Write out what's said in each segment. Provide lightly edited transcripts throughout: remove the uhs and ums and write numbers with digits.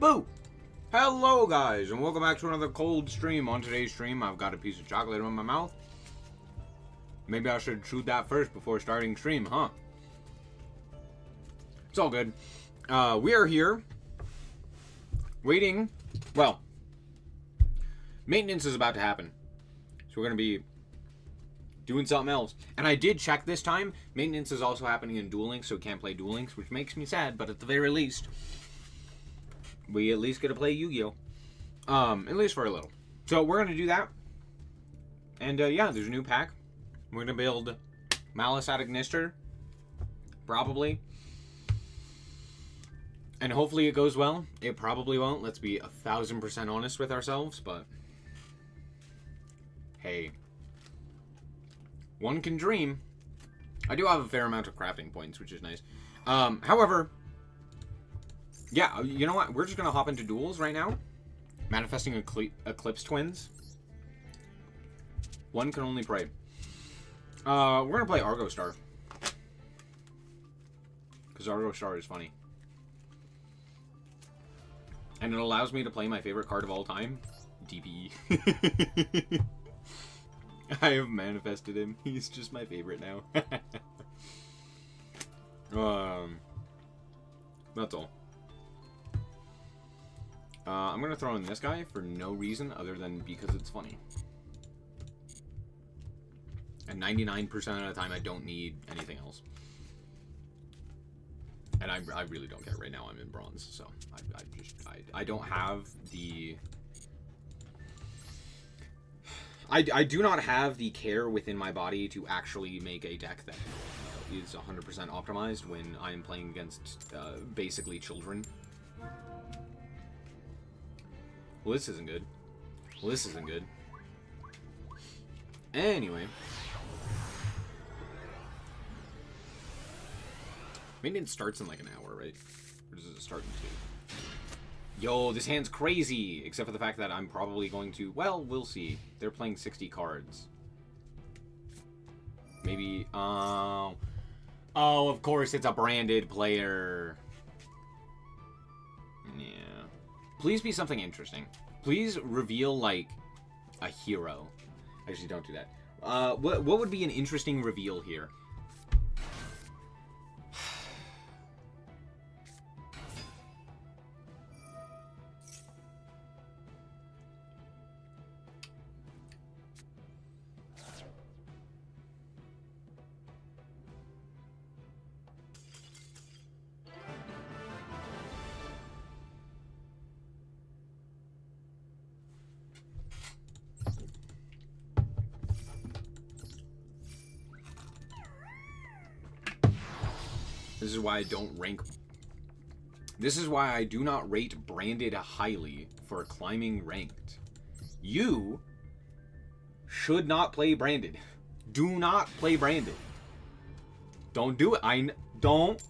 Boo! Hello guys, and welcome back to another cold stream. On today's stream, I've got a piece of chocolate in my mouth. Maybe I should chew that first before starting stream, huh? It's all good. We are here, waiting. Well, maintenance is about to happen. So we're going to be doing something else. And I did check this time. Maintenance is also happening in Duel Links, so we can't play Duel Links, which makes me sad, but at the very least, we at least get to play Yu-Gi-Oh! At least for a little. So we're going to do that. And yeah, there's a new pack. We're going to build Maliss at Ignister. Probably. And hopefully it goes well. It probably won't. Let's be 1000% honest with ourselves, but hey, one can dream. I do have a fair amount of crafting points, which is nice. However, yeah, you know what? We're just going to hop into duels right now. Manifesting Eclipse Twins. One can only pray. We're going to play Argo Star. Because Argo Star is funny. And it allows me to play my favorite card of all time, DPE. I have manifested him. He's just my favorite now. That's all. I'm going to throw in this guy for no reason other than because it's funny. And 99% of the time, I don't need anything else. And I really don't care. Right now, I'm in bronze, so I don't have the... I do not have the care within my body to actually make a deck that is 100% optimized when I am playing against basically children. Well, this isn't good. Well, this isn't good. Anyway. Maintenance starts in like an hour, right? Or does it start in 2? Yo, this hand's crazy! Except for the fact that I'm probably going to... Well, we'll see. They're playing 60 cards. Maybe... Oh, of course, it's a branded player. Yeah. Please be something interesting. Please reveal, like, a hero. Actually, don't do that. What would be an interesting reveal here? This is why I don't rank... This is why I do not rate branded highly for climbing ranked. You should not play branded. Do not play branded. Don't do it. Don't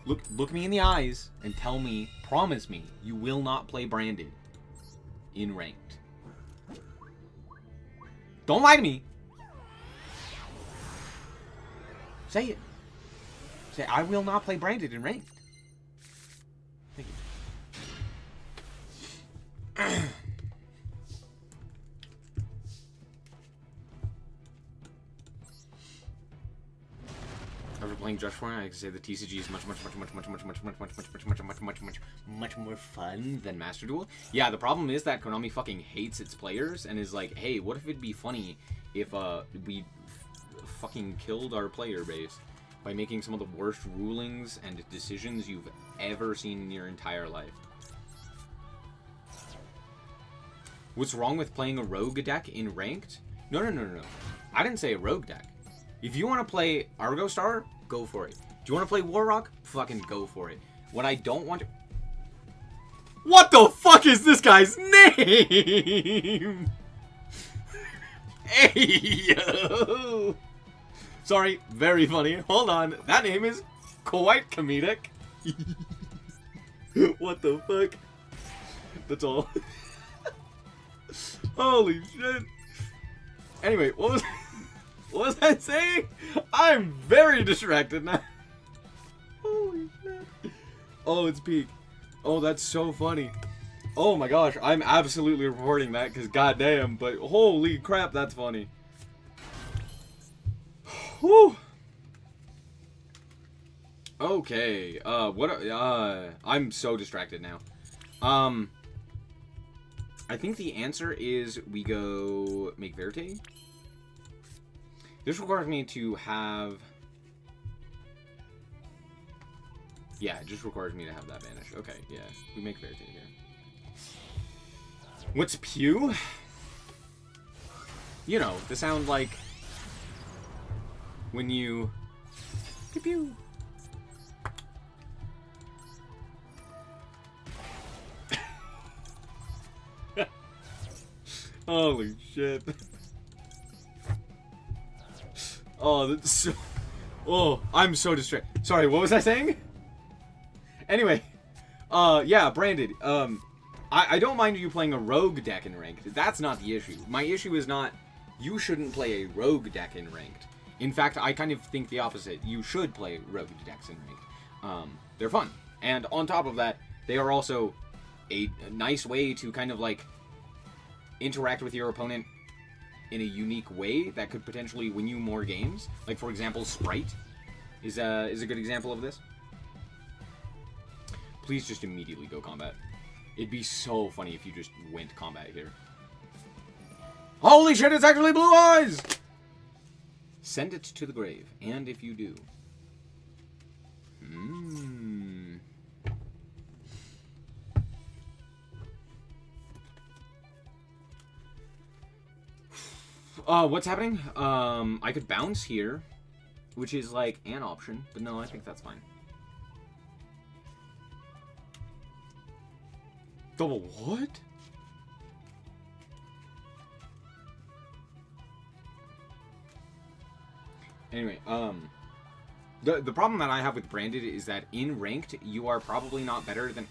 look me in the eyes and tell me, promise me, you will not play branded in ranked. Don't lie to me. Say it. Say, I will not play branded in ranked. Thank you. After playing Just For, I can say the TCG is much more fun than Master Duel. Yeah, the problem is that Konami fucking hates its players and is like, hey, what if it'd be funny if we fucking killed our player base by making some of the worst rulings and decisions you've ever seen in your entire life. What's wrong with playing a rogue deck in ranked? No. I didn't say a rogue deck. If you want to play Argo Star, go for it. Do you want to play Warrock? Fucking go for it. What I don't want to... What the fuck is this guy's name? Hey, yo! Sorry, very funny. Hold on. That name is quite comedic. What the fuck? That's all. Holy shit. Anyway, what was I saying? I'm very distracted now. Holy shit. Oh, it's peak. Oh, that's so funny. Oh my gosh, I'm absolutely reporting that because goddamn, but holy crap, that's funny. Whew. Okay, I'm so distracted now. I think the answer is we go make Verte. This requires me to have... Yeah, it just requires me to have that vanish. Okay, yeah, we make Verte here. What's pew? You know, the sound like when you pew pew. Holy shit. Oh, that's so... Oh, I'm so distracted. Sorry, what was I saying? Anyway, yeah, Branded, I don't mind you playing a rogue deck in ranked. That's not the issue. My issue is not you shouldn't play a rogue deck in ranked. In fact, I kind of think the opposite. You should play rogue decks in ranked. They're fun. And on top of that, they are also a nice way to kind of like interact with your opponent in a unique way that could potentially win you more games. Like, for example, Sprite is a good example of this. Please just immediately go combat. It'd be so funny if you just went combat here. Holy shit, it's actually Blue Eyes! Send it to the grave, and if you do... What's happening? I could bounce here, which is like an option, but no, I think that's fine. Double what? Anyway, the problem that I have with Branded is that in ranked, you are probably not better than...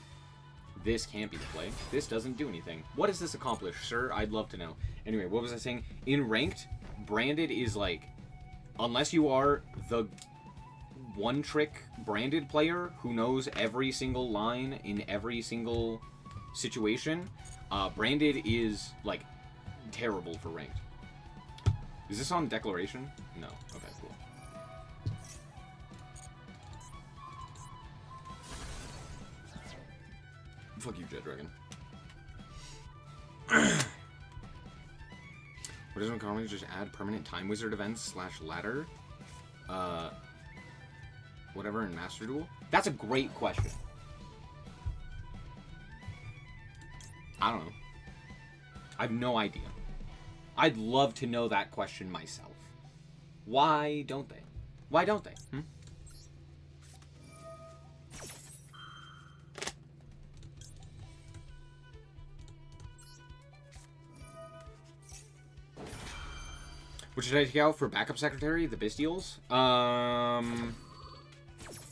This can't be the play. This doesn't do anything. What does this accomplish, sir? I'd love to know. Anyway, what was I saying? In ranked, Branded is like... Unless you are the one-trick Branded player who knows every single line in every single situation, Branded is, like, terrible for ranked. Is this on Declaration? No. Okay, cool. Fuck you, Jet Dragon. What does Economy just add permanent Time Wizard events / ladder? Whatever in Master Duel? That's a great question. I don't know. I have no idea. I'd love to know that question myself. Why don't they? Why don't they? What should I take out for backup secretary? The Bestials?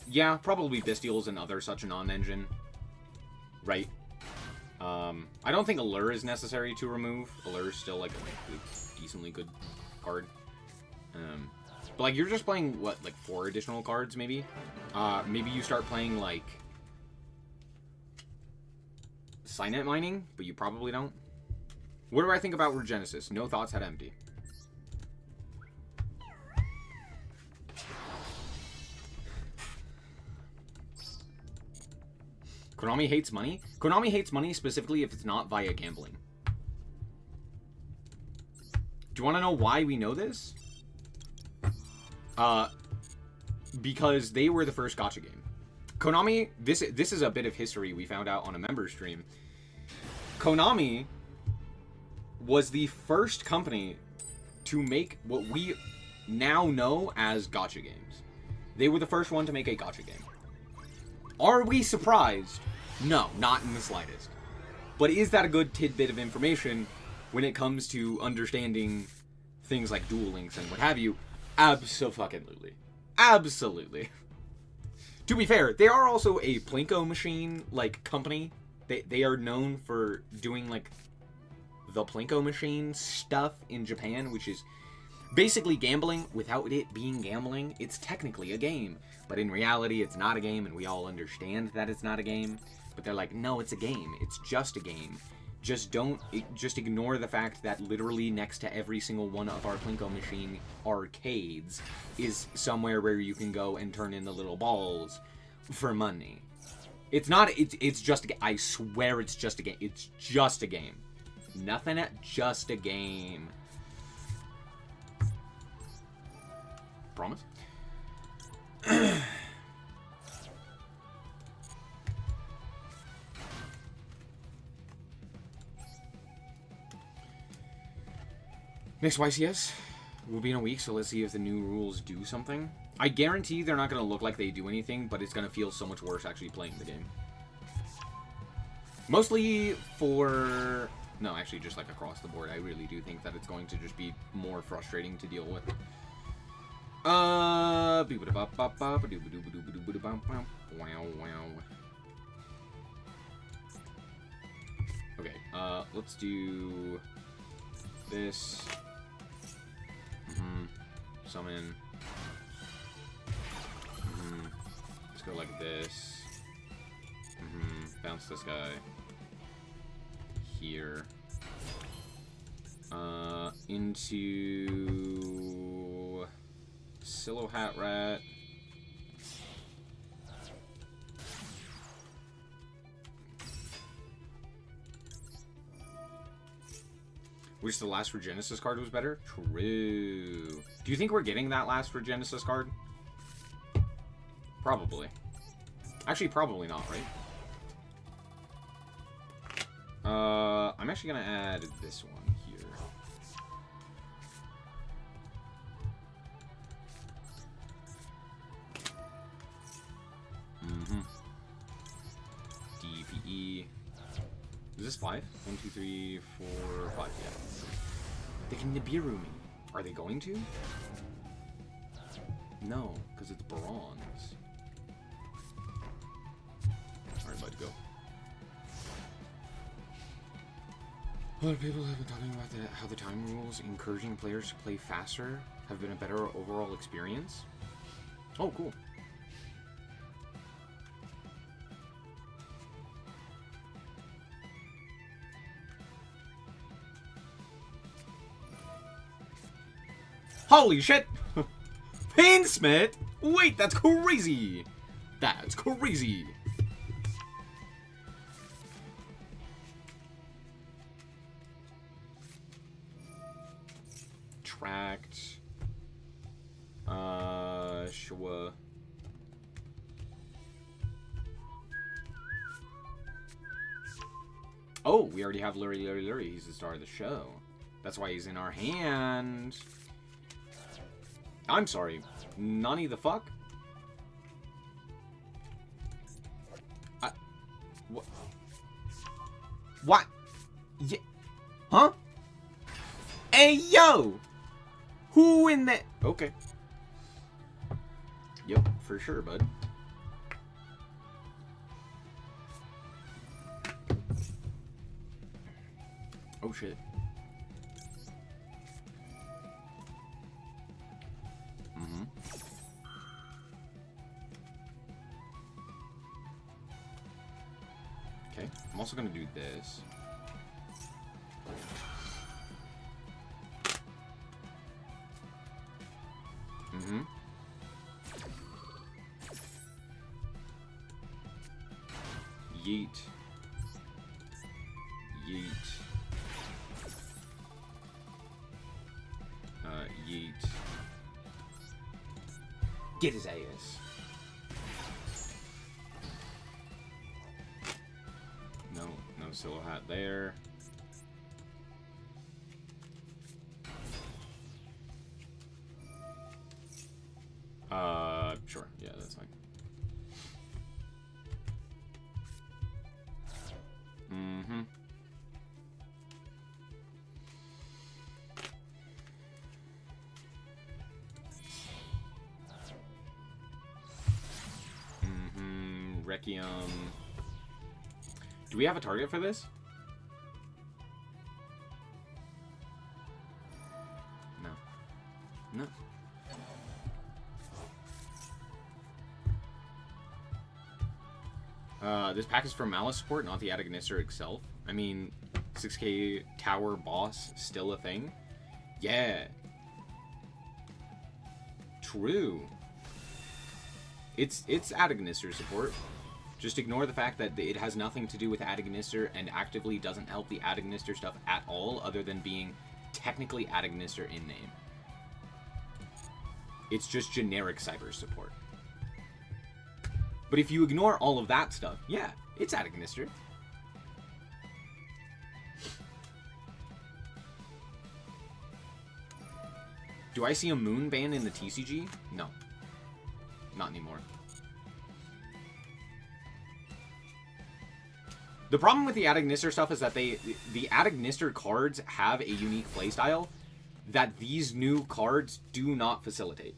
Yeah, probably Bestials and other such non-engine. Right. I don't think Allure is necessary to remove. Allure is still, like, a decently good card. But, like, you're just playing, what, like, 4 additional cards, maybe? Maybe you start playing, like, Signet Mining, but you probably don't. What do I think about Regenesis? No thoughts had empty. Konami hates money? Konami hates money specifically if it's not via gambling. Do you want to know why we know this? Because they were the first gacha game. Konami, this is a bit of history we found out on a member stream. Konami was the first company to make what we now know as gacha games. They were the first one to make a gacha game. Are we surprised? No, not in the slightest. But is that a good tidbit of information when it comes to understanding things like Duel Links and what have you? Abso-fucking-lutely. Absolutely. To be fair, they are also a Plinko machine, like, company. They are known for doing, like, the Plinko machine stuff in Japan, which is basically gambling without it being gambling. It's technically a game, but in reality, it's not a game, and we all understand that it's not a game. But they're like, no, it's a game. It's just a game. Just ignore the fact that literally next to every single one of our Plinko machine arcades is somewhere where you can go and turn in the little balls for money. It's not, it's just a game. I swear it's just a game. It's just a game. Nothing, just a game. Promise? Next YCS will be in a week, so let's see if the new rules do something. I guarantee they're not going to look like they do anything, but it's going to feel so much worse actually playing the game. Mostly for... No, actually just like across the board. I really do think that it's going to just be more frustrating to deal with. Okay, let's do this. Summon. Let's go like this. Bounce this guy. Here. Into Silo Hat Rat. Wish the last Regenesis card was better? True. Do you think we're getting that last Regenesis card? Probably. Actually, probably not, right? I'm actually gonna add this one here. DPE. Is this 5? 1, 2, 3, 4, 5, yeah. They can Nibiru me. Are they going to? No, because it's bronze. Alright, bud, go. A lot of people have been talking about how the time rules encouraging players to play faster have been a better overall experience. Oh, cool. Holy shit! Painsmith? Wait, that's crazy! That's crazy! Tracked. Sure. Oh, we already have Lurie. He's the star of the show. That's why he's in our hand. I'm sorry. Nani the fuck? What? What? Yeah. Huh? Hey, yo! Who in the... Okay. Yep, for sure, bud. Oh, shit. Okay, I'm also gonna do this. Yeet. Yeet. Yeet. Get his ass. No Silo Hat there. Sure. Yeah, that's fine. Requiem. Do we have a target for this? No. No. This pack is for Maliss support, not the Ignister itself. I mean, 6k tower boss, still a thing? Yeah. True. It's Ignister support. Just ignore the fact that it has nothing to do with Ignister and actively doesn't help the Ignister stuff at all, other than being technically Ignister in name. It's just generic cyber support. But if you ignore all of that stuff, yeah, it's Ignister. Do I see a moon ban in the TCG? No. Not anymore. The problem with the Ignister stuff is that the Ignister cards have a unique playstyle that these new cards do not facilitate.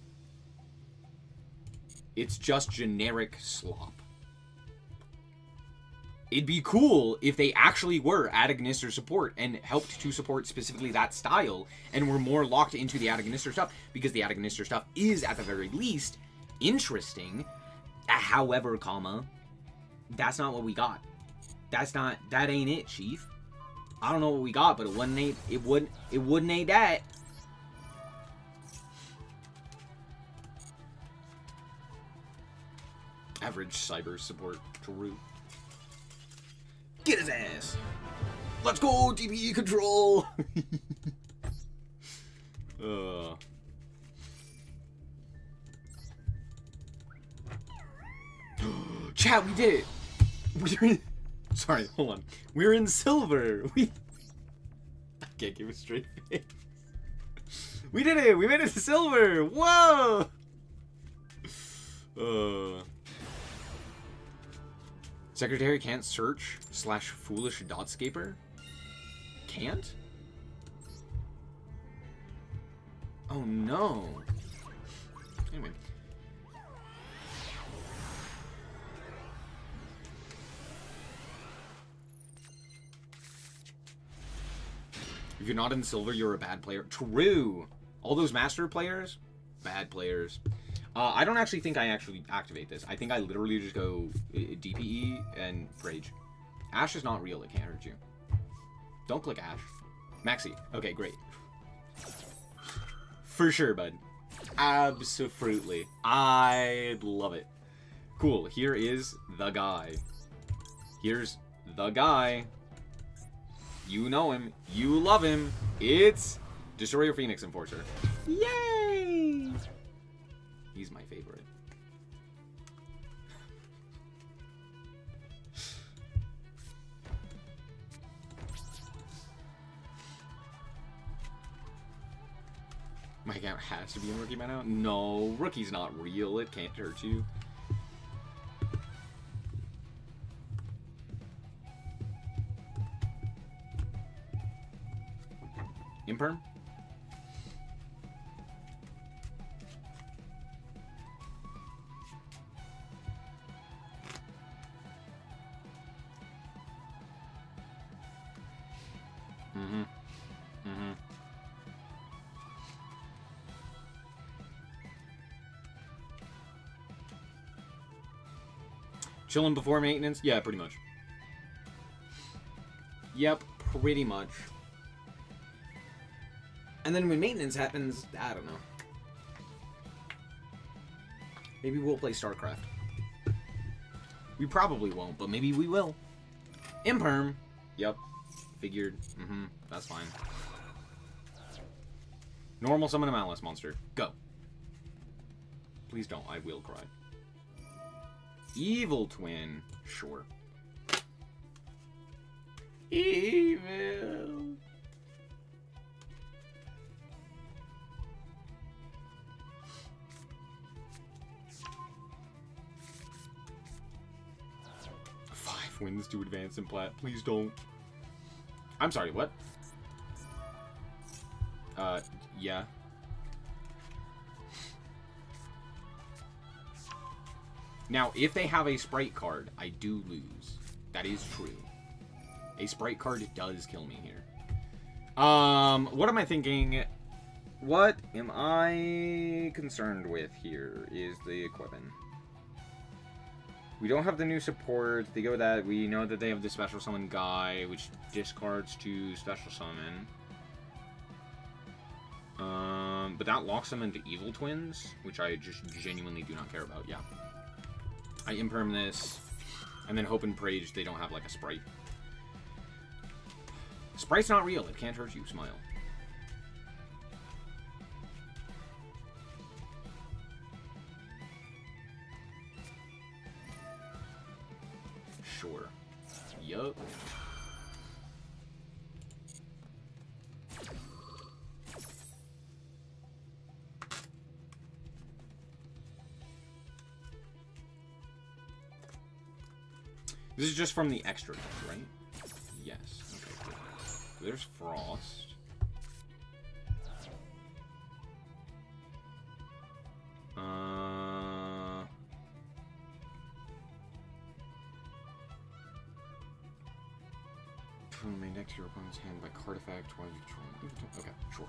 It's just generic slop. It'd be cool if they actually were Ignister support and helped to support specifically that style and were more locked into the Ignister stuff, because the Ignister stuff is, at the very least, interesting. However, that's not what we got. That ain't it, Chief. I don't know what we got, but it wouldn't ain't that. Average cyber support, true. Get his ass! Let's go, DPE control! Chat, we did it! Sorry, hold on. We're in silver! I can't give a straight face. We did it! We made it to silver! Whoa! Secretary can't search / foolish dotscaper? Can't? Oh no. Anyway. If you're not in silver, you're a bad player. True. All those master players, bad players. I don't actually think I actually activate this. I think I literally just go DPE and Rage. Ash is not real. It can't hurt you. Don't click Ash. Maxi. Okay, great. For sure, bud. Absolutely. I'd love it. Cool. Here is the guy. Here's the guy. You know him. You love him. It's Destroyer Phoenix Enforcer. Yay! He's my favorite. My account has to be in Rookie by now? No, Rookie's not real. It can't hurt you. Imperm? Chilling before maintenance? Yeah, pretty much. Yep, pretty much. And then when maintenance happens, I don't know. Maybe we'll play StarCraft. We probably won't, but maybe we will. Imperm. Yep. Figured. That's fine. Normal summon a Maliss monster. Go. Please don't. I will cry. Evil Twin. Sure. Evil. Wins to advance in plat. Please don't. I'm sorry, what? Yeah. Now, if they have a sprite card, I do lose. That is true. A sprite card does kill me here. What am I thinking? What am I concerned with here is the equipment. We don't have the new support. They go with that. We know that they have the special summon guy, which discards to special summon. But that locks them into evil twins, which I just genuinely do not care about. Yeah. I imperm this, and then hope and pray they don't have like a sprite. Sprite's not real. It can't hurt you. Smile. Sure. Yup. This is just from the extra deck, right? Yes. Okay, cool. So there's Frost. From the main deck to your opponent's hand by card effect while you control. Okay, sure.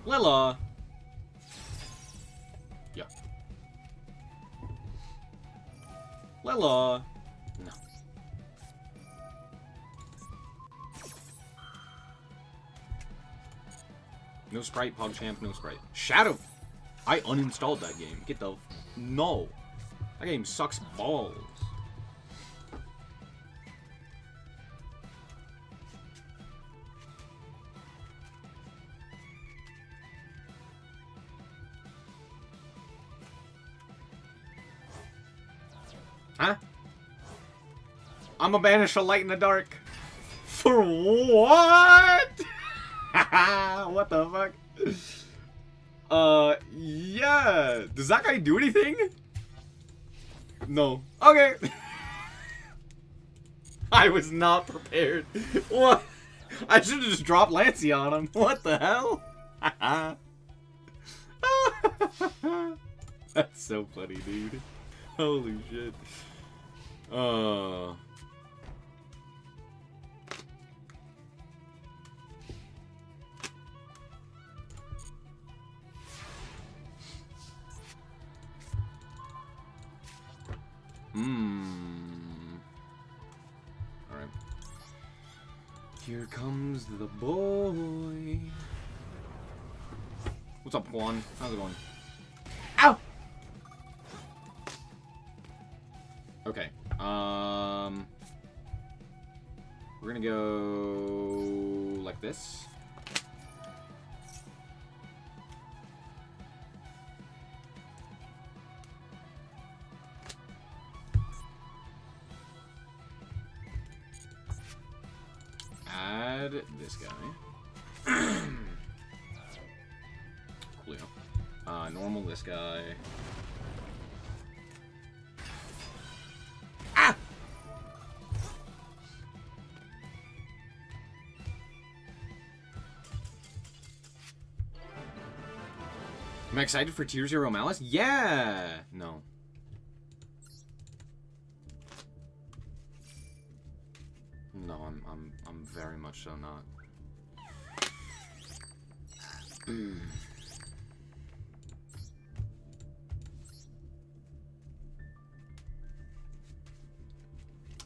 Lila! Yeah. Lila! No. No Sprite, PogChamp, no Sprite. Shadow! I uninstalled that game. Get the... No! That game sucks balls. Huh? I'm a banish a light in the dark. For what? What the fuck? Yeah. Does that guy do anything? No. Okay. I was not prepared. What? I should have just dropped Lancey on him. What the hell? That's so funny, dude. Holy shit. Alright. Here comes the boy. What's up, Juan? How's it going? Ow! Okay. We're gonna go like this. Add this guy. Coolio. Normal this guy. Ah! Am I excited for Tier 0 Maliss? Yeah! No. No, I'm very much so not.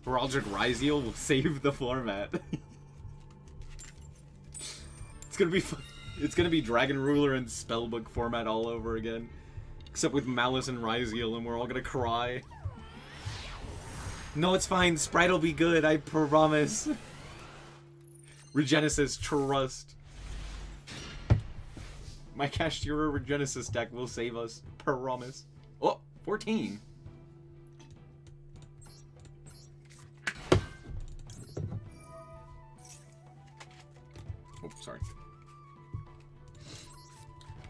Heraldic Ryziel will save the format. It's gonna be fun. It's gonna be Dragon Ruler and Spellbook format all over again. Except with Maliss and Ryziel, and we're all gonna cry. No, it's fine. Sprite will be good, I promise. Regenesis, trust. My Kashtira Regenesis deck will save us, promise. Oh, 14. Oh, sorry.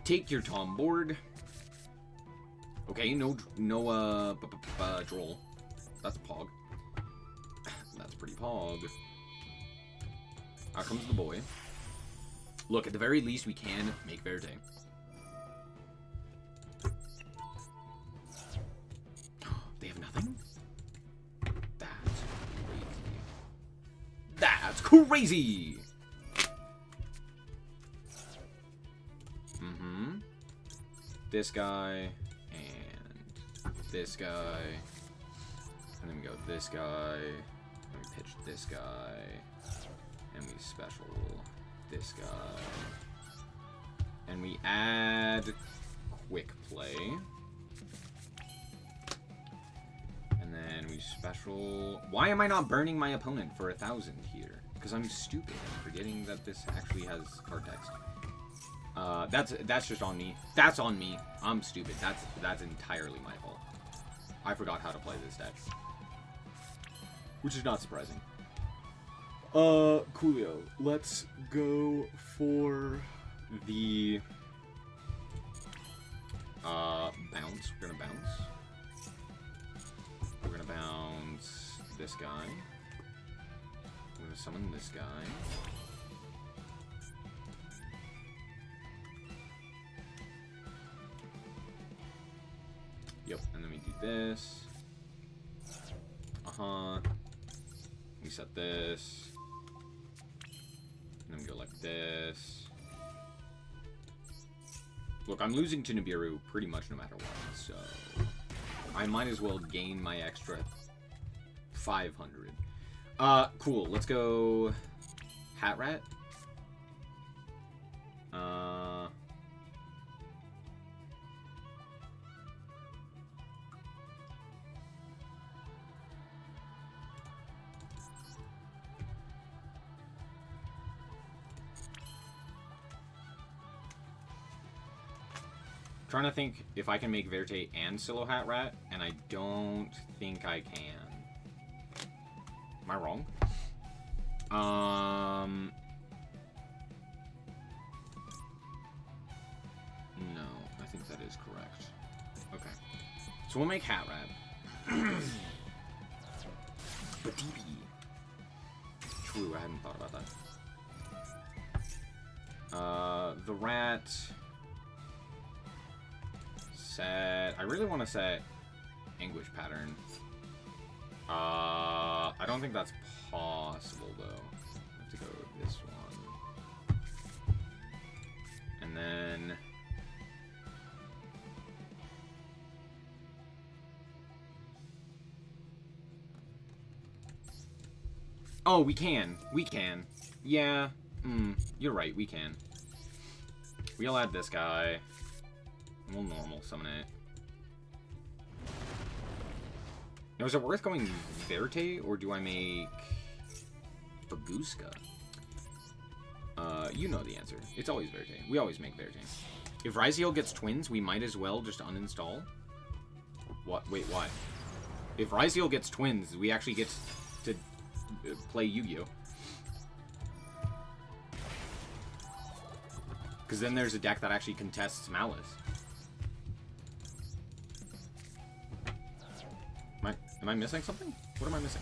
Take your Tom board. Okay, no Droll. That's Pog. That's pretty Pog. Out comes the boy. Look, at the very least, we can make Verte. They have nothing? That's crazy. That's crazy! this guy, and this guy, and then we go this guy, and we pitch this guy, and we special this guy, and we add quick play, and then we special. Why am I not burning my opponent for 1,000 here? Because I'm stupid and forgetting that this actually has card text. That's just on me. That's on me. I'm stupid. That's entirely my fault. I forgot how to play this deck, which is not surprising. Coolio. Let's go for the bounce. We're gonna bounce. We're gonna bounce this guy. We're gonna summon this guy. Yep, and then we do this. We set this. And then we go like this. Look, I'm losing to Nibiru pretty much no matter what, so I might as well gain my extra 500. Cool. Let's go Hat Rat. Trying to think if I can make Verte and Silo Hat Rat, and I don't think I can. Am I wrong? No, I think that is correct. Okay. So we'll make Hat Rat. But DB. True, I hadn't thought about that. The rat. Set. I really want to set Anguish Pattern. I don't think that's possible though. I have to go this one. And then oh, we can. We can. Yeah. You're right, we can. We'll add this guy. We'll normal summon it. Now, is it worth going Verte, or do I make Babuska? You know the answer. It's always Verte. We always make Verte. If Ryziel gets twins, we might as well just uninstall. What? Wait, why? If Ryziel gets twins, we actually get to play Yu-Gi-Oh! Because then there's a deck that actually contests Maliss. Am I missing something? What am I missing?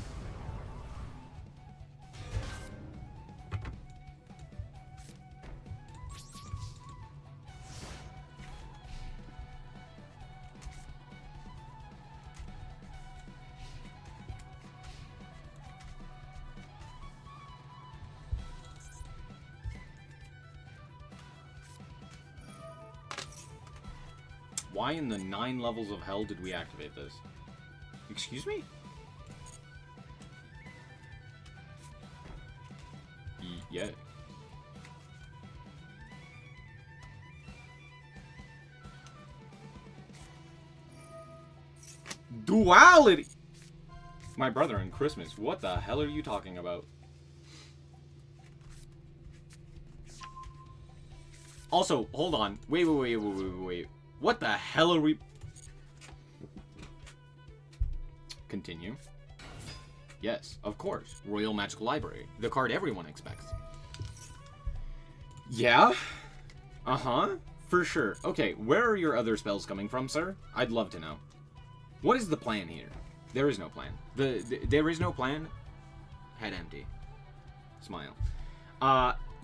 Why in the 9 levels of hell did we activate this? Excuse me? Yeah. Duality! My brother and Christmas. What the hell are you talking about? Also, hold on. Wait. What the hell are we... Continue. Yes, of course. Royal Magical Library. The card everyone expects. Yeah? Uh-huh. For sure. Okay, where are your other spells coming from, sir? I'd love to know. What is the plan here? There is no plan. There is no plan. Head empty. Smile.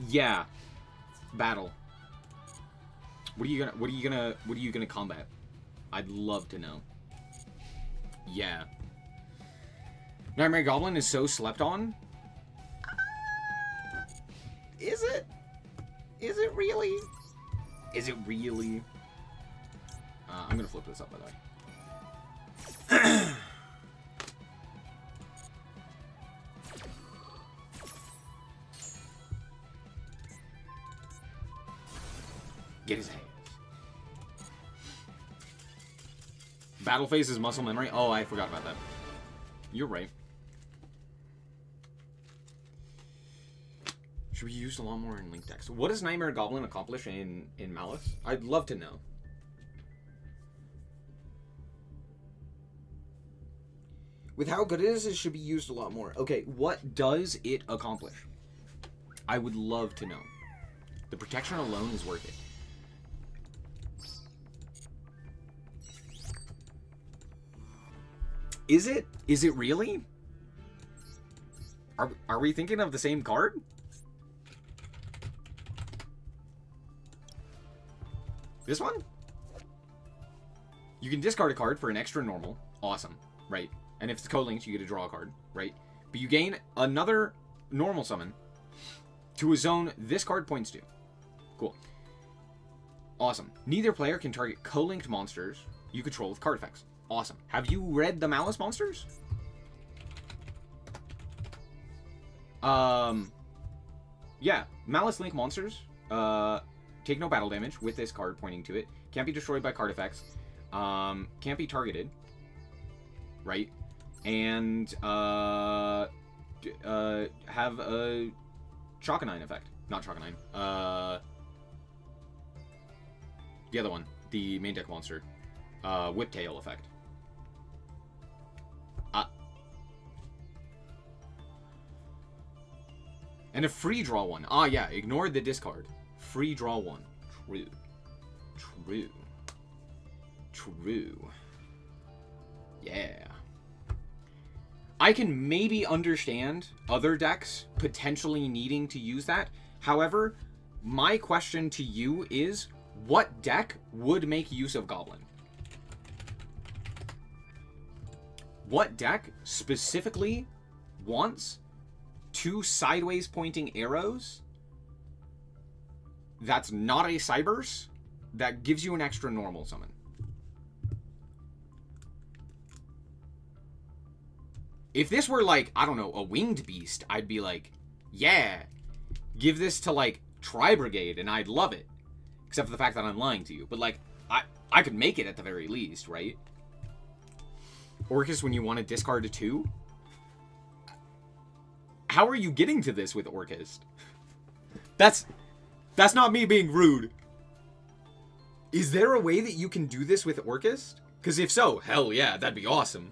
Yeah. Battle. What are you gonna combat? I'd love to know. Yeah. Nightmare Goblin is so slept on? Is it? Is it really? Is it really? I'm gonna flip this up, by the way. Get his hands. Battle phase is muscle memory. Oh, I forgot about that. You're right. Should be used a lot more in Link decks. What does Nightmare Goblin accomplish in Maliss? I'd love to know. With how good it is, it should be used a lot more. Okay, what does it accomplish? I would love to know. The protection alone is worth it. Is it? Is it really? Are we thinking of the same card? This one? You can discard a card for an extra normal. Awesome, right? And if it's co-linked, you get to draw a card, right? But you gain another normal summon to a zone this card points to. Cool. Awesome. Neither player can target co-linked monsters you control with card effects. Awesome. Have you read the Maliss monsters? Yeah. Maliss Link monsters take no battle damage with this card pointing to it. Can't be destroyed by card effects. Can't be targeted. Right? And have a Chokanine effect. Not Chokanine. The other one. The main deck monster. Whiptail effect. And a free draw one. Ah, yeah. Ignore the discard. Free draw one. True. True. True. Yeah. I can maybe understand other decks potentially needing to use that. However, my question to you is, what deck would make use of Goblin? What deck specifically wants 2 sideways pointing arrows that's not a Cyberse that gives you an extra normal summon? If this were like, I don't know, a winged beast, I'd be like, yeah, give this to like Tri-Brigade and I'd love it. Except for the fact that I'm lying to you. But like, I could make it at the very least, right? Orcus when you want to discard a 2? How are you getting to this with Orcus? That's not me being rude. Is there a way that you can do this with Orcus? Because if so, hell yeah, that'd be awesome.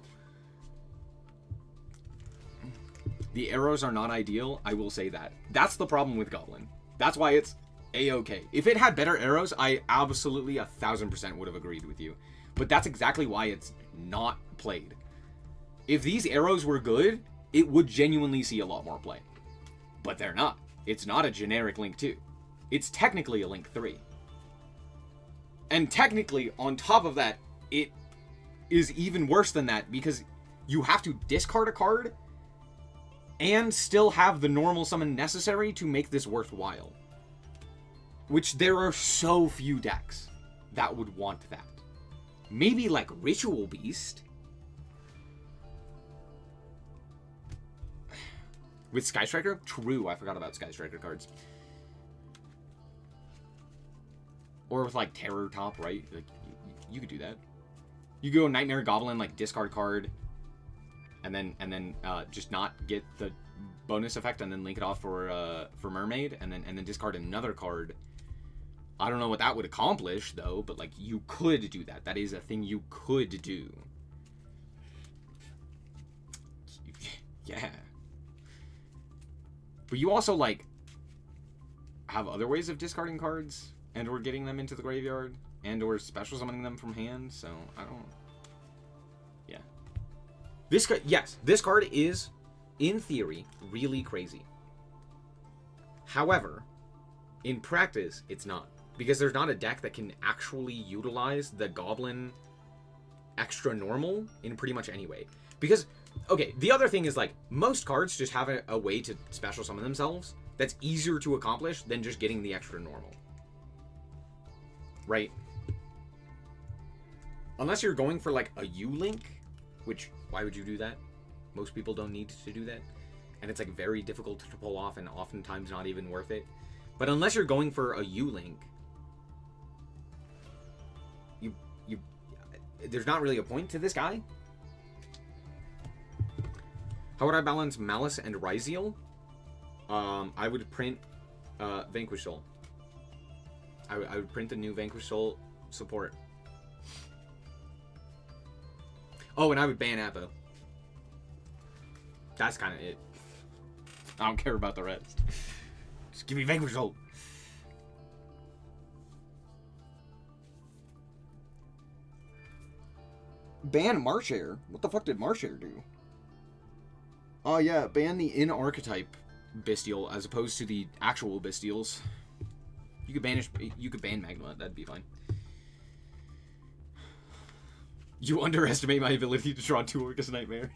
The arrows are not ideal, I will say that. That's the problem with Goblin. That's why it's A-okay. If it had better arrows, I absolutely 1000% would have agreed with you. But that's exactly why it's not played. If these arrows were good, it would genuinely see a lot more play. But they're not. It's not a generic Link 2. It's technically a Link 3. And technically, on top of that, it is even worse than that because you have to discard a card and still have the normal summon necessary to make this worthwhile. Which there are so few decks that would want that. Maybe like Ritual Beast. With Sky Striker? True, I forgot about Sky Striker cards. Or with like Terror Top, right? Like, you could do that. You go Nightmare Goblin, like discard card, and then just not get the bonus effect, and then link it off for Mermaid, and then discard another card. I don't know what that would accomplish though, but like you could do that. That is a thing you could do. Yeah. But you also like have other ways of discarding cards and or getting them into the graveyard and or special summoning them from hand, so I don't. Yeah. This card is in theory really crazy. However, in practice it's not, because there's not a deck that can actually utilize the Goblin extra normal in pretty much any way. Because okay, the other thing is like most cards just have a way to special summon themselves that's easier to accomplish than just getting the extra normal. Right? Unless you're going for, like, a U-Link, which, why would you do that? Most people don't need to do that. And it's, like, very difficult to pull off and oftentimes not even worth it. But unless you're going for a U-Link, there's not really a point to this guy. How would I balance Maliss and Ryzeal? I would print Vanquish Soul. I would print the new Vanquish Soul support. Oh, and I would ban Apo. That's kind of it. I don't care about the rest. Just give me Vanquish Soul. Ban Marshare? What the fuck did Marshare do? Oh yeah, ban the in-archetype Bestial as opposed to the actual Bestials. You could ban Magma, that'd be fine. You underestimate my ability to draw 2 Orcus Nightmare.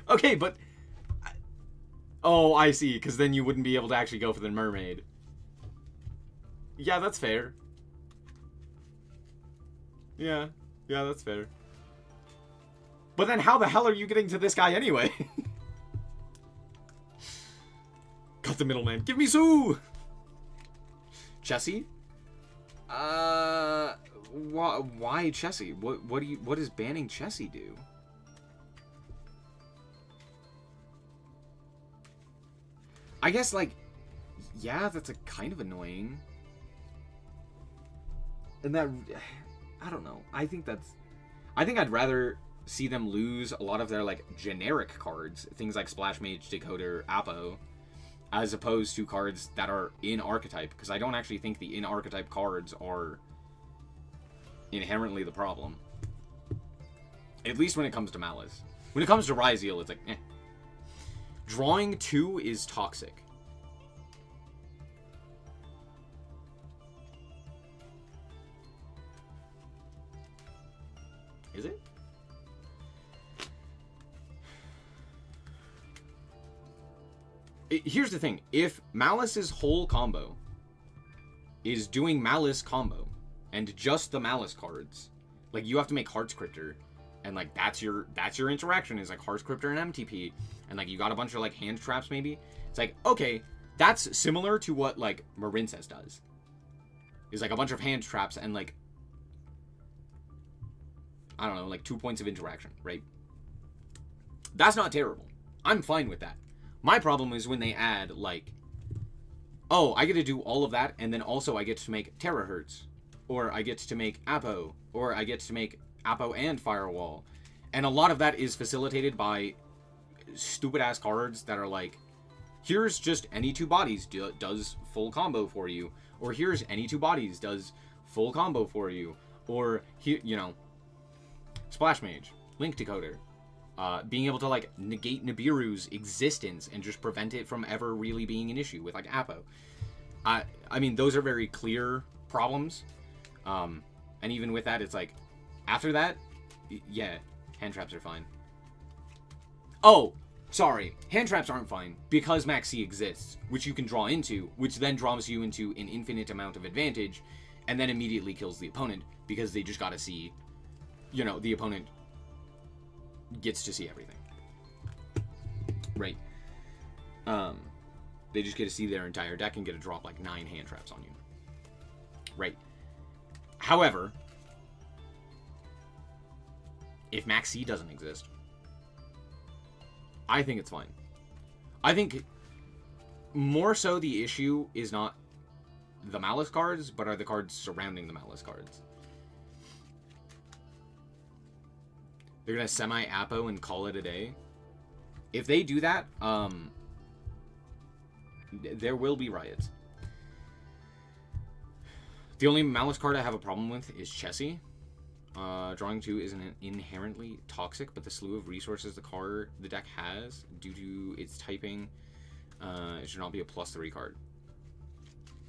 Okay, but... Oh, I see, because then you wouldn't be able to actually go for the Mermaid. Yeah, that's fair. Yeah, that's fair. But then how the hell are you getting to this guy anyway? Got the middleman. Give me Sue! Chessie? Why Chessie? What does banning Chessie do? I guess, like, yeah, that's a kind of annoying. And that, I don't know. I think I'd rather see them lose a lot of their, like, generic cards, things like Splash Mage, Decoder, Apo, as opposed to cards that are in archetype, because I don't actually think the in archetype cards are inherently the problem. At least when it comes to Maliss. When it comes to Ryzeal, it's like, eh. Drawing 2 is toxic. Is it? Here's the thing. If Maliss's whole combo is doing Maliss combo, and just the Maliss cards, like, you have to make Hearts Cryptor, and, like, that's your interaction, is, like, Hearts Cryptor and MTP, and, like, you got a bunch of, like, hand traps, maybe. It's like, okay, that's similar to what, like, Marincess does. Is, like, a bunch of hand traps and, like, I don't know, like, 2 points of interaction, right? That's not terrible. I'm fine with that. My problem is when they add, like, oh, I get to do all of that, and then also I get to make Terahertz, or I get to make Apo, or I get to make Apo and Firewall. And a lot of that is facilitated by stupid-ass cards that are like, here's just any 2 bodies does full combo for you, or here's any 2 bodies does full combo for you, or, here, you know, Splash Mage, Link Decoder. Being able to, like, negate Nibiru's existence and just prevent it from ever really being an issue with, like, Apo. I mean, those are very clear problems. And even with that, it's like, after that, yeah, hand traps are fine. Oh, sorry, hand traps aren't fine because Max C exists, which you can draw into, which then draws you into an infinite amount of advantage, and then immediately kills the opponent because they just gotta see, you know, the opponent gets to see everything. Right. They just get to see their entire deck and get to drop like 9 hand traps on you. Right. However, if Max C doesn't exist, I think it's fine. I think more so the issue is not the Maliss cards, but are the cards surrounding the Maliss cards. They're going to semi-Apo and call it a day. If they do that, there will be riots. The only Maliss card I have a problem with is Chessie. Drawing 2 isn't inherently toxic, but the slew of resources the deck has, due to its typing, it should not be a +3 card.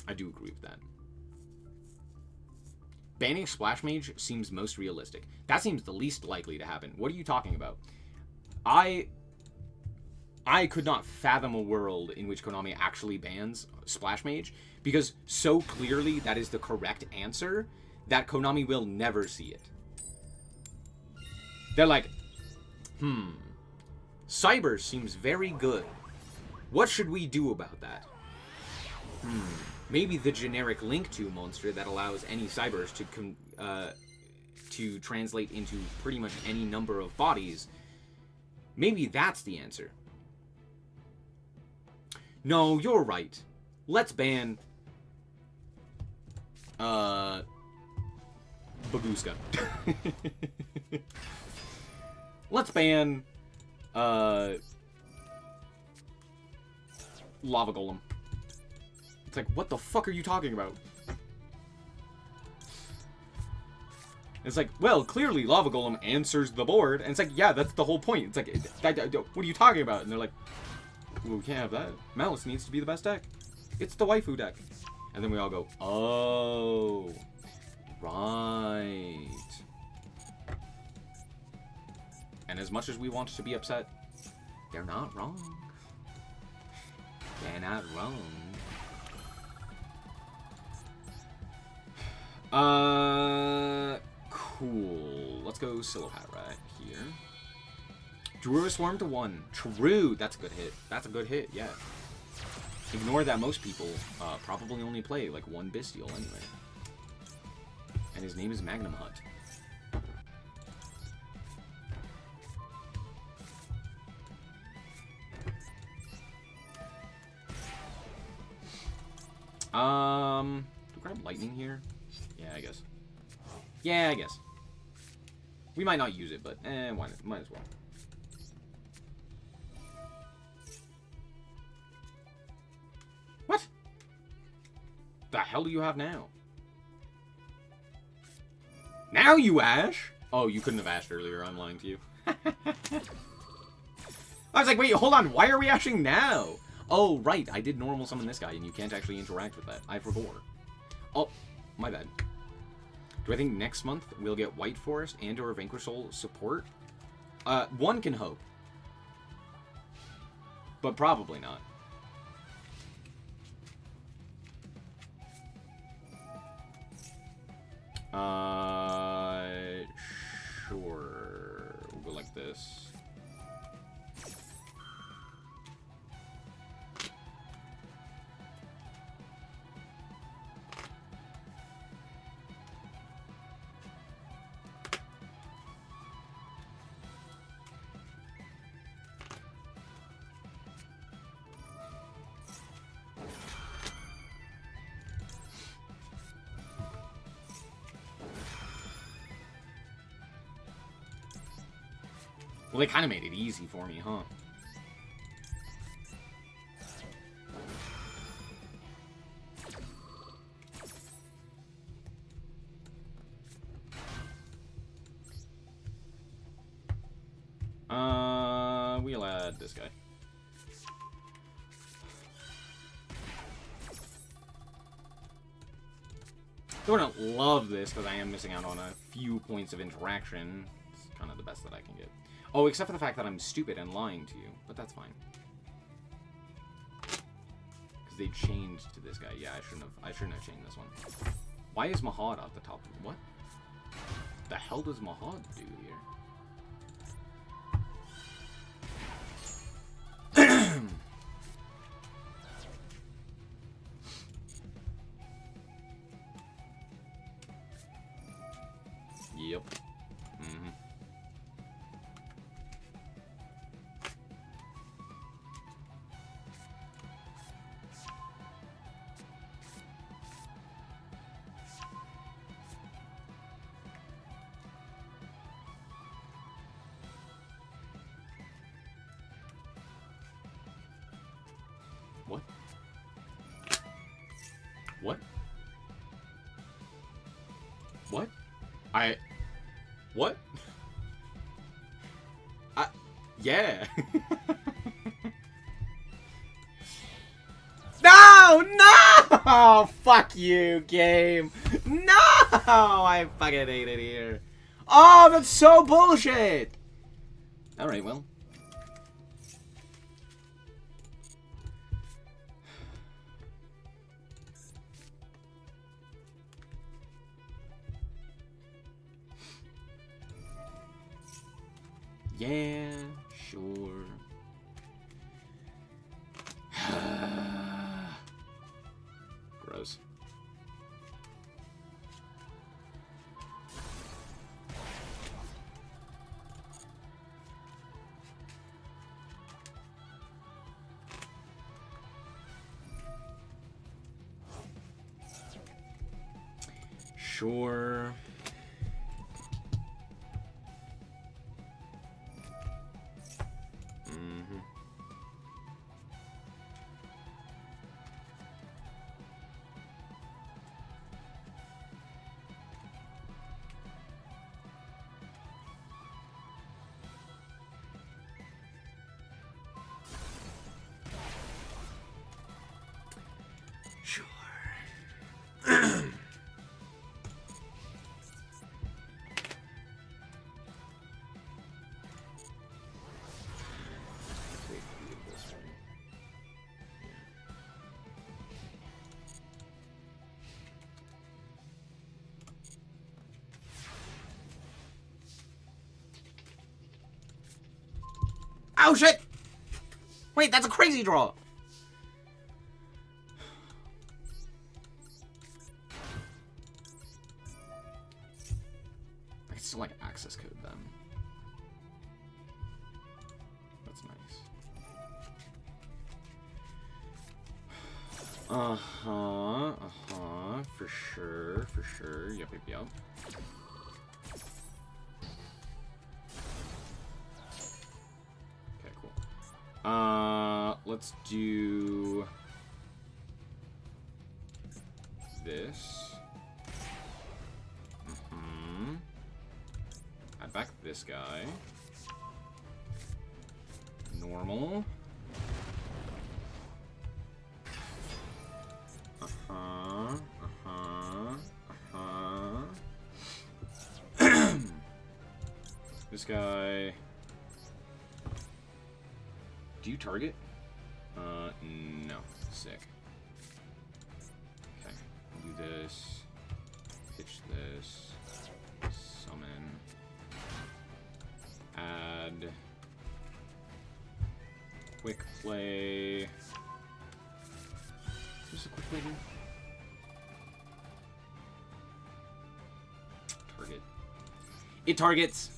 I do agree with that. Banning Splash Mage seems most realistic. That seems the least likely to happen. What are you talking about? I could not fathom a world in which Konami actually bans Splash Mage, because so clearly that is the correct answer that Konami will never see it. They're like, cyber seems very good. What should we do about that? Maybe the generic link to monster that allows any cybers to translate into pretty much any number of bodies. Maybe that's the answer. No, you're right. Let's ban Babuska. Let's ban Lava Golem. It's like, what the fuck are you talking about? It's like, well, clearly Lava Golem answers the board. And it's like, yeah, that's the whole point. It's like, what are you talking about? And they're like, well, we can't have that. Maliss needs to be the best deck. It's the waifu deck. And then we all go, oh, right. And as much as we want to be upset, they're not wrong. They're not wrong. Cool. Let's go Silhouette right here. Drew Swarm to 1. True. That's a good hit. That's a good hit, yeah. Ignore that most people probably only play like one Bestial anyway. And his name is Magnum Hut. Do we grab Lightning here? Yeah, I guess. Yeah, I guess. We might not use it, but why not? Might as well. What? The hell do you have now? Now you ash? Oh, you couldn't have ashed earlier. I'm lying to you. I was like, wait, hold on. Why are we ashing now? Oh, right. I did normal summon this guy, and you can't actually interact with that. I forgot. Oh, my bad. Do I think next month we'll get White Forest and or Vanquish Soul support? One can hope. But probably not. Sure. We'll go like this. Well, they kind of made it easy for me, huh? We'll add this guy. I wouldn't love this because I am missing out on a few points of interaction. It's kind of the best that I can get. Oh, except for the fact that I'm stupid and lying to you, but that's fine. Because they changed to this guy. Yeah, I shouldn't have changed this one. Why is Mahad at the top? What? The hell does Mahad do here? Yep. Mm-hmm. What? What? What? What? Yeah. No! No! Fuck you, game. No! I fucking hate it here. Oh, that's so bullshit. Alright, well. Yeah, sure. Gross. Sure. Sure. Oh shit! Wait, that's a crazy draw! I can still like access code them. That's nice. For sure. Yep. Okay, cool. Let's do this. Add back this guy. Normal. This guy. Do you target? No. Sick. Okay. Do this. Pitch this. Summon. Add. Quick play. What's the quick play do? Target. It targets.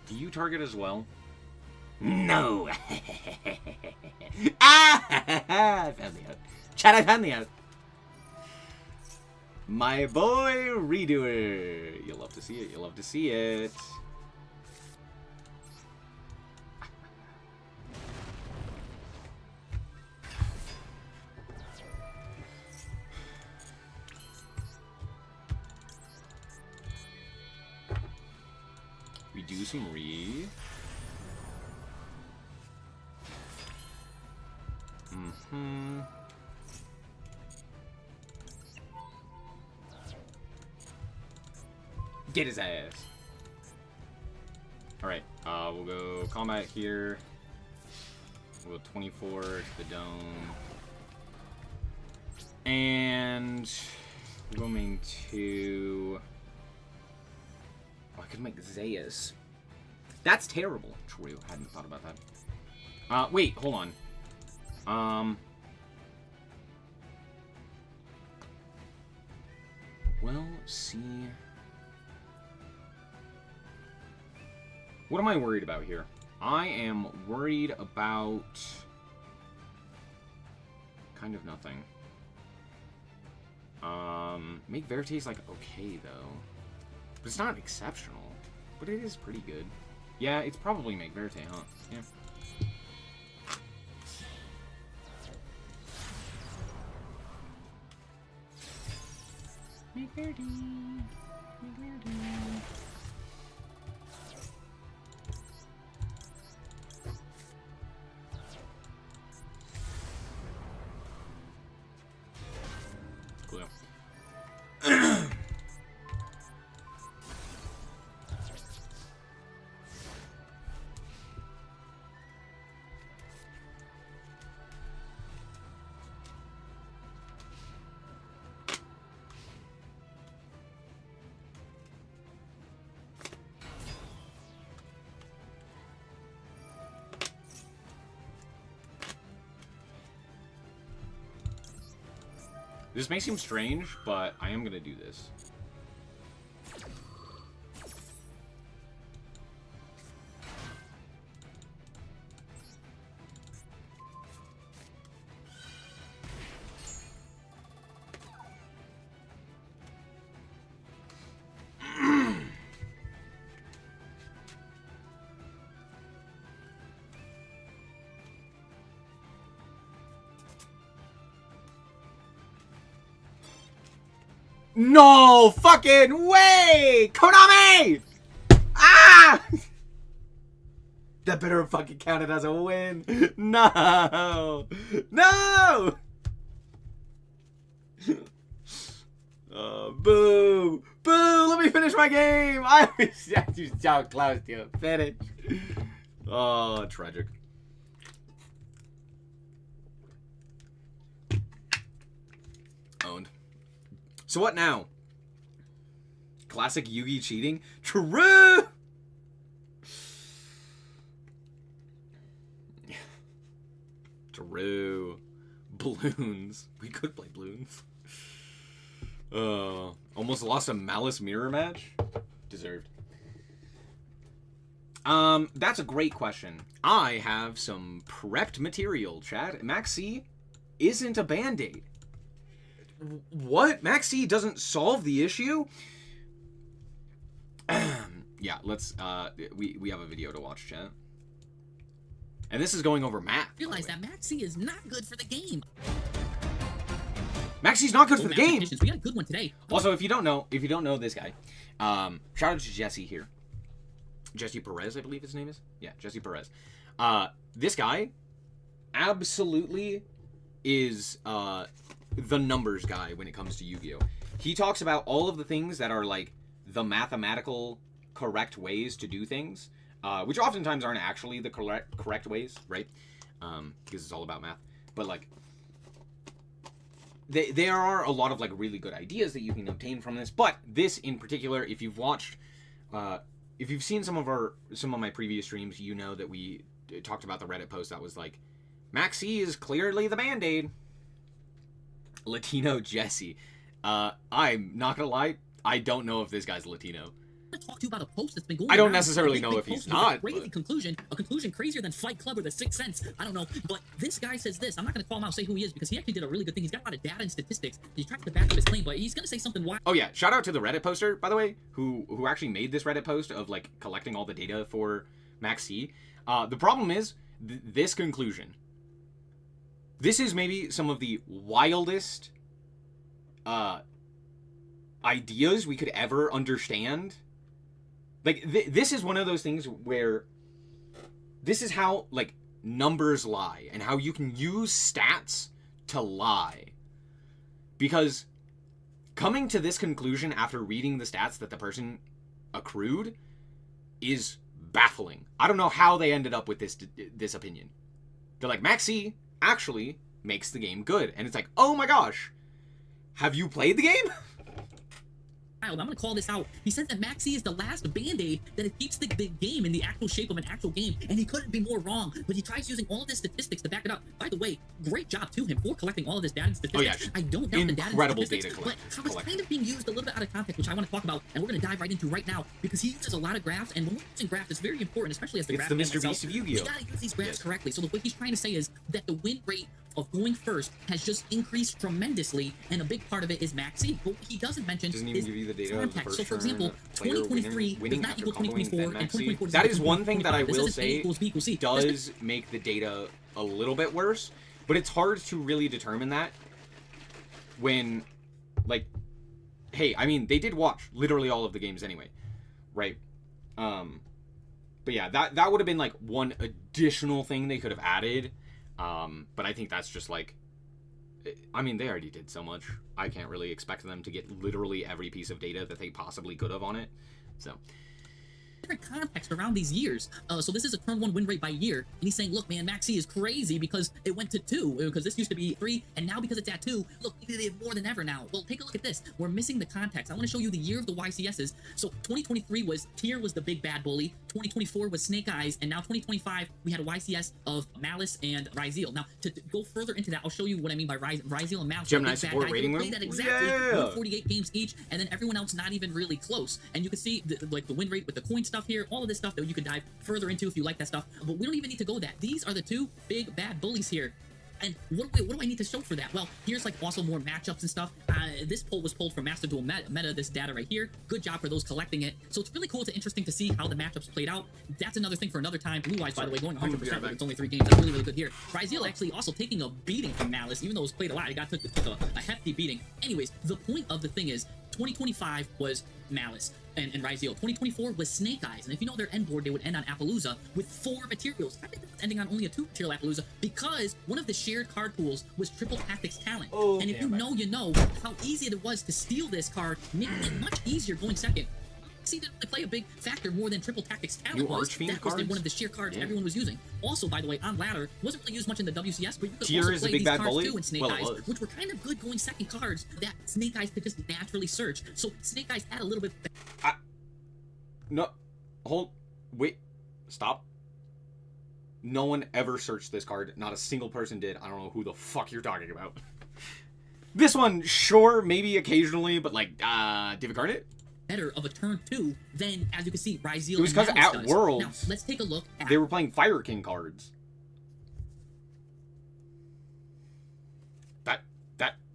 Do you target as well? No! I found the out. Chat, I found the out. My boy Redoer. You'll love to see it. You'll love to see it. We do some re. Get his ass. Alright, we'll go combat here. We'll go 24 to the dome. And we'll go main 2. Oh, I could make Zayas. That's terrible. True, I hadn't thought about that. Wait, hold on. Well, see. What am I worried about here? I am worried about kind of nothing. Make Verity's like okay though. But it's not exceptional. But it is pretty good. Yeah, it's probably Make Verite, huh? Yeah. Make Verity. Make Verity. Cool. This may seem strange, but I am gonna do this. No fucking way! Konami! Ah! That better have fucking counted as a win. No! No! Boo! Boo! Let me finish my game! I was so close to finish. Oh, tragic. Owned. So what now? Classic Yugi cheating? True! True. Balloons. We could play balloons. Almost lost a Maliss mirror match? Deserved. That's a great question. I have some prepped material, Chad. Maxi isn't a band-aid. What? Maxi doesn't solve the issue? Yeah, let's, we have a video to watch, chat. And this is going over math. Realize that Maxi is not good for the game. Maxi's not good for the game. We got a good one today. Also, if you don't know this guy, shout out to Jesse here. Jesse Perez, I believe his name is. Yeah, Jesse Perez. This guy absolutely is the numbers guy when it comes to Yu-Gi-Oh! He talks about all of the things that are like the mathematical correct ways to do things, which oftentimes aren't actually the correct ways, right? Because it's all about math. But like, there are a lot of like really good ideas that you can obtain from this. But this in particular, if you've watched, if you've seen some of my previous streams, you know that we talked about the Reddit post that was like, Maxi is clearly the Band-Aid. Latino Jesse. I'm not gonna lie, I don't know if this guy's Latino. I want to talk to you about a post that's been going I don't around. necessarily know if he's not. A crazy conclusion, a conclusion crazier than Fight Club or The Sixth Sense. I don't know, but this guy says this. I'm not going to call him out and say who he is because he actually did a really good thing. He's got a lot of data and statistics. He tries to back up his claim, but he's going to say something wild. Oh yeah, shout out to the Reddit poster, by the way, who actually made this Reddit post of like collecting all the data for Maxi. The problem is this conclusion. This is maybe some of the wildest ideas we could ever understand. Like, this is one of those things where this is how, like, numbers lie and how you can use stats to lie. Because coming to this conclusion after reading the stats that the person accrued is baffling. I don't know how they ended up with this opinion. They're like, Maxi actually makes the game good. And it's like, oh my gosh, have you played the game? I'm going to call this out. He says that Maxi is the last Band-Aid that it keeps the game in the actual shape of an actual game, and he couldn't be more wrong, but he tries using all of his statistics to back it up. By the way, great job to him for collecting all of this data and statistics. Oh, yeah. I don't doubt the data and statistics, data but how it's kind of being used a little bit out of context, which I want to talk about, and we're going to dive right into right now, because he uses a lot of graphs, and when we're using graphs, it's very important, especially as the graph. It's the Mr. Beast of Yu-Gi-Oh! We got to use these graphs correctly. So what he's trying to say is that the win rate of going first has just increased tremendously, and a big part of it is Maxi. But what he doesn't mention even is give you the data of the first so, for example, turn, 2023 winning does not equal after comboing 2024, and Maxi. 2024 That is one thing that I will say say does make the data a little bit worse, but it's hard to really determine that when, like, hey, I mean, they did watch literally all of the games anyway, right? But yeah, that would have been like one additional thing they could have added. But I think that's just like, I mean, they already did so much. I can't really expect them to get literally every piece of data that they possibly could have on it. So different context around these years. So this is a turn 1 win rate by year, and he's saying, look, man, Maxi is crazy because it went to 2, because this used to be 3, and now because it's at 2, look, they have more than ever now. Well, take a look at this. We're missing the context. I want to show you the year of the YCSs. So 2023 was Tier was the big bad bully, 2024 was Snake Eyes, and now 2025 we had a YCS of Maliss and Ryzeal. Now, to go further into that, I'll show you what I mean by Ryzeal and Maliss. Gemini support rating room? That exactly, 148 games each, and then everyone else not even really close. And you can see like the win rate with the coin stuff here, all of this stuff that you can dive further into if you like that stuff. But we don't even need to go that. These are the 2 big bad bullies here. And what do I need to show for that? Well, here's like also more matchups and stuff. This poll was pulled from Master Duel Meta, this data right here. Good job for those collecting it. So it's really cool. It's interesting to see how the matchups played out. That's another thing for another time. Blue Eyes, by the way, going 100%, but it's only 3 games. That's really, really good here. Ryzeal actually also taking a beating from Maliss, even though it was played a lot. He took a hefty beating. Anyways, the point of the thing is, 2025 was Maliss and Ryzeal. 2024 was Snake Eyes, and if you know their end board, they would end on Appaloosa with 4 materials. I think it's ending on only a 2 material Appaloosa because one of the shared card pools was Triple Tactics Talent. Oh, and if you know how easy it was to steal this card, making it much easier going second. See, didn't really play a big factor more than Triple Tactics Talent was. That was one of the sheer cards everyone was using. Also, by the way, on ladder, wasn't really used much in the WCS, but you could also play these cards too in Snake Eyes, which were kind of good going second cards that Snake Eyes could just naturally search. So Snake Eyes had a little bit... No, wait, stop. No one ever searched this card. Not a single person did. I don't know who the fuck you're talking about. This one, sure, maybe occasionally, but like, David Garnett? Better of a turn 2 than, as you can see, Ryzeal. It was because at Worlds, now, let's take a look at... they were playing Fire King cards. That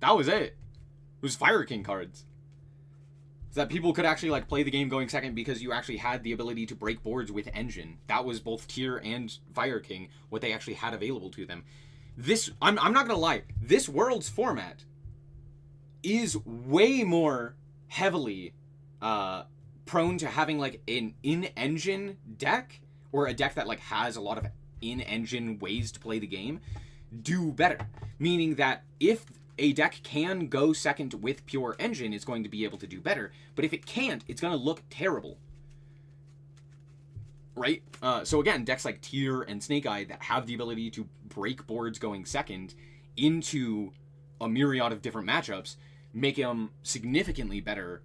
was it. It was Fire King cards. So that people could actually like play the game going second because you actually had the ability to break boards with Engine. That was both Tier and Fire King, what they actually had available to them. This, I'm not gonna lie, this Worlds format is way more heavily prone to having like an in-engine deck, or a deck that like has a lot of in-engine ways to play the game, do better. Meaning that if a deck can go second with pure engine, it's going to be able to do better. But if it can't, it's going to look terrible. Right? So again, decks like Tier and Snake Eye that have the ability to break boards going second into a myriad of different matchups make them significantly better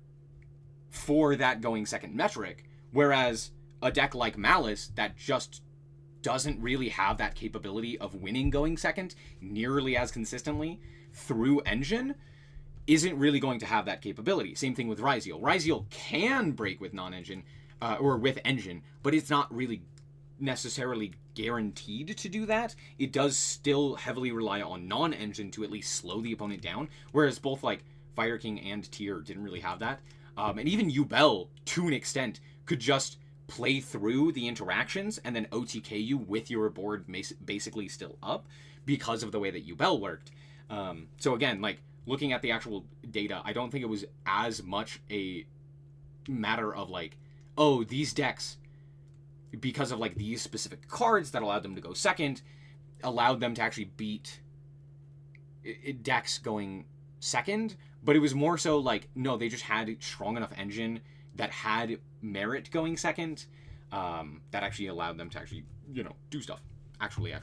for that going second metric. Whereas a deck like Maliss that just doesn't really have that capability of winning going second nearly as consistently through engine isn't really going to have that capability. Same thing with Ryzeal. Ryzeal can break with non-engine or with engine, but it's not really necessarily guaranteed to do that. It does still heavily rely on non-engine to at least slow the opponent down, whereas both like Fire King and Tier didn't really have that. And even Yubel, to an extent, could just play through the interactions and then OTK you with your board basically still up because of the way that Yubel worked. So again, like, looking at the actual data, I don't think it was as much a matter of like, oh, these decks, because of like these specific cards that allowed them to go second, allowed them to actually beat decks going second. But it was more so like, no, they just had strong enough engine that had merit going second, that actually allowed them to actually, you know, do stuff. Actually.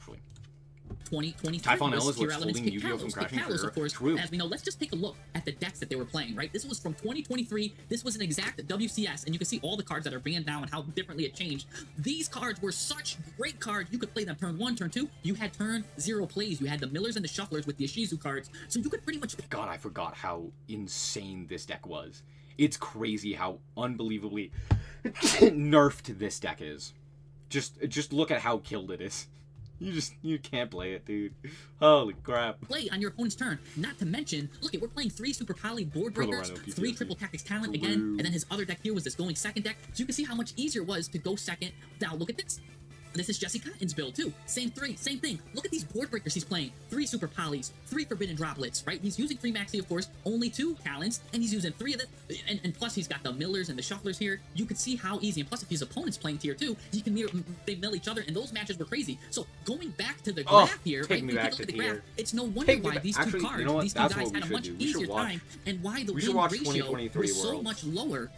2023 Typhon L is Tier what's Elements holding Yu-Gi-Oh! From crashing Kalos, through. of course, True. as we know. Let's just take a look at the decks that they were playing, right? This was from 2023. This was an exact WCS, and you can see all the cards that are banned now and how differently it changed. These cards were such great cards. You could play them turn 1, turn 2. You had turn 0 plays. You had the Millers and the Shufflers with the Ishizu cards, so you could pretty much... God, I forgot how insane this deck was. It's crazy how unbelievably nerfed this deck is. Just look at how killed it is. You can't play it, dude. Holy crap. Play on your opponent's turn. Not to mention, look at, we're playing 3 Super Poly board breakers, 3 Triple Tactics Talent again, and then his other deck here was this going second deck. So you can see how much easier it was to go second. Now look at this. This is Jesse Cotton's build too. Same thing. Look at these board breakers he's playing. 3 super polys, 3 forbidden droplets, right? He's using 3 maxi, of course, only 2 talents, and he's using 3 of them. And plus he's got the millers and the shufflers here. You could see how easy, and plus if his opponent's playing tier 2, he can they mill each other, and those matches were crazy. So going back to the graph here, right? If you look at the graph, it's no wonder why these two cards, these two guys had a much easier time, and why the win ratio was so much lower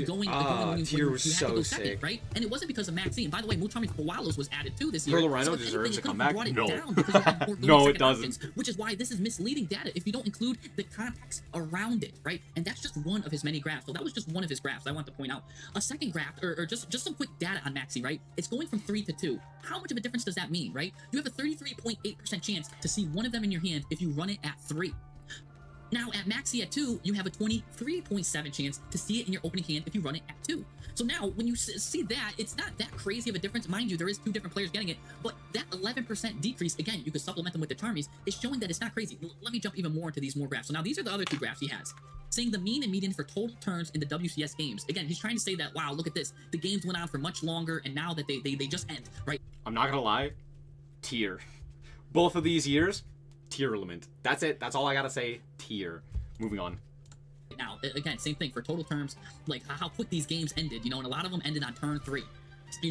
going when you had to go second, right? And it wasn't because of Maxi. And by the way, Muchami Koalos was added too this year. Perla Rhino deserves a comeback. No, no, it doesn't. Options, which is why this is misleading data if you don't include the context around it, right? And that's just one of his many graphs. So that was just one of his graphs I want to point out. A second graph, or just some quick data on Maxi, right? It's going from 3 to 2. How much of a difference does that mean, right? You have a 33.8% chance to see one of them in your hand if you run it at 3. Now, at Maxi at 2, you have a 23.7 chance to see it in your opening hand if you run it at 2. So now, when you see that, it's not that crazy of a difference. Mind you, there is 2 different players getting it, but that 11% decrease, again, you could supplement them with the Charmies, is showing that it's not crazy. Let me jump even more into these more graphs. So now, these are the other 2 graphs he has. Saying the mean and median for total turns in the WCS games. Again, he's trying to say that, wow, look at this. The games went on for much longer, and now that they just end, right? I'm not gonna lie. Tier. Both of these years, tier element. That's it. That's all I gotta say. Tier. Moving on. Now, again, same thing for total terms, like how quick these games ended, and a lot of them ended on turn 3,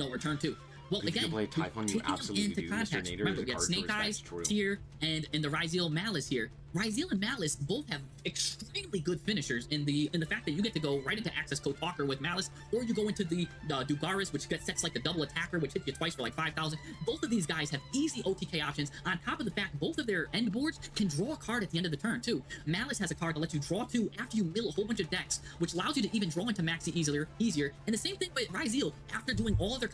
or turn 2. Well, if again, you play Typhon, you absolutely do. Mr. Nader remember, is we got Snake Eyes, Tier, and the Ryzeal Maliss here. Ryzeal and Maliss both have extremely good finishers in the fact that you get to go right into Access Code Talker with Maliss, or you go into the Dugaris, which sets like the double attacker, which hits you twice for like 5,000. Both of these guys have easy OTK options. On top of the fact, both of their end boards can draw a card at the end of the turn too. Maliss has a card that lets you draw 2 after you mill a whole bunch of decks, which allows you to even draw into Maxi easier. And the same thing with Ryzeal after doing all of their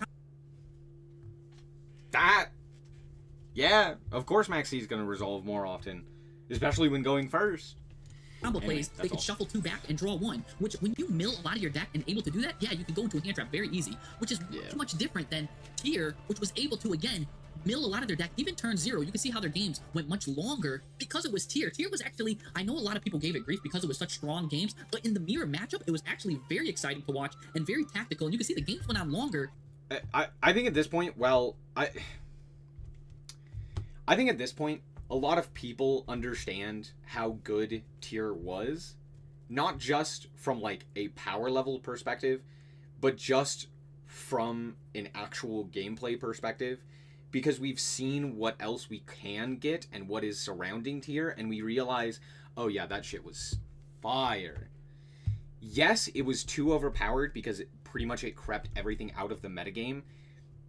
yeah, of course Maxi is going to resolve more often, especially when going first. Combo plays, they can shuffle 2 back and draw 1, which when you mill a lot of your deck and able to do that, yeah, you can go into a hand trap very easy, which is much different than Tier, which was able to, again, mill a lot of their deck, even turn 0. You can see how their games went much longer because it was Tier. Tier was actually, I know a lot of people gave it grief because it was such strong games, but in the mirror matchup, it was actually very exciting to watch and very tactical, and you can see the games went on longer. I think at this point, I think at this point, a lot of people understand how good Tier was, not just from like a power level perspective, but just from an actual gameplay perspective, because we've seen what else we can get and what is surrounding Tier, and we realize, oh yeah, that shit was fire. Yes, it was too overpowered because it crept everything out of the metagame.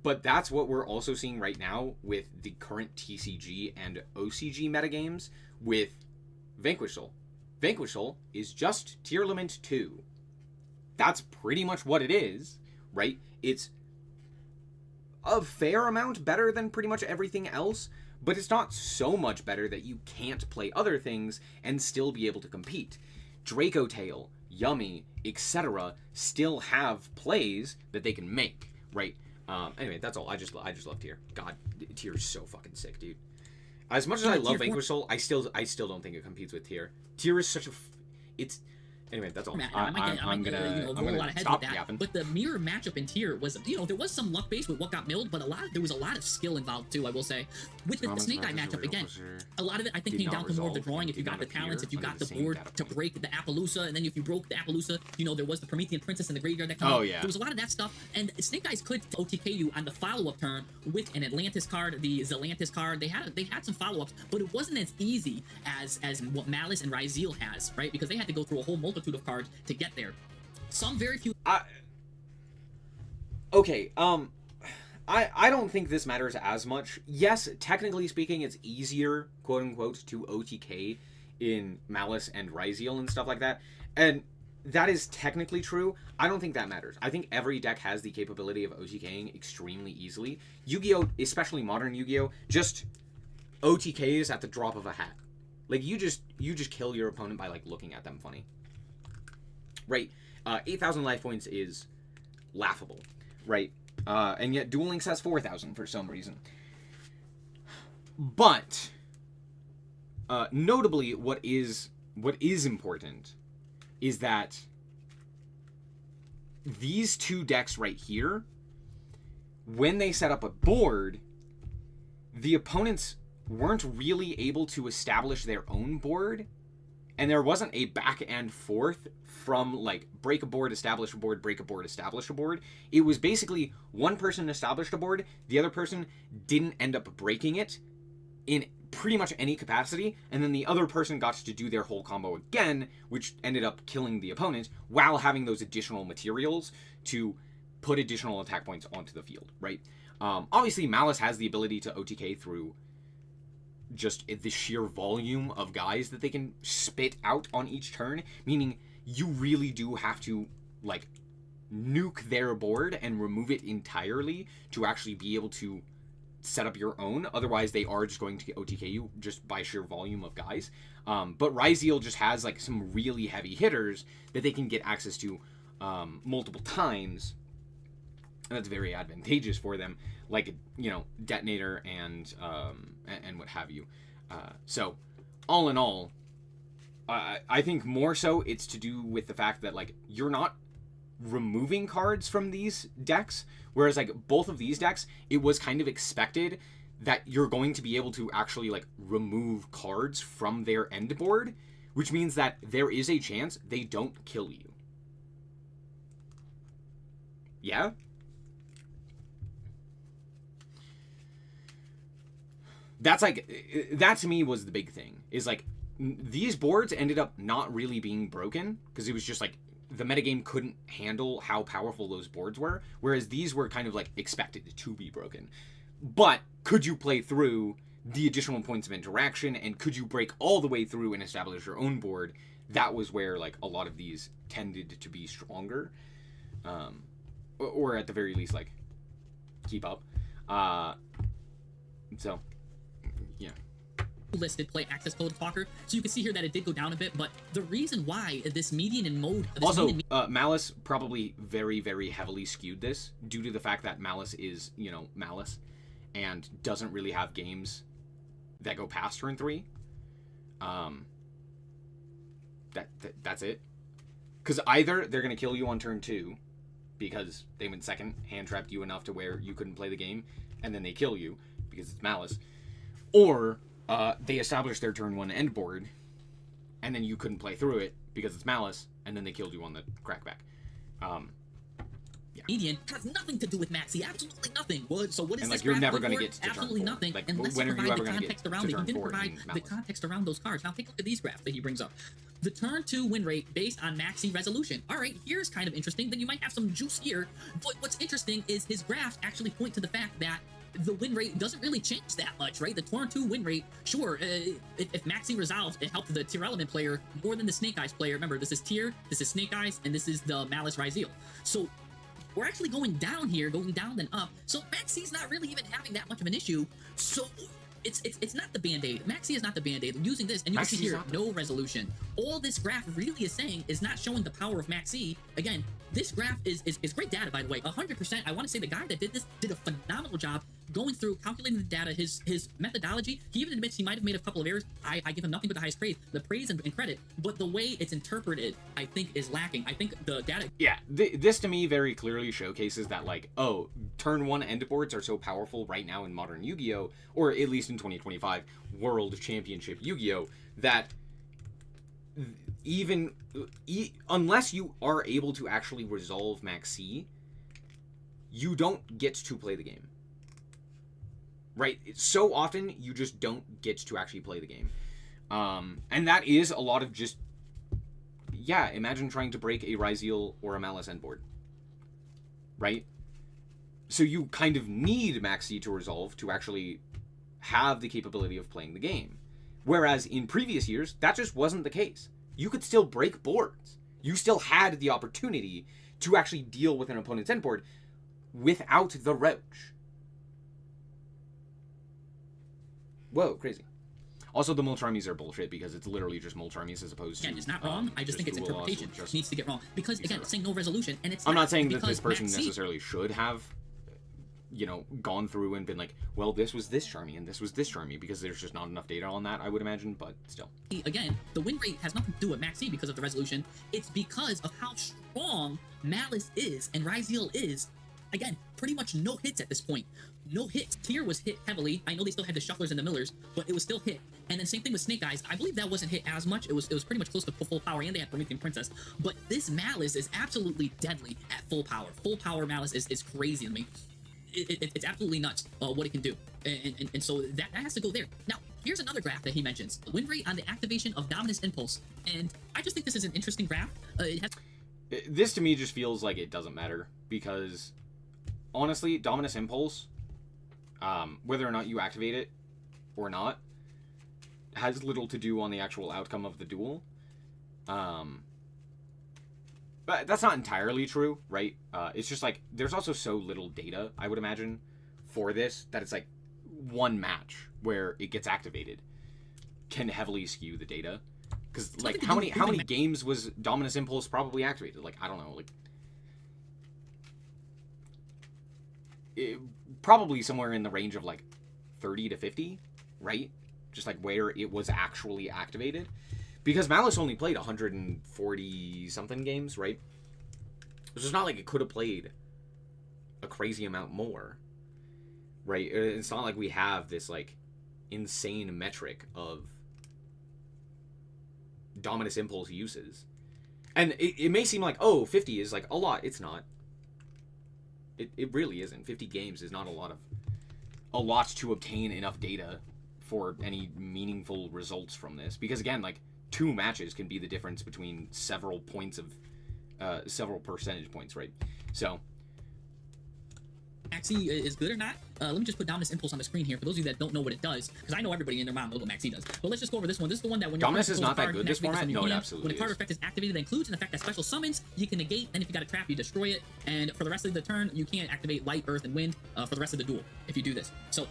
But that's what we're also seeing right now with the current TCG and OCG metagames with Vanquish Soul. Vanquish Soul is just Tier Element 2. That's pretty much what it is, right? It's a fair amount better than pretty much everything else, but it's not so much better that you can't play other things and still be able to compete. Draco Tail, Yummy, etc. still have plays that they can make, right? Anyway, that's all. I just love Tier. God, Tier is so fucking sick, dude. As much as I love Vanquish Soul, I still don't think it competes with Tier. Tier is such a it's anyway, that's all. I'm gonna stop yapping. But the mirror matchup in Tier was, there was some luck base with what got milled, but there was a lot of skill involved too, I will say. With the Snake Eye matchup, again, a lot of it I think came down to more of the drawing. If you got the talents, if you got the board to break the Appaloosa, and then if you broke the Appaloosa, there was the Promethean Princess in the graveyard that came out. Yeah. There was a lot of that stuff, and Snake Eyes could OTK you on the follow-up turn with an Atlantis card, the Zelantis card. They had some follow-ups, but it wasn't as easy as what Maliss and Ryzeal has, right? Because they had to go through a whole multitude of cards to get there. Some very few. Okay. I don't think this matters as much. Yes, technically speaking, it's easier, quote unquote, to OTK in Maliss and Ryzeal and stuff like that, and that is technically true. I don't think that matters. I think every deck has the capability of OTKing extremely easily. Yu-Gi-Oh, especially modern Yu-Gi-Oh, just OTKs at the drop of a hat. Like you just kill your opponent by like looking at them funny. Right, 8,000 life points is laughable, right? And yet Duel Links has 4,000 for some reason. But notably, what is important is that these 2 decks right here when they set up a board, the opponents weren't really able to establish their own board, and there wasn't a back and forth from like break a board, establish a board, break a board, establish a board. It was basically one person established a board, the other person didn't end up breaking it in pretty much any capacity, and then the other person got to do their whole combo again, which ended up killing the opponent while having those additional materials to put additional attack points onto the field, right? Obviously, Maliss has the ability to OTK through just the sheer volume of guys that they can spit out on each turn, meaning you really do have to, like, nuke their board and remove it entirely to actually be able to set up your own. Otherwise, they are just going to OTK you just by sheer volume of guys. But Ryzeal just has, like, some really heavy hitters that they can get access to multiple times, and that's very advantageous for them, like, you know, Detonator and what have you. So, all in all, I think more so it's to do with the fact that, like, you're not removing cards from these decks, whereas, like, both of these decks, it was kind of expected that you're going to be able to actually, like, remove cards from their end board, which means that there is a chance they don't kill you. Yeah? That's, like, that to me was the big thing, is, like, these boards ended up not really being broken, because it was just, like, the metagame couldn't handle how powerful those boards were, whereas these were kind of, like, expected to be broken. But could you play through the additional points of interaction, and could you break all the way through and establish your own board? That was where, like, a lot of these tended to be stronger, or at the very least, like, keep up. So, yeah. Listed play access code talker, so you can see here that it did go down a bit, but the reason why this median in mode also Maliss probably very, very heavily skewed this due to the fact that Maliss is, you know, Maliss and doesn't really have games that go past turn 3. That's it, because either they're gonna kill you on turn 2 because they went second, hand trapped you enough to where you couldn't play the game, and then they kill you because it's Maliss, or they establish their turn 1 end board, and then you couldn't play through it because it's Maliss, and then they killed you on the crackback. Yeah. Median has nothing to do with Maxi, absolutely nothing. So what is and, this like, you're graph never good going to for? get to Absolutely turn 4. nothing, like, unless when you are you provide ever the going to get context to around it. You turn didn't 4 provide in the Maliss? context around those cards. Now take a look at these graphs that he brings up. The turn 2 win rate based on Maxi resolution. All right, here's kind of interesting. Then you might have some juice here. But what's interesting is his graphs actually point to the fact that the win rate doesn't really change that much, right? The turn 2 win rate, sure, if Maxi resolves, it helped the tier element player more than the Snake Eyes player. Remember, this is tier, this is Snake Eyes, and this is the Maliss Ryzeal. So we're actually going down here, going down then up. So Maxi's not really even having that much of an issue. So it's not the Band-Aid. Maxi is not the Band-Aid. Using this, and you can see here, no resolution. All this graph really is saying is not showing the power of Maxi. Again, this graph is great data, by the way. 100%. I want to say the guy that did this did a phenomenal job going through, calculating the data, his methodology. He even admits he might have made a couple of errors. I give him nothing but the highest praise, and credit. But the way it's interpreted, I think, is lacking. I think the data... Yeah, this to me very clearly showcases that, like, oh, turn 1 end boards are so powerful right now in modern Yu-Gi-Oh!, or at least in 2025 World Championship Yu-Gi-Oh!, that even unless you are able to actually resolve Maxi, you don't get to play the game. Right? So often, you just don't get to actually play the game. And that is a lot of just... Yeah, imagine trying to break a Ryzeal or a Maliss end board. Right? So you kind of need Maxi to resolve to actually have the capability of playing the game. Whereas in previous years, that just wasn't the case. You could still break boards. You still had the opportunity to actually deal with an opponent's end board without the Roach. Whoa, crazy. Also, the Mulch Armies are bullshit because it's literally just Mulch Armies as opposed to... Again, it's not wrong. I just think its interpretation needs to get wrong. Because, again, it's saying no resolution, and it's I'm not saying that because this person Maxi necessarily should have, you know, gone through and been like, well, this was this Charmy and this was this Charmy, because there's just not enough data on that, I would imagine, but still. Again, the win rate has nothing to do with Maxi because of the resolution. It's because of how strong Maliss is and Ryzeal is Again, pretty much no hits at this point. No hits. Tier was hit heavily. I know they still had the Shufflers and the Millers, but it was still hit. And then same thing with Snake Eyes. I believe that wasn't hit as much. It was pretty much close to full power, and they had Promethean Princess. But this Maliss is absolutely deadly at full power. Full power Maliss is crazy to me. It's absolutely nuts what it can do. And so that has to go there. Now, here's another graph that he mentions. The win rate on the activation of Dominus Impulse. And I just think this is an interesting graph. This to me just feels like it doesn't matter because, honestly, Dominus Impulse, whether or not you activate it or not, has little to do on the actual outcome of the duel. But that's not entirely true, right? It's just like, there's also so little data, I would imagine, for this, that it's like one match where it gets activated can heavily skew the data. Because, like, how many games was Dominus Impulse probably activated? Like, I don't know, like... probably somewhere in the range of, like, 30 to 50, right? Just, like, where it was actually activated. Because Maliss only played 140-something games, right? So it's not like it could have played a crazy amount more, right? It's not like we have this, like, insane metric of Dominus Impulse uses. And it may seem like, oh, 50 is, like, a lot. It's not. It really isn't. 50 games is not a lot to obtain enough data for any meaningful results from this. Because, again, like, 2 matches can be the difference between several points of several percentage points, right? So Maxi is good or not. Let me just put Dominus Impulse on the screen here for those of you that don't know what it does, because I know everybody and their mom knows what Maxi does. But let's just go over this one. This is the one that when Dominus is not that good this format. No, it absolutely when a card effect is activated that includes an effect that special summons, you can negate, and if you got a trap, you destroy it. And for the rest of the turn, you can't activate Light, Earth, and Wind for the rest of the duel if you do this. So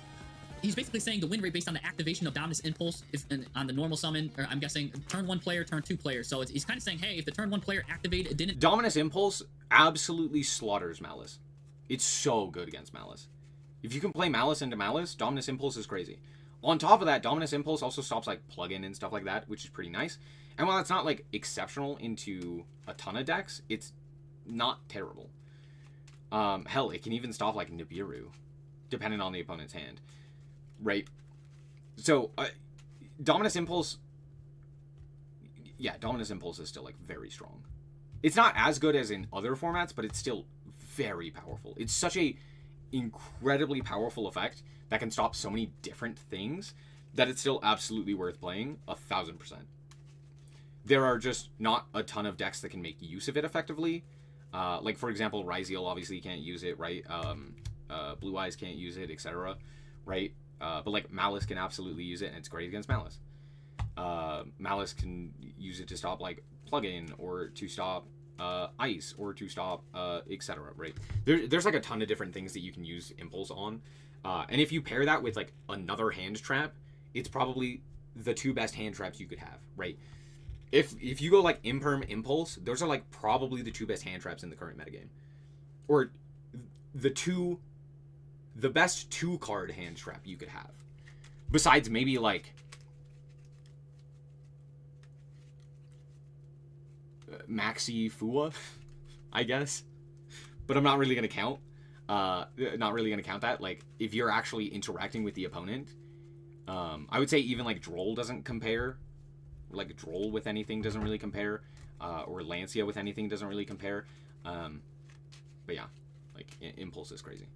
he's basically saying the win rate based on the activation of Dominus Impulse is on the normal summon, or I'm guessing turn 1 player, turn 2 player. So he's kind of saying, hey, if the turn 1 player activated, it didn't. Dominus Impulse absolutely slaughters Maliss. It's so good against Maliss. If you can play Maliss into Maliss, Dominus Impulse is crazy. On top of that, Dominus Impulse also stops like plug-in and stuff like that, which is pretty nice. And while it's not like exceptional into a ton of decks, it's not terrible. Hell, it can even stop like Nibiru, depending on the opponent's hand. Right? So, Dominus Impulse... Yeah, Dominus Impulse is still, like, very strong. It's not as good as in other formats, but it's still very powerful. It's such a incredibly powerful effect that can stop so many different things that it's still absolutely worth playing 1000%. There are just not a ton of decks that can make use of it effectively. Like, for example, Ryziel obviously can't use it, right? Blue Eyes can't use it, etc., right? But, like, Maliss can absolutely use it, and it's great against Maliss. Maliss can use it to stop, like, plug-in, or to stop ice, or to stop, etc., right? There's, like, a ton of different things that you can use Impulse on. And if you pair that with, like, another hand trap, it's probably the 2 best hand traps you could have, right? If you go, like, Imperm Impulse, those are, like, probably the 2 best hand traps in the current metagame. Or the best 2-card hand trap you could have. Besides maybe, like, Maxi Fua, I guess. But I'm not really going to count. Not really going to count that. Like, if you're actually interacting with the opponent, I would say even, like, Droll doesn't compare. Like, Droll with anything doesn't really compare. Or Lancia with anything doesn't really compare. But yeah, like, Impulse is crazy.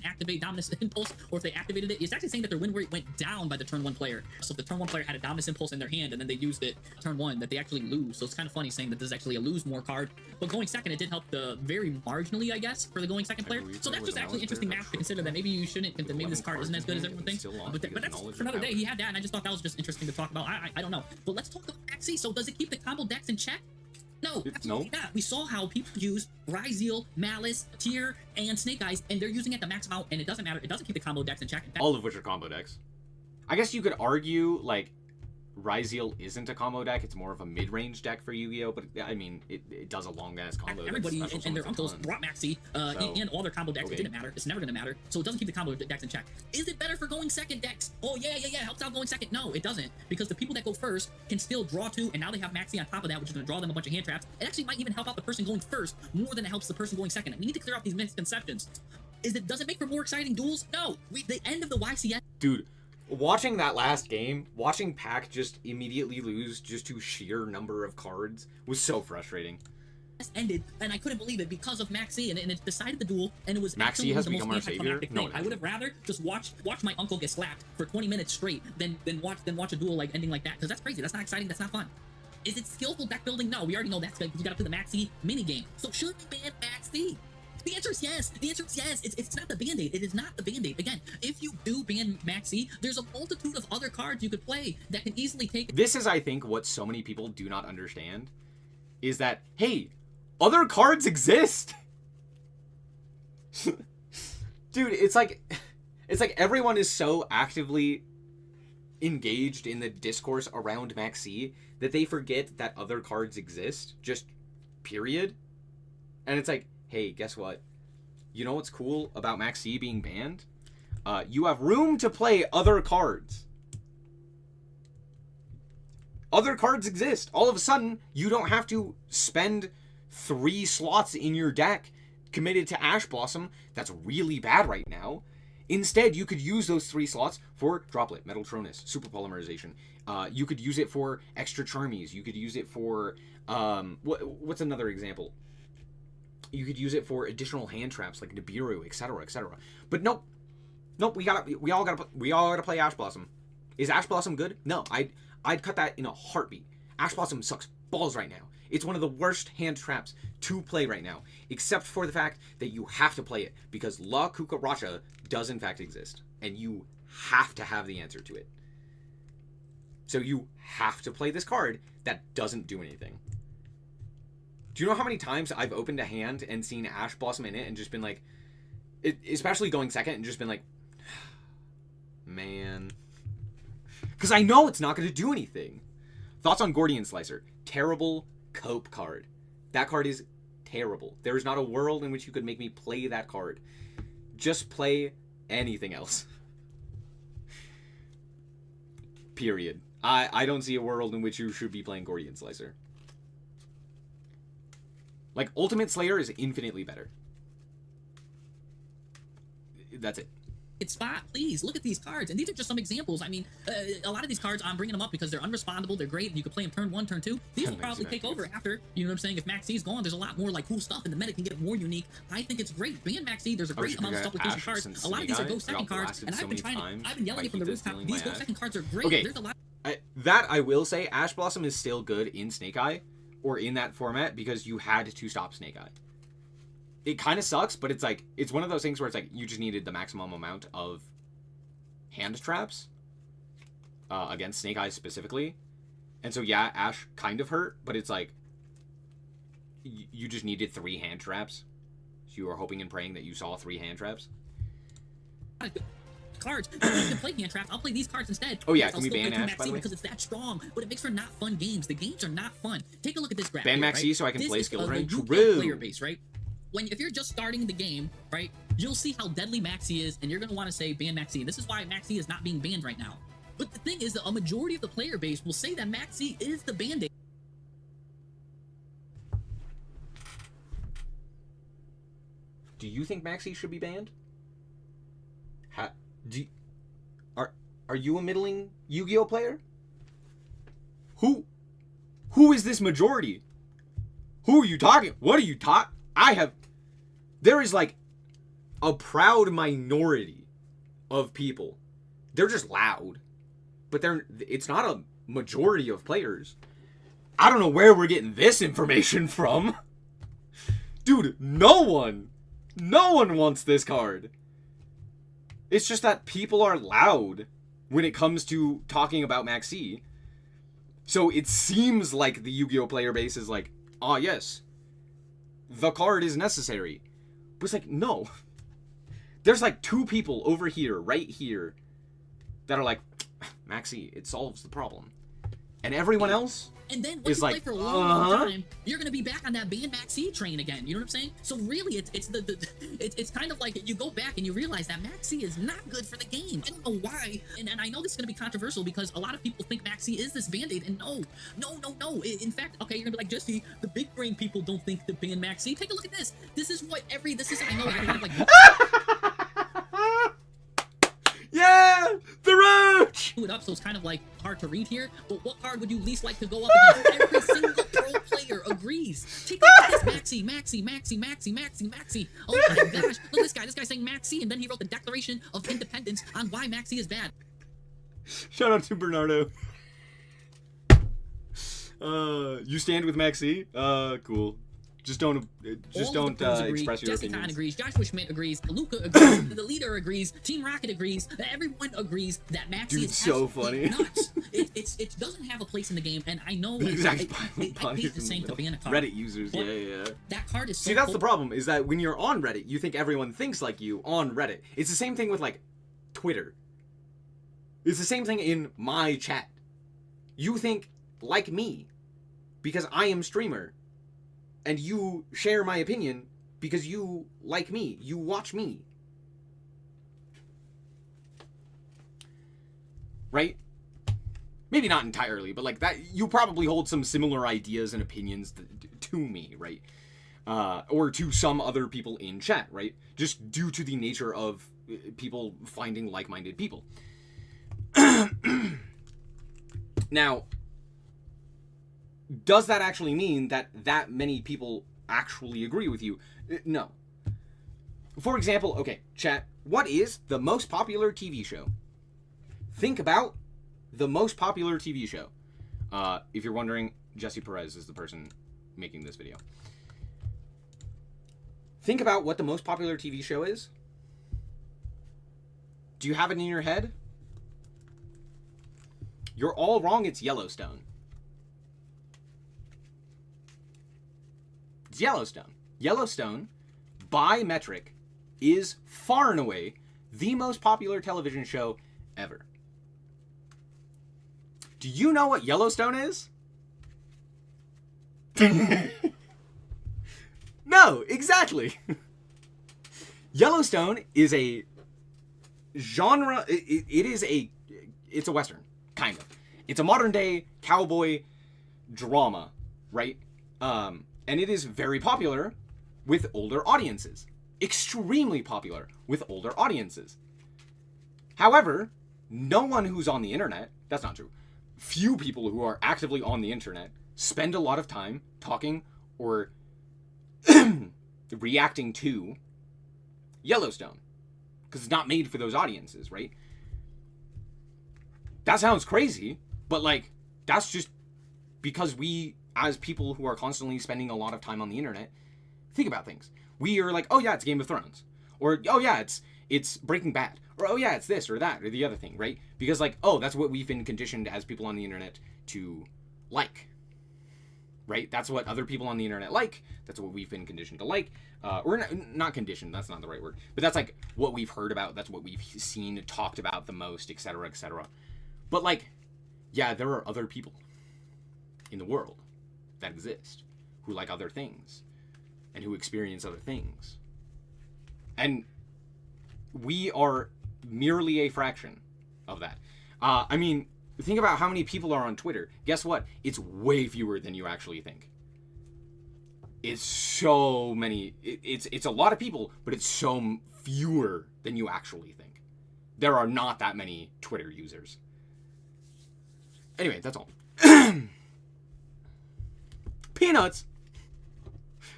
Activate Dominus Impulse, or if they activated it, it's actually saying that their win rate went down by the turn 1 player. So if the turn 1 player had a Dominus Impulse in their hand and then they used it turn 1, that they actually lose. So it's kind of funny saying that this is actually a lose more card. But going second, it did help the very marginally, I guess, for the going second player. So that's just actually interesting math to consider, that maybe you shouldn't, that maybe this card isn't as good as everyone thinks. But that's for another day. He had that, and I just thought that was just interesting to talk about. I don't know. But let's talk about Maxi. So does it keep the combo decks in check? No, absolutely not. We saw how people use Ryziel, Maliss, Tier, and Snake Eyes, and they're using it to max them out, and it doesn't matter. It doesn't keep the combo decks in check. All of which are combo decks. I guess you could argue, like, Ryzeal isn't a combo deck. It's more of a mid-range deck for Yu-Gi-Oh! But I mean, it does a long-ass combo. Everybody and their uncles brought Maxi in all their combo decks. Okay. It didn't matter. It's never going to matter. So it doesn't keep the combo decks in check. Is it better for going second decks? Oh, yeah. Helps out going second. No, it doesn't. Because the people that go first can still draw two, and now they have Maxi on top of that, which is going to draw them a bunch of hand traps. It actually might even help out the person going first more than it helps the person going second. We need to clear up these misconceptions. Does it make for more exciting duels? No. The end of the YCS. Dude. Watching that last game, watching Pac just immediately lose just to sheer number of cards was so frustrating. Ended, and I couldn't believe it because of Maxi, and it decided the duel, and it was Maxi has become our savior. No, I would have rather just watch my uncle get slapped for 20 minutes straight than watch a duel like ending like that, because that's crazy. That's not exciting. That's not fun. Is it skillful deck building? No, we already know that's good. You got to play the Maxi mini game. So should we ban Maxi? The answer is yes. The answer is yes. It's not the Band-Aid. It is not the Band-Aid. Again, if you do ban Maxi, there's a multitude of other cards you could play that can easily take... This is, I think, what so many people do not understand, is that, hey, other cards exist! Dude, it's like everyone is so actively engaged in the discourse around Maxi that they forget that other cards exist, just period. And it's like, hey, guess what? You know what's cool about Maxi being banned? You have room to play other cards. Other cards exist. All of a sudden, you don't have to spend 3 slots in your deck committed to Ash Blossom. That's really bad right now. Instead, you could use those 3 slots for Droplet, Metaltronus, Super Polymerization. You could use it for extra Charmies. You could use it for... what's another example? You could use it for additional hand traps like Nibiru, etc., etc. But nope, we all gotta play Ash Blossom. Is Ash Blossom good? No, I'd cut that in a heartbeat. Ash Blossom sucks balls right now. It's one of the worst hand traps to play right now, except for the fact that you have to play it because La Cucaracha does in fact exist, and you have to have the answer to it. So you have to play this card that doesn't do anything. Do you know how many times I've opened a hand and seen Ash Blossom in it and just been like, especially going second, and just been like, man. Because I know it's not going to do anything. Thoughts on Gordian Slicer? Terrible cope card. That card is terrible. There is not a world in which you could make me play that card. Just play anything else. Period. I don't see a world in which you should be playing Gordian Slicer. Like, Ultimate Slayer is infinitely better. That's it. Spot, please look at these cards, and these are just some examples. I mean, a lot of these cards, I'm bringing them up because they're unrespondable, they're great, and you can play them turn 1, turn 2. These will probably take over after, you know what I'm saying? If Maxi's gone, there's a lot more like cool stuff, and the meta can get more unique. I think it's great. Ban Maxi, there's a great amount of supplication cards. A lot of these are go second cards, and I've been yelling it from the rooftop. These go second cards are great. Okay. There's a lot. That I will say, Ash Blossom is still good in Snake Eye, or in that format, because you had to stop Snake Eye. It kind of sucks, but it's like, it's one of those things where it's like, you just needed the maximum amount of hand traps against Snake Eyes specifically. And so, yeah, Ash kind of hurt, but it's like, you just needed 3 hand traps. So you were hoping and praying that you saw 3 hand traps. Cards. You can play hand traps. I'll play these cards instead. Oh yeah, I'll can we ban Ash, by the way? Because it's that strong, but it makes for not fun games. The games are not fun. Take a look at this graph. Ban here, Maxi right? so I can this play Skill Drain. True. Player base, right? If you're just starting the game, right, you'll see how deadly Maxi is, and you're going to want to say ban Maxi. This is why Maxi is not being banned right now. But the thing is that a majority of the player base will say that Maxi is the Band-Aid. Do you think Maxi should be banned? Are you a middling Yu-Gi-Oh player? Who is this majority? Who are you talking? What are you talking? There is like a proud minority of people. They're just loud, but it's not a majority of players. I don't know where we're getting this information from. Dude, no one wants this card. It's just that people are loud when it comes to talking about Maxi. So it seems like the Yu-Gi-Oh player base is like, ah, yes, the card is necessary. But it's like, no. There's like 2 people over here, right here, that are like, Maxi, it solves the problem. And everyone else And then once is you play like, for a long time, you're gonna be back on that ban Maxi train again. You know what I'm saying? So really, it's kind of like you go back and you realize that Maxi is not good for the game. I don't know why, and I know this is gonna be controversial because a lot of people think Maxi is this band-aid, and no. In fact, okay, you're gonna be like, Jesse, the big brain people don't think the ban Maxi. Take a look at this. This is I know I have like. Yeah, the roach. It up, so it's kind of like hard to read here. But what card would you least like to go up against? Every single pro player agrees. Take a look at this. Maxi. Oh my gosh! Look at this guy. This guy's saying Maxi, and then he wrote the Declaration of Independence on why Maxi is bad. Shout out to Bernardo. You stand with Maxi. Cool. Just don't express your Jesse opinions. Kahn agrees. Joshua Schmidt agrees. Luca agrees. The leader agrees. Team Rocket agrees. Everyone agrees that Maxi is so funny. nuts. It doesn't have a place in the game, and I know The exact I hate the saying to ban a card. Reddit users, yeah. That card is so See, that's cool. the problem, is that when you're on Reddit, you think everyone thinks like you on Reddit. It's the same thing with, like, Twitter. It's the same thing in my chat. You think like me because I am streamer. And you share my opinion because you like me. You watch me. Right? Maybe not entirely, but like that, you probably hold some similar ideas and opinions to me, right? Or to some other people in chat, right? Just due to the nature of people finding like-minded people. Now, does that actually mean that many people actually agree with you? No. For example, okay, chat, what is the most popular TV show? Think about the most popular TV show. If you're wondering, Jesse Perez is the person making this video. Think about what the most popular TV show is. Do you have it in your head? You're all wrong, it's Yellowstone. It's Yellowstone. Yellowstone, by metric, is far and away the most popular television show ever. Do you know what Yellowstone is? No, exactly. Yellowstone is a genre, it's a Western, kind of. It's a modern day cowboy drama, right? And it is very popular with older audiences. Extremely popular with older audiences. However, no one who's on the internet, that's not true. Few people who are actively on the internet spend a lot of time talking or reacting to Yellowstone. Because it's not made for those audiences, right? That sounds crazy, but like, that's just because we, as people who are constantly spending a lot of time on the internet, think about things. We are like, oh yeah, it's Game of Thrones. Or, oh yeah, it's Breaking Bad. Or, oh yeah, it's this or that or the other thing, right? Because like, oh, that's what we've been conditioned as people on the internet to like. Right? That's what other people on the internet like. That's what we've been conditioned to like. Or not conditioned, that's not the right word. But that's like what we've heard about. That's what we've seen, talked about the most, etc., etc. But like, yeah, there are other people in the world that exist who like other things and who experience other things. And we are merely a fraction of that. I mean, think about how many people are on Twitter. Guess what? It's way fewer than you actually think. It's so many. It's a lot of people, but it's so fewer than you actually think. There are not that many Twitter users. Anyway, that's all. Peanuts!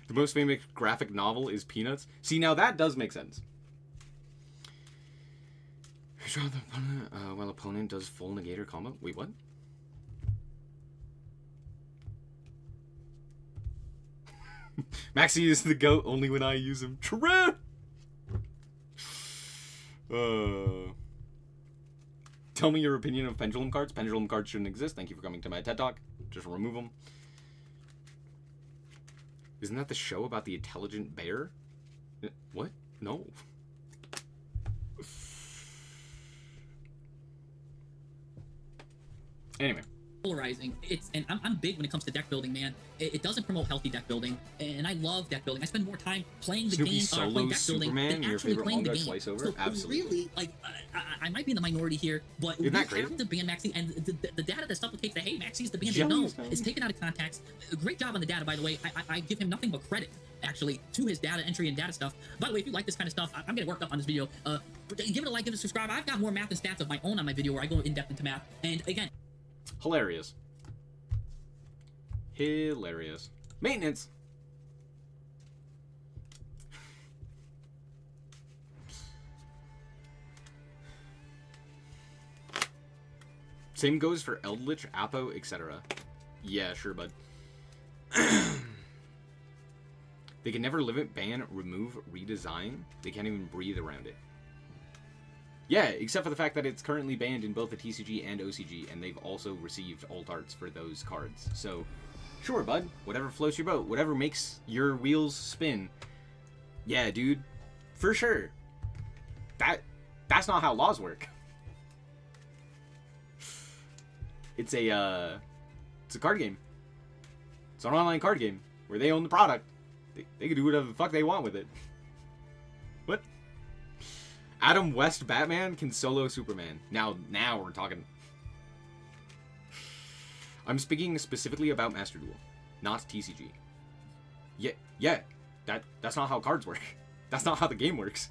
The most famous graphic novel is Peanuts. See, now that does make sense. Draw the opponent while opponent does full negator combo. Wait, what? Maxi is the GOAT only when I use him. True! Tell me your opinion of pendulum cards. Pendulum cards shouldn't exist. Thank you for coming to my TED Talk. Just remove them. Isn't that the show about the intelligent bear? What? No. Anyway. polarizing. And I'm big when it comes to deck building, man. It doesn't promote healthy deck building, and I love deck building. I spend more time playing the Snoopy game, Solo playing deck building Superman, than your actually favorite playing the manga game. twice over? So Absolutely. really, like, I might be in the minority here, but Isn't we that have crazy? to ban Maxi, and the data that supplicates that, hey, Maxi is the bandit, Jelly no, Stone. it's taken out of context. Great job on the data, by the way. I give him nothing but credit, actually, to his data entry and data stuff. By the way, if you like this kind of stuff, I'm getting worked up on this video. Give it a like, give it a subscribe. I've got more math and stats of my own on my video where I go in depth into math. And again, Hilarious. Hilarious. Maintenance. Same goes for Eldritch, Apo, etc. Yeah, sure, bud. They can never limit, ban, remove, redesign. They can't even breathe around it. Yeah, except for the fact that it's currently banned in both the TCG and OCG, and they've also received alt arts for those cards. So, sure, bud. Whatever floats your boat. Whatever makes your wheels spin. Yeah, dude. For sure. That's not how laws work. It's a card game. It's an online card game where they own the product. They can do whatever the fuck they want with it. What? Adam West Batman can solo Superman. Now we're talking. I'm speaking specifically about Master Duel, not TCG. Yeah. That's not how cards work. That's not how the game works.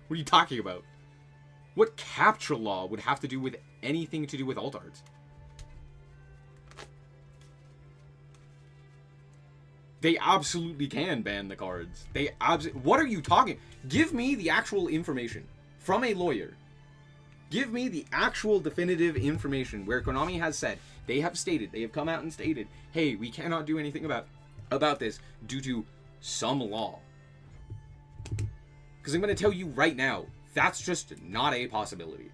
What are you talking about? What capture law would have to do with anything to do with alt arts? They absolutely can ban the cards. What are you talking? Give me the actual information from a lawyer. Give me the actual definitive information where Konami has said, they have come out and stated, hey, we cannot do anything about this due to some law. Because I'm going to tell you right now, that's just not a possibility.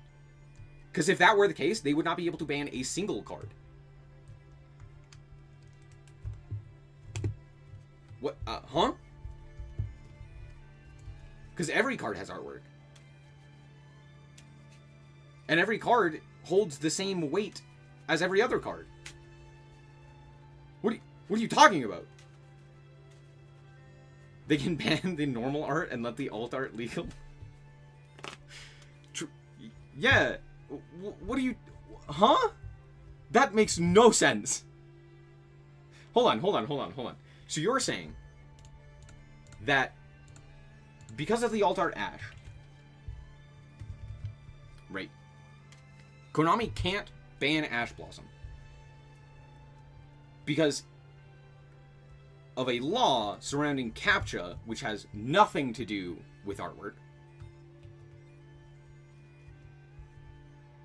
Because if that were the case, they would not be able to ban a single card. What? Huh? Because every card has artwork. And every card holds the same weight as every other card. What are you talking about? They can ban the normal art and let the alt art legal? Yeah. What are you... Huh? That makes no sense. Hold on. So you're saying that because of the alt art Ash, right? Konami can't ban Ash Blossom because of a law surrounding CAPTCHA, which has nothing to do with artwork.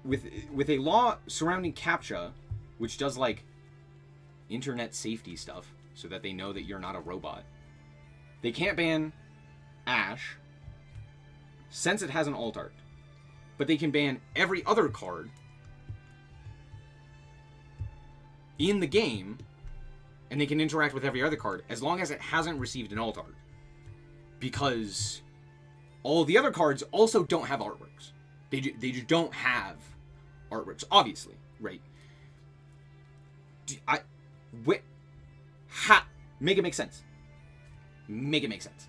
With a law surrounding CAPTCHA, which does like internet safety stuff, so that they know that you're not a robot. They can't ban Ash, since it has an alt art. But they can ban every other card in the game, and they can interact with every other card, as long as it hasn't received an alt art. Because all the other cards also don't have artworks. They just don't have artworks, obviously, right? Make it make sense. Make it make sense.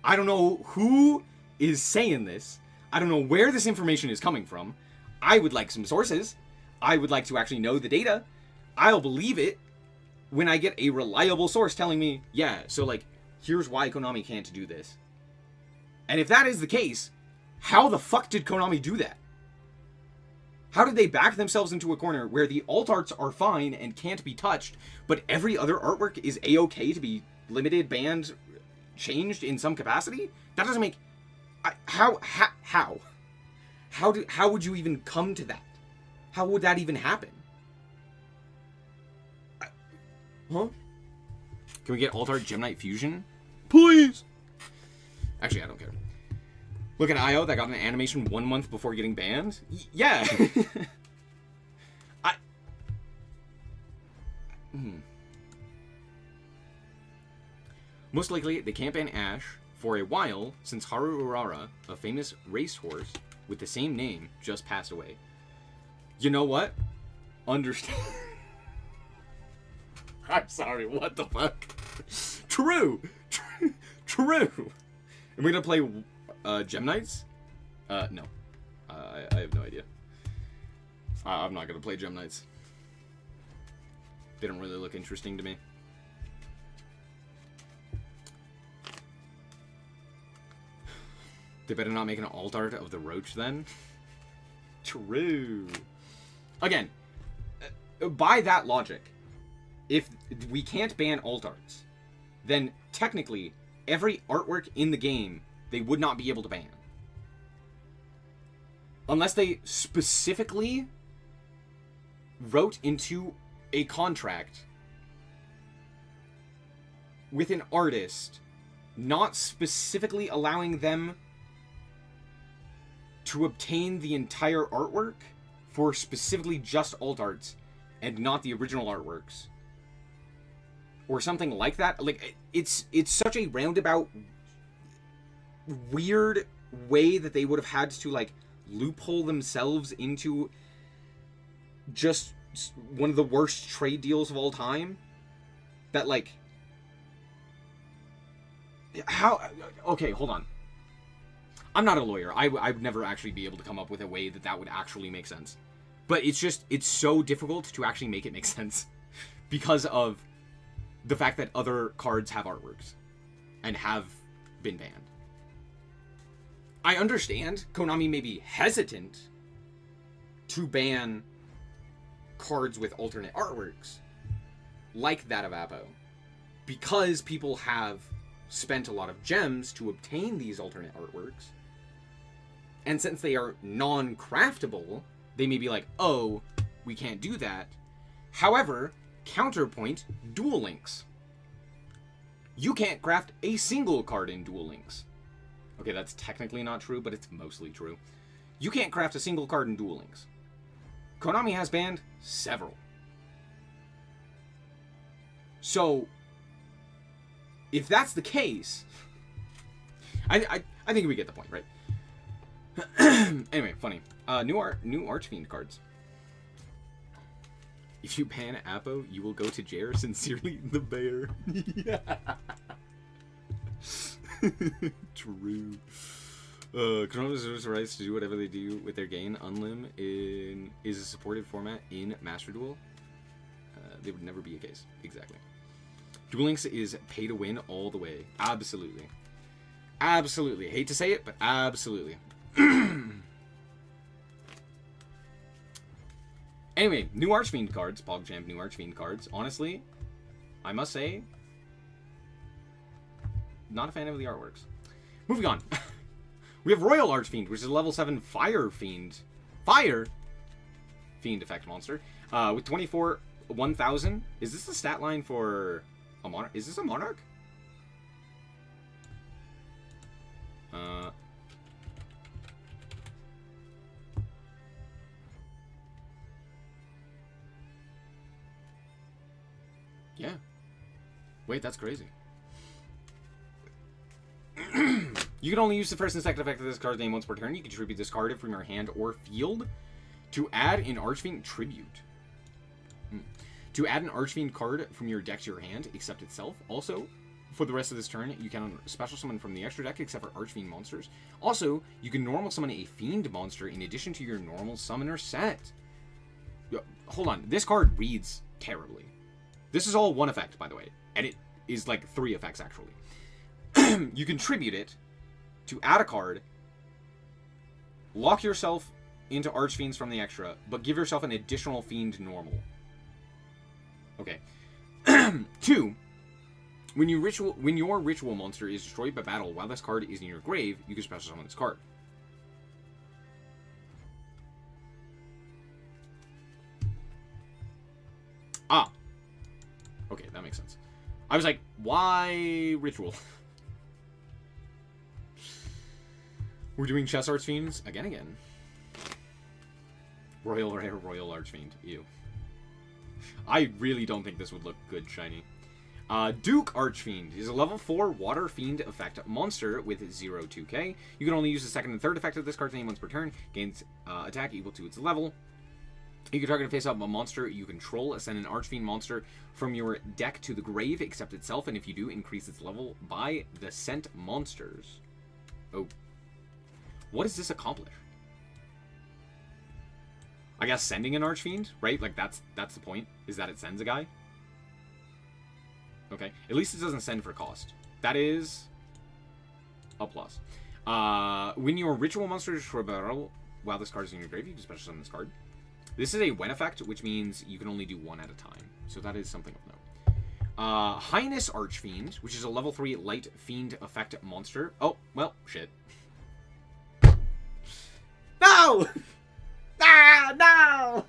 I don't know who is saying this. I don't know where this information is coming from. I would like some sources. I would like to actually know the data. I'll believe it when I get a reliable source telling me, yeah, so like, here's why Konami can't do this. And if that is the case, how the fuck did Konami do that? How did they back themselves into a corner where the alt arts are fine and can't be touched, but every other artwork is a-okay to be limited, banned, changed in some capacity? That doesn't make... How would you even come to that? How would that even happen? Huh? Can we get alt art Gem Knight Fusion? Please! Actually, I don't care. Look at IO that got an animation 1 month before getting banned. Yeah. Most likely, they can't ban Ash for a while since Haru Urara, a famous racehorse with the same name, just passed away. You know what? understand. I'm sorry, what the fuck? True! True! Am we gonna play Gem Knights? No. I have no idea. I'm not gonna play Gem Knights. They don't really look interesting to me. They better not make an alt art of the Roach then. True. Again, by that logic, if we can't ban alt arts, then technically every artwork in the game they would not be able to ban. Unless they specifically wrote into a contract with an artist not specifically allowing them to obtain the entire artwork for specifically just alt arts and not the original artworks. Or something like that. Like, it's such a roundabout, weird way that they would have had to, like, loophole themselves into just one of the worst trade deals of all time. That, like... How... Okay, hold on. I'm not a lawyer. I would never actually be able to come up with a way that that would actually make sense. But it's just... It's so difficult to actually make it make sense. Because of the fact that other cards have artworks. And have been banned. I understand Konami may be hesitant to ban cards with alternate artworks, like that of Apo, because people have spent a lot of gems to obtain these alternate artworks, and since they are non-craftable, they may be like, oh, we can't do that. However, counterpoint, Duel Links. You can't craft a single card in Duel Links. Okay, that's technically not true, but it's mostly true. You can't craft a single card in Duel Links. Konami has banned several. So, if that's the case, I think we get the point, right? Anyway, funny. New Archfiend cards. If you ban Apo, you will go to jail. Sincerely, the bear. True. Konami reserves the rights to do whatever they do with their gain. Unlim is a supported format in Master Duel. They would never be a case. Exactly. Duel Links is pay to win all the way. Absolutely. Absolutely. Hate to say it, but absolutely. Anyway, new Archfiend cards. PogChamp new Archfiend cards. Honestly, I must say, not a fan of the artworks. Moving on. We have Royal Archfiend, which is a level 7 Fire Fiend. Fire Fiend effect monster. With 24, 1000. Is this the stat line for a Monarch? Is this a Monarch? Yeah. Wait, that's crazy. You can only use the first and second effect of this card's name once per turn. You can tribute this card from your hand or field to add an Archfiend tribute. To add an Archfiend card from your deck to your hand, except itself. Also, for the rest of this turn, you can special summon from the extra deck except for Archfiend monsters. Also, you can normal summon a Fiend monster in addition to your normal summoner set. Hold on, this card reads terribly. This is all one effect, by the way, and it is like 3 effects, actually. You can tribute it to add a card, lock yourself into Archfiends from the extra, but give yourself an additional Fiend normal. Okay. 2. When your ritual monster is destroyed by battle while this card is in your grave, you can special summon this card. Ah. Okay, that makes sense. I was like, why ritual? We're doing Chess Archfiends again. Royal Archfiend. Ew. I really don't think this would look good shiny. Duke Archfiend is a level 4 Water Fiend effect monster with 0-2k. You can only use the second and third effect of this card's name once per turn. Gains attack equal to its level. You can target a face-up a monster you control. Send an Archfiend monster from your deck to the grave, except itself, and if you do, increase its level by the sent monsters. Oh. What does this accomplish? I guess sending an Archfiend, right? Like, that's the point, is that it sends a guy. Okay. At least it doesn't send for cost. That is a plus. When your ritual monster destroy a battle while this card is in your grave, you can special summon this card. This is a when effect, which means you can only do one at a time. So that is something of note. Highness Archfiend, which is a level 3 light fiend effect monster. Oh, well, shit. No! Ah, no!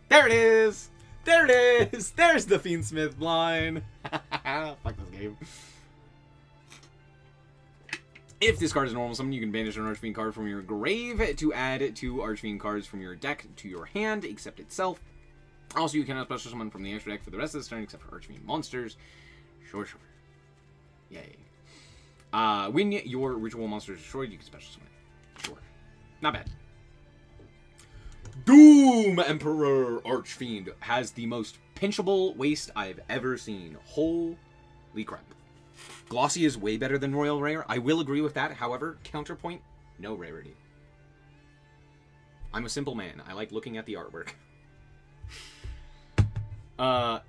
There it is! There it is! There's the Fiendsmith line! Fuck this game. If this card is a normal summon, you can banish an Archfiend card from your grave to add 2 Archfiend cards from your deck to your hand, except itself. Also, you cannot special summon from the extra deck for the rest of this turn, except for Archfiend monsters. Sure. Yay. When your ritual monster is destroyed, you can special summon it. Sure. Not bad. Doom Emperor Archfiend has the most pinchable waist I've ever seen. Holy crap. Glossy is way better than Royal Rare. I will agree with that. However, counterpoint, no rarity. I'm a simple man. I like looking at the artwork. Why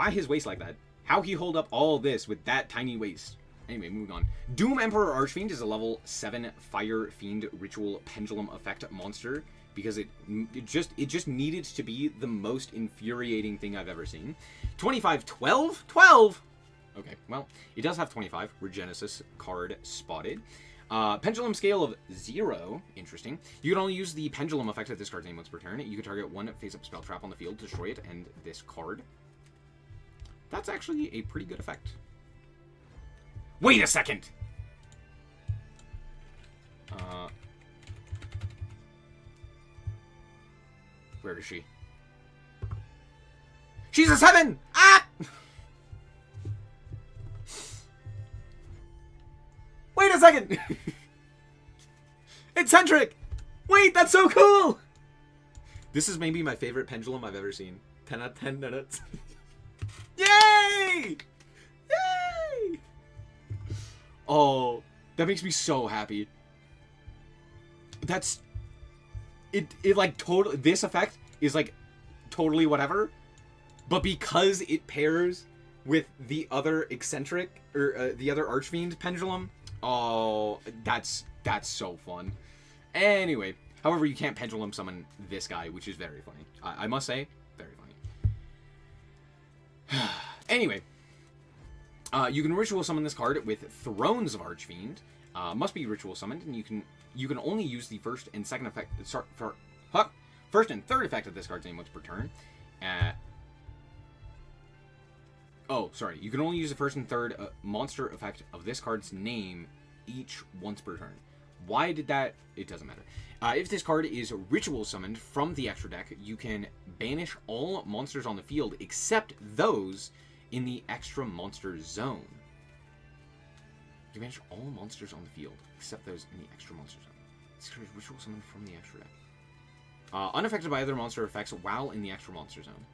his waist like that? How he hold up all this with that tiny waist? Anyway, moving on. Doom Emperor Archfiend is a level 7 Fire Fiend Ritual Pendulum Effect monster because it just needed to be the most infuriating thing I've ever seen. 25, 12? 12! Okay, well, it does have 25. Regenesis card spotted. Pendulum scale of 0. Interesting. You can only use the pendulum effect of this card's name once per turn. You can target 1 face-up spell trap on the field, destroy it, and this card. That's actually a pretty good effect. Wait a second! Where is she? She's a 7! Ah! Wait a second! Eccentric! Wait, that's so cool! This is maybe my favorite pendulum I've ever seen. 10 out of 10 minutes. Yay! Yay! Oh, that makes me so happy. That's... It like, totally... This effect is, like, totally whatever. But because it pairs with the other eccentric, or the other Archfiend pendulum... Oh, that's so fun. Anyway, however, you can't pendulum summon this guy, which is very funny. I must say, very funny. Anyway, you can ritual summon this card with Thrones of Archfiend. Must be ritual summoned, and you can only use the first and second effect. First and third effect of this card's name once per turn. Oh, sorry. You can only use the first and third monster effect of this card's name each once per turn. Why did that? It doesn't matter. If this card is ritual summoned from the extra deck, you can banish all monsters on the field except those in the extra monster zone. You banish all monsters on the field except those in the extra monster zone. This card is ritual summoned from the extra deck. Unaffected by other monster effects while in the extra monster zone.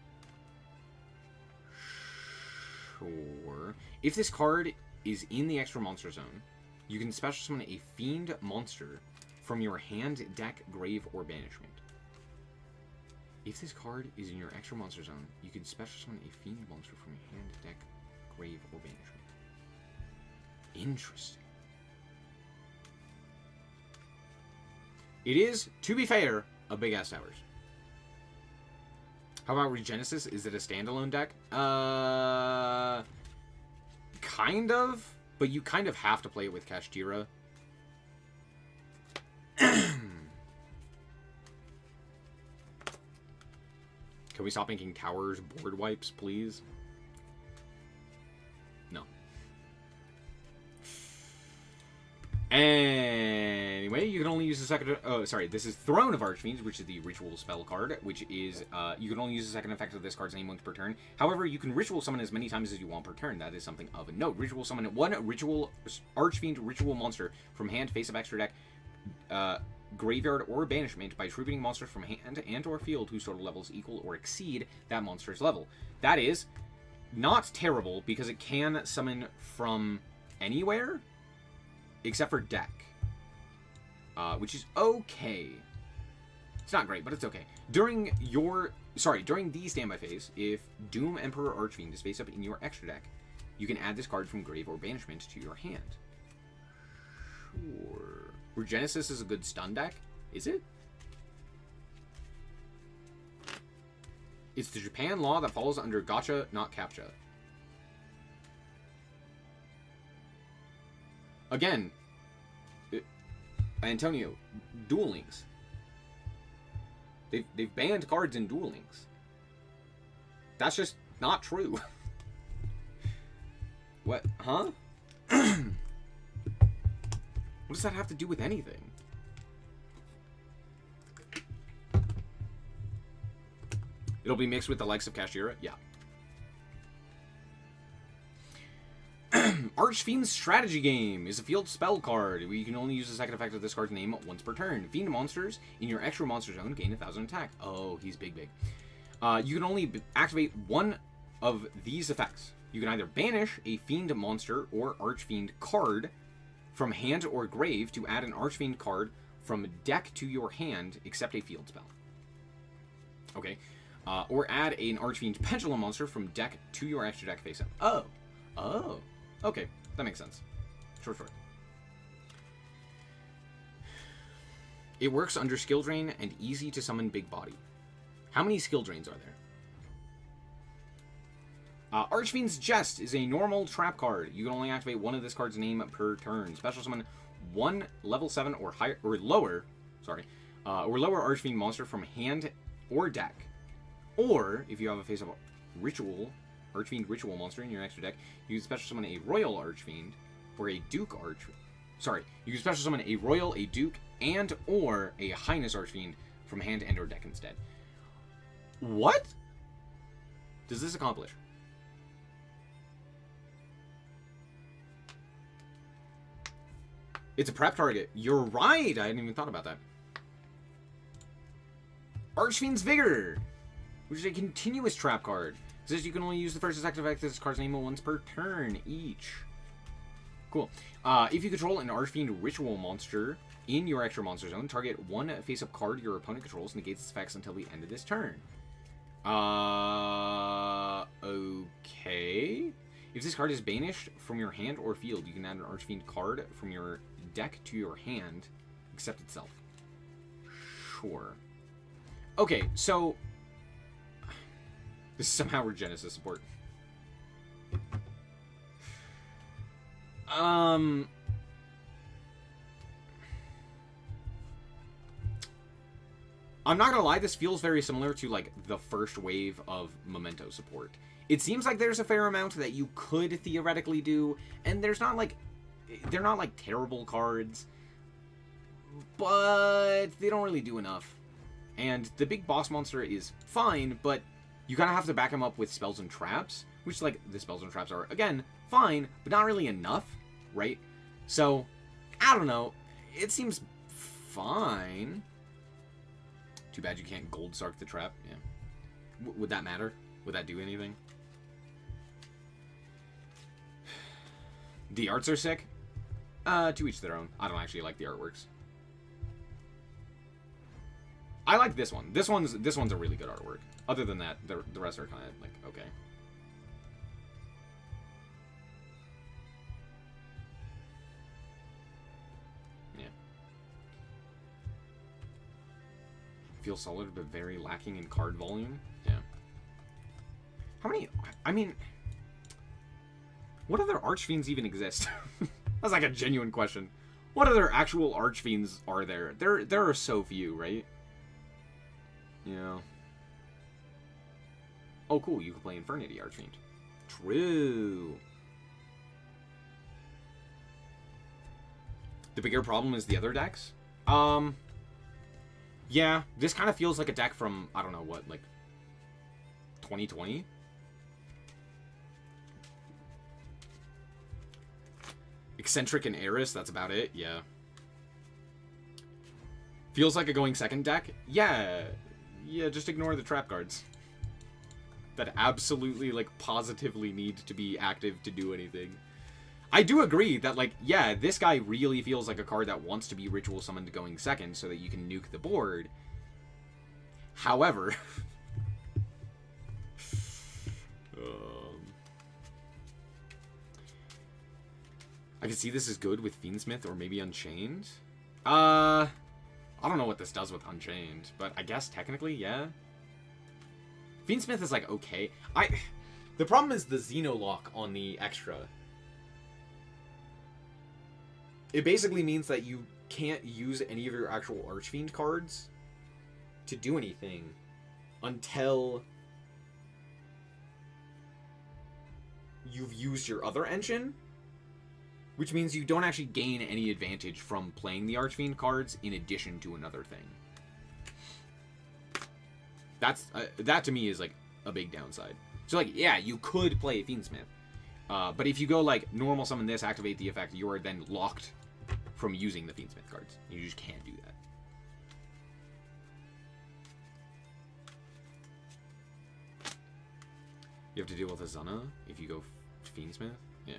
Sure. If this card is in the extra monster zone, you can special summon a fiend monster from your hand, deck, grave, or banishment. If this card is in your extra monster zone, you can special summon a fiend monster from your hand, deck, grave, or banishment. Interesting. It is, to be fair, a big ass towers. How about Regenesis? Is it a standalone deck? Kind of, but you kind of have to play it with Kashtira. Can we stop making towers board wipes, please? No. Anyway, you can only use the second... Oh, sorry. This is Throne of Archfiends, which is the ritual spell card, which is... you can only use the second effect of this card's name once per turn. However, you can ritual summon as many times as you want per turn. That is something of a note. Ritual summon one ritual Archfiend ritual monster from hand, face of extra deck, graveyard, or banishment by tributing monsters from hand and or field whose total levels equal or exceed that monster's level. That is not terrible, because it can summon from anywhere except for deck. Which is okay. It's not great, but it's okay. During the standby phase, if Doom Emperor Archfiend is face up in your extra deck, you can add this card from grave or banishment to your hand. Sure. Regenesis is a good stun deck? Is it? It's the Japan law that falls under gotcha, not captcha. Again, Antonio, Duel Links. They've banned cards in Duel Links. That's just not true. What? Huh? What does that have to do with anything? It'll be mixed with the likes of Kashira? Yeah. Archfiend's Strategy Game is a field spell card where you can only use the second effect of this card's name once per turn. Fiend monsters in your extra monster zone gain 1,000 attack. Oh, he's big. You can only activate one of these effects. You can either banish a Fiend monster or Archfiend card from hand or grave to add an Archfiend card from deck to your hand, except a field spell. Okay. Or add an Archfiend Pendulum monster from deck to your extra deck face up. Oh. Okay, that makes sense. Sure. It works under skill drain and easy to summon big body. How many skill drains are there? Archfiend's Jest is a normal trap card. You can only activate one of this card's name per turn. Special summon one level 7 or higher or lower Archfiend monster from hand or deck. Or if you have a face-up Archfiend Ritual monster in your extra deck, you can special summon a Royal Archfiend or a Duke Archfiend. You can special summon a Royal, a Duke, and or a Highness Archfiend from hand and or deck instead. What does this accomplish? It's a prep target. You're right. I hadn't even thought about that. Archfiend's Vigor, which is a continuous trap card. It says you can only use the first effective effect of this card's name once per turn each. Cool. If you control an Archfiend Ritual monster in your extra monster zone, target one face-up card your opponent controls negates its effects until the end of this turn. Okay. If this card is banished from your hand or field, you can add an Archfiend card from your deck to your hand, except itself. Sure. Okay, so this is somehow Regenesis support. I'm not gonna lie, this feels very similar to like the first wave of Memento support. It seems like there's a fair amount that you could theoretically do, and they're not like terrible cards, but they don't really do enough. And the big boss monster is fine, but you kind of have to back him up with spells and traps, which, like, the spells and traps are, again, fine, but not really enough, right? So, I don't know. It seems fine. Too bad you can't Gold Sark the trap. Yeah. Would that matter? Would that do anything? The arts are sick. To each their own. I don't actually like the artworks. I like this one. This one's a really good artwork. Other than that, the rest are kind of like okay. Yeah. Feels solid but very lacking in card volume. Yeah. How many? I mean, what other Archfiends even exist? That's like a genuine question. What other actual Archfiends are there? There are so few, right? Yeah. Oh, cool. You can play Infernity Archfiend. True. The bigger problem is the other decks. Yeah. This kind of feels like a deck from, I don't know what, like 2020? Eccentric and Eris, that's about it, yeah. Feels like a going second deck? Yeah, just ignore the trap cards. That absolutely, like, positively need to be active to do anything. I do agree that, like, yeah, this guy really feels like a card that wants to be ritual summoned going second so that you can nuke the board. However... I can see this is good with Fiendsmith or maybe Unchained. I don't know what this does with Unchained, but I guess technically, yeah. Fiendsmith is like okay. The problem is the Xenolock on the extra. It basically means that you can't use any of your actual Archfiend cards to do anything until you've used your other engine. Which means you don't actually gain any advantage from playing the Archfiend cards in addition to another thing. That to me is like a big downside. So like, yeah, you could play Fiendsmith. But if you go like normal summon this, activate the effect, you are then locked from using the Fiendsmith cards. You just can't do that. You have to deal with a Zana if you go Fiendsmith? Yeah.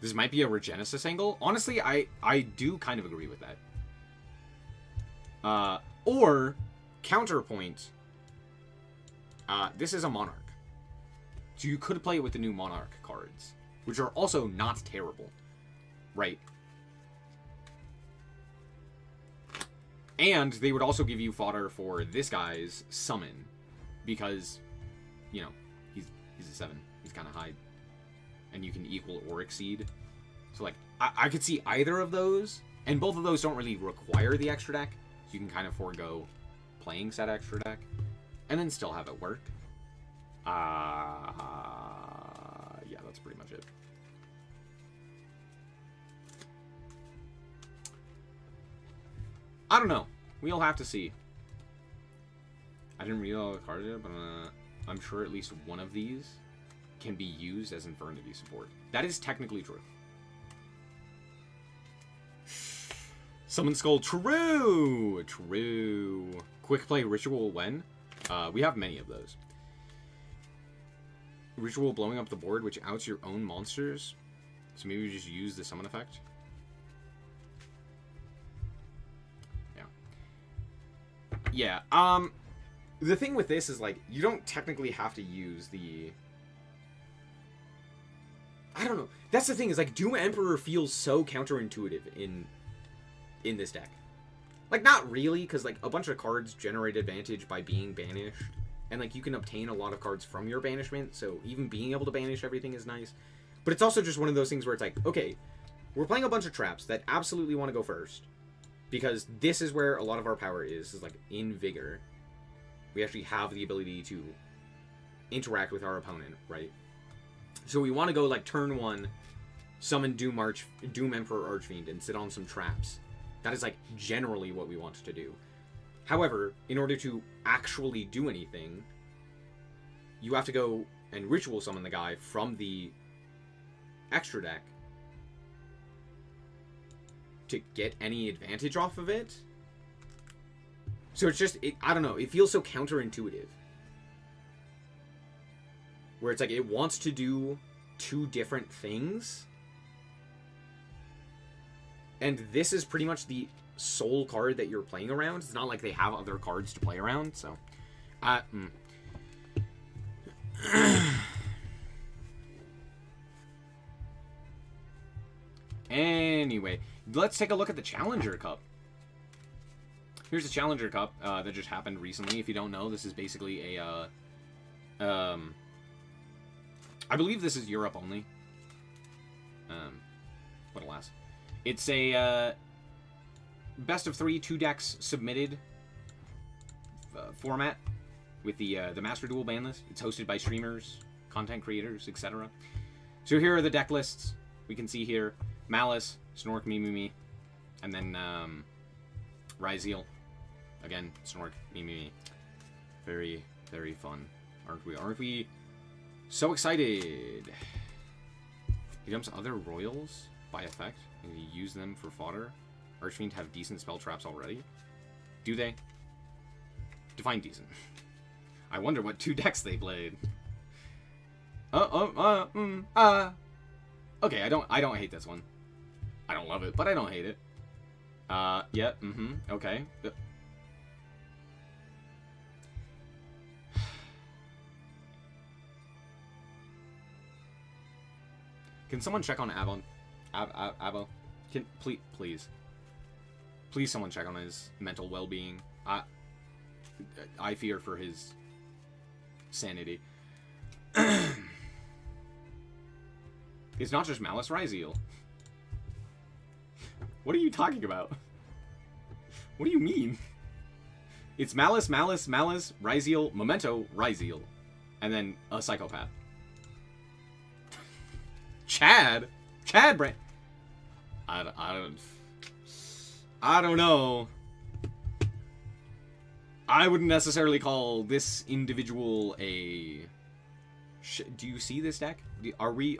This might be a Regenesis angle. Honestly, I do kind of agree with that. Or, counterpoint, this is a Monarch. So you could play it with the new Monarch cards, which are also not terrible, right? And they would also give you fodder for this guy's summon, because, you know, he's a 7. He's kind of high. And you can equal or exceed. So, like, I could see either of those. And both of those don't really require the extra deck. So you can kind of forego playing said extra deck. And then still have it work. Yeah, that's pretty much it. I don't know. We'll have to see. I didn't read all the cards yet, but I'm sure at least one of these can be used as Infernity support. That is technically true. Summon Skull, true! True. Quick play Ritual when? We have many of those. Ritual blowing up the board, which outs your own monsters. So maybe we just use the summon effect. Yeah. Yeah, the thing with this is, like, you don't technically have to use the... I don't know. That's the thing, is like Doom Emperor feels so counterintuitive in this deck. Like, not really, because like a bunch of cards generate advantage by being banished, and like you can obtain a lot of cards from your banishment, so even being able to banish everything is nice. But it's also just one of those things where it's like, okay, we're playing a bunch of traps that absolutely want to go first, because this is where a lot of our power is like in Vigor. We actually have the ability to interact with our opponent, right? So we want to go, like, turn 1, summon Doom Emperor Archfiend, and sit on some traps. That is, like, generally what we want to do. However, in order to actually do anything, you have to go and ritual summon the guy from the extra deck to get any advantage off of it. So it's just, I don't know, it feels so counterintuitive. Where it's like, it wants to do 2 different things. And this is pretty much the sole card that you're playing around. It's not like they have other cards to play around, so... Anyway, let's take a look at the Challenger Cup. Here's the Challenger Cup that just happened recently. If you don't know, this is basically a... I believe this is Europe only. But alas. It's a best of 3, 2 decks submitted format with the Master Duel ban list. It's hosted by streamers, content creators, etc. So here are the deck lists. We can see here Maliss, Snork, Me, and then Ryzeal. Again, Snork, Me. Very, very fun. Aren't we? So excited. He jumps other royals by effect, and you use them for fodder. Archfiend have decent spell traps already. Do they? Define decent. I wonder what 2 decks they played. Okay, I don't hate this one. I don't love it, but I don't hate it. Yeah, okay. Can someone check on Abo? Can please someone check on his mental well-being. I fear for his sanity. It's not just Maliss Ryzeal. What are you talking about? What do you mean? It's Maliss, Ryzeal, Memento, Ryzeal. And then a psychopath. Chad Brand. I don't know. I wouldn't necessarily call this individual a... Do you see this deck? Are we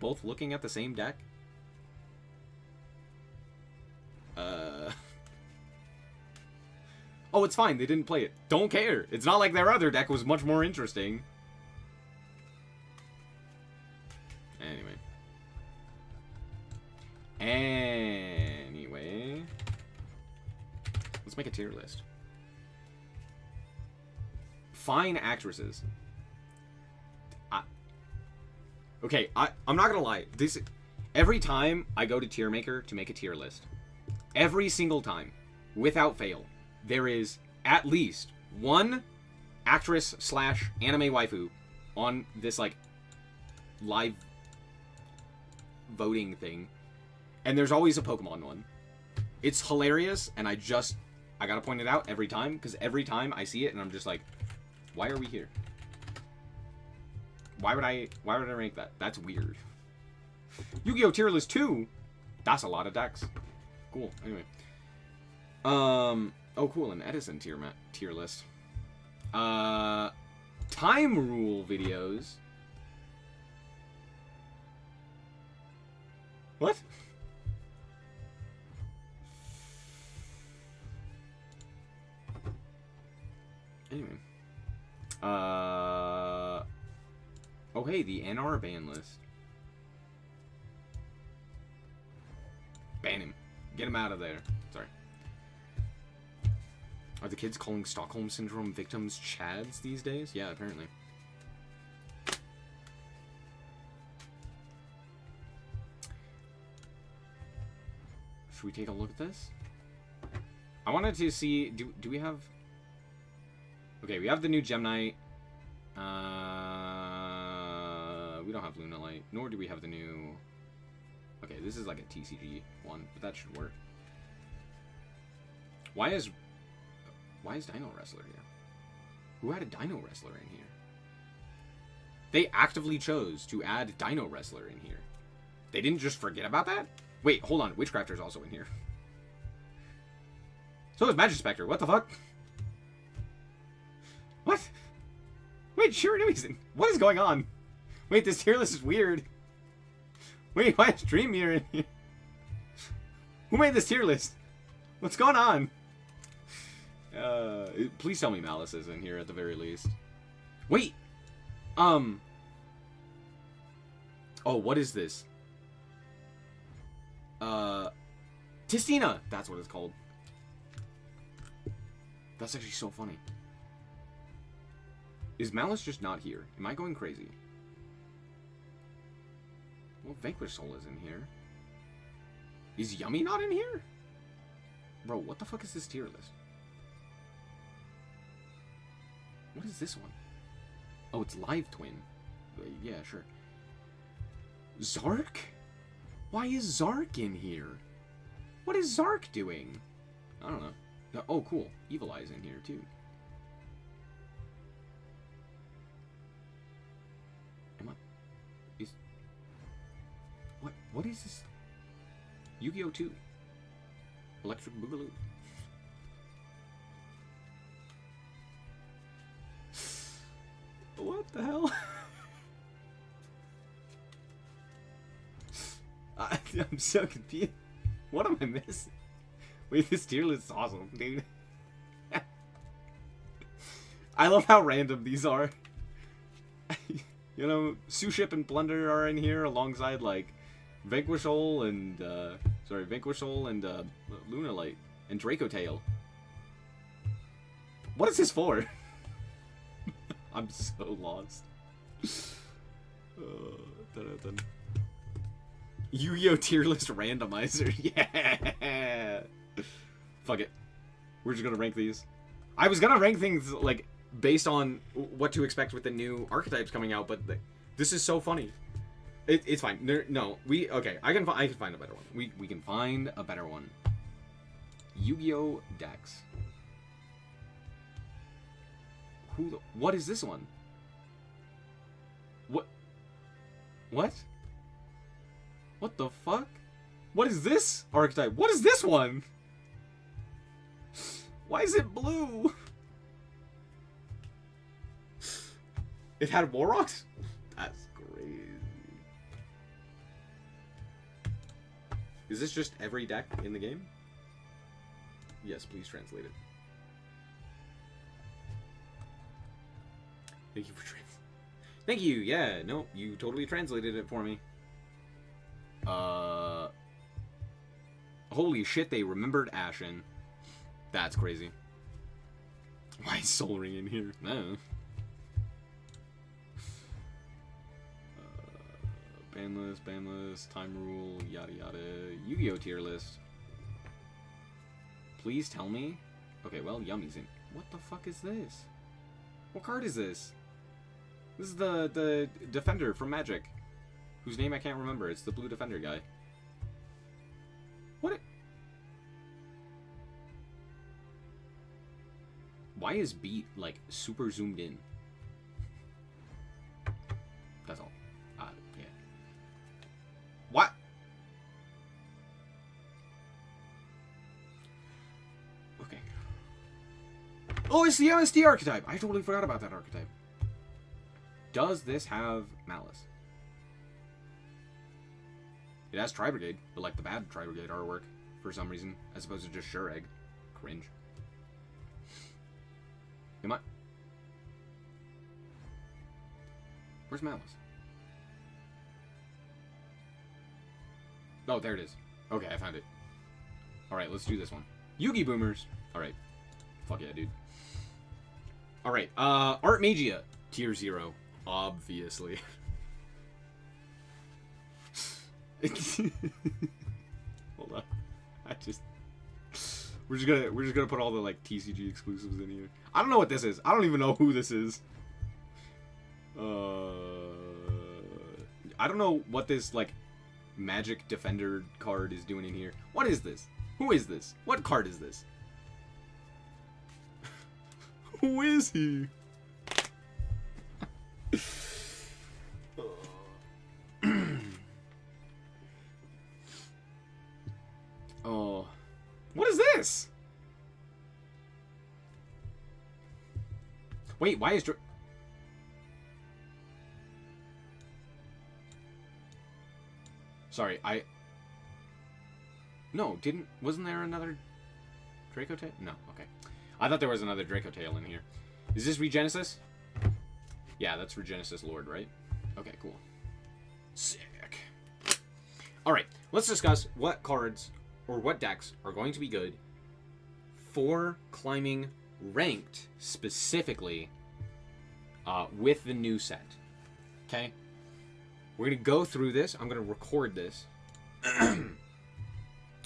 both looking at the same deck? Oh, it's fine. They didn't play it. Don't care. It's not like their other deck was much more interesting. Anyway. Let's make a tier list. Fine actresses. Okay, I'm not gonna lie. Every time I go to Tier Maker to make a tier list, every single time, without fail, there is at least one actress / anime waifu on this, like, live voting thing. And there's always a Pokemon one. It's hilarious, and I gotta point it out every time, because every time I see it, and I'm just like, why are we here? Why would I rank that? That's weird. Yu-Gi-Oh! Tier List 2? That's a lot of decks. Cool. Anyway. Oh, cool. An Edison tier list. Time rule videos. What? Anyway. Oh, hey, the NR ban list. Ban him. Get him out of there. Sorry. Are the kids calling Stockholm Syndrome victims Chads these days? Yeah, apparently. Should we take a look at this? I wanted to see... Do we have... Okay, we have the new Gem Knight. We don't have Luna Light, nor do we have the new... Okay, this is like a TCG one, but that should work. Why is Dino Wrestler here? Who had a Dino Wrestler in here? They actively chose to add Dino Wrestler in here. They didn't just forget about that? Wait, hold on. Witchcrafter's also in here. So is Magispector. What the fuck? What? Wait, Shiranui's in. What is going on? Wait, this tier list is weird. Wait, why is Dream Mirror in here? Who made this tier list? What's going on? Please tell me Maliss is in here at the very least. Wait! Oh, what is this? Tistina! That's what it's called. That's actually so funny. Is Maliss just not here? Am I going crazy? Well, Vanquish Soul is in here. Is Yummy not in here? Bro, what the fuck is this tier list? What is this one? Oh, it's Live Twin. Yeah, sure. Zark? Why is Zark in here? What is Zark doing? I don't know. Oh, cool. Evil Eye's in here, too. What is this? Yu-Gi-Oh! 2. Electric Boogaloo. What the hell? I'm so confused. What am I missing? Wait, this tier list is awesome, dude. I love how random these are. You know, Suship and Plunder are in here alongside, like, Vanquishol and, Lunalight and Dracotail. What is this for? I'm so lost. Yu-Gi-Oh! Tier list randomizer. Yeah! Fuck it. We're just gonna rank these. I was gonna rank things, like, based on what to expect with the new archetypes coming out, but this is so funny. It's fine. Okay, I can find a better one. We can find a better one. Yu-Gi-Oh! Decks. What is this one? What? What the fuck? What is this archetype? What is this one? Why is it blue? It had Warrocks? That's crazy. Is this just every deck in the game? Yes, please translate it. Thank you for translating. Thank you. Yeah, no, you totally translated it for me. Holy shit, they remembered Ashen. That's crazy. Why is Soul Ring in here? No. Banlist, Time Rule, yada yada. Yu-Gi-Oh! Tier list. Please tell me. Okay, well, Yummy's in. What the fuck is this? What card is this? This is the Defender from Magic, whose name I can't remember. It's the blue Defender guy. What? Why is Beat, like, super zoomed in? That's all. Yeah. What? Okay. Oh, it's the MST archetype! I totally forgot about that archetype. Does this have Maliss? It has Tri-Brigade, but like the bad Tri-Brigade artwork, for some reason, as opposed to just Sure Egg. Cringe. Am I? Where's Maliss? Oh, there it is. Okay, I found it. Alright, let's do this one. Yugi Boomers. Alright. Fuck yeah, dude. Alright, Art Magia. Tier 0. Obviously. Hold on. We're just gonna put all the like TCG exclusives in here. I don't know what this is. I don't even know who this is. I don't know what this like Magic Defender card is doing in here. What is this? Who is this? What card is this? Who is he? Oh. What is this? Wait, why is Sorry, No, wasn't there another Dracotail? No, okay. I thought there was another Dracotail in here. Is this Regenesis? Yeah, that's Regenesis Lord, right? Okay, cool. Sick. Alright, let's discuss what cards or what decks are going to be good for climbing ranked specifically with the new set. Okay? We're going to go through this. I'm going to record this. And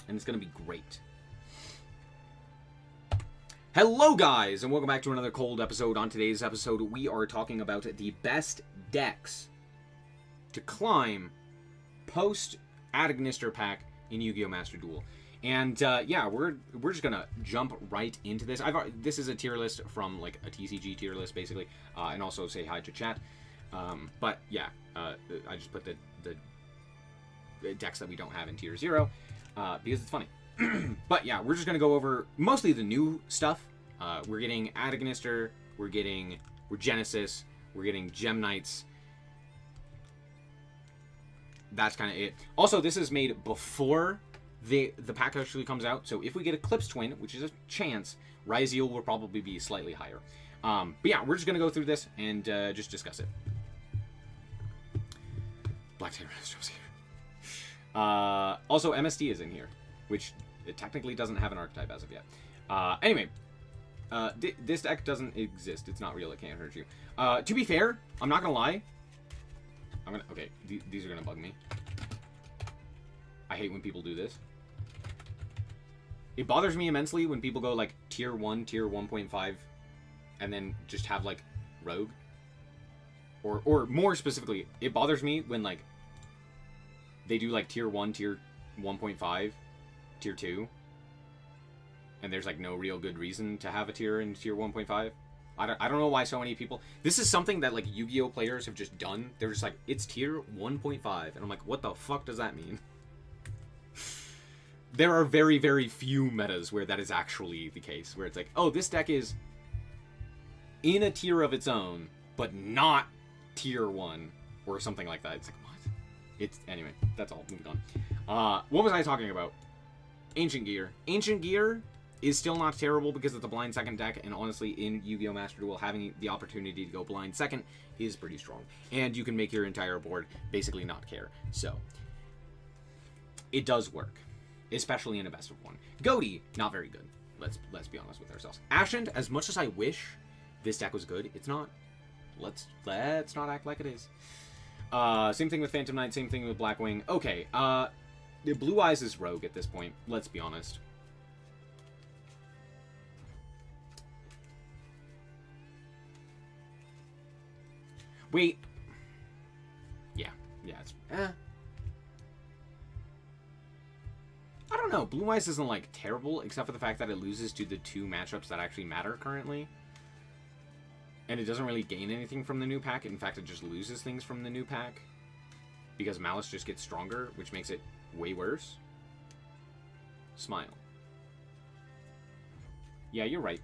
it's going to be great. Hello, guys, and welcome back to another cold episode. On today's episode, we are talking about the best decks to climb post Ignister pack in Yu-Gi-Oh! Master Duel. And yeah, we're just gonna jump right into this. This is a tier list from like a TCG tier list, basically, and also say hi to chat. But yeah, I just put the decks that we don't have in tier 0 because it's funny. But yeah, we're just gonna go over mostly the new stuff. We're getting Ignister, we're getting Regenesis, we're getting Gem Knights. that's kind of it. Also, this is made before the pack actually comes out, so if we get Eclipse Twin, which is a chance, Ryzeal will probably be slightly higher. But yeah, we're just going to go through this and just discuss it. Black Terrorist here. Also, MST is in here, which it technically doesn't have an archetype as of yet. Anyway, this deck doesn't exist. It's not real. It can't hurt you. To be fair, I'm not going to lie. Okay, these are going to bug me. I hate when people do this. It bothers me immensely when people go like tier 1, tier 1.5, and then just have like Rogue. Or more specifically, it bothers me when like they do like tier 1, tier 1.5, tier 2, and there's like no real good reason to have a tier in tier 1.5. I don't know why so many people... This is something that like Yu-Gi-Oh players have just done. They're just like, it's tier 1.5, and I'm like, what the fuck does that mean? There are very, very few metas where that is actually the case, where it's like, oh, this deck is in a tier of its own, but not tier 1, or something like that. It's like, what? It's, anyway, that's all. Moving on. What was I talking about? Ancient Gear. Ancient Gear is still not terrible because it's a blind second deck, and honestly, in Yu-Gi-Oh! Master Duel, having the opportunity to go blind second is pretty strong. And you can make your entire board basically not care. So, it does work. Especially in a best of one. Goaty, not very good. Let's be honest with ourselves. Ascend, as much as I wish this deck was good, it's not. Let's not act like it is. Same thing with Phantom Knight, same thing with Blackwing. Okay, Blue Eyes is Rogue at this point, let's be honest. Wait. Yeah, it's... I don't know. Blue Eyes isn't, like, terrible, except for the fact that it loses to the 2 matchups that actually matter currently. And it doesn't really gain anything from the new pack. In fact, it just loses things from the new pack. Because Maliss just gets stronger, which makes it way worse. Smile. Yeah, you're right.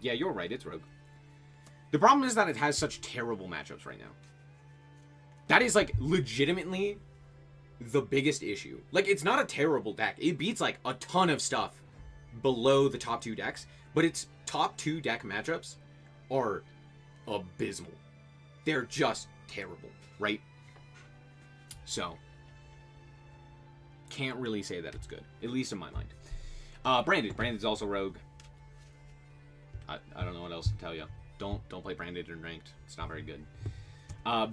Yeah, you're right. It's Rogue. The problem is that it has such terrible matchups right now. That is, like, legitimately... the biggest issue. Like, it's not a terrible deck. It beats, like, a ton of stuff below the top 2 decks, but its top 2 deck matchups are abysmal. They're just terrible, right? So, can't really say that it's good, at least in my mind. Branded. Branded's also Rogue. I don't know what else to tell you. Don't play Branded in Ranked. It's not very good.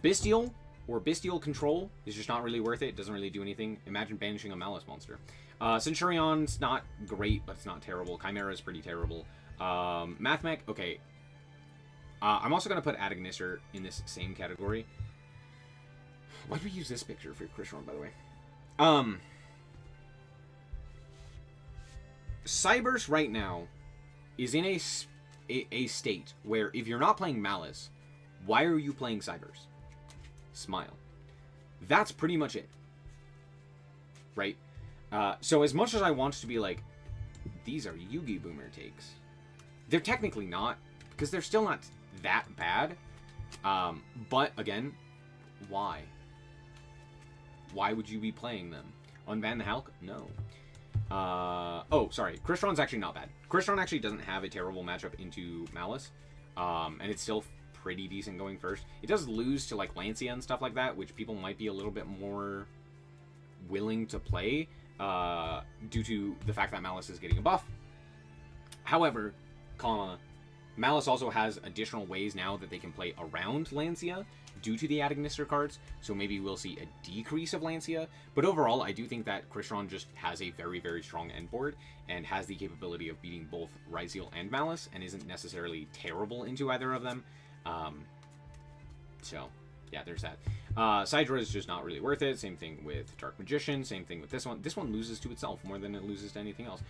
Bestial or Bestial Control is just not really worth it. It doesn't really do anything. Imagine banishing a Malice monster. Centurion's not great, but it's not terrible. Chimera is pretty terrible. Mathmech, okay. I'm also going to put Ignister in this same category. Why did we use this picture for Crystron, by the way? Cyberse right now is in a state where if you're not playing Malice, why are you playing Cyberse? Smile. That's pretty much it. Right? So as much as I want to be like, these are Yugi Boomer takes, they're technically not, because they're still not that bad. But again, why? Why would you be playing them? Unban the Hulk? No. Oh, sorry. Crystron's actually not bad. Crystron actually doesn't have a terrible matchup into Malice. And it's still pretty decent going first. It does lose to like Lancia and stuff like that, which people might be a little bit more willing to play due to the fact that Malice is getting a buff. However, Malice also has additional ways now that they can play around Lancia due to the Ignister cards, so maybe we'll see a decrease of Lancia. But overall, I do think that Crystron just has a very, very strong end board and has the capability of beating both Ryzeal and Malice and isn't necessarily terrible into either of them. So, yeah, there's that. Sidra is just not really worth it. Same thing with Dark Magician. Same thing with this one. This one loses to itself more than it loses to anything else.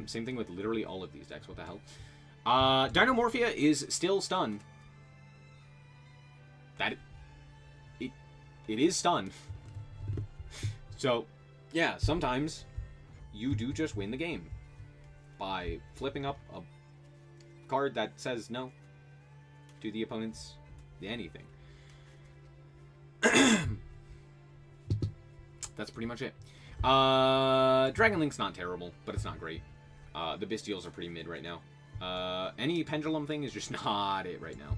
Same thing with literally all of these decks. What the hell? Dinomorphia is still stun. It is stun. So, yeah, sometimes you do just win the game by flipping up a card that says no to the opponent's anything. that's pretty much it. Dragon Link's not terrible, but it's not great. The Bystials are pretty mid right now. Any Pendulum thing is just not it right now.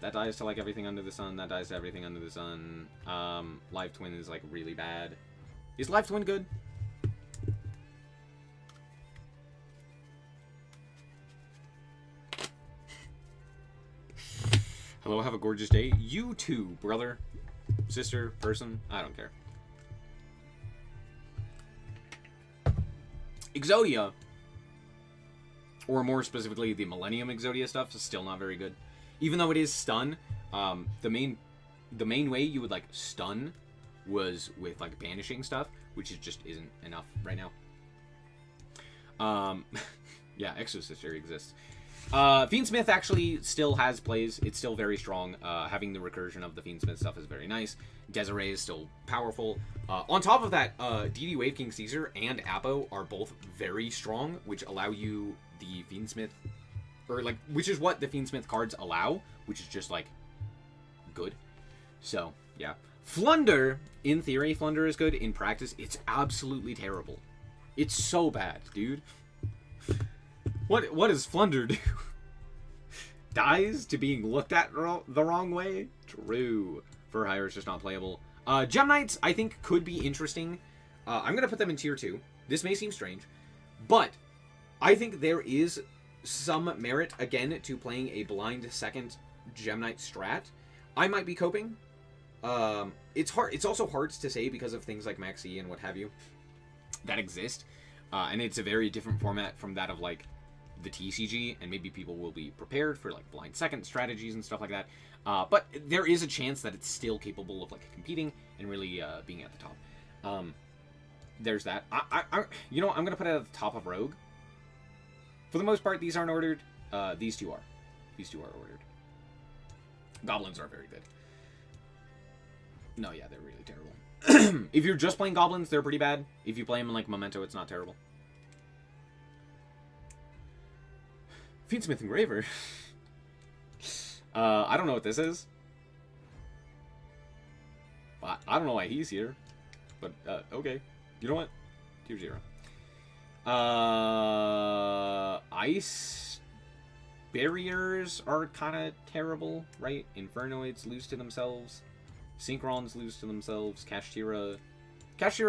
That dies to like everything under the sun. That dies to everything under the sun. Live Twin is like really bad. Is Live Twin good? Hello, have a gorgeous day. You too, brother, sister, person. I don't care. Exodia, or more specifically, the Millennium Exodia stuff is still not very good. Even though it is stun, the main way you would like stun was with like banishing stuff, which is just isn't enough right now. Yeah, Exosister exists. Fiendsmith actually still has plays. It's still very strong. Having the recursion of the Fiendsmith stuff is very nice. Desiree is still powerful. On top of that, DD Wave King Caesar and Apo are both very strong, which allow you the Fiendsmith, or like, which is what the Fiendsmith cards allow, which is just like good. So yeah, Flunder, in theory, Flunder is good. In practice, it's absolutely terrible. It's so bad, dude. What does Flunder do? Dies to being looked at the wrong way? True. For Hire is just not playable. Gem Knights, I think, could be interesting. I'm going to put them in tier 2. This may seem strange, but I think there is some merit, again, to playing a blind second Gem Knight strat. I might be coping. It's hard. It's also hard to say because of things like Maxi and what have you that exist. And it's a very different format from that of, like, the TCG, and maybe people will be prepared for like blind second strategies and stuff like that. But there is a chance that it's still capable of like competing and really being at the top. There's that. You know, I'm gonna put it at the top of Rogue. For the most part, these aren't ordered. These two are. These two are ordered. Goblins are very good. No, yeah, they're really terrible. If you're just playing Goblins, they're pretty bad. If you play them in like Memento, it's not terrible. Fiendsmith Engraver. I don't know what this is. I don't know why he's here. But, okay. You know what? Tier 0. Ice barriers are kind of terrible, right? Infernoids lose to themselves. Synchron's lose to themselves. Kashtira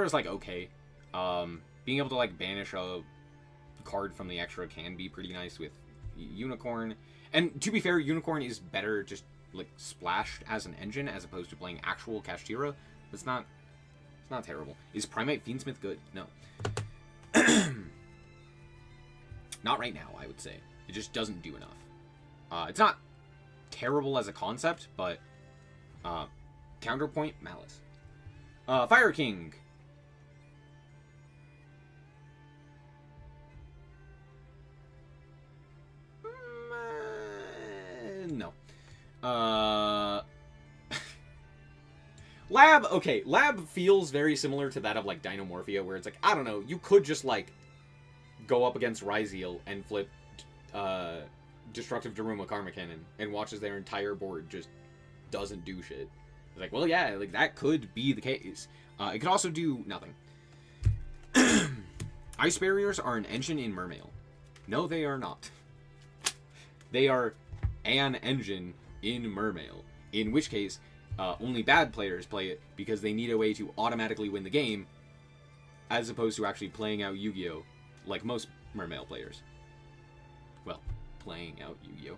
is, like, okay. Being able to, like, banish a card from the extra can be pretty nice with Unicorn. And to be fair, Unicorn is better just like splashed as an engine as opposed to playing actual Kashtira. It's not terrible. Is Primate Fiendsmith good? No. Not right now, I would say. It just doesn't do enough. It's not terrible as a concept, but counterpoint, Maliss. Fire King. No. Lab, okay, Lab feels very similar to that of, like, Dinomorphia, where it's like, I don't know, you could just, like, go up against Ryzeal and flip, Destructive Daruma Karma Cannon, and watches their entire board just doesn't do shit. It's like, well, yeah, like, that could be the case. It could also do nothing. Ice Barriers are an engine in Mermail. No, they are not. They are an engine in Mermail, in which case only bad players play it because they need a way to automatically win the game, as opposed to actually playing out Yu-Gi-Oh! Like most Mermail players. Well, playing out Yu-Gi-Oh!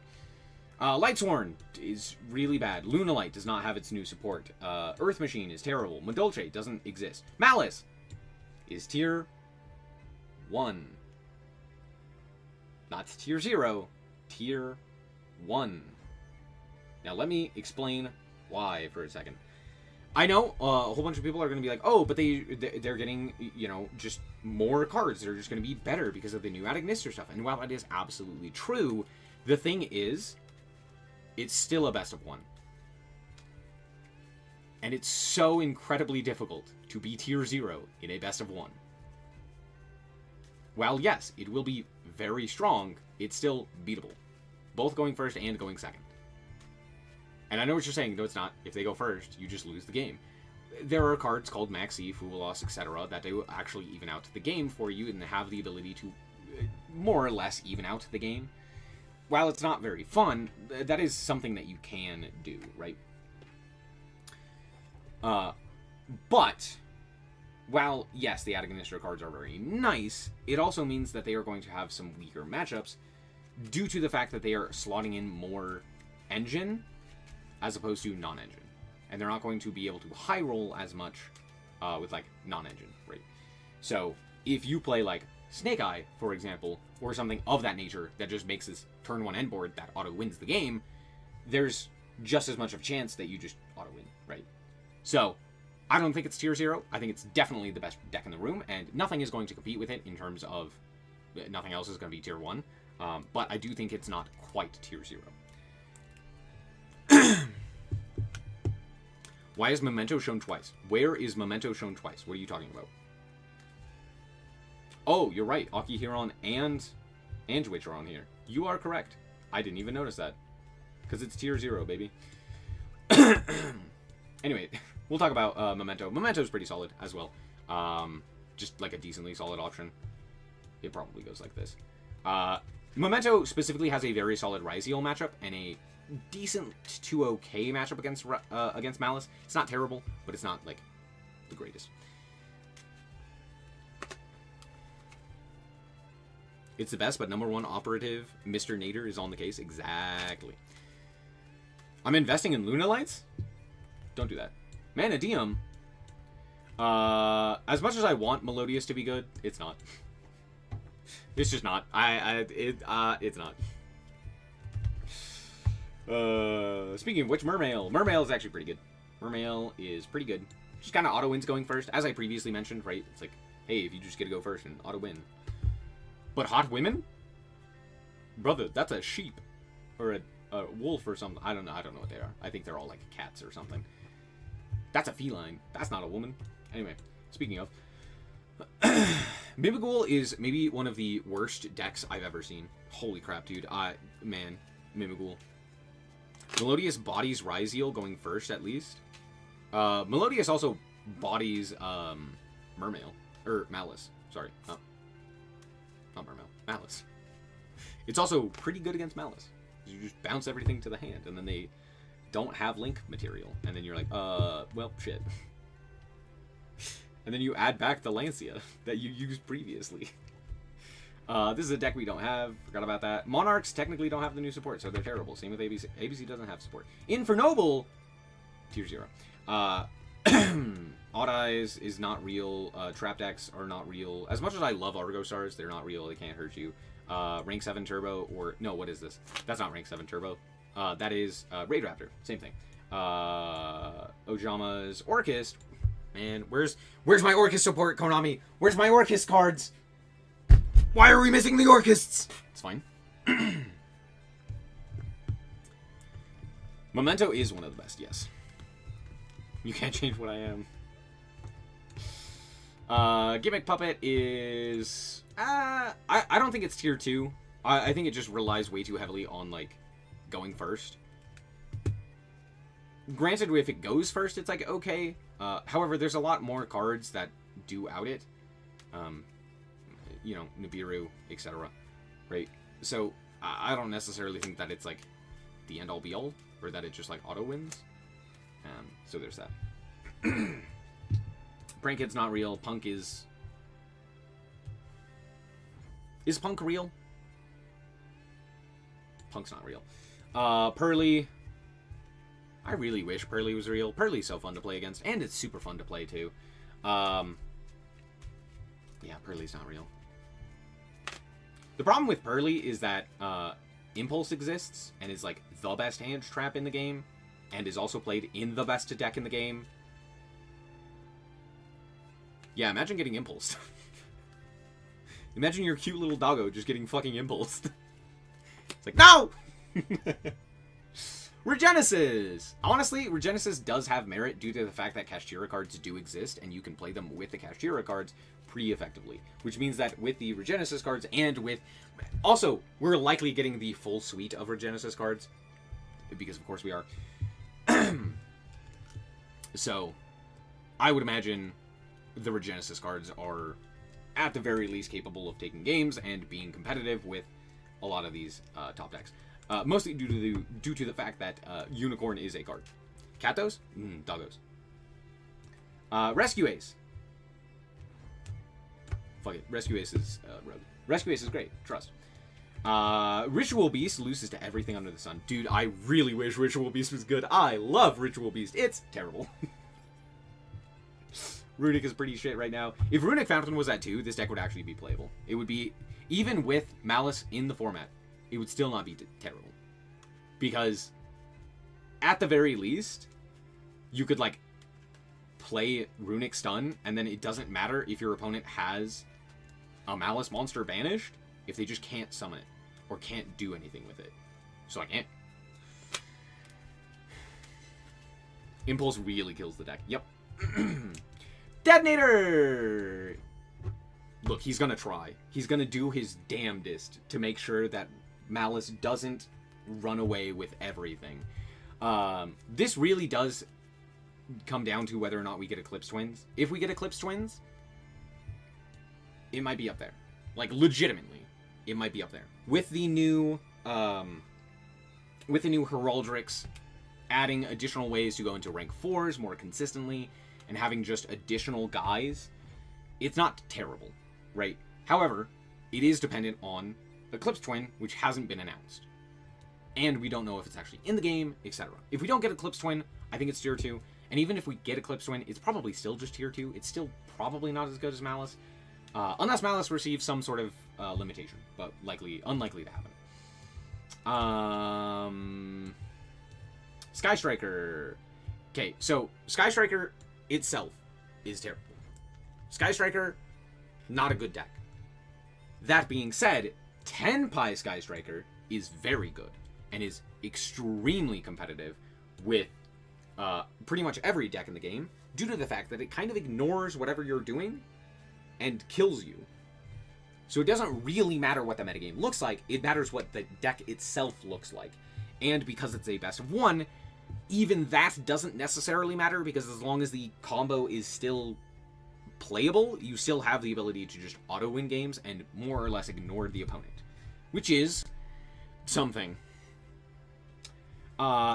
Lightsworn is really bad. Lunalight does not have its new support. Earth Machine is terrible. Madolche doesn't exist. Maliss is tier 1. Not tier 0, tier 1. Now let me explain why for a second. I know a whole bunch of people are going to be like, oh, but they're getting, you know, just more cards. They're just going to be better because of the new Ignister stuff. And while that is absolutely true, the thing is, it's still a best of 1. And it's so incredibly difficult to be tier 0 in a best of 1. While yes, it will be very strong, it's still beatable. Both going first and going second. And I know what you're saying, no it's not. If they go first, you just lose the game. there are cards called Maxi, Foolos, etc. that do actually even out the game for you and have the ability to more or less even out the game. While it's not very fun, that is something that you can do, right? But while, yes, the Ignister cards are very nice, it also means that they are going to have some weaker matchups due to the fact that they are slotting in more engine as opposed to non-engine. And they're not going to be able to high roll as much with, like, non-engine, right? So, if you play, like, Snake Eye, for example, or something of that nature that just makes this turn 1 end board that auto-wins the game, there's just as much of a chance that you just auto-win, right? So, I don't think it's tier 0. I think it's definitely the best deck in the room, and nothing is going to compete with it in terms of... Nothing else is going to be tier 1. But I do think it's not quite tier 0. Why is Memento shown twice? Where is Memento shown twice? What are you talking about? Oh, you're right. Aki Hiron and Twitch are on here. You are correct. I didn't even notice that. Because it's tier 0, baby. Anyway, we'll talk about Memento. Memento's pretty solid as well. Just like a decently solid option. It probably goes like this. Memento specifically has a very solid Ryziel matchup and a decent to okay matchup against Maliss. It's not terrible, but it's not, like, the greatest. It's the best, but number 1 operative, Mr. Nader, is on the case. Exactly. I'm investing in Luna Lights? Don't do that. Mana Diem. As much as I want Melodious to be good, it's not. It's just not. It's not. Speaking of which, Mermail. Mermail is actually pretty good. Mermail is pretty good. Just kind of auto-wins going first. As I previously mentioned, right? It's like, hey, if you just get to go first and auto-win. But hot women? Brother, that's a sheep. Or a wolf or something. I don't know what they are. I think they're all like cats or something. That's a feline. That's not a woman. Anyway, speaking of... Mimighoul is maybe one of the worst decks I've ever seen. Holy crap, dude. Man, Mimighoul. Melodious bodies Ryziel going first, at least. Melodious also bodies Mermail. Or Maliss. Sorry. Not Mermail. Maliss. It's also pretty good against Maliss. You just bounce everything to the hand, and then they don't have link material. And then you're like, well, shit. And then you add back the Lancia that you used previously. This is a deck we don't have. Forgot about that. Monarchs technically don't have the new support, so they're terrible. Same with ABC. ABC doesn't have support. Infernoble, tier 0. Odd Eyes is not real. Trap decks are not real. As much as I love Argo Stars, they're not real. They can't hurt you. Rank 7 Turbo, or... No, what is this? That's not Rank 7 Turbo. That is Raid Raptor. Same thing. Ojama's Orchist. Man, where's my Orchist support, Konami? Where's my Orchist cards? Why are we missing the Orchists? It's fine. Memento is one of the best, yes. You can't change what I am. Gimmick Puppet is... I don't think it's tier 2. I think it just relies way too heavily on, like, going first. Granted, if it goes first, it's like, okay. However, there's a lot more cards that do out it. You know, Nibiru, etc. Right? So, I don't necessarily think that it's, like, the end-all be-all, or that it just, like, auto-wins. So there's that. Prank Kid's not real. Punk is... Is Punk real? Punk's not real. Pearly... I really wish Pearly was real. Pearly's so fun to play against, and it's super fun to play, too. Yeah, Pearly's not real. The problem with Pearly is that Impulse exists, and is, like, the best hand trap in the game, and is also played in the best deck in the game. Yeah, imagine getting Impulsed. Imagine your cute little doggo just getting fucking Impulsed. It's like, no! Regenesis! Honestly, Regenesis does have merit due to the fact that Kashtira cards do exist, and you can play them with the Kashtira cards pretty effectively. Which means that with the Regenesis cards, and with... Also, we're likely getting the full suite of Regenesis cards, because of course we are. So, I would imagine the Regenesis cards are at the very least capable of taking games and being competitive with a lot of these top decks. Mostly due to the fact that Unicorn is a card. Katos? Doggos. Rescue Ace. Fuck it. Rescue Ace is rogue. Rescue Ace is great. Trust. Ritual Beast loses to everything under the sun. Dude, I really wish Ritual Beast was good. I love Ritual Beast. It's terrible. Runic is pretty shit right now. If Runic Fountain was at 2, this deck would actually be playable. It would be, even with Maliss in the format, it would still not be terrible. Because, at the very least, you could, like, play Runic Stun, and then it doesn't matter if your opponent has a Maliss monster banished, if they just can't summon it, or can't do anything with it. So I can't. Impulse really kills the deck. Yep. Detonator! Look, he's gonna try. He's gonna do his damnedest to make sure that Maliss doesn't run away with everything. This really does come down to whether or not we get Eclipse Twins. If we get Eclipse Twins, it might be up there. Like, legitimately, it might be up there. With the new Heraldrics, adding additional ways to go into rank 4s more consistently, and having just additional guys, it's not terrible, right? However, it is dependent on Eclipse Twin, which hasn't been announced. And we don't know if it's actually in the game, etc. If we don't get Eclipse Twin, I think it's tier 2. And even if we get Eclipse Twin, it's probably still just tier 2. It's still probably not as good as Maliss. Unless Maliss receives some sort of limitation, but unlikely to happen. Sky Striker. Okay, so Sky Striker itself is terrible. Sky Striker, not a good deck. That being said, 10-Pi Sky Striker is very good and is extremely competitive with pretty much every deck in the game due to the fact that it kind of ignores whatever you're doing and kills you. So it doesn't really matter what the metagame looks like, it matters what the deck itself looks like. And because it's a best of 1, even that doesn't necessarily matter, because as long as the combo is still playable, you still have the ability to just auto-win games and more or less ignore the opponent. Which is something.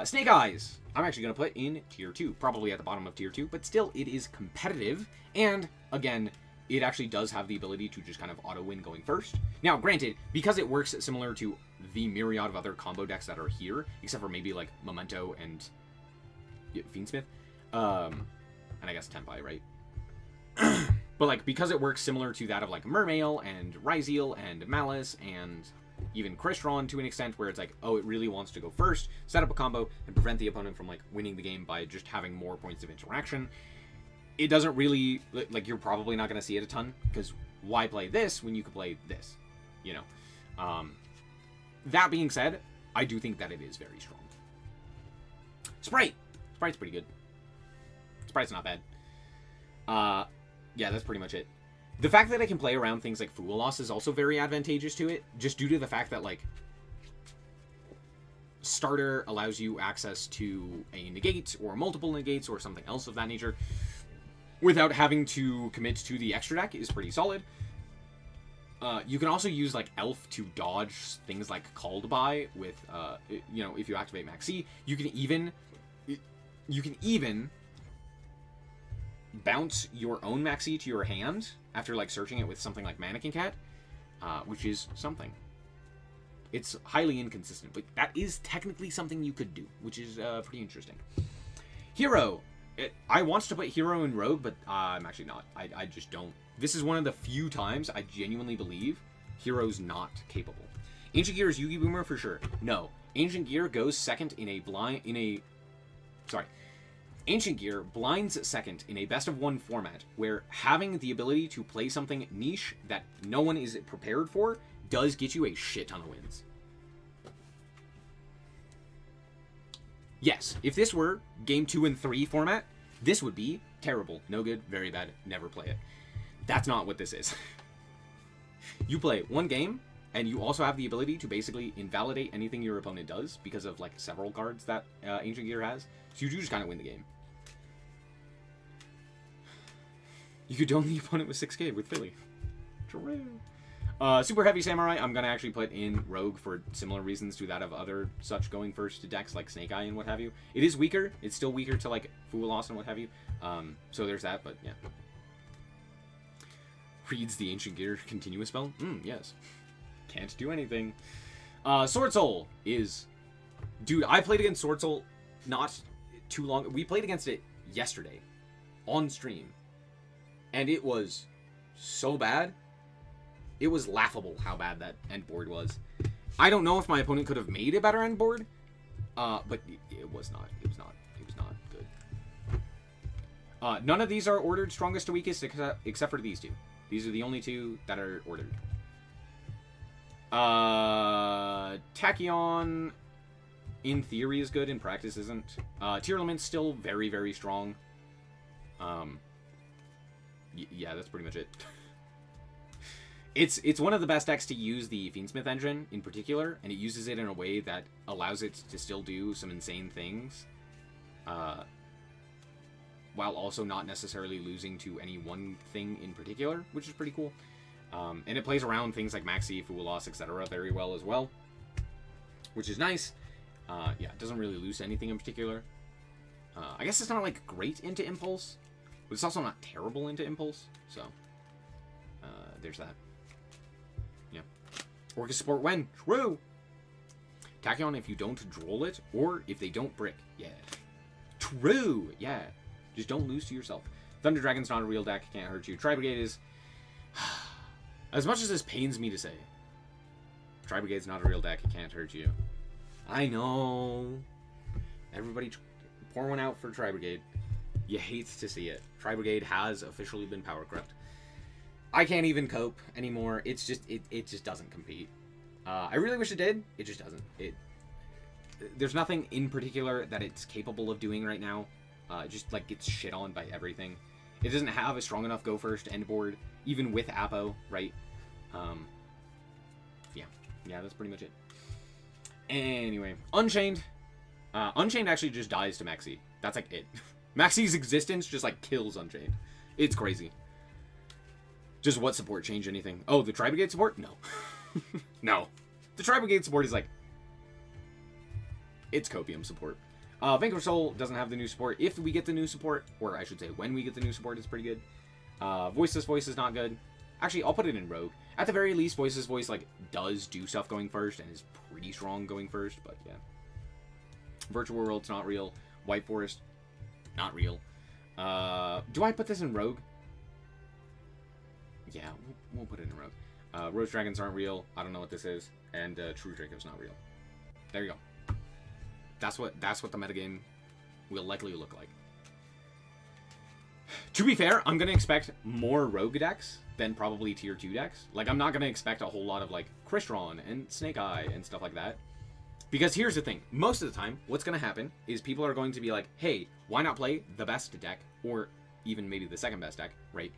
Snake Eyes. I'm actually going to put in tier 2, probably at the bottom of tier 2, but still it is competitive, and again, it actually does have the ability to just kind of auto-win going first. Now, granted, because it works similar to the myriad of other combo decks that are here, except for maybe like Memento and Fiendsmith, and I guess 10-Pi, right? But like, because it works similar to that of like Mermail and Ryzeal and Maliss and even Crystron to an extent, where it's like, oh, it really wants to go first, set up a combo, and prevent the opponent from like winning the game by just having more points of interaction. It doesn't really, like, you're probably not going to see it a ton, because why play this when you could play this, you know? That being said, I do think that it is very strong. Sprite! Sprite's pretty good. Sprite's not bad. Yeah, that's pretty much it. The fact that I can play around things like Fool Loss is also very advantageous to it, just due to the fact that, like, Starter allows you access to a negate, or multiple negates, or something else of that nature, without having to commit to the extra deck is pretty solid. You can also use, like, Elf to dodge things like Called By with, you know, if you activate Maxi. You can even bounce your own Maxi to your hand after, like, searching it with something like Mannequin Cat, which is something. It's highly inconsistent, but that is technically something you could do, which is pretty interesting. Hero. I want to put Hero in Rogue, but I'm actually not. I just don't. This is one of the few times I genuinely believe Hero's not capable. Ancient Gear is Yugi Boomer for sure. No. Ancient Gear goes second in a Ancient Gear blinds second in a best of 1 format, where having the ability to play something niche that no one is prepared for does get you a shit ton of wins. Yes, if this were game 2 and 3 format, this would be terrible, no good, very bad, never play it. That's not what this is. You play 1 game, and you also have the ability to basically invalidate anything your opponent does because of, like, several cards that Ancient Gear has. So you do just kind of win the game. You could dome the opponent with 6k with Philly. True. Super Heavy Samurai, I'm going to actually put in Rogue for similar reasons to that of other such going first decks like Snake Eye and what have you. It is weaker. It's still weaker to like Fuwalos and what have you. So there's that, but yeah. Reads the Ancient Gear continuous spell? Yes. Can't do anything. Sword Soul is... Dude, I played against Sword Soul not too long... We played against it yesterday on stream. And it was so bad. It was laughable how bad that end board was. I don't know if my opponent could have made a better end board. But it was not. It was not good. None of these are ordered strongest to weakest except for these two. These are the only two that are ordered. Tachyon, in theory, is good. In practice, isn't. Tearlament's still very, very strong. Yeah, that's pretty much it. It's one of the best decks to use the Fiendsmith engine, in particular, and it uses it in a way that allows it to still do some insane things. While also not necessarily losing to any one thing in particular, which is pretty cool. And it plays around things like Maxi, Fuwalos, etc. very well as well, which is nice. Yeah, it doesn't really lose anything in particular. I guess it's not, like, great into Impulse, but it's also not terrible into Impulse, so there's that. Yeah. Orcus support when? True! Tachyon if you don't droll it, or if they don't brick. Yeah. True! Yeah. Just don't lose to yourself. Thunder Dragon's not a real deck, can't hurt you. Tri-Brigade is... As much as this pains me to say, Tri-Brigade's not a real deck, it can't hurt you. I know. Everybody pour one out for Tri-Brigade. You hate to see it. Tri-Brigade has officially been power corrupt. I can't even cope anymore. It's just, it just doesn't compete. I really wish it did. It just doesn't. There's nothing in particular that it's capable of doing right now. Just like gets shit on by everything. It doesn't have a strong enough go first end board, even with Apo, right? Yeah, that's pretty much it. Anyway, Unchained. Unchained actually just dies to Maxi. That's like it. Maxi's existence just like kills Unchained. It's crazy. Does what support change anything? Oh, the Tri-Brigade support? No. No. The Tri-Brigade support is like... It's Copium support. Vanquish Soul doesn't have the new support. If we get the new support, or I should say when we get the new support, it's pretty good. Voiceless Voice is not good. Actually, I'll put it in Rogue. At the very least, Voiceless Voice like does do stuff going first and is pretty strong going first, but yeah. Virtual World's not real. White Forest, not real. Do I put this in Rogue? Yeah, we'll put it in Rogue. Rose Dragons aren't real. I don't know what this is. And True Draco's not real. There you go. That's what the metagame will likely look like. To be fair, I'm going to expect more Rogue decks than probably Tier 2 decks. Like, I'm not going to expect a whole lot of, like, Crystron and Snake Eye and stuff like that. Because here's the thing. Most of the time, what's going to happen is people are going to be like, hey, why not play the best deck? Or even maybe the second best deck, right?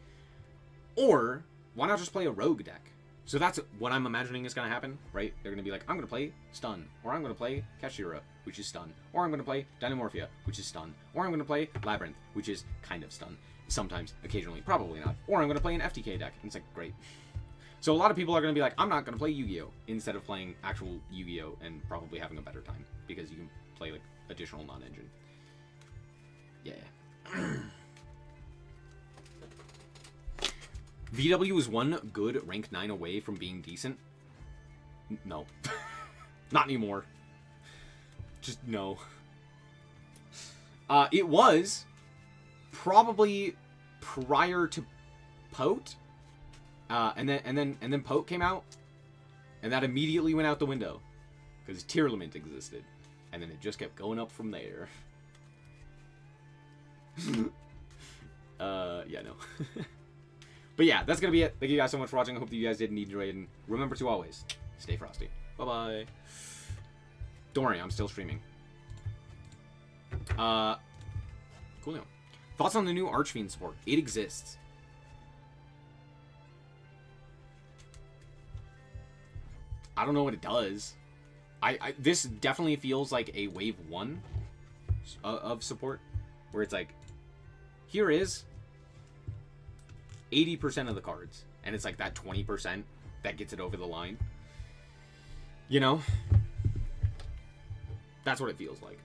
Or, why not just play a Rogue deck? So that's what I'm imagining is going to happen, right? They're going to be like, I'm going to play Stun. Or I'm going to play Kashira, which is Stun. Or I'm going to play Dynamorphia, which is Stun. Or I'm going to play Labyrinth, which is kind of Stun. Sometimes, occasionally, probably not. Or I'm going to play an FTK deck. And it's like, great. So a lot of people are going to be like, I'm not going to play Yu-Gi-Oh! Instead of playing actual Yu-Gi-Oh! And probably having a better time. Because you can play, like, additional non-engine. Yeah. VW is one good rank 9 away from being decent. No. Not anymore. Just no. It was probably prior to Pote. And then Pote came out. And that immediately went out the window. Because Tearlament existed. And then it just kept going up from there. Yeah, no. But yeah, that's going to be it. Thank you guys so much for watching. I hope that you guys did enjoy it. And remember to always stay frosty. Bye-bye. Don't worry, I'm still streaming. Coolio. Thoughts on the new Archfiend support? It exists. I don't know what it does. This definitely feels like a wave 1 of support. Where it's like, here is 80% of the cards, and it's like that 20% that gets it over the line. You know? That's what it feels like.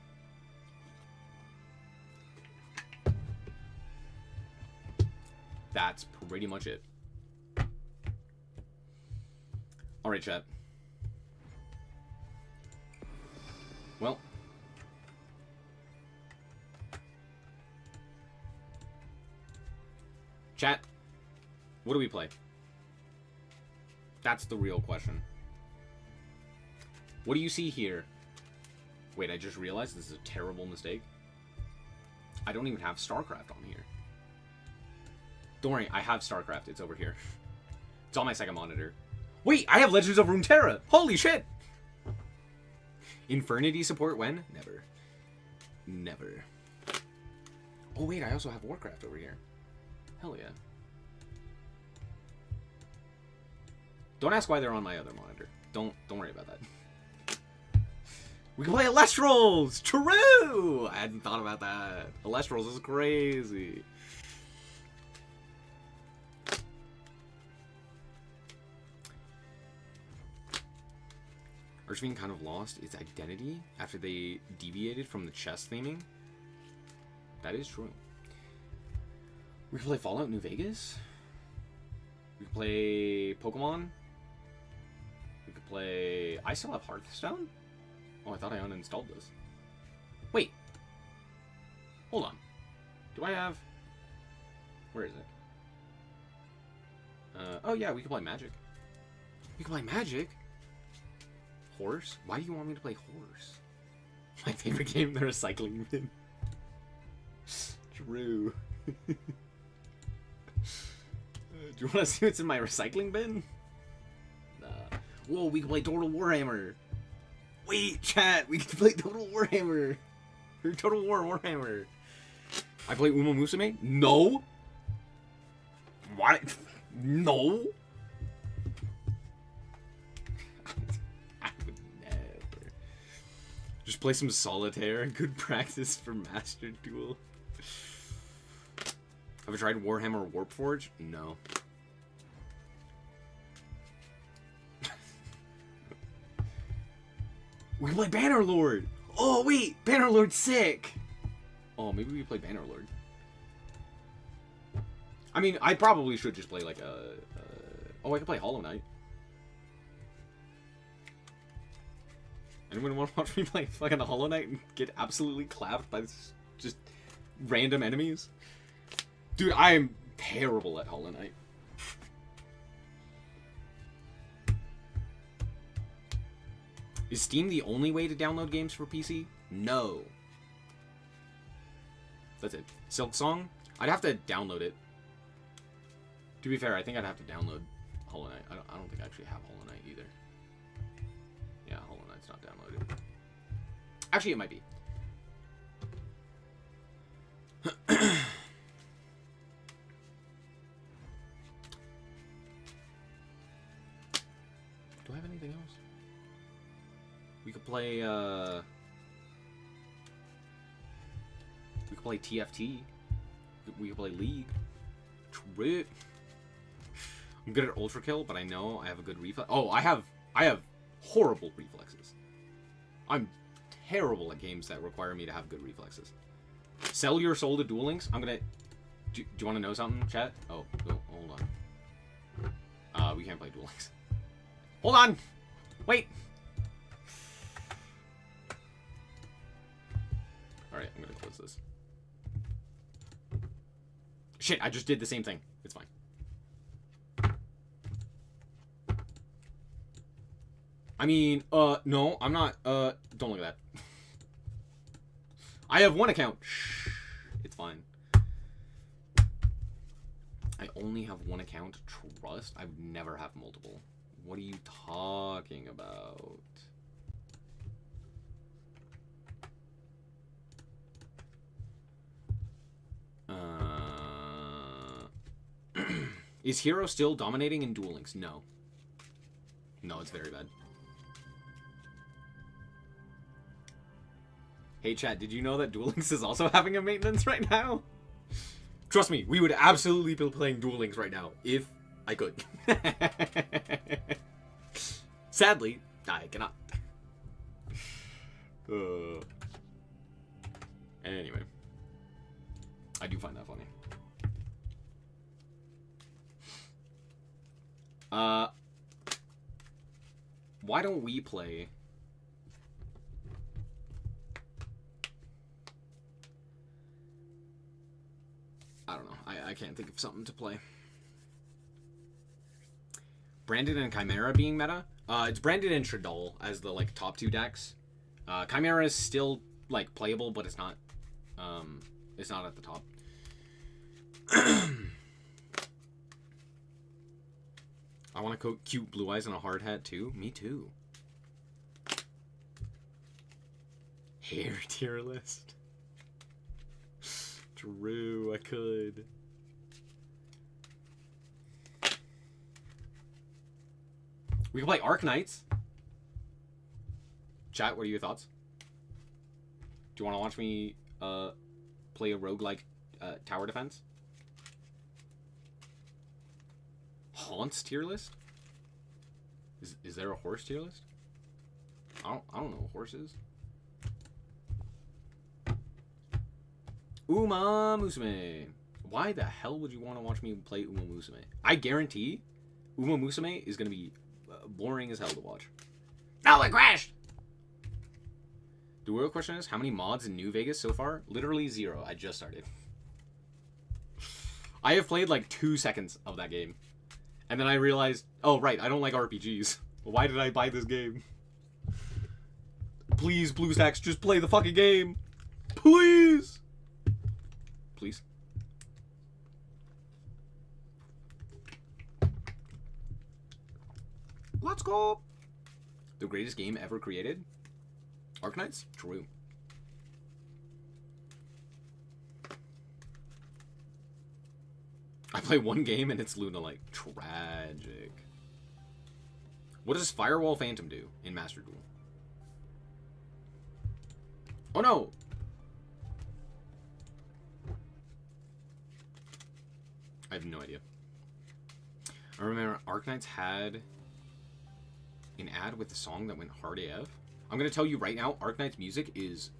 That's pretty much it. Alright, chat. Well. Chat. What do we play? That's the real question. What do you see here? Wait, I just realized this is a terrible mistake. I don't even have StarCraft on here. Don't worry, I have StarCraft. It's over here. It's on my second monitor. Wait, I have Legends of Runeterra! Holy shit! Infernity support when? Never. Never. Oh wait, I also have Warcraft over here. Hell yeah. Don't ask why they're on my other monitor. Don't worry about that. We can play Alestrals! True! I hadn't thought about that. Alestrals is crazy. Archfiend kind of lost its identity after they deviated from the chess theming. That is true. We can play Fallout New Vegas. We can play Pokemon. We could play... I still have Hearthstone? Oh, I thought I uninstalled this. Wait. Hold on. Do I have... Where is it? Oh yeah, we can play Magic. We can play Magic? Horse? Why do you want me to play Horse? My favorite game, the recycling bin. True. Do you want to see what's in my recycling bin? Nah. Whoa, we can play Total Warhammer. Wait, chat, we can play Total Warhammer. Or Total War Warhammer. I play Uma Musume? No. What? No. I would never. Just play some Solitaire. Good practice for Master Duel. Have I tried Warhammer Warpforge? No. We can play Bannerlord! Oh, wait! Bannerlord's sick! Oh, maybe we play Bannerlord. I mean, I probably should just play like a... Oh, I can play Hollow Knight. Anyone want to watch me play fucking Hollow Knight and get absolutely clapped by this, just random enemies? Dude, I am terrible at Hollow Knight. Is Steam the only way to download games for PC? No. That's it. Silk Song? I'd have to download it. To be fair, I think I'd have to download Hollow Knight. I don't think I actually have Hollow Knight either. Yeah, Hollow Knight's not downloaded. Actually, it might be. Do I have anything else? We could play, we could play TFT. We could play League. True. I'm good at Ultra Kill, but I know I have a good reflex. Oh, I have horrible reflexes. I'm terrible at games that require me to have good reflexes. Sell your soul to Duel Links. I'm gonna... Do you want to know something, chat? Oh, hold on. We can't play Duel Links. Hold on! Wait! Alright, I'm gonna close this. Shit, I just did the same thing. It's fine. I mean, no, I'm not, don't look at that. I have one account. Shh, it's fine. I only have one account. Trust? I would never have multiple. What are you talking about? Is Hero still dominating in Duel Links? No. No, it's very bad. Hey chat, did you know that Duel Links is also having a maintenance right now? Trust me, we would absolutely be playing Duel Links right now if I could. Sadly, I cannot. Anyway, I do find that funny. Why don't we play? I don't know. I can't think of something to play. Branded and Chimera being meta. It's Branded and Shaddoll as the like top 2 decks. Chimera is still like playable, but it's not at the top. I want to coat cute blue eyes and a hard hat too. Me too. Hair tier list. True, I could. We can play Arc Knights. Chat, what are your thoughts? Do you want to watch me play a roguelike tower defense? Haunts tier list? Is there a horse tier list? I don't know what horse is. Uma Musume. Why the hell would you want to watch me play Uma Musume? I guarantee Uma Musume is going to be boring as hell to watch. No, it crashed! The real question is, how many mods in New Vegas so far? Literally 0. I just started. I have played like 2 seconds of that game. And then I realized, oh right, I don't like RPGs. Why did I buy this game? Please, BlueStacks, just play the fucking game. Please! Please. Let's go! The greatest game ever created? Arc Knights? True. I play one game and it's Luna like tragic. What does Firewall Phantom do in Master Duel? Oh no! I have no idea. I remember Arc Knights had an ad with a song that went hard AF. I'm gonna tell you right now, Arc Knight's music is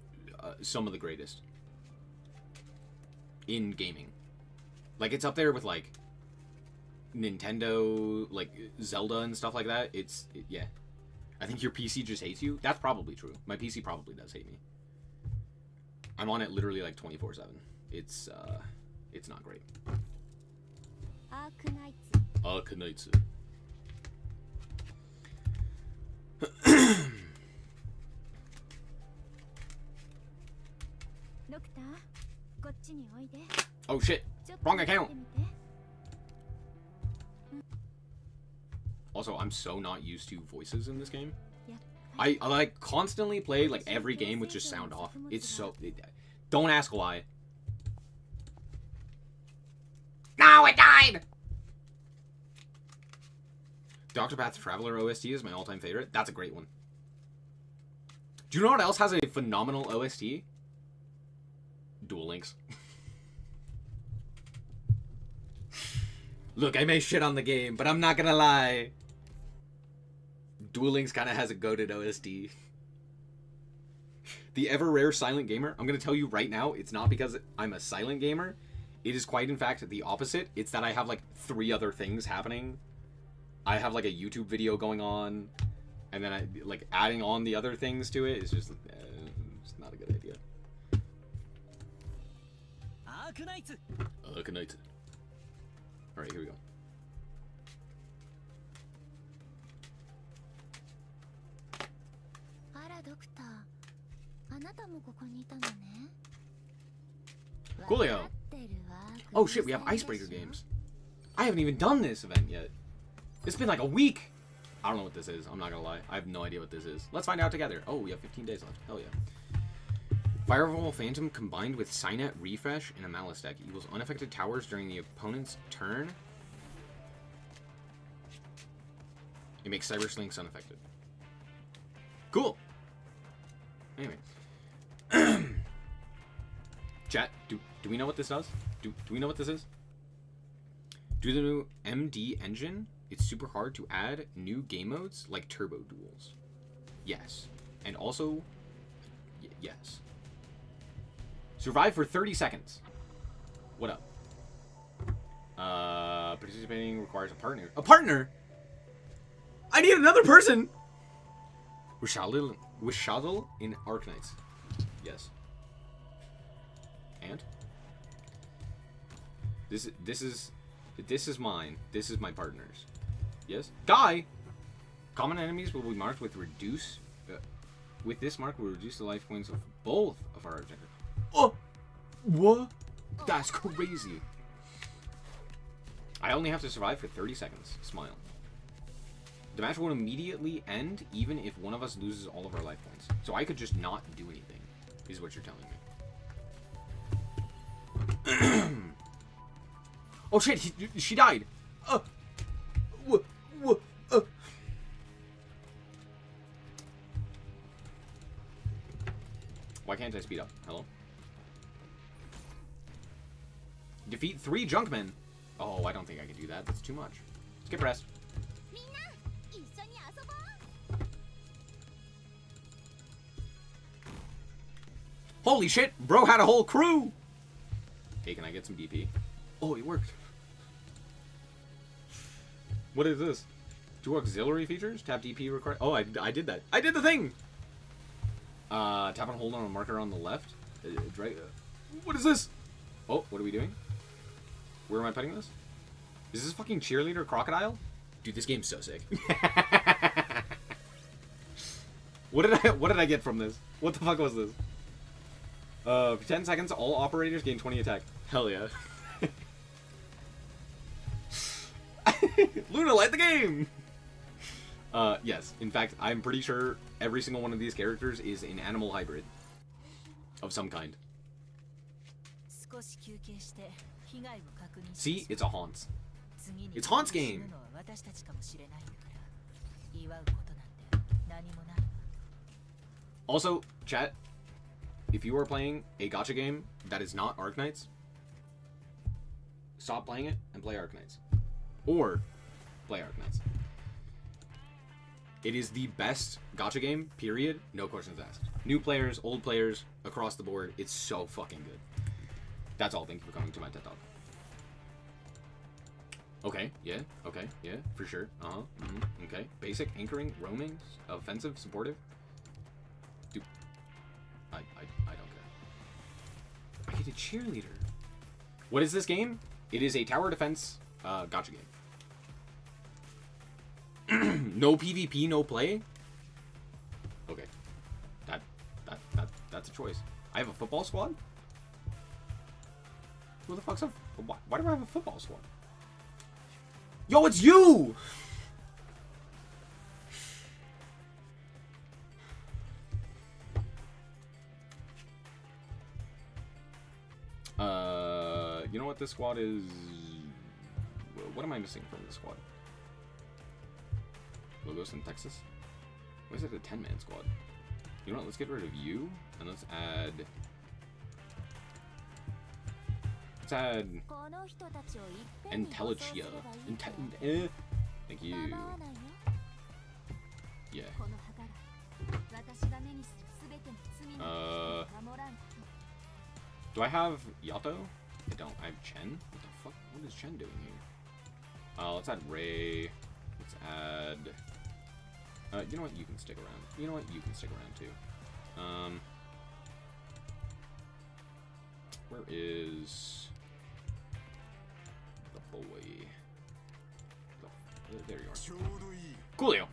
some of the greatest in gaming. Like, it's up there with, like, Nintendo, like, Zelda and stuff like that. Yeah. I think your PC just hates you. That's probably true. My PC probably does hate me. I'm on it literally, like, 24/7. It's not great. Arc Knights. Oh shit! Wrong account! Also, I'm so not used to voices in this game. I like constantly play like every game with just sound off. It's so... don't ask why. No, it died! Dr. Path Traveler OST is my all-time favorite. That's a great one. Do you know what else has a phenomenal OST? Duel Links. Look, I may shit on the game, but I'm not gonna lie. Duel Links kind of has a goated OST. The ever rare silent gamer, I'm gonna tell you right now, it's not because I'm a silent gamer. It is quite in fact the opposite. It's that I have like 3 other things happening. I have like a YouTube video going on, and then I like adding on the other things to it is just it's not a good idea. Arc Knights. All right, here we go. Coolio. Oh shit, we have icebreaker games. I haven't even done this event yet. It's been like a week. I don't know what this is. I'm not gonna lie. I have no idea what this is. Let's find out together. Oh, we have 15 days left. Hell yeah. Firewall Phantom combined with Cynet Refresh in a Maliss deck equals unaffected towers during the opponent's turn. It makes Cyber Slinks unaffected. Cool. Anyway. Chat, do we know what this does? Do we know what this is? Due to the new MD engine, it's super hard to add new game modes like turbo duels. Yes. And also, yes. Survive for 30 seconds. What up? Participating requires a partner. A partner? I need another person! Wishadel in Arknights. Yes. And? This is mine. This is my partner's. Yes? Die! Common enemies will be marked with reduce... with this mark, we'll reduce the life points of both of our objectives. Oh! What? That's crazy. I only have to survive for 30 seconds. Smile. The match will immediately end even if one of us loses all of our life points. So I could just not do anything, is what you're telling me. Oh shit, she died. Why can't I speed up? Hello? Defeat 3 Junkmen. Oh, I don't think I can do that. That's too much. Skip rest. Holy shit, bro had a whole crew! Hey, can I get some DP? Oh, it worked. What is this? 2 auxiliary features? Tap DP required. Oh, I did that. I did the thing! Tap and hold on a marker on the left. What is this? Oh, what are we doing? Where am I putting this? Is this fucking cheerleader crocodile? Dude, this game's so sick. What did I get from this? What the fuck was this? For 10 seconds, all operators gain 20 attack. Hell yeah. Luna, light the game! Yes. In fact, I'm pretty sure every single one of these characters is an animal hybrid. Of some kind. See? It's a Haunts. It's Haunts game! Also, chat, if you are playing a gacha game that is not Arknights, stop playing it and play Arknights. Or play Arknights. It is the best gacha game, period. No questions asked. New players, old players, across the board. It's so fucking good. That's all. Thank you for coming to my TED Talk. Okay, yeah, for sure. Okay. Basic, anchoring, roaming, offensive, supportive. Dude, I don't care. I get a cheerleader. What is this game? It is a tower defense gacha game. No PvP, no play? Okay. That's a choice. I have a football squad? Who the fuck's up? Why do I have a football squad? Yo, it's you! You know what this squad is? What am I missing from this squad? Logos in Texas? Why is it a 10-man squad? You know what? Let's get rid of you, and let's add... Intelligia. Thank you. Yeah. Do I have Yato? I don't. I have Chen? What the fuck? What is Chen doing here? Let's add Ray. Let's add... you know what? You can stick around. You know what? You can stick around too. Where is... the boy? There you are. Coolio!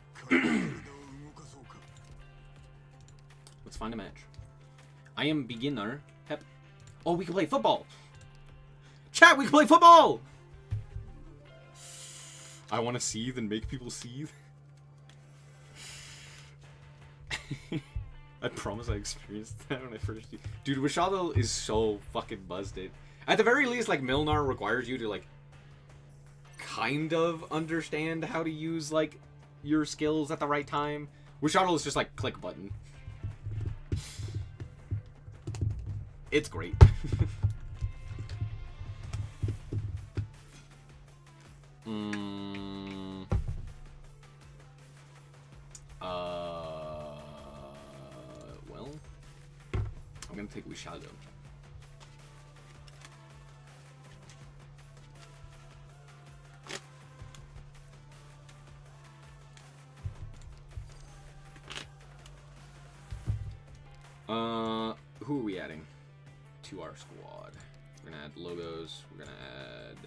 Let's find a match. I am beginner. Hep. Oh, we can play football! Chat, we can play football! I want to seethe and make people seethe. I promise I experienced that when I first... Dude, Wishado is so fucking buzzed. At the very least, like, Milnar requires you to, like, kind of understand how to use, like, your skills at the right time. Wishado is just, like, click button. It's great. gonna take Wishago. Who are we adding to our squad? We're gonna add logos. We're gonna add.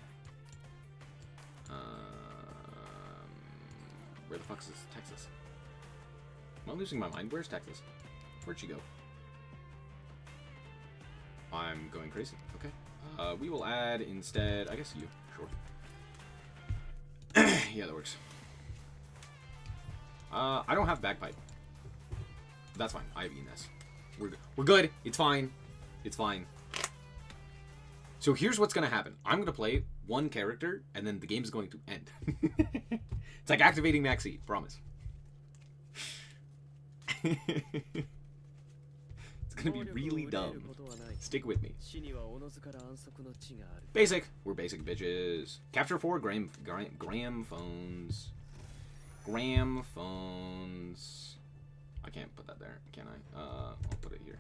Where the fuck is Texas? Am I losing my mind? Where's Texas? Where'd she go? I'm going crazy. Okay. We will add instead. I guess you. Sure. Yeah, that works. I don't have bagpipe. That's fine. I have Ines. We're good. It's fine. It's fine. So here's what's gonna happen. I'm gonna play one character, and then the game's going to end. It's like activating Maxi. Promise. It's gonna be really dumb. Stick with me. Basic. We're basic bitches. Capture 4 gram phones. Gram phones. I can't put that there, can I? I'll put it here.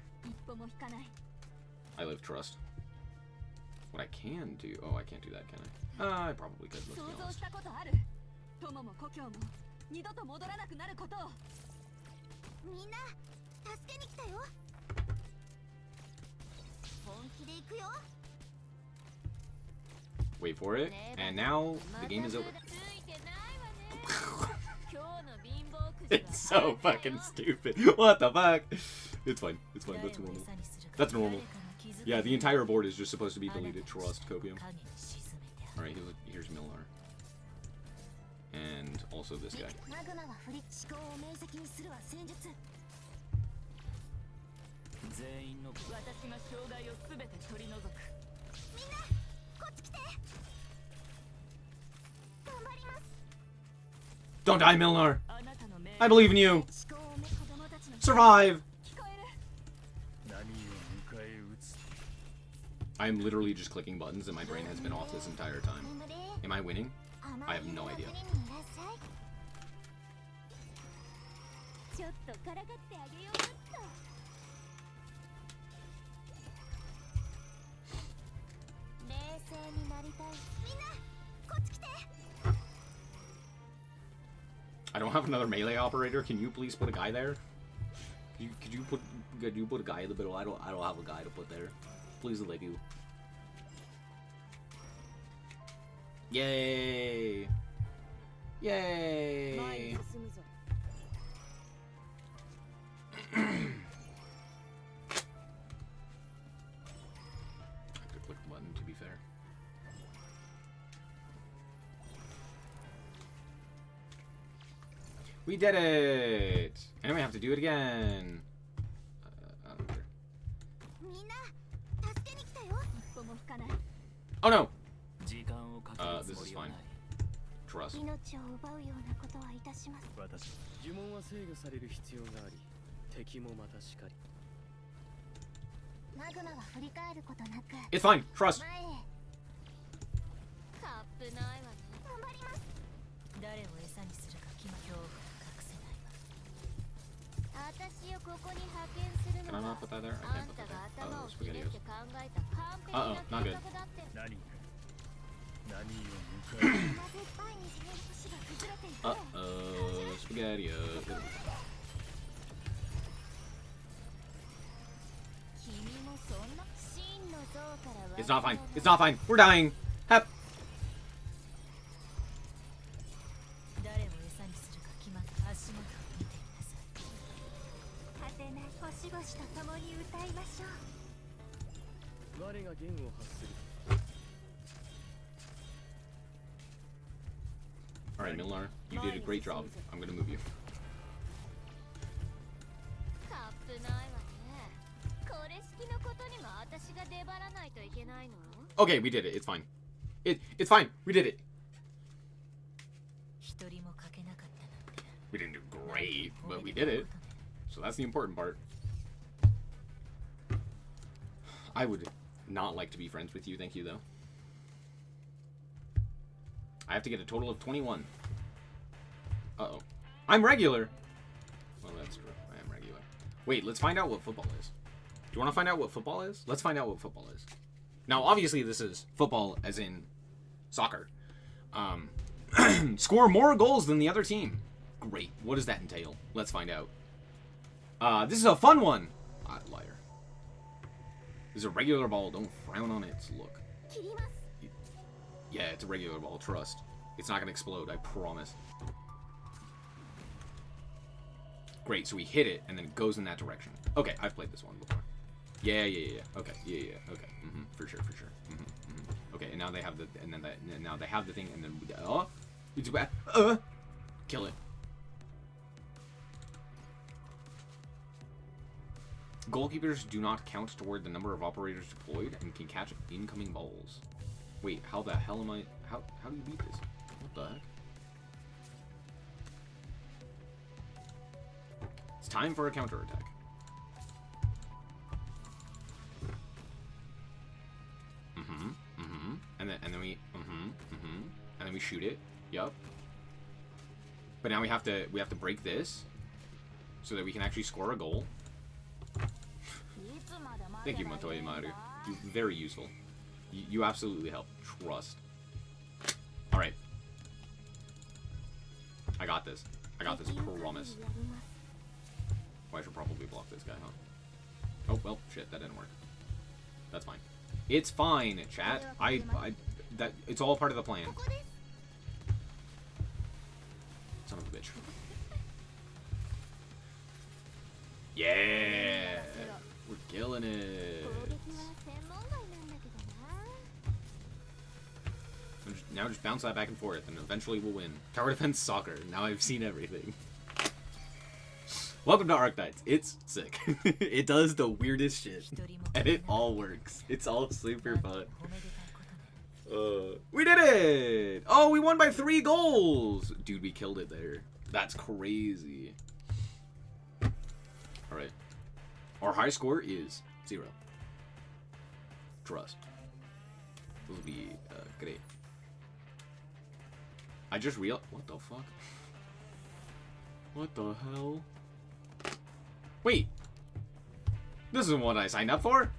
I live trust. What I can do... Oh, I can't do that, can I? I probably could, let's be honest. Wait for it, and now the game is over. It's so fucking stupid. What the fuck? It's fine. It's fine. That's normal. That's normal. Yeah, the entire board is just supposed to be deleted. Trust Copium. Alright, here's Millar. And also this guy. Don't die, Milnar! I believe in you! Survive! I am literally just clicking buttons and my brain has been off this entire time. Am I winning? I have no idea. I don't have another melee operator. Can you please put a guy there? Could you put a guy in the middle? I don't have a guy to put there. Please let you. Yay! Yay! I could click the button, to be fair. We did it! And we have to do it again. I don't care. Oh no! This is fine. Trust. It's fine. Trust. Can I not put that there? I can't put that there. Oh, SpaghettiOs. Uh-oh, not good. Uh-oh, SpaghettiOs. It's not fine. It's not fine. We're dying. Hep. Alright, Millar, you did a great job. I'm gonna move you. Okay, we did it. It's fine. It's fine. We did it. We didn't do great, but we did it. So that's the important part. I would not like to be friends with you, thank you, though. I have to get a total of 21. Uh-oh. I'm regular! Well, that's true. I am regular. Wait, let's find out what football is. you want to find out what football is? Let's find out what football is. Now, obviously, this is football as in soccer. Score more goals than the other team. Great. What does that entail? Let's find out. This is a fun one. Liar. This is a regular ball. Don't frown on it. Look. Yeah, it's a regular ball. Trust. It's not going to explode. I promise. Great. So we hit it, and then it goes in that direction. Okay, I've played this one before. Yeah. Okay. Yeah. Okay. For sure. Okay, and now they have the, and then now they have the thing, and then it's bad. Kill it. Goalkeepers do not count toward the number of operators deployed and can catch incoming balls. Wait, how the hell am I? How do you beat this? What the heck? It's time for a counterattack. And then we and then we shoot it. Yup. But now we have to break this so that we can actually score a goal. Thank you, Montoya Maru. Very useful. You absolutely help. Trust. Alright. I got this. Promise. Oh, I should probably block this guy, huh? Oh, well, shit, that didn't work. That's fine. It's fine, chat. That it's all part of the plan. Son of a bitch. Yeah! We're killing it. Now just bounce that back and forth, and eventually we'll win. Tower Defense Soccer. Now I've seen everything. Welcome to Archetypes. It's sick. It does the weirdest shit. And it all works. It's all super fun. We did it! Oh, we won by 3 goals! Dude, we killed it there. That's crazy. Alright. Our high score is 0. Trust. This will be great. I just realized. What the fuck? What the hell? Wait. This isn't what I signed up for.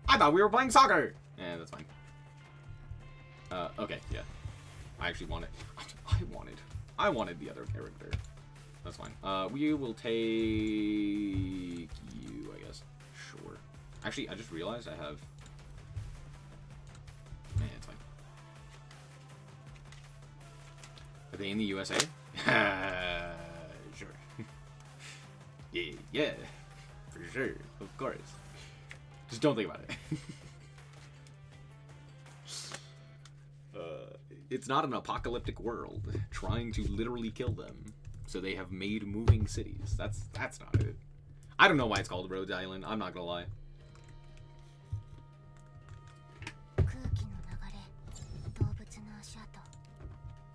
I thought we were playing soccer. Yeah, that's fine. Okay, yeah. I actually wanted. I wanted the other character. That's fine. We will take you, I guess. Sure. Actually, I just realized I have. Man, it's fine. Are they in the USA? Sure. Yeah, for sure, of course. Just don't think about it. It's not an apocalyptic world trying to literally kill them, so they have made moving cities. That's not it. I don't know why it's called Rhodes Island. I'm not gonna lie.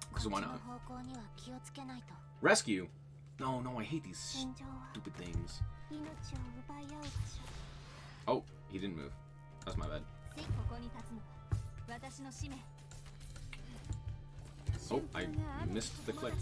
Because why not? Rescue? No, I hate these stupid things. Oh, he didn't move. That's my bad. Oh, I missed the click.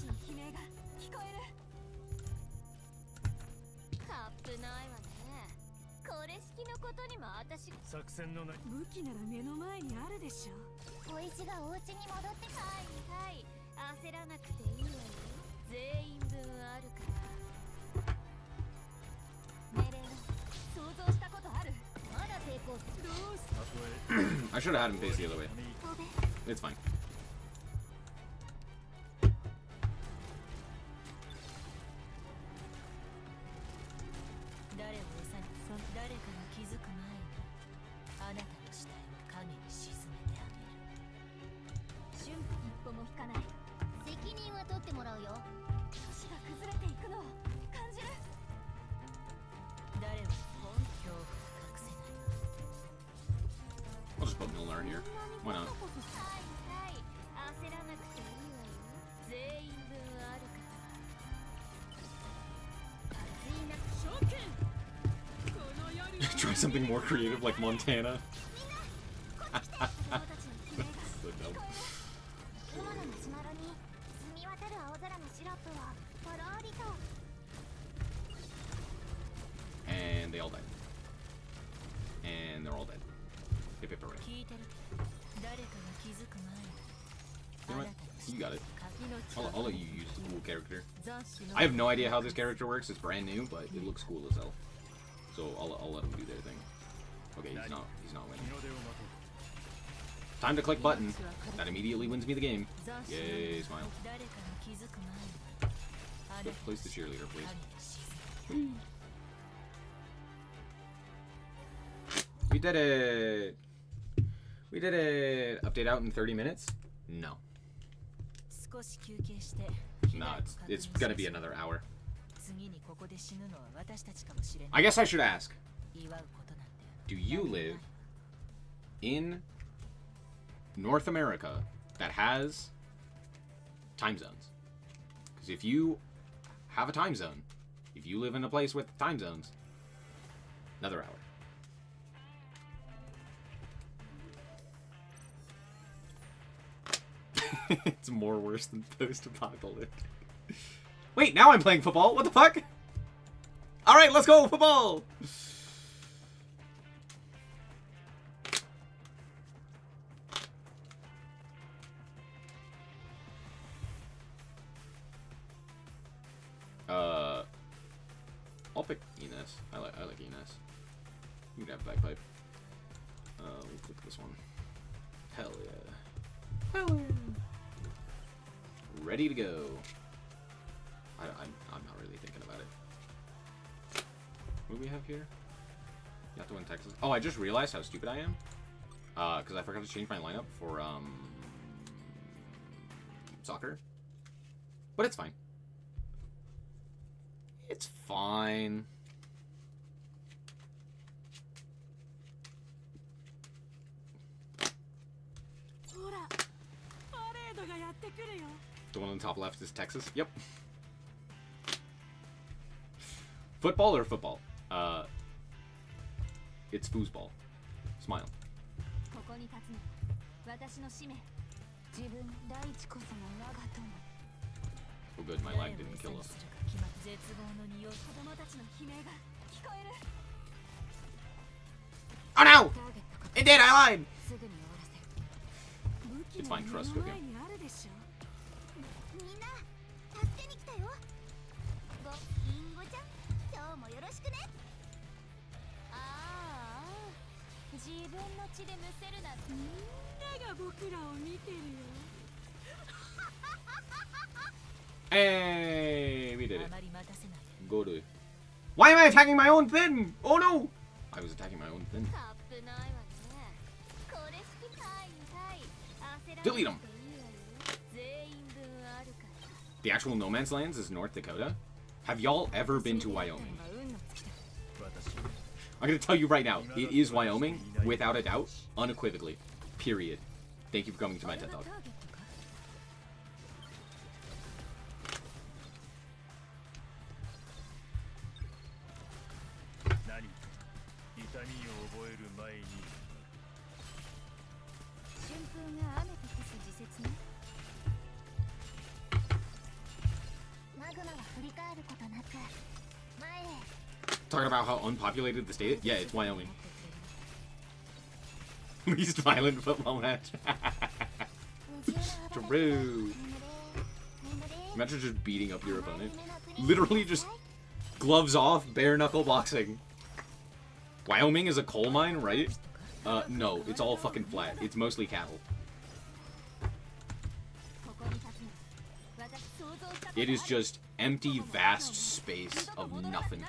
I should have had him face the other way. It's fine. I'll just put Milner here. Why not? Try something more creative like Montana. That's so dumb. And they all died. And they're all dead. Hip hip hooray. You know what? You got it. I'll let you use the cool character. I have no idea how this character works. It's brand new, but it looks cool as hell. So I'll let them do their thing. Okay, he's not winning. Time to click button. That immediately wins me the game. Yay, smile. Place the cheerleader, please. We did it! We did it! Update out in 30 minutes? No. Nah, it's gonna be another hour. I guess I should ask. Do you live in North America that has time zones? Because if you have a time zone, if you live in a place with time zones, another hour. It's more worse than post-apocalyptic. Wait, now I'm playing football? What the fuck? Alright, let's go, football! I'll pick Ines. I like Ines. You can have bagpipe. We'll click this one. Hell yeah. Hell yeah. Ready to go. I'm not really thinking about it. What do we have here? Not to win Texas. Oh, I just realized how stupid I am. Because I forgot to change my lineup for soccer. But it's fine. It's fine. The one on the top left is Texas. Yep. Football or football? It's foosball. Smile. Oh good, my lag didn't kill us. Oh no! It did, I lied! It's fine, trust, go game. Hey, we did it. Go to it. Why am I attacking my own thing? Oh no! I was attacking my own thing. Delete them. The actual No Man's Lands is North Dakota. Have y'all ever been to Wyoming? I'm gonna tell you right now, it is Wyoming, without a doubt, unequivocally. Period. Thank you for coming to my TED Talk. Talking about how unpopulated the state is? Yeah, it's Wyoming. Least violent football match. True. Imagine just beating up your opponent. Literally just gloves off, bare knuckle boxing. Wyoming is a coal mine, right? No, it's all fucking flat. It's mostly cattle. It is just empty, vast space of nothing.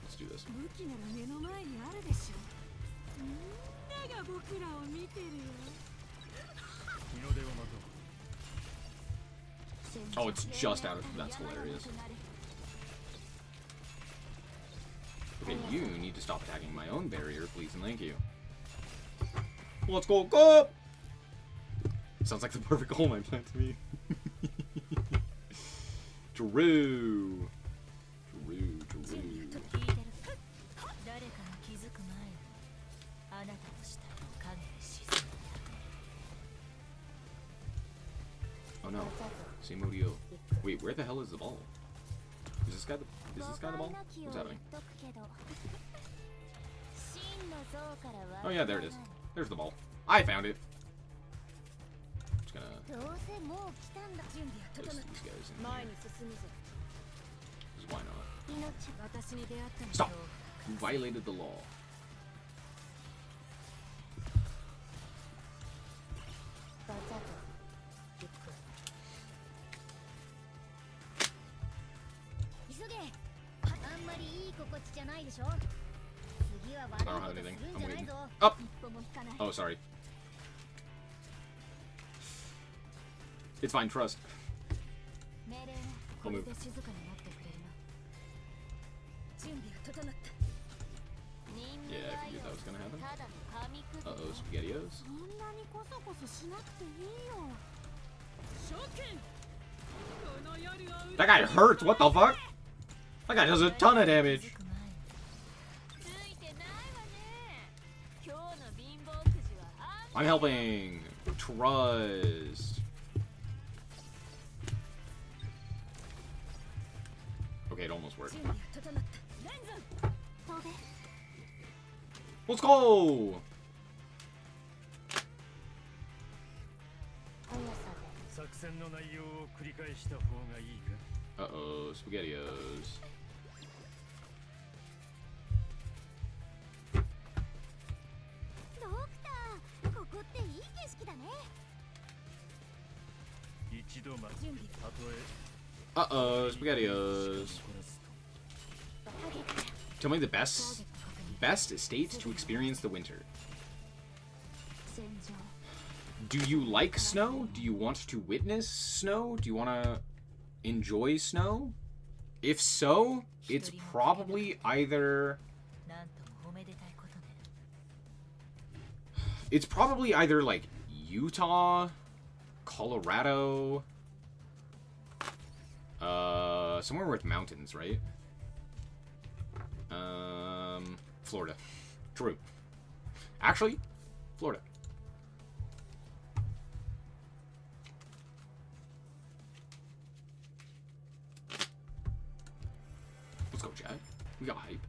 Let's do this. Oh, it's just out of... That's hilarious. Okay, you need to stop attacking my own barrier, please and thank you. Let's go, go! Sounds like the perfect coal mine plant to me. True. True. no. Simodio. Wait, where the hell is the ball? Is this guy the ball? What's happening? Oh yeah, there it is. There's the ball. I found it. Just gonna post these guys in here. 'Cause why not? Stop! You violated the law. I don't have anything. I'm waiting. Up! Oh, sorry. It's fine, trust. I'll move. Yeah, I figured that was gonna happen. Uh-oh, SpaghettiOs. That guy hurts, what the fuck? That guy does a ton of damage. I'm helping. Trust. Okay, it almost worked. Let's go! Uh-oh, SpaghettiOs. Uh-oh, SpaghettiOs. Tell me the best states to experience the winter. Do you like snow? Do you want to witness snow? Do you want to enjoy snow? If so, it's probably either... It's probably either, like, Utah, Colorado, somewhere with mountains, right? Florida. True. Actually, Florida. Let's go, Chad. We got hype.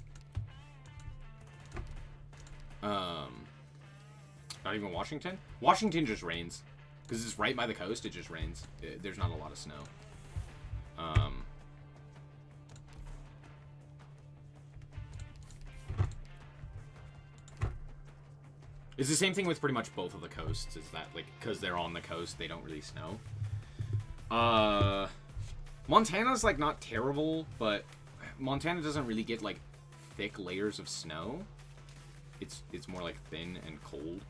Not even Washington? Washington just rains. Because it's right by the coast, it just rains. There's not a lot of snow. It's the same thing with pretty much both of the coasts, is that, like, because they're on the coast, they don't really snow. Montana's, like, not terrible, but Montana doesn't really get, like, thick layers of snow. It's more, like, thin and cold.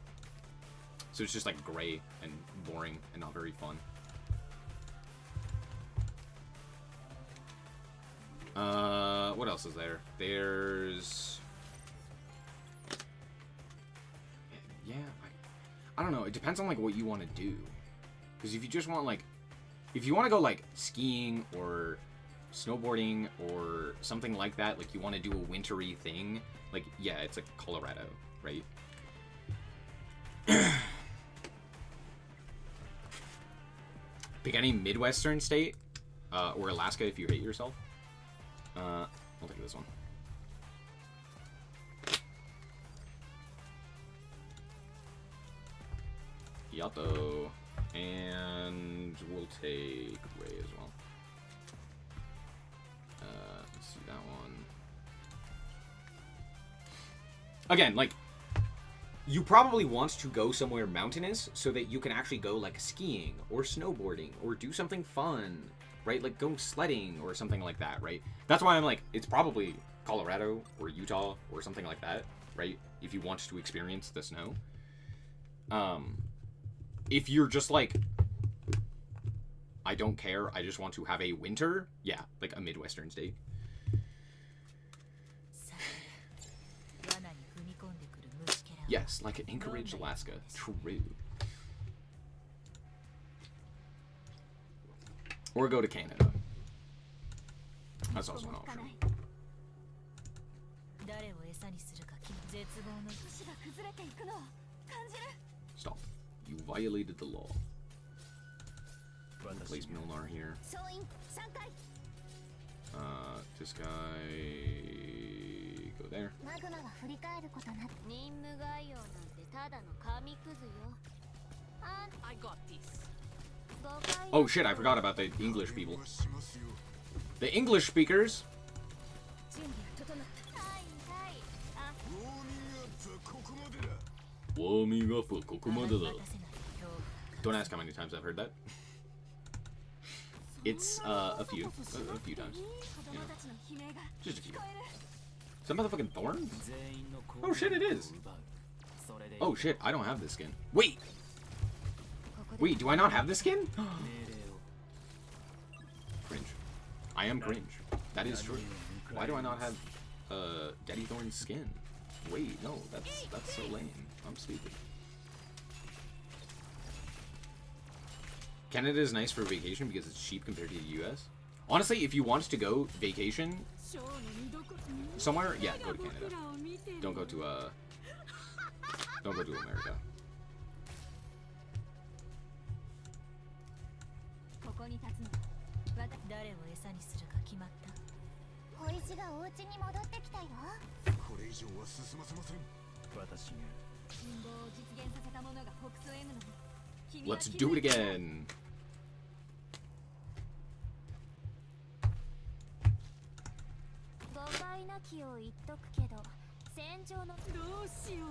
So it's just, like, gray and boring and not very fun. What else is there? There's... Yeah, I don't know. It depends on, like, what you want to do. Because if you just want, like... If you want to go, like, skiing or snowboarding or something like that, like, you want to do a wintry thing, like, yeah, it's, like, Colorado, right? Pick any Midwestern state, or Alaska if you hate yourself. I'll take this one. Yato. And we'll take Ray as well. Let's see that one. Again, like, you probably want to go somewhere mountainous so that you can actually go, like, skiing or snowboarding or do something fun, right? Like, go sledding or something like that, right? That's why I'm like, it's probably Colorado or Utah or something like that, right? If you want to experience the snow. If you're just like, I don't care, I just want to have a winter, yeah, like a Midwestern state. Yes, like Anchorage, Alaska. True. Or go to Canada. That's also an option. Stop. You violated the law. Place Milnar here. This guy... go there. Oh shit, I forgot about the English people. The English speakers! Warming up for Kokomada. Don't ask how many times I've heard that. It's a few times. You know. Just a few. Is that motherfucking Thorn? Oh shit, it is. Oh shit, I don't have this skin. Wait! Wait, do I not have this skin? Cringe. I am cringe. That is true. Why do I not have Daddy Thorn's skin? Wait, no, that's so lame. I'm stupid. Canada is nice for vacation because it's cheap compared to the US. Honestly, if you want to go vacation somewhere, yeah, go to Canada. Don't go to America. Let's do it again.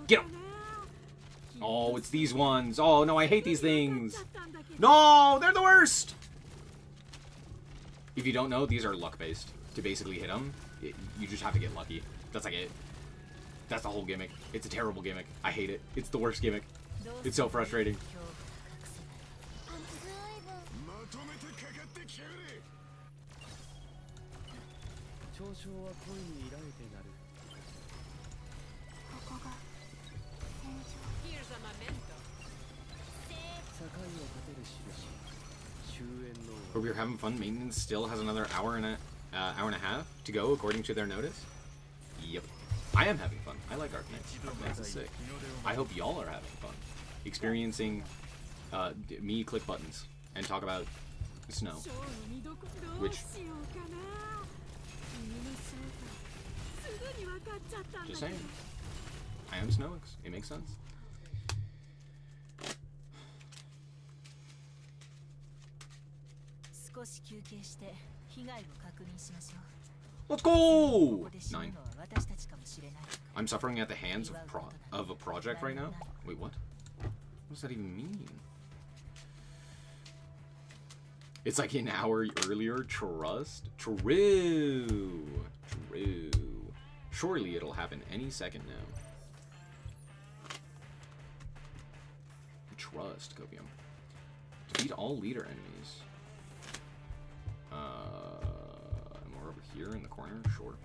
Get him! Oh, it's these ones. Oh no, I hate these things. No, they're the worst. If you don't know, these are luck based. To basically hit them, you just have to get lucky. That's like it. That's the whole gimmick. It's a terrible gimmick. I hate it. It's the worst gimmick. It's so frustrating. Hope you're having fun. Maintenance still has another hour and a half to go, according to their notice. Yep. I am having fun. I like Arknights. Arknights is sick. I hope y'all are having fun. Experiencing me click buttons and talk about snow. Which... just saying. I am Snowix. It makes sense. Let's go! 9. I'm suffering at the hands of a project right now? Wait, what? What does that even mean? It's like an hour earlier. Trust? True. True. Surely it'll happen any second now. Trust, Copium. Defeat all leader enemies. And we're over here in the corner, sure.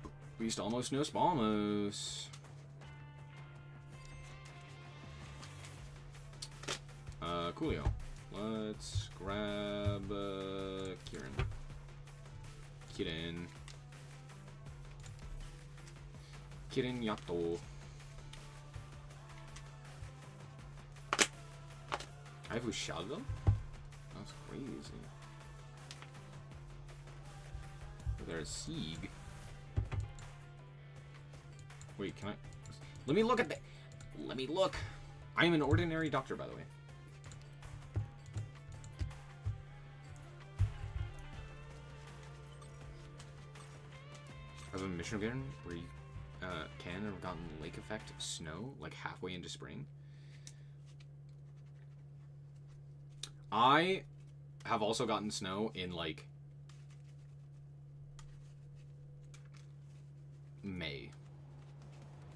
At least almost no spalmos. Coolio. Let's grab Kieran. Kirin Yato. I have Ushaga? That's crazy. There's Sieg. Wait, can I... let me look at the... let me look. I am an ordinary doctor, by the way. I have a mission again where you can have gotten lake effect snow like halfway into spring. I have also gotten snow in like May.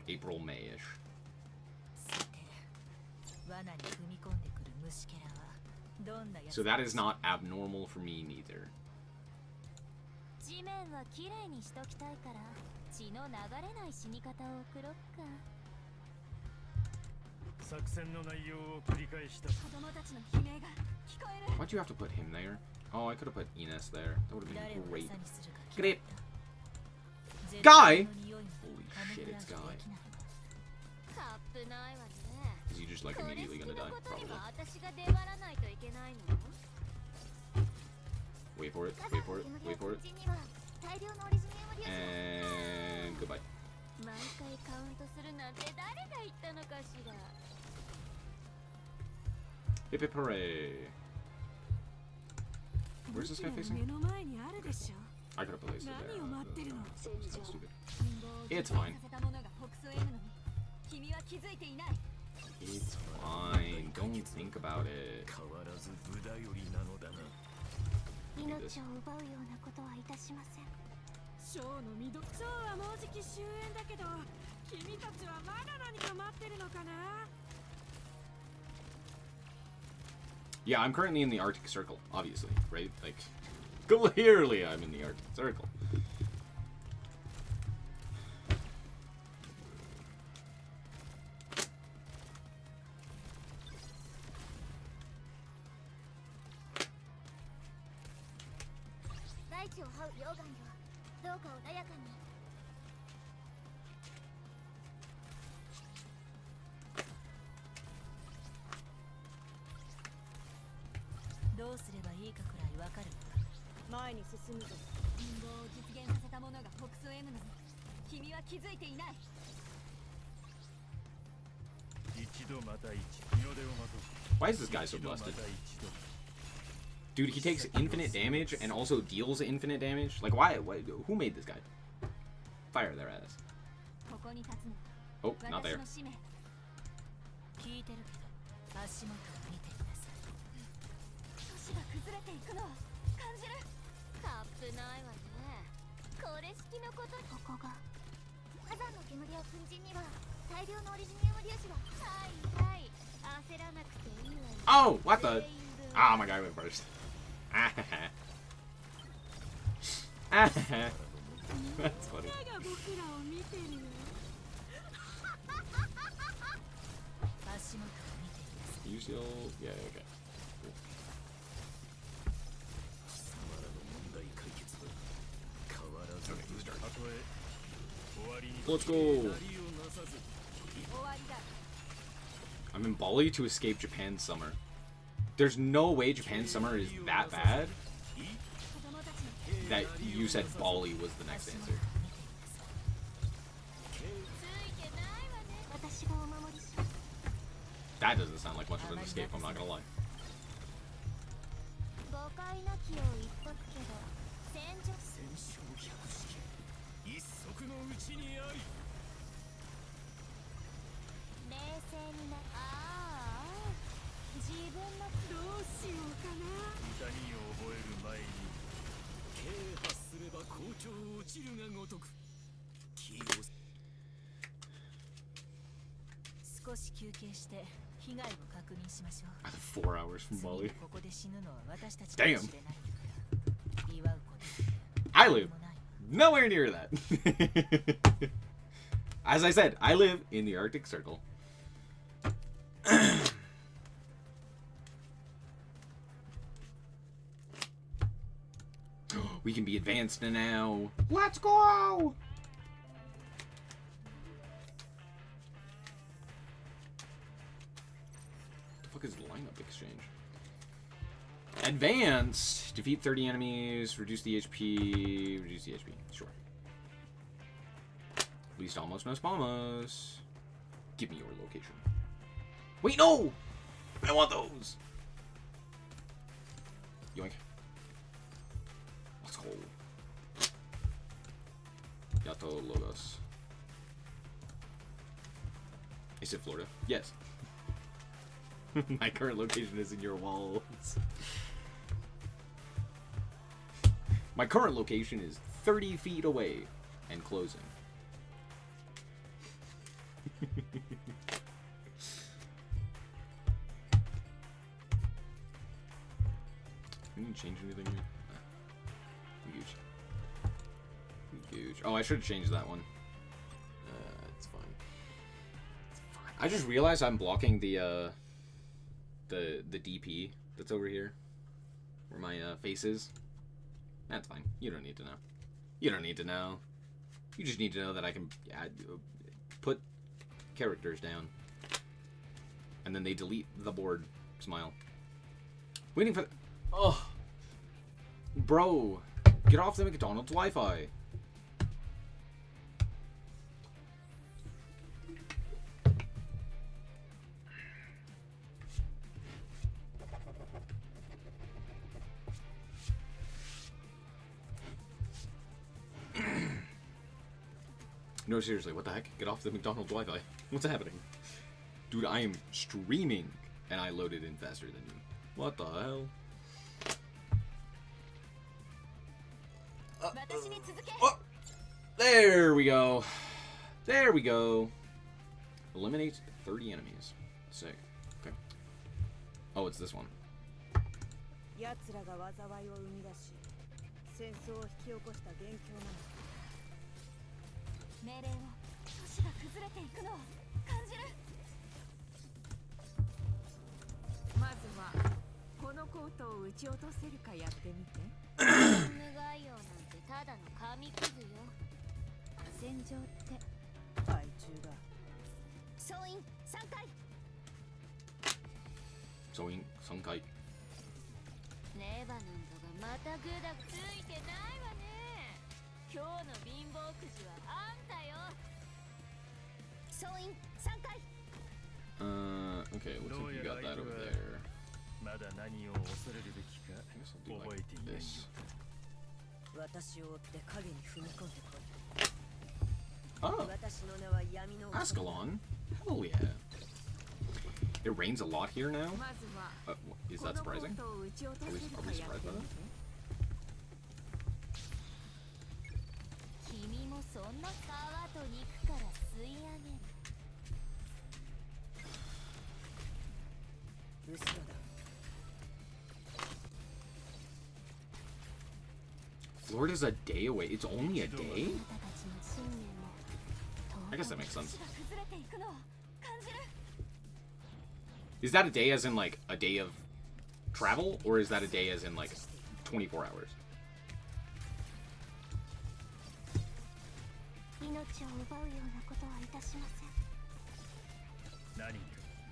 April, May-ish. So that is not abnormal for me neither. Why'd you have to put him there? Oh, I could have put Ines there. That would have been great. Great. Guy? Holy shit, it's Guy. is he just like immediately gonna die? Probably. Wait for it, wait for it, wait for it. And goodbye. Hip hip hooray. Where's this guy facing? I could have placed it there. That was stupid. It's fine. It's fine. Don't think about it. Give me this. ショーの見どショーはもうじき終演だけど、君たちはまだ何か待ってるのかな? Yeah, I'm currently in the Arctic Circle, obviously, right? Like, clearly I'm in the Arctic Circle. Why is this guy so busted? Dude, he takes infinite damage and also deals infinite damage? Like, why? Who made this guy? Fire their ass. Oh, not there. Oh, what the? Ah, my guy went first. That's funny. You still? Yeah, okay. Cool. Okay, you start. Let's go. I'm in Bali to escape Japan's summer. There's no way Japan's summer is that bad that you said Bali was the next answer. That doesn't sound like much of an escape, I'm not gonna lie. I have 4 hours from Bali. Damn. I live nowhere near that. As I said, I live in the Arctic Circle. We can be advanced now. Let's go! What the fuck is lineup exchange? Advanced. Defeat 30 enemies. Reduce the HP. Reduce the HP. Sure. Least almost no spamos. Give me your location. Wait, no! I want those! Yoink. Let's go. Yato Logos. Is it Florida? Yes. My current location is in your walls. My current location is 30 feet away and closing. We need to change anything here? Huge. Oh, I should have changed that one. It's fine. It's fine. I just realized I'm blocking the DP that's over here, where my face is. That's fine. You don't need to know. You don't need to know. You just need to know that I can put characters down. And then they delete the board. Smile. Waiting for the... Oh. Bro. Get off the McDonald's Wi-Fi. No, seriously, what the heck? Get off the McDonald's Wi-Fi. What's happening? Dude, I am streaming, and I loaded in faster than you. What the hell? Oh, there we go. There we go. Eliminate 30 enemies. Sick. Okay. Oh, it's this one. 奴らが災いを生み出し、戦争を引き起こした元凶なの。命令を都市が崩れていくのを感じる。まずはこのコートを撃ち落とせるかやってみて。無害用なんてただの紙くずよ。戦場って害虫だ。総員3回。総員3回。レバノンとがまたグダついてないわね。今日の貧乏くじはあんたよ。総員3回。Okay, looks like you got that over there. まだ何を恐れるべきか I guess I'll do 覚え like ていないよ。 this. 私を追って影に踏み込んでこい。 Oh, 私の名は闇の Ascalon. Hell yeah. It rains a lot here now? まずは Is that surprising? このコートを撃ち落と Are せ we, る are か we やっ surprised て by み that? て。君もそんな皮と肉から吸い上げる。嘘だ。 Florida's a day away. It's only a day? I guess that makes sense. Is that a day as in like a day of travel? Or is that a day as in like 24 hours? 命を奪うようなことはいたしません。何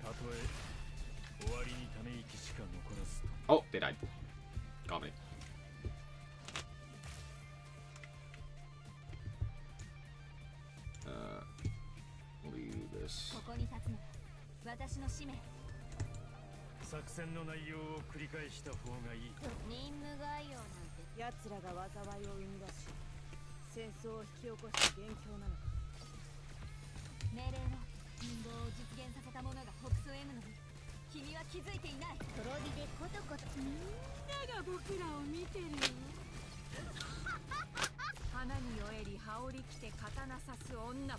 たとえ終わりにため息しか残らずと Oh, they died. Comedy. Leave this. ここに立つのが私の使命。作戦の内容を繰り返した方がいい。任務概要なんて奴らが災いを生み出し、戦争を引き起こした元凶なのか。命令の陰謀を実現させた者が北総 M のに君は気づいていない。とろ火でコトコト。みんなが僕らを見てるよ。花に酔えり羽織り着て刀刺す女。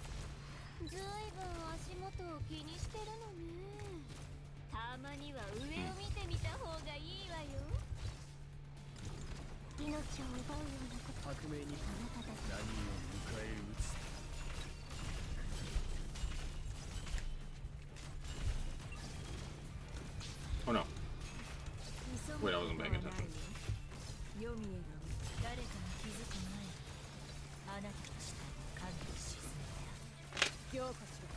ずいぶん足元を気にしてるのね。たまには上を見てみた方がいいわよ。命を奪うようなこと。革命に何を迎え撃つ。 Oh no. Wait, I wasn't paying attention. 読み絵が誰かに気づく前にあなたの下に影を沈めた。評価しろ。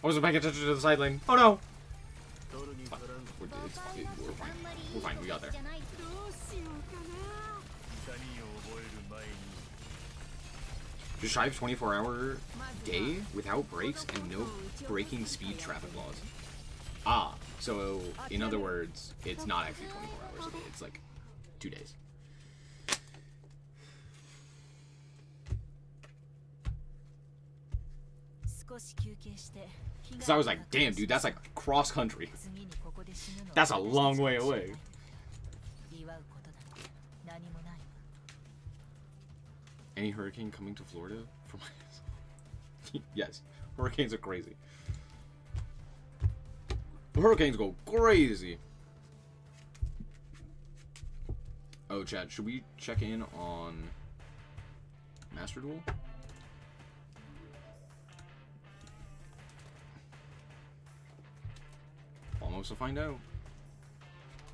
I wasn't paying attention to the side lane. Oh no! 取るに足らん。 It's fine. We're fine. We're fine. We got there. どうしようかな。痛みを覚える前に Just shy of 24-hour day without breaks and no breaking speed traffic laws. Ah, so in other words, it's not actually 24 hours a day. It's like 2 days. So I was like, damn, dude, that's like cross country. That's a long way away. Any hurricane coming to Florida? From yes, hurricanes are crazy. Hurricanes go crazy. Oh, Chad, should we check in on Master Duel? Almost to find out.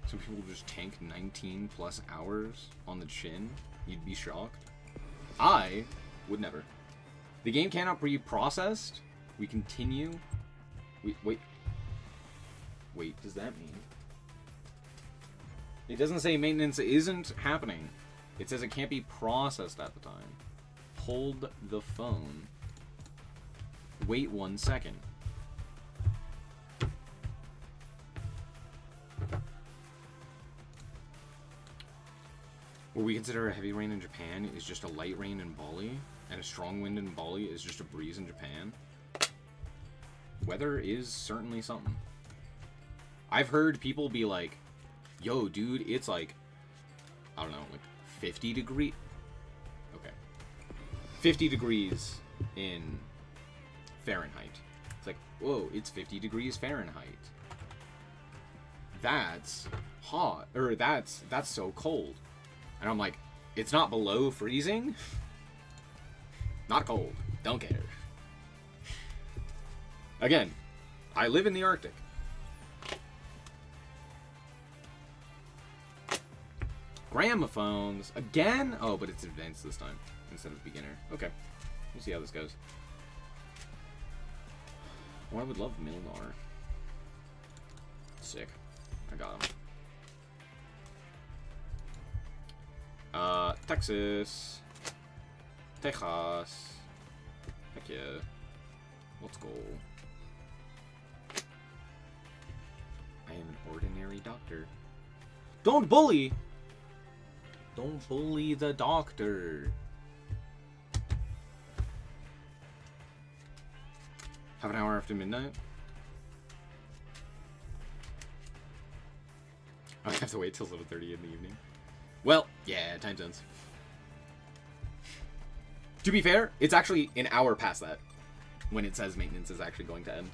Some people just tank 19 plus hours on the chin. You'd be shocked. I would never. The game cannot be processed. We continue. Wait. Wait, does that mean? It doesn't say maintenance isn't happening. It says it can't be processed at the time. Hold the phone. Wait 1 second. What we consider a heavy rain in Japan is just a light rain in Bali, and a strong wind in Bali is just a breeze in Japan. Weather is certainly something. I've heard people be like, yo, dude, it's like, I don't know, like 50 degree. Okay. 50 degrees in Fahrenheit. It's like, whoa, it's 50 degrees Fahrenheit. That's hot, or that's so cold. And I'm like, it's not below freezing? Not cold. Don't care. Again, I live in the Arctic. Gramophones. Again? Oh, but it's advanced this time instead of beginner. Okay. We'll see how this goes. Oh, I would love Milnar. Sick. I got him. Texas. Texas. Heck yeah. Let's go. I am an ordinary doctor. Don't bully! Don't bully the doctor. Half an hour after midnight? I have to wait till 11:30 in the evening. Well, yeah, time zones. To be fair, it's actually an hour past that when it says maintenance is actually going to end.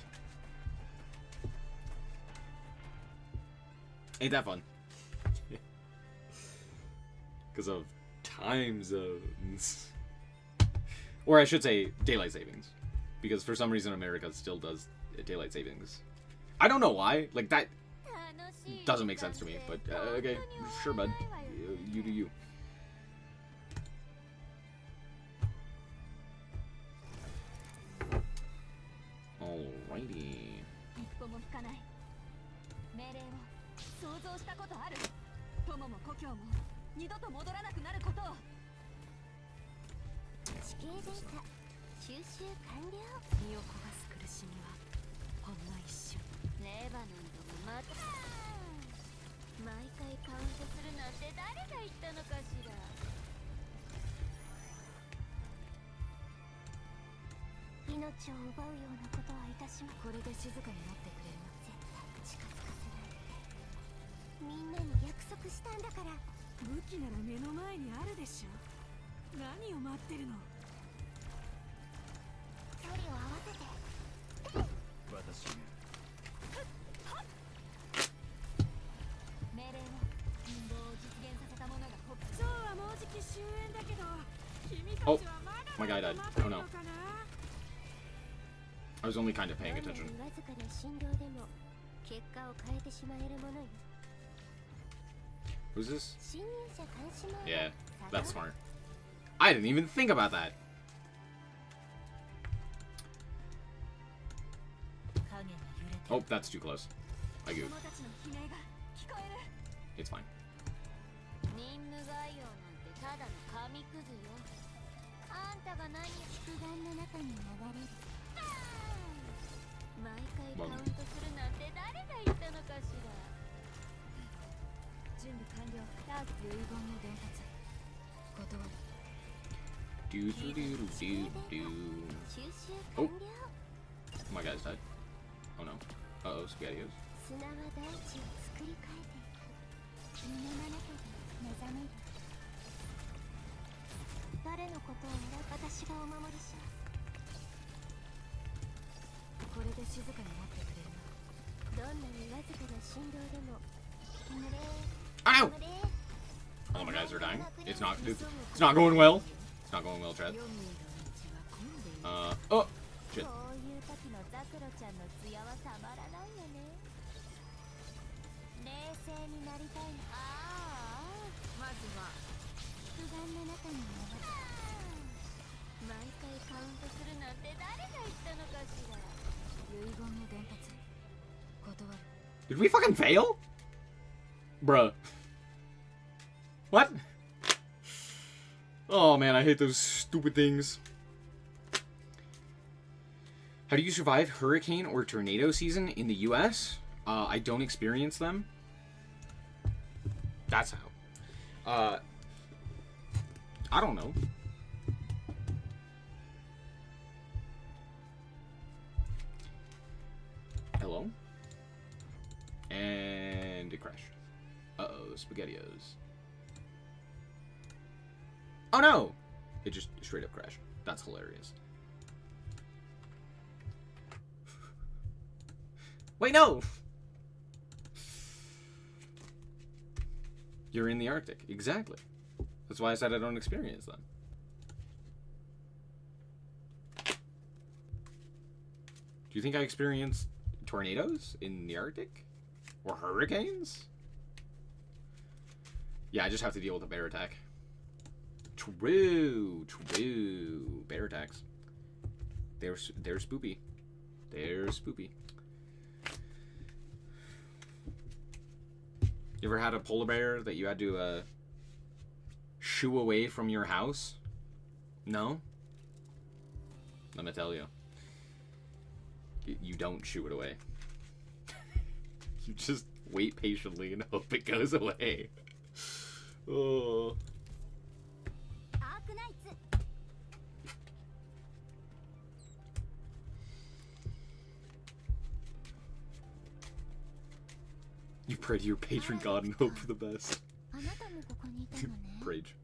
Ain't that fun? Because of time zones. Or I should say daylight savings. Because for some reason America still does daylight savings. I don't know why. Like, that doesn't make sense to me. But, okay. Sure, bud. You do you. Alrighty. 二度と戻らなくなることを。地形データ収集完了。身を焦がす苦しみはほんの一瞬。レバノンともまた毎回カウントするなんて誰が言ったのかしら。命を奪うようなことはいたしま。これで静かになってくれるの。絶対近づかせないで。みんなに約束したんだから。 武器なら目の前にあるでしょ。何を待ってるの。距離を合わせて。私が。命令を陰謀を実現させたものが北。そうはもうじき終焉だけど、君たちはまだまだ待ってるのかな。I was only kind of paying attention. わずかな振動でも結果を変えてしまえるものよ。 Who's this? Yeah, that's smart. I didn't even think about that. Oh, that's too close. I goofed. It's fine. Well, oh, my guy's died. Oh no. Uh-oh, SpaghettiOs. Ow! All my guys are dying. It's not going well. It's not going well, Chad. Oh, shit. Did we fucking fail? Bruh. What? Oh man, I hate those stupid things. How do you survive hurricane or tornado season in the US? I don't experience them. That's how. I don't know. Hello? And it crashed. Uh-oh, SpaghettiOs. Oh no! It just straight up crashed. That's hilarious. Wait, no! You're in the Arctic. Exactly. That's why I said I don't experience them. Do you think I experience tornadoes in the Arctic? Or hurricanes? Yeah, I just have to deal with a bear attack. True. Bear attacks. They're spoopy. They're spoopy. You ever had a polar bear that you had to shoo away from your house? No? Let me tell you. You don't shoo it away. You just wait patiently and hope it goes away. Oh. You pray to your patron god and hope for the best. Rage.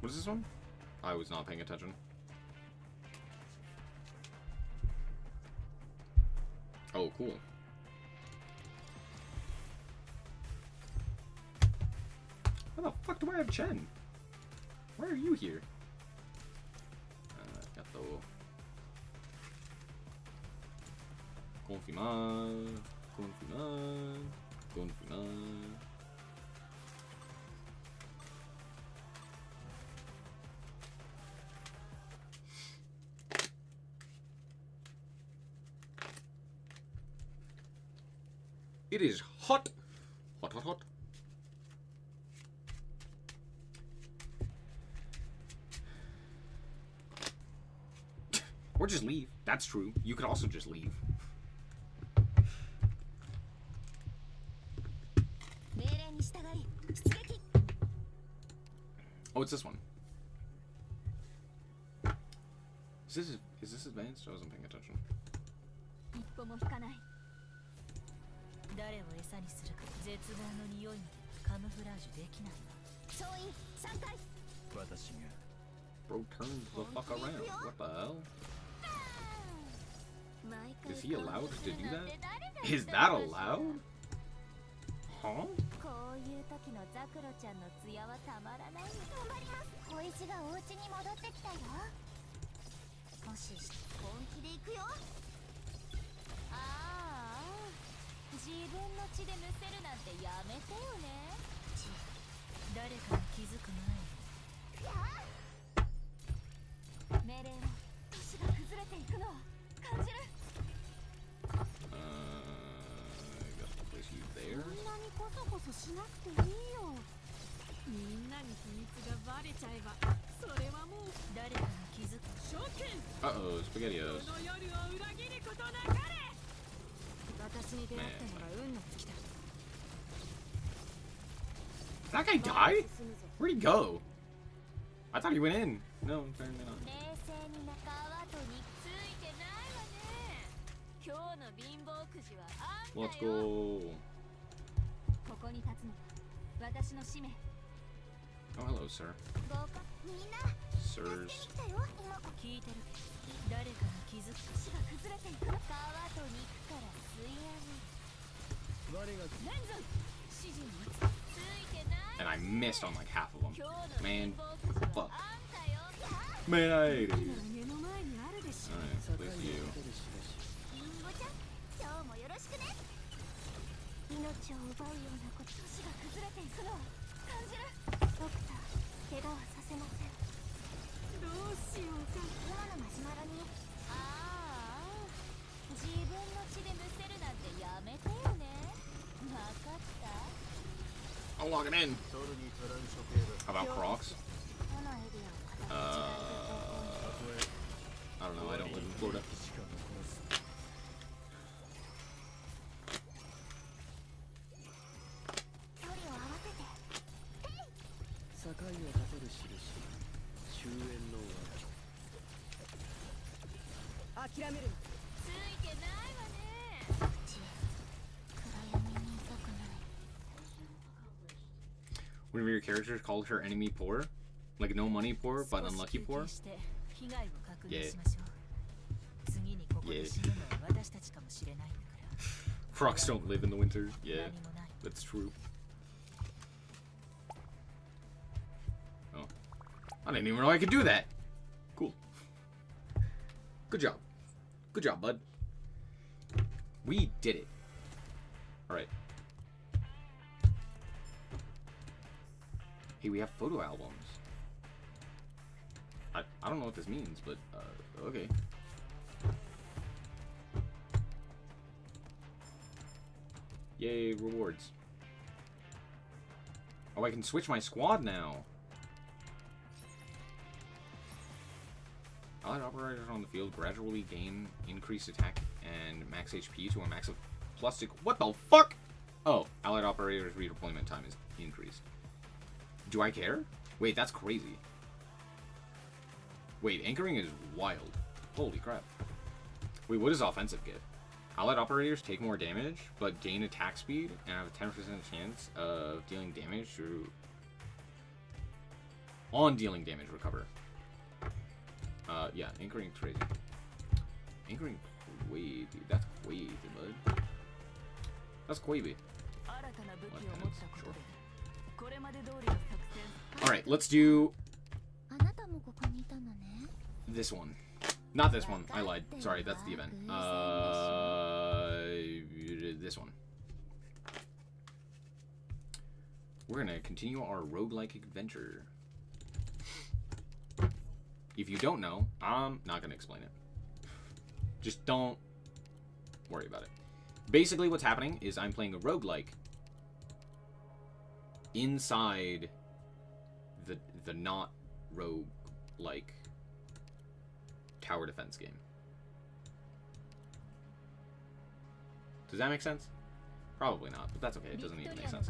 What is this one? I was not paying attention. Oh, cool. How the fuck do I have Chen? Why are you here? Gatto. Confinement. It is hot. Hot. Or just leave. That's true. You could also just leave. Oh, it's this one. Is this advanced? I wasn't paying attention. 誰を餌にするか絶望の匂いまでカムフラージュできないわ総員3回私が Bro, turn the fuck around. What the hell? Is he allowed to do that? Is that allowed? Huh? こういう時のザクロちゃんの艶はたまらない頑張ります小石がお家に戻ってきたよもし本気で行くよああ自分の血でむせるなんてやめてよね誰かに気づく前に命令を都市が崩れていくのを感じる I got to place you there. そんなにコソコソしなくていいよみんなに秘密がバレちゃえばそれはもう誰かに気づく証券 Uh-oh, SpaghettiOs. この夜を裏切ることなかれ私に出会ってもらう運の尽きた Did that guy die? Where'd he go? I thought he went in. No, apparently not. 冷静に中跡についてないわね今日の貧乏くじはあんたよ Let's go. ここに立つのが私の使命 Oh, hello, sir. みんな Sirs. 聞いてる誰かに気づく星が崩れていく川と肉から吸い上げるレンズ指示についてない And I missed on like half of them. 今日の Man, 貧乏くじ fuck. はあんたよ Man, I hate it. 目の前にあるでしょ Alright, place you. 命を奪うようなこと、都市が崩れていくのを感じる。ドクター、怪我はさせません。どうしようか。今のマシュマロに、ああ、自分の血でむせるなんてやめてよね。わかった。 I'll log him in. How about Crocs? このエリアを片付け I don't know. I don't live in Florida. 距離を合わせて。境を立てる印、終焉の輪。諦めるな。ついてないわね。暗闇にいたくない。 One of your characters called her enemy poor? Like no money poor, but unlucky poor? Yeah. Yeah. Crocs don't live in the winter. Yeah, that's true. Oh. I didn't even know I could do that. Cool. Good job. Good job, bud. We did it. Alright. Hey, we have photo albums. I don't know what this means, but, okay. Yay, rewards. Oh, I can switch my squad now. Allied operators on the field gradually gain increased attack and max HP to a max of +6. What the fuck? Oh, allied operators redeployment time is increased. Do I care? Wait, that's crazy. Wait, anchoring is wild. Holy crap. Wait, what does offensive give? Allied operators take more damage, but gain attack speed and have a 10% chance of dealing damage through... On dealing damage, recover. Yeah, anchoring is crazy. Anchoring crazy. That's crazy, bud. That's crazy. Sure. Alright, let's do... this one. Not this one. I lied. Sorry, that's the event. This one. We're gonna continue our roguelike adventure. If you don't know, I'm not gonna explain it. Just don't worry about it. Basically, what's happening is I'm playing a roguelike inside the not roguelike tower defense game. Does that make sense? Probably not, but that's okay. It doesn't even make sense.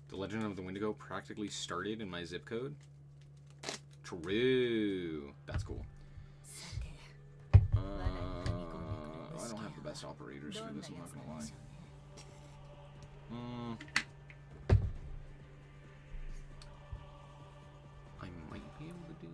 The Legend of the Wendigo practically started in my zip code. True. That's cool. I don't have the best operators for this, I'm not gonna lie. I might be able to do...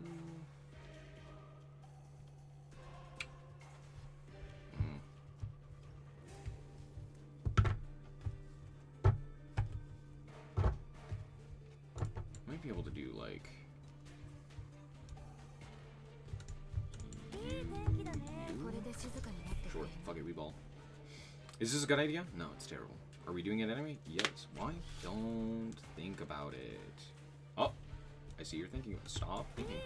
Might be able to do, like... Sure, fuck it, we ball. Is this a good idea? No, it's terrible. Are we doing it anyway? Yes. Why? Don't think about it. Oh, I see you're thinking. Stop thinking.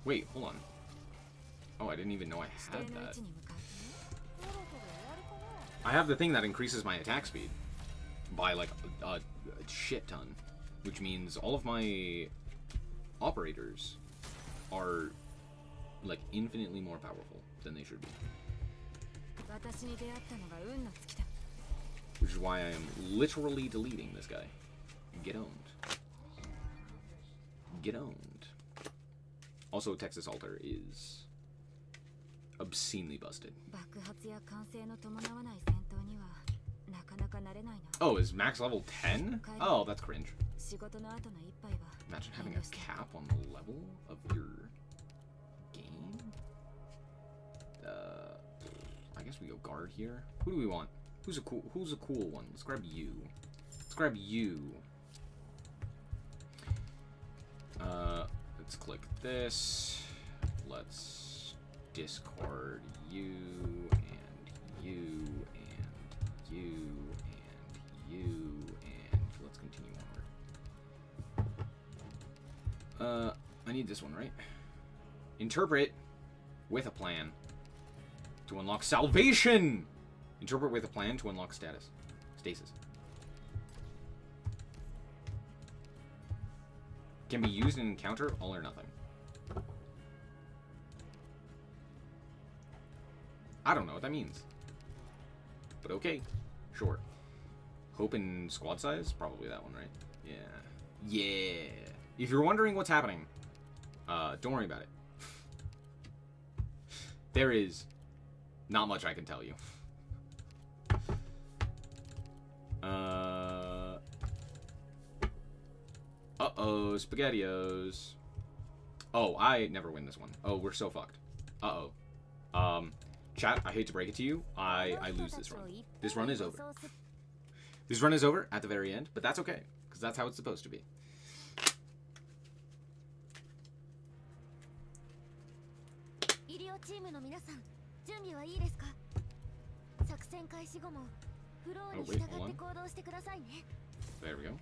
Wait, hold on. Oh, I didn't even know I had that. I have the thing that increases my attack speed by like a shit ton, which means all of my operators are like infinitely more powerful than they should be. Which is why I am literally deleting this guy. Get owned. Get owned. Also, Texas Altar is obscenely busted. Oh, is max level 10? Oh, that's cringe. Imagine having a cap on the level of your we go guard here. Who do we want? Who's a cool one? Let's grab you. Let's grab you. Let's click this. Let's discard you and you and you and you, and let's continue onward. I need this one, right? Interpret with a plan to unlock salvation. Interpret with a plan to unlock stasis. Can be used in encounter, all or nothing. I don't know what that means. But okay. Sure. Hope in squad size? Probably that one, right? Yeah. Yeah. If you're wondering what's happening, don't worry about it. There is not much I can tell you. Uh-oh, SpaghettiOs. Oh, I never win this one. Oh, we're so fucked. Uh-oh. Chat, I hate to break it to you. I lose this run. This run is over. This run is over at the very end, but that's okay, because that's how it's supposed to be. Oh, wait, hold on. There we go.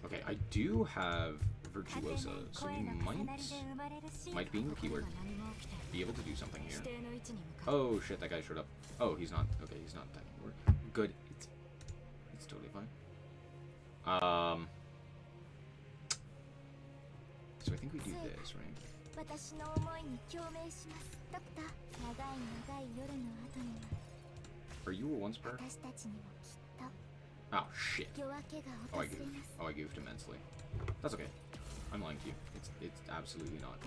Okay, I do have Virtuosa, so we might being the keyword, be able to do something here. Oh shit, that guy showed up. Oh, he's not. Okay, he's not attacking. We're good. It's totally fine. So I think we do this, right? Are you a one spur? Oh shit. Oh, I goofed immensely. That's okay. I'm lying to you. It's absolutely not.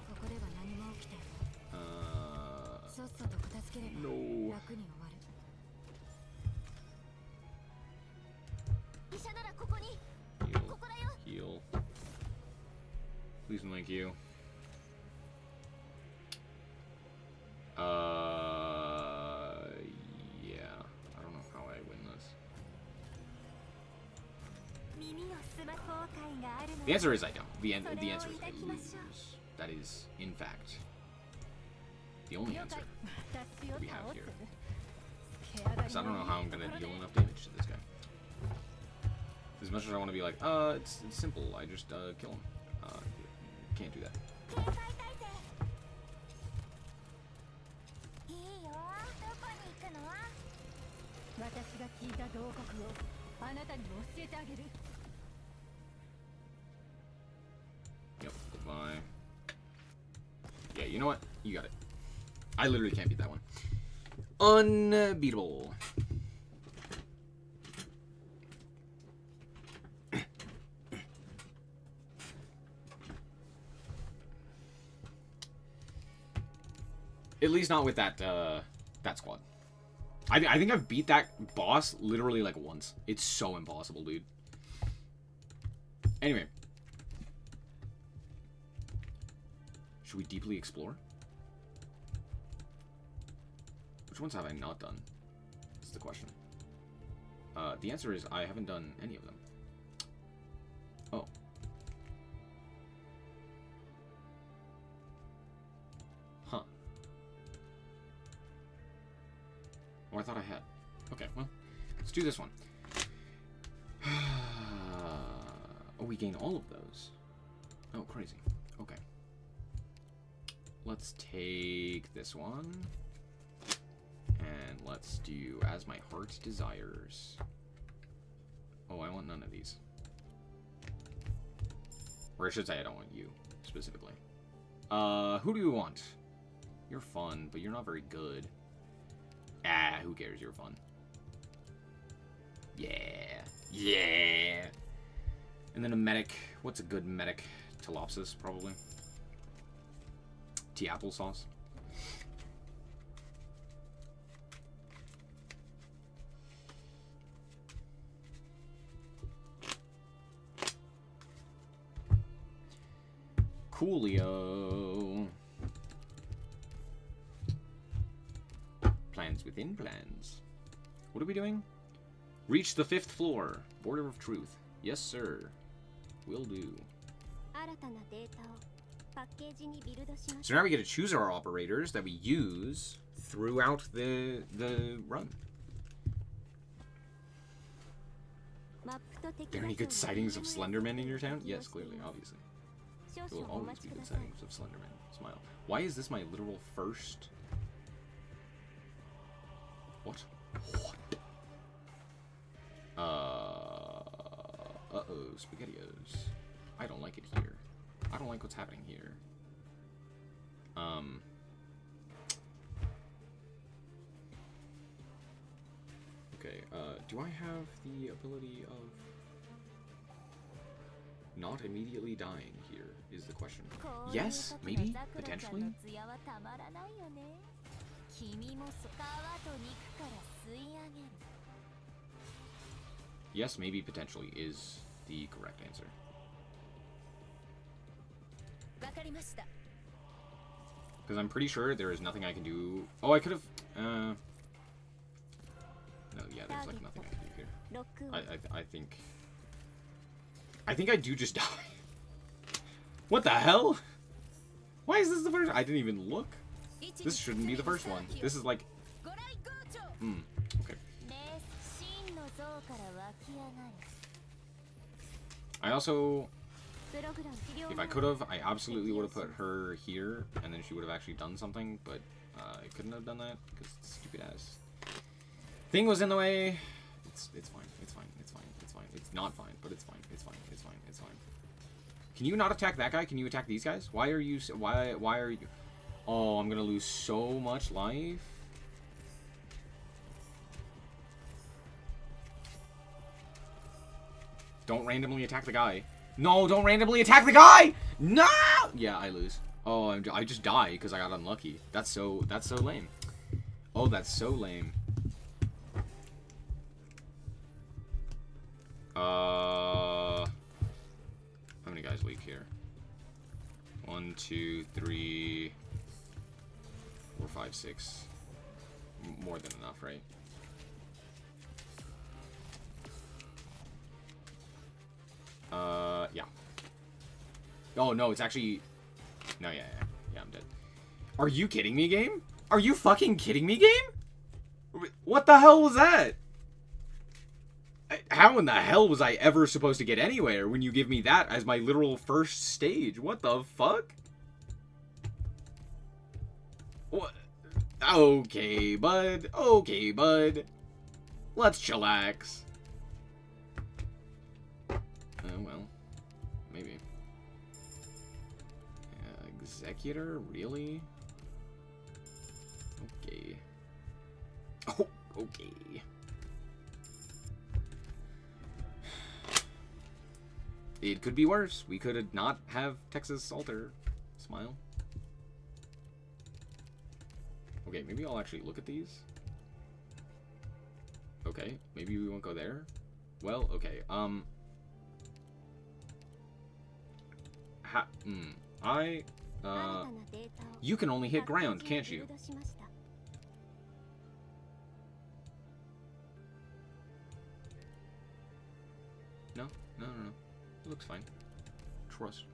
No. Heal. Please and thank you. Yeah. I don't know how I win this. The answer is I don't. The answer is I lose. That is, in fact, the only answer we have here. Because I don't know how I'm gonna deal enough damage to this guy. As much as I want to be like, it's simple. I just kill him. Can't do that. Yep, goodbye. Yeah, you know what? You got it. I literally can't beat that one. Unbeatable. At least not with that that squad. I think I've beat that boss literally like once. It's so impossible, dude. Anyway. Should we deeply explore? Which ones have I not done? That's the question. The answer is I haven't done any of them. Oh. Huh. Oh, I thought I had. Okay, well, let's do this one. Oh, we gain all of those. Oh, crazy. Okay. Let's take this one. And let's do As My Heart Desires. Oh, I want none of these. Or I should say I don't want you, specifically. Who do you want? You're fun, but you're not very good. Ah, who cares? You're fun. Yeah. Yeah. And then a medic. What's a good medic? Telopsis, probably. Tea applesauce. Coolio. Plans within plans. What are we doing? Reach the 5th floor. Border of Truth. Yes, sir. Will do. So now we get to choose our operators that we use throughout the run. Are there any good sightings of Slenderman in your town? Yes, clearly, obviously. There will always be good sightings of Slenderman. Smile. Why is this my literal first? What? What? Uh-oh, SpaghettiOs. I don't like it here. I don't like what's happening here. Okay, do I have the ability of not immediately dying here, is the question. Yes, maybe, potentially. Yes, maybe, potentially is the correct answer. Because I'm pretty sure there is nothing I can do. Oh, I could have. No, yeah, there's like nothing I can do here. I think I do just die. What the hell? Why is this the first? I didn't even look. This shouldn't be the first one. This is like. Okay. I also. If I could have, I absolutely would have put her here, and then she would have actually done something, but I couldn't have done that because stupid ass thing was in the way. It's fine. It's fine. It's fine. It's fine. It's not fine, but it's fine. It's fine. It's fine. It's fine. Can you not attack that guy? Can you attack these guys? Why are you? Why are you? Oh, I'm gonna lose so much life. Don't randomly attack the guy. No, don't randomly attack the guy! No! Yeah, I lose. Oh, I just die because I got unlucky. That's so lame. Oh, that's so lame. How many guys leak here? 1, 2, 3, 4, 5, 6. More than enough, right? Yeah. Oh, no, it's actually... No, yeah, I'm dead. Are you kidding me, game? Are you fucking kidding me, game? What the hell was that? How in the hell was I ever supposed to get anywhere when you give me that as my literal first stage? What the fuck? What? Okay, bud. Okay, bud. Let's chillax. Oh, well. Maybe. Executor? Really? Okay. Oh, okay. It could be worse. We could not have Texas Alter. Smile. Okay, maybe I'll actually look at these. Okay, maybe we won't go there. Well, okay, you can only hit ground, can't you? No. It looks fine. Trust.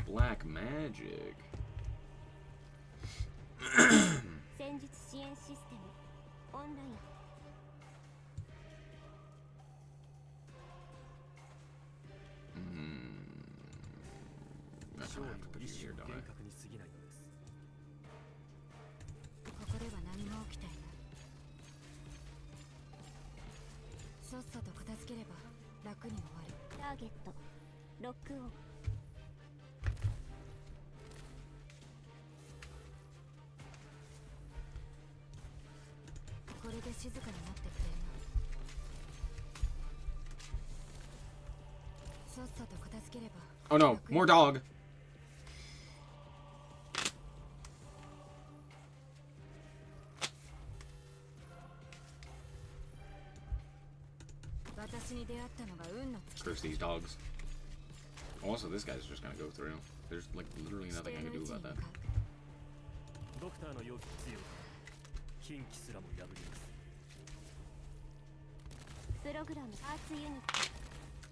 Black magic. That's what I have to put you here, don't I? Oh no, more dog. Curse these dogs. Also, this guy's just gonna go through. There's like literally nothing I can do about that. ドクターの容器強さ近畿すらも破りますプログラムアーツユニット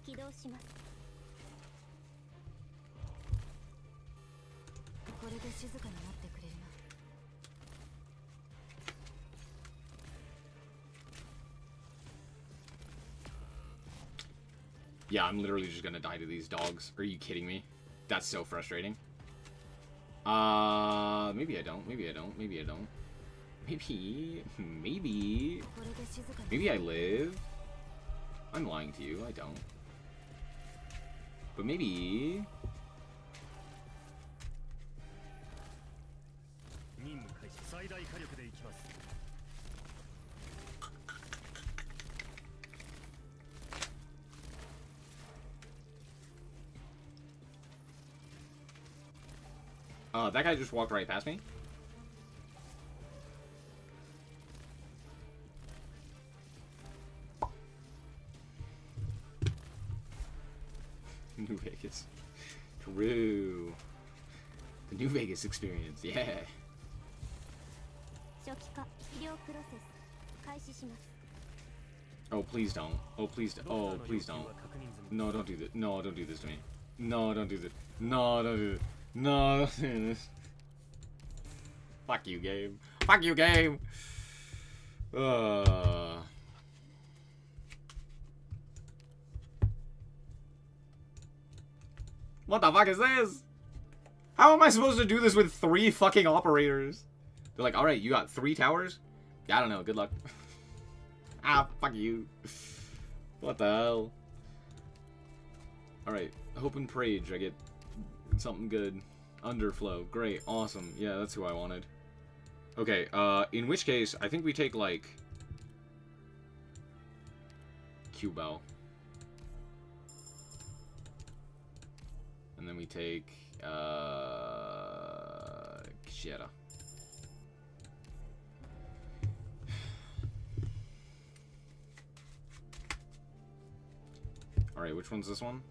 起動します。これで静かになってくれるな。 Yeah, I'm literally just gonna die to these dogs. Are you kidding me? That's so frustrating. Maybe I don't. Maybe I don't. Maybe I don't. Maybe I live. I'm lying to you. I don't. But maybe. 任務開始最大火力でいきます That guy just walked right past me. New Vegas. True. The New Vegas experience, yeah. 初期化医療プロセス開始します。 Oh, please don't. Oh, please don't. Oh, please don't. No, don't do this. No, don't do this to me. No, don't do this. No, don't do this. No, don't do this. Fuck you, game. Fuck you, game. What the fuck is this? How am I supposed to do this with 3 fucking operators? They're like, alright, you got 3 towers? I don't know, good luck. Ah, fuck you. What the hell? Alright, hope and prage, I get something good. Underflow, great, awesome. Yeah, that's who I wanted. Okay, in which case, I think we take, like... Q-Bow. And then we take, Kishera. Alright, which one's this one?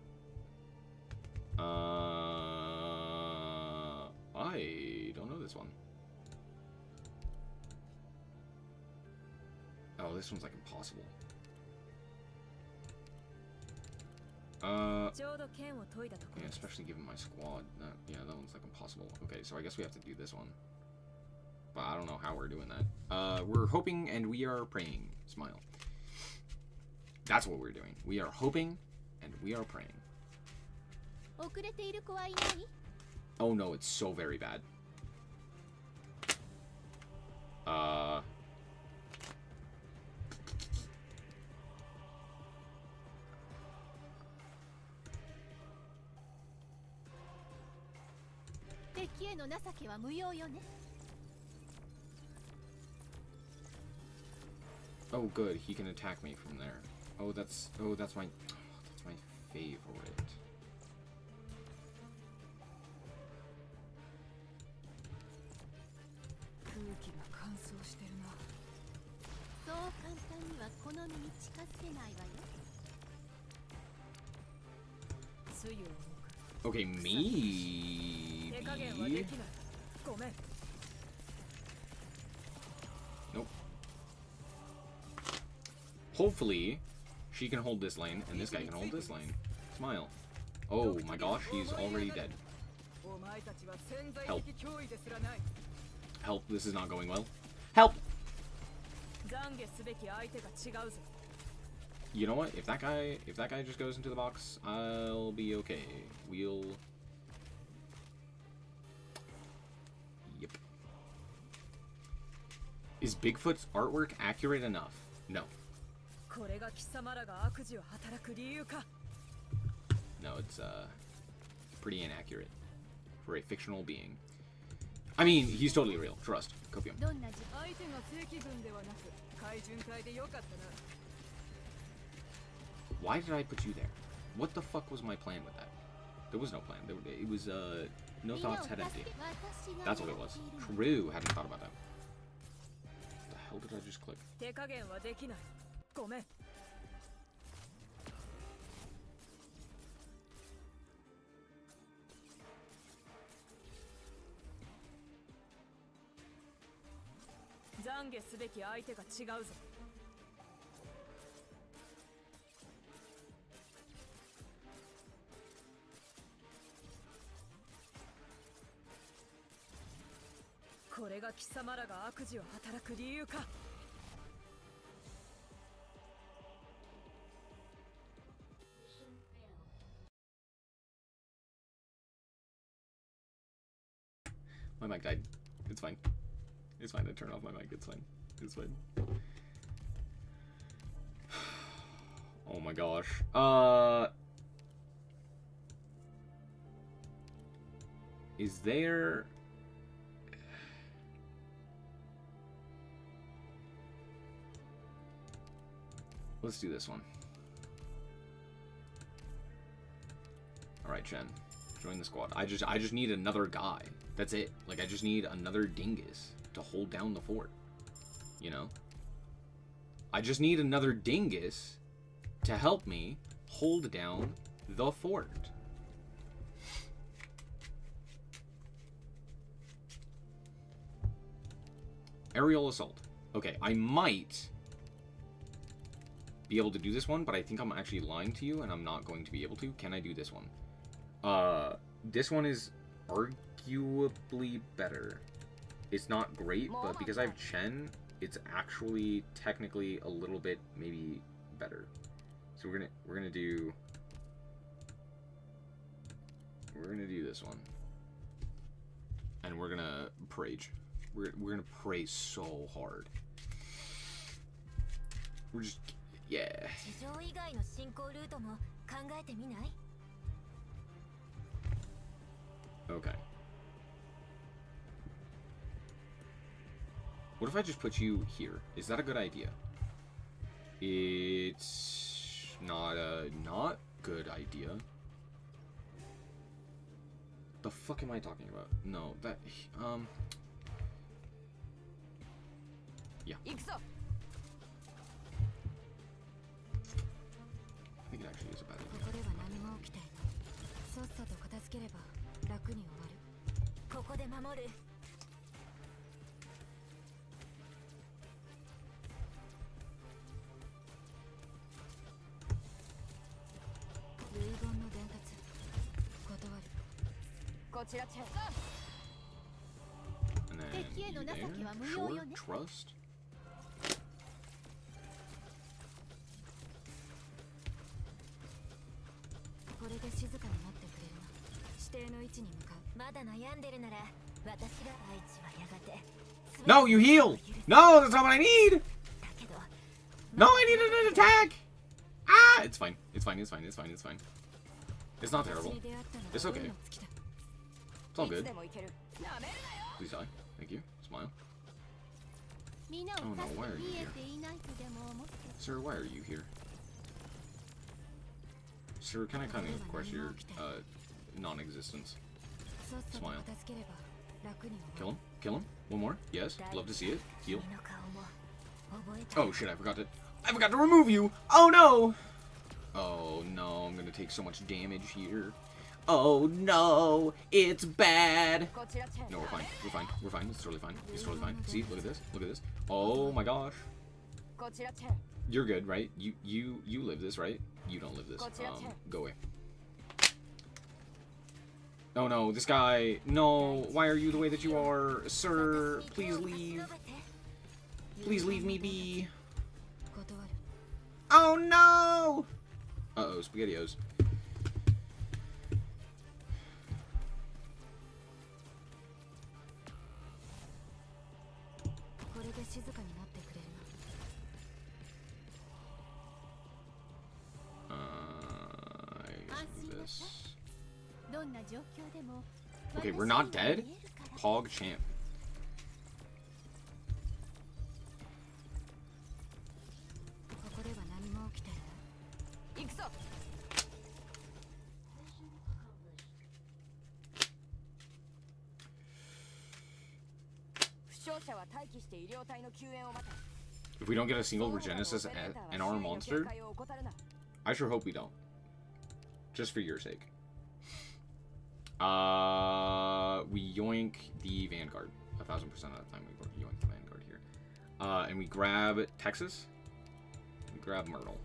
I don't know this one. Oh, this one's like impossible. Yeah, especially given my squad. Yeah, that one's like impossible. Okay, so I guess we have to do this one. But I don't know how we're doing that. We're hoping and we are praying. Smile. That's what we're doing. We are hoping and we are praying. Oh no, it's so very bad. Oh good, he can attack me from there. Oh that's my favorite. Okay, maybe. Nope. Hopefully, she can hold this lane, and this guy can hold this lane. Smile. Oh my gosh, he's already dead. Help. Help, this is not going well. Help! You know what? If that guy just goes into the box, I'll be okay. We'll... Yep. Is Bigfoot's artwork accurate enough? No. No, it's pretty inaccurate for a fictional being. I mean, he's totally real. Trust. Copium. Why did I put you there? What the fuck was my plan with that? There was no plan. It was, no thoughts, head empty. That's what it was. True. Hadn't thought about that. What the hell did I just click? 懺悔すべき相手が違うぞ。これが貴様らが悪事を働く理由か。My mic died. It's fine. It's fine to turn off my mic. It's fine. It's fine. Oh my gosh. Is there... Let's do this one. Alright, Chen. Join the squad. I just need another guy. That's it. Like, I just need another dingus to hold down the fort. You know? I just need another dingus to help me hold down the fort. Aerial assault. Okay, I might be able to do this one, but I think I'm actually lying to you, and I'm not going to be able to. Can I do this one? This one is arguably better. It's not great, but because I have Chen, it's actually technically a little bit maybe better. So we're gonna do this one, and we're gonna prage. We're gonna pray so hard. We're just yeah. Okay. What if I just put you here? Is that a good idea? It's not a not good idea. The fuck am I talking about? No, that yeah. I think it actually is a bad idea. And then you there? Sure, trust. No, you heal! No, that's not what I need! No, I needed an attack! Ah! It's fine. It's fine, it's fine, it's fine, it's fine. It's not terrible. It's okay. It's all good. Please die. Thank you. Smile. Oh no, why are you here? Sir, why are you here? Sir, can I kind of question your non-existence? Smile. Kill him. Kill him. One more. Yes. Love to see it. Heal. Oh shit, I forgot to remove you! Oh no! Oh no, I'm gonna take so much damage here. Oh no, it's bad! No, we're fine. We're fine. We're fine. It's totally fine. It's totally fine. See, look at this. Look at this. Oh my gosh. You're good, right? You live this, right? You don't live this. Go away. Oh no, this guy. No, why are you the way that you are? Sir, please leave. Please leave me be. Oh no! Uh-oh, SpaghettiOs. Okay, we're not dead? Pog champ. If we don't get a single Regenesis in our monster, I sure hope we don't. Just for your sake. We yoink the Vanguard. 1000% of the time we yoink the Vanguard here. And we grab Texas. We grab Myrtle.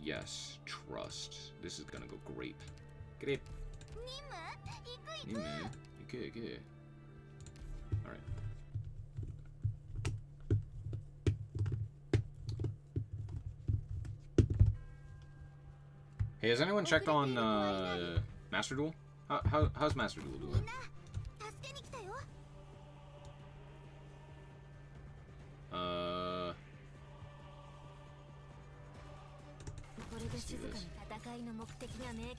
Yes, trust. This is gonna go grape. Grape. Okay. Alright. Hey, has anyone checked on Master Duel? How's Master Duel doing? Let's do this.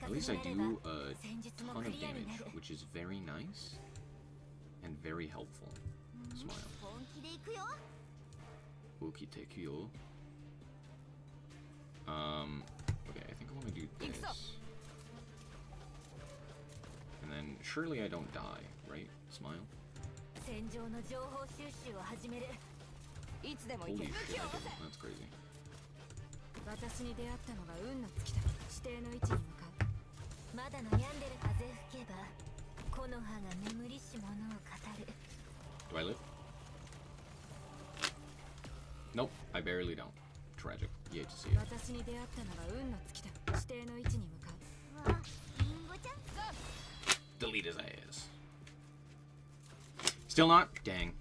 At least I do a ton of damage, which is very nice and very helpful. Smile. Okay, take you. Okay, I think I want to do this. And then surely I don't die, right? Smile. Holy shit, I didn't. That's crazy. 私に出会ったのが運の尽きた指定の位置に向かうまだ悩んでる風吹けば木の葉が眠りし者を語る Do I live? Nope, I barely don't. Tragic. You hate to see it. 私に出会ったのが運の尽きた指定の位置に向かうわリンゴちゃん Delete his ass. Still not? Dang.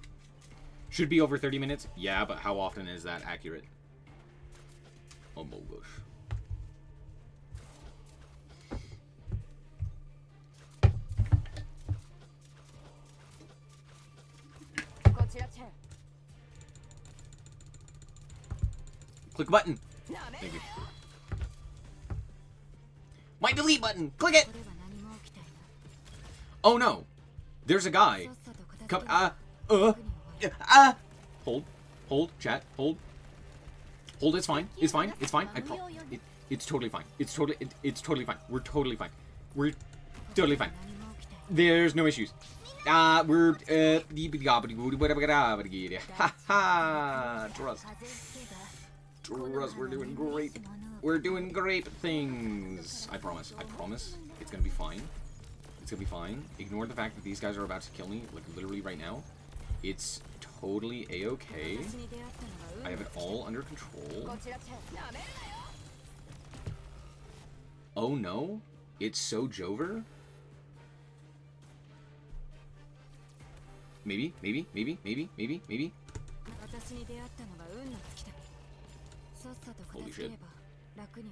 Should be over 30 minutes? Yeah, but how often is that accurate? Oh my gosh. Click a button. Thank you. My delete button. Click it. Oh no. There's a guy. Come. Hold. Chat. Hold. It's fine. It's fine. It's totally fine. It's totally fine. We're totally fine. We're totally fine. There's no issues. We're trust. We're doing great. We're doing great things. I promise. It's gonna be fine. It's gonna be fine. Ignore the fact that these guys are about to kill me, like literally right now. It's totally a-okay. I have it all under control. Oh no? It's so Jover? Maybe. Holy shit.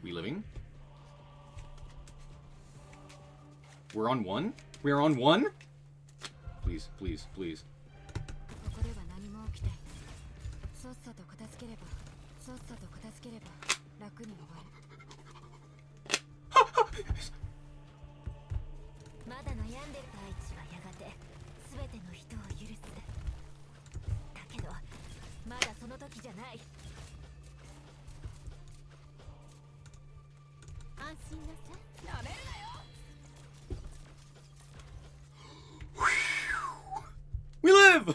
We living? We're on one? We're on one? Please. We live!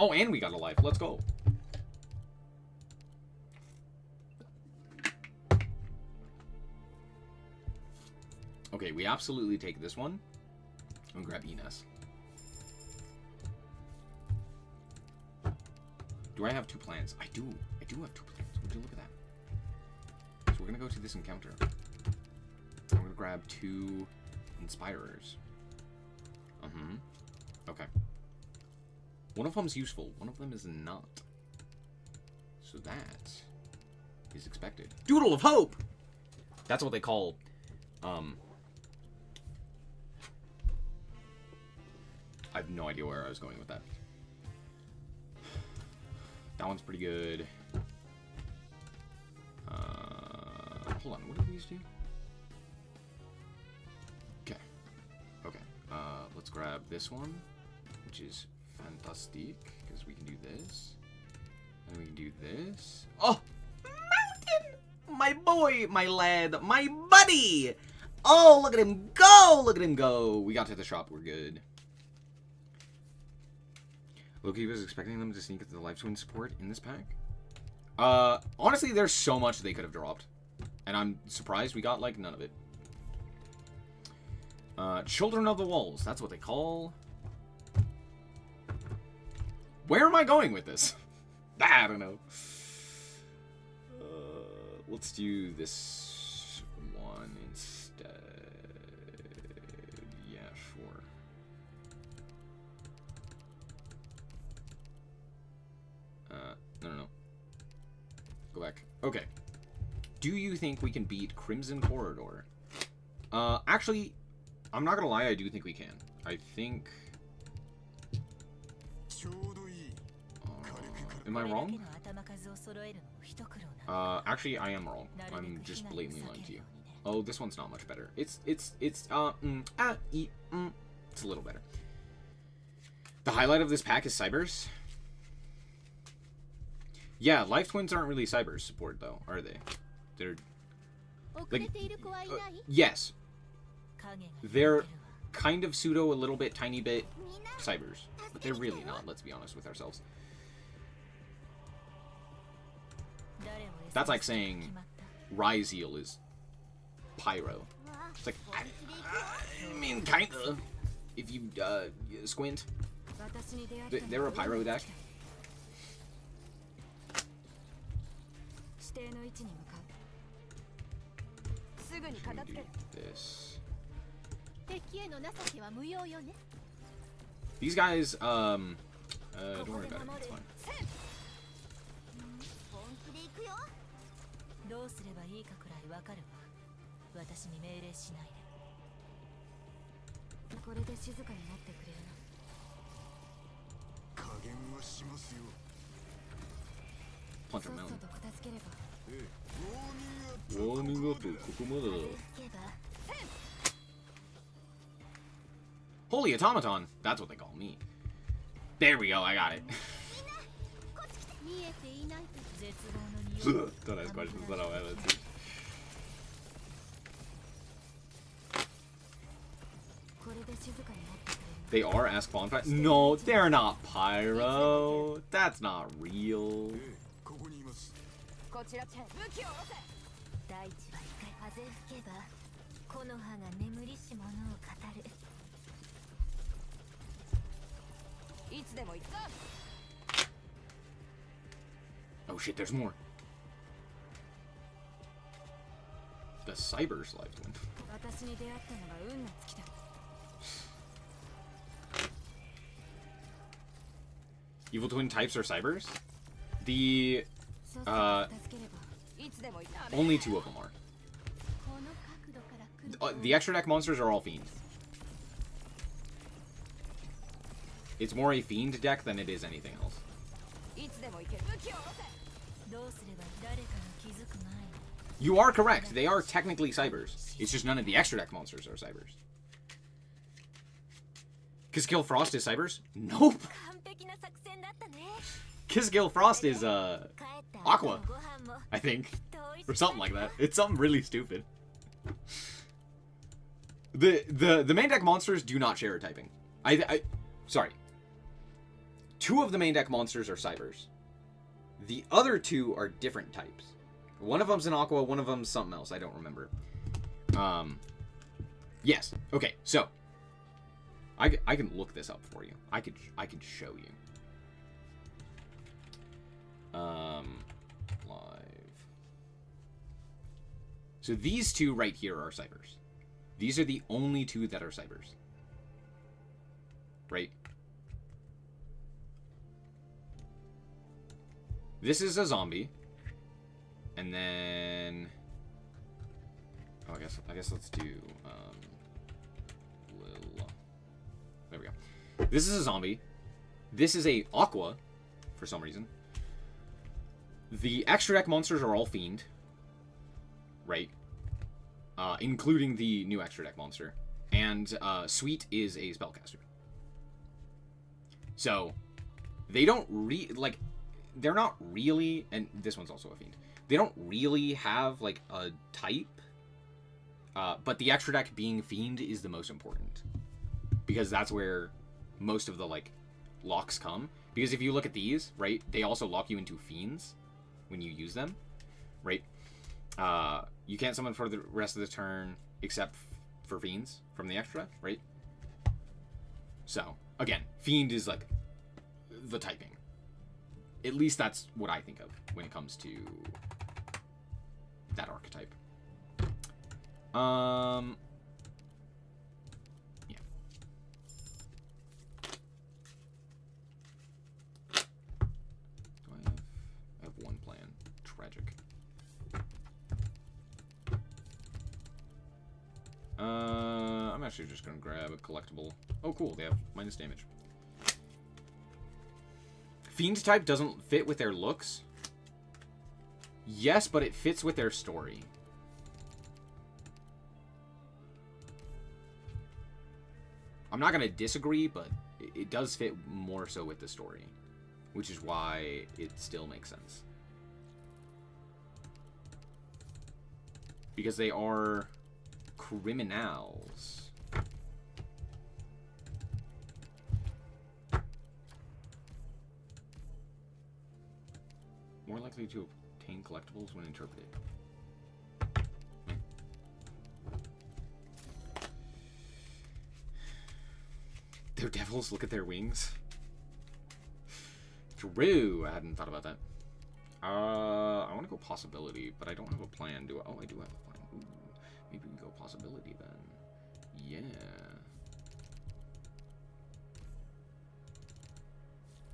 Oh, and we got a life. Let's go. Okay, we absolutely take this one. And grab Ines. Do I have 2 plans? I do have 2 plans. Would you look at that? So we're gonna go to this encounter. I'm gonna grab 2 Inspirers. Okay. One of them's useful. One of them is not. So that is expected. Doodle of Hope! That's what they call, I have no idea where I was going with that. That one's pretty good. Hold on, what do these do? Okay. Let's grab this one, which is fantastic, because we can do this. And we can do this. Oh! Mountain! My boy, my lad, my buddy! Oh, look at him go! Look at him go! We got to the shop, we're good. Loki was expecting them to sneak into the Life Twin support in this pack. Honestly, there's so much they could have dropped. And I'm surprised we got, like, none of it. Children of the Walls. That's what they call... Where am I going with this? I don't know. Let's do this one instead. Yeah, sure. No. Go back. Okay. Do you think we can beat Crimson Corridor? Actually, I'm not gonna lie, I do think we can. I think... am I wrong? Actually, I am wrong. I'm just blatantly lying to you. Oh, this one's not much better. It's a little better. The highlight of this pack is Cybers. Yeah, Life Twins aren't really Cybers support, though, are they? They're... like... yes. They're kind of pseudo, a little bbit, tiny bit Cybers. But they're really not, let's be honest with ourselves. That's like saying Ryzeal is Pyro. It's like, I mean, kinda. If you, squint. They're a Pyro deck. This. These guys, don't worry about it, it's fine. Puncher Mountain. Warming up, Holy Automaton! That's what they call me. There we go, I got it. Don't ask questions that I'll answer. They are Ask Bonfire? No, they're not Pyro. That's not real. Oh shit, there's more. The Cybers Life Twin. Evil Twin types are Cybers? The, only two of them are. The extra deck monsters are all Fiend. It's more a Fiend deck than it is anything else. You are correct. They are technically Cybers. It's just none of the extra deck monsters are Cybers. Kill Frost is Cybers? Nope. Kill Frost is Aqua, I think, or something like that. It's something really stupid. The main deck monsters do not share a typing. Sorry. Two of the main deck monsters are Cybers. The other two are different types. One of them's an Aqua, one of them's something else. I don't remember. Yes. Okay. So I can look this up for you. I could show you. Live. So these two right here are Cybers. These are the only two that are Cybers. Right? This is a zombie. And then... oh, I guess let's do... there we go. This is a zombie. This is a Aqua, for some reason. The extra deck monsters are all Fiend. Right? Including the new extra deck monster. And Sweet is a spellcaster. So, they don't they're not really, and this one's also a Fiend. They don't really have, like, a type. But the extra deck being Fiend is the most important. Because that's where most of the, like, locks come. Because if you look at these, right, they also lock you into Fiends when you use them, right? You can't summon for the rest of the turn except for fiends from the extra, right? So, again, fiend is like the typing. At least that's what I think of when it comes to that archetype. Yeah. I have one plan. Tragic. I'm actually just gonna grab a collectible. Oh, cool. They have minus damage. Fiend type doesn't fit with their looks. Yes, but it fits with their story. I'm not gonna disagree, but it does fit more so with the story, which is why it still makes sense. Because they are criminals. More likely to obtain collectibles when interpreted. They're devils, look at their wings. True, I hadn't thought about that. I want to go possibility, but I don't have a plan, do I? Oh, I do have a plan. Ooh, maybe we go possibility then. Yeah.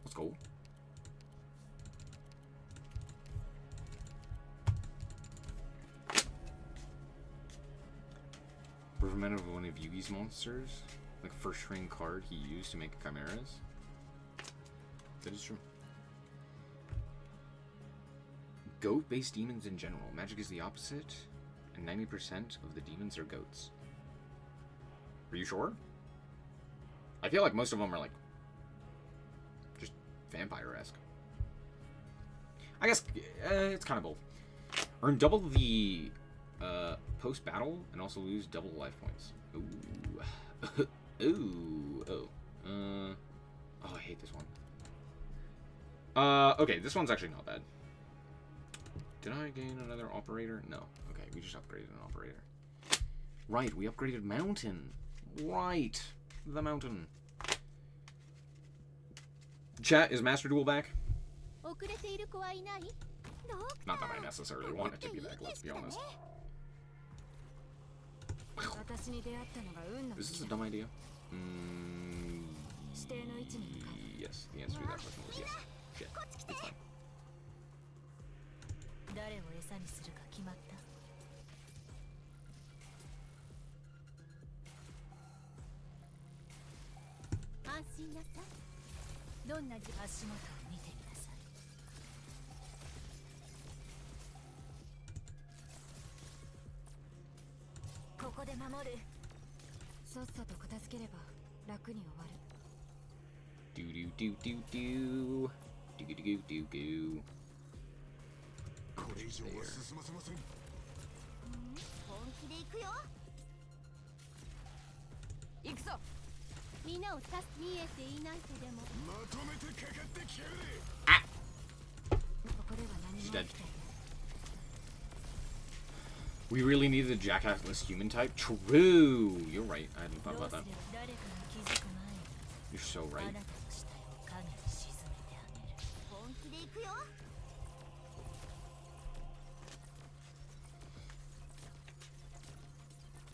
Let's go. Riverman of one of Yugi's monsters. Like first string card he used to make chimeras. That is true. Goat-based demons in general. Magic is the opposite, and 90% of the demons are goats. Are you sure? I feel like most of them are like just vampire-esque. I guess it's kind of both. Earn double the post-battle and also lose double life points. Ooh. Ooh. Oh. Oh, I hate this one. Okay, this one's actually not bad. Did I gain another operator? No. Okay, we just upgraded an operator. Right, we upgraded mountain. Right. The mountain. Chat, is Master Duel back? Not that I necessarily want it to be back, let's be honest. Is this a dumb idea? Yes, the answer to that question was yes. Shit, it's fine. Do do do do do do do do do do. Ah! She's dead. We really needed a jackass human type? True! You're right. I hadn't thought about that. You're so right.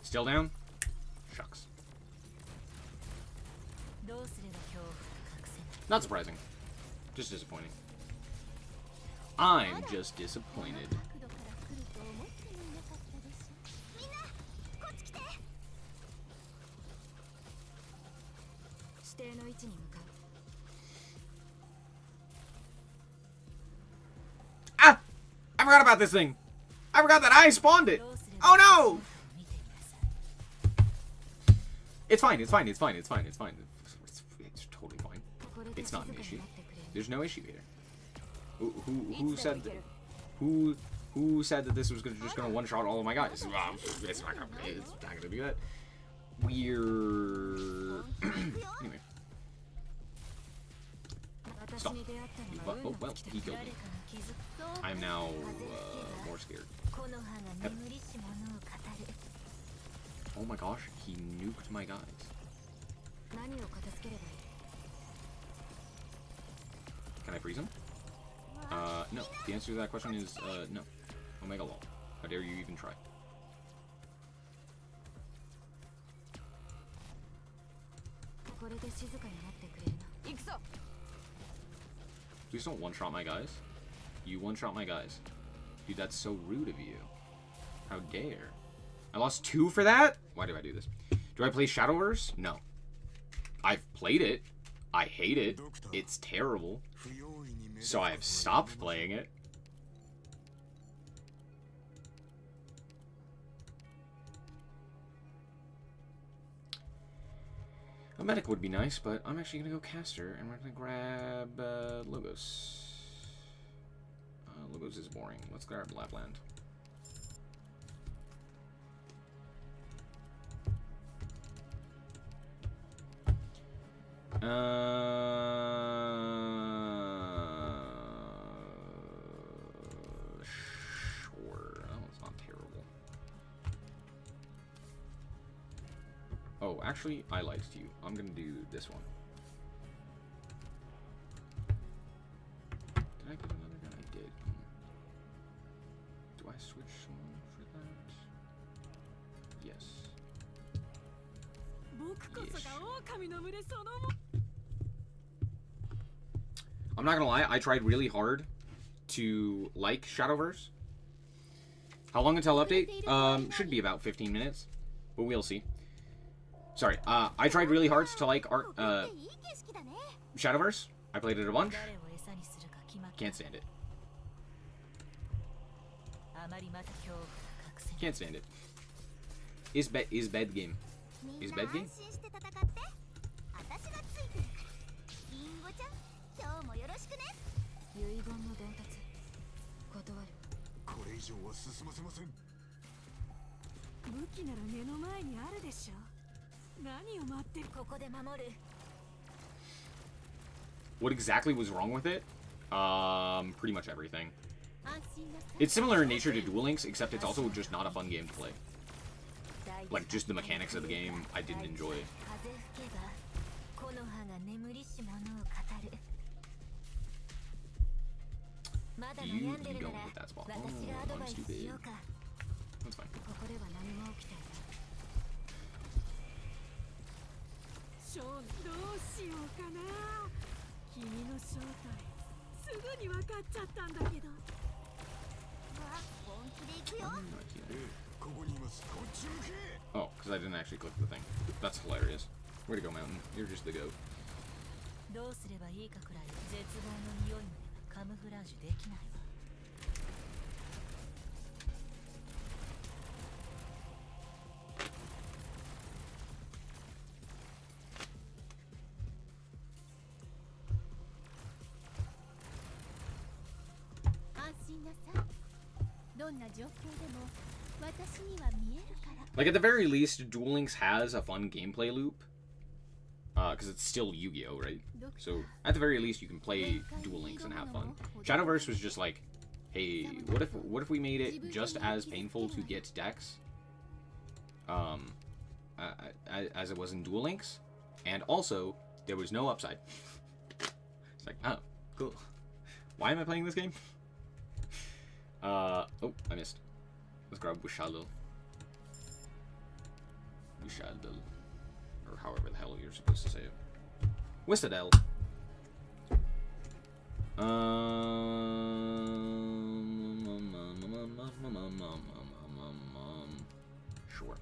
Still down? Shucks. Not surprising. Just disappointing. I'm just disappointed. Ah! I forgot about this thing! I forgot that I spawned it! Oh no! It's fine, it's fine, it's fine, it's fine, it's fine. It's totally fine. It's not an issue. There's no issue here. Who said that, who said that this was just gonna one shot all of my guys? It's not gonna do that. We're anyway. Stop. Oh well, he killed me. I'm now more scared. Oh my gosh, he nuked my guys. Can I freeze him? No. The answer to that question is, no. Omega Law. How dare you even try? Please don't one-shot my guys. You one-shot my guys. Dude, that's so rude of you. How dare. I lost 2 for that? Why do I do this? Do I play Shadowverse? No. I've played it. I hate it. It's terrible. So I have stopped playing it. A medic would be nice, but I'm actually going to go caster, and we're going to grab Logos. Logos is boring. Let's grab Lapland. Sure. Oh, it's not terrible. Oh, actually, I lied to you. I'm gonna do this one. Did I get another gun? I did. Do I switch someone for that? Yes. I'm not gonna lie, I tried really hard to like Shadowverse. How long until update? Should be about 15 minutes, but we'll see. Sorry, I tried really hard to like Shadowverse. I played it a bunch. Can't stand it. Can't stand it. Is bed game. Is bed game? What exactly was wrong with it? Pretty much everything. It's similar in nature to Duel Links, except it's also just not a fun game to play. Like, just the mechanics of the game, I didn't enjoy. You don't hit that spot. Oh, I'm stupid. That's fine. Oh, because I didn't actually click the thing. That's hilarious. Way to go, Mountain. You're just the goat. Like, at the very least, Duel Links has a fun gameplay loop. Because it's still Yu-Gi-Oh, right? So, at the very least, you can play Duel Links and have fun. Shadowverse was just like, hey, what if we made it just as painful to get decks? As it was in Duel Links? And also, there was no upside. It's like, oh, cool. Why am I playing this game? Oh, I missed. Let's grab Wishadel. Wishadel. Or however the hell you're supposed to say it. Wistadel. Sure.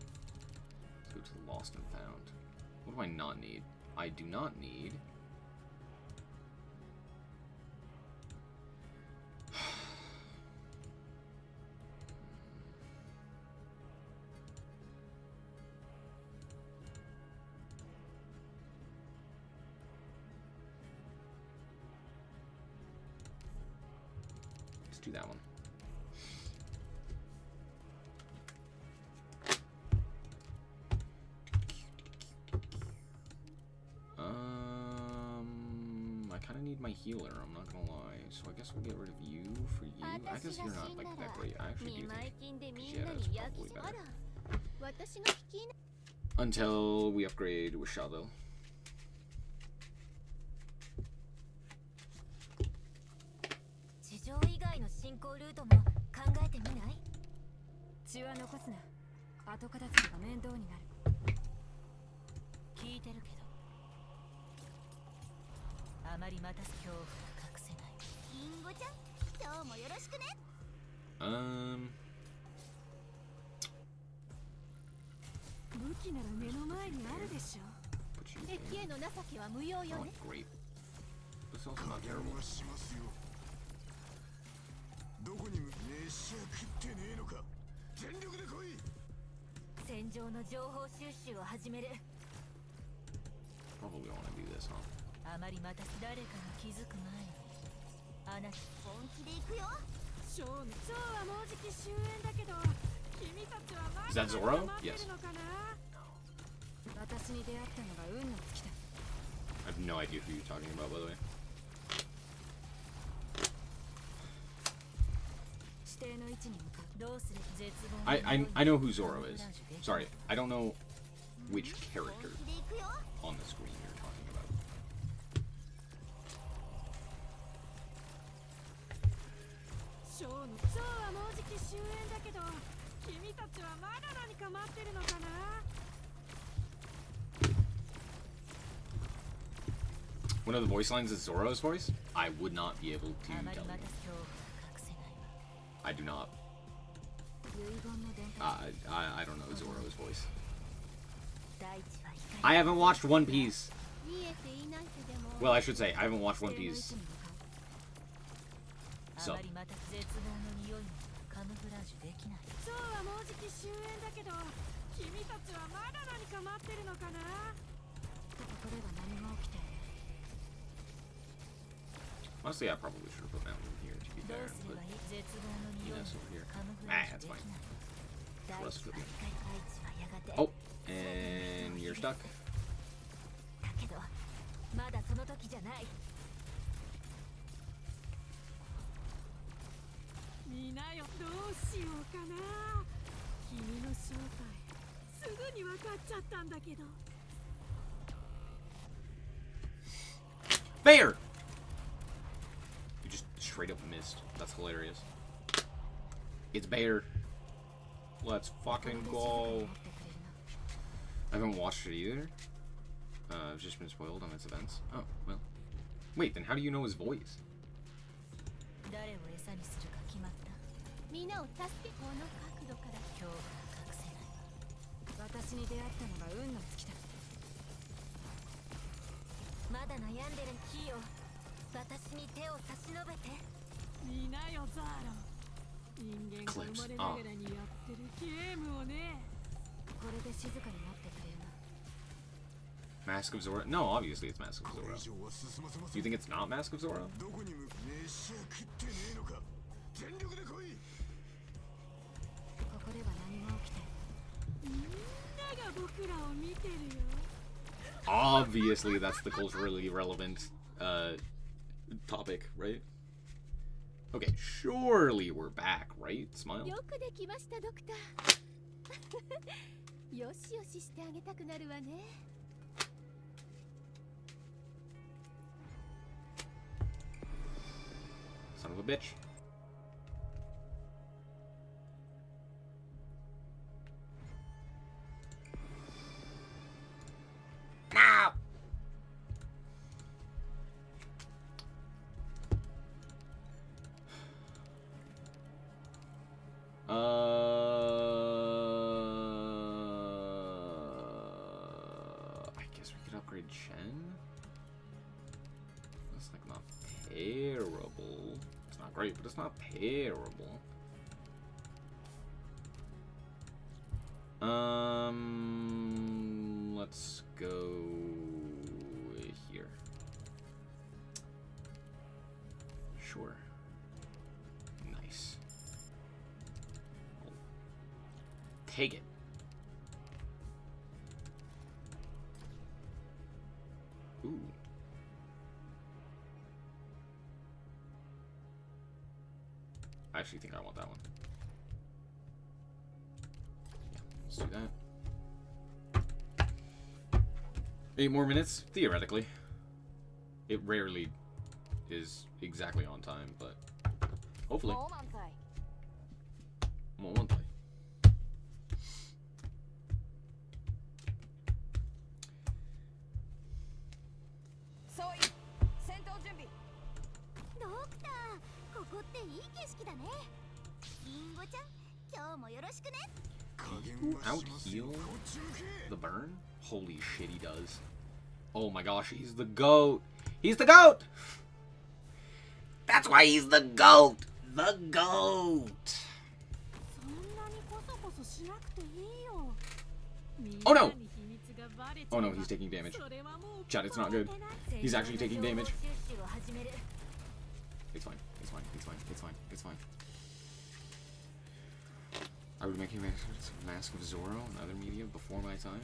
Let's go to the Lost and Found. What do I not need? I do not need... do that one. I kind of need need my healer, I'm not gonna lie. So I guess we'll get rid of you for you. I guess you're not like that great. I actually do think Jetta's probably better. Until we upgrade with Shadow. 地上以外の進行ルートも考えてみない？血は残すな。後片付けが面倒になる。聞いてるけど。あまり待たす恐怖が隠せない。リンゴちゃん、今日もよろしくね。武器なら目の前にあるでしょ。敵への情けは無用よね。Great. This also not terrible. どこに飯は食ってねえのか。全力で来い。戦場の情報収集を始める。 Probably want to do this, huh? あまりまた誰かが気づく前に。あなた本気で行くよ。ショーはもうじき終焉だけど、君たちはまだ Is that Zoro? Yes. 私に出会ったのが運の尽きた。 I have no idea who you're talking about, by the way. 指定の位置に向かう。どうする？絶望。I know who Zoro is. Sorry, I don't know which character on the screen you're talking about. ショーはもうじき終焉だけど、君たちはまだ何か待ってるのかな。 One of the voice lines is Zoro's voice. I would not be able to tell you. I do not. I don't know Zoro's voice. I haven't watched One Piece. Well, I should say, I haven't watched One Piece. So. Honestly, I probably should have put Mountain here, to be fair. Put Ignister over here. Ah, that's fine. Trust with me. Oh, and you're stuck. だけど、まだその時じゃない。みなよ、どうしようかな。君の正体、すぐに分かっちゃったんだけど。Bear! You just straight up missed. That's hilarious. It's Bear. Let's fucking go. I haven't watched it either. I've just been spoiled on its events. Oh, well. Wait, then how do you know his voice? 誰を餌にするか決まった。みんなを助け、この角度から恐怖が隠せない。私に出会ったのが運の尽きた。まだ悩んでるキヨ。私に手を差し伸べて。みなよザーロ。人間が生まれながらにやってるゲームをね。これで静かになってくれるな。 Mask of Zoro? No, obviously it's Mask of Zoro. Do you think it's not Mask of Zoro? ここでは何も起きて。みんなが僕らを見てるよ。 Obviously, that's the culturally relevant topic, right? Okay, surely we're back, right? Smile. よくできましたドクター。よしよししてあげたくなるわね。 Son of a bitch. No! I guess we could upgrade Chen. That's like not terrible. It's not great, but it's not terrible. Let's go here. Sure. Nice. I'll take it. Ooh. I actually think I want that one. Yeah, let's do that. 8 more minutes, theoretically. It rarely is exactly on time, but hopefully. More one play. Out heal the burn? Holy shit, he does. Oh my gosh, he's the GOAT. He's the GOAT! That's why he's the GOAT! The GOAT! Oh no! Oh no, he's taking damage. Chat, it's not good. He's actually taking damage. It's fine, it's fine, it's fine, it's fine, it's fine. I would make a Mask of Zorro and other media before my time?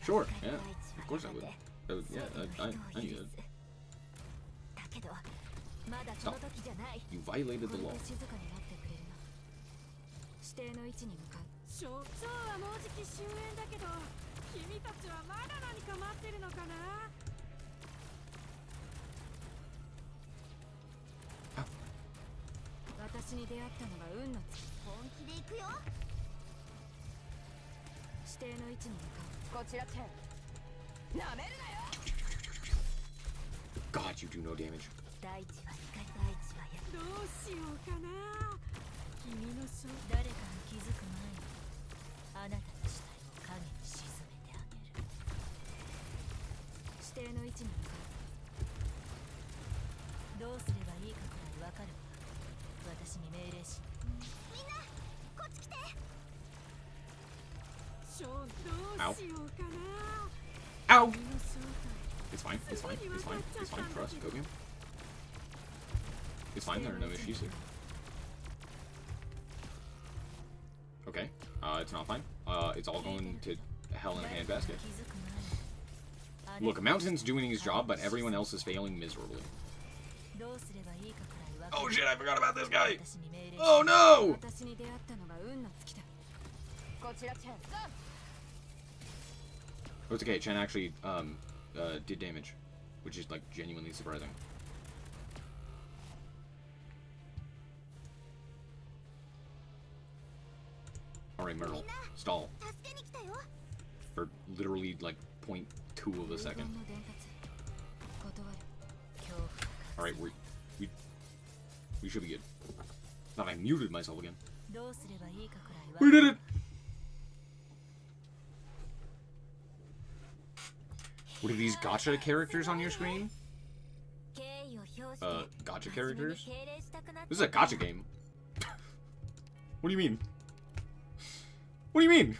Sure, yeah, of course I would. Yeah, I knew that. Stop. You violated the law. God, you do no damage. Ow. Ow! It's fine, it's fine, it's fine, it's fine. Trust, go game. It's fine, there are no issues here. Okay, it's not fine. It's all going to hell in a handbasket. Look, Mountain's doing his job, but everyone else is failing miserably. Oh shit, I forgot about this guy! Oh no! Oh, it's okay, Chen actually, did damage, which is, like, genuinely surprising. Alright, Myrtle, stall. For literally, like, 0.2 of a second. Alright, we should be good. Thought I muted myself again. We did it! What are these gacha characters on your screen? Gacha characters? This is a gacha game. What do you mean? What do you mean?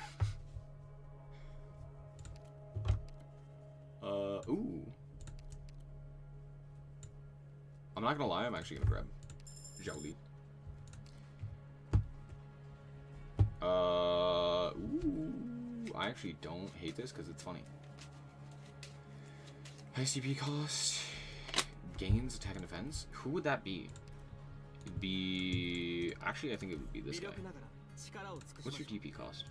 Ooh. I'm not gonna lie, I'm actually gonna grab Jolly. Ooh. I actually don't hate this because it's funny. ICP cost. Gains, attack and defense. Who would that be? It'd be... Actually, I think it would be this guy. What's your DP cost?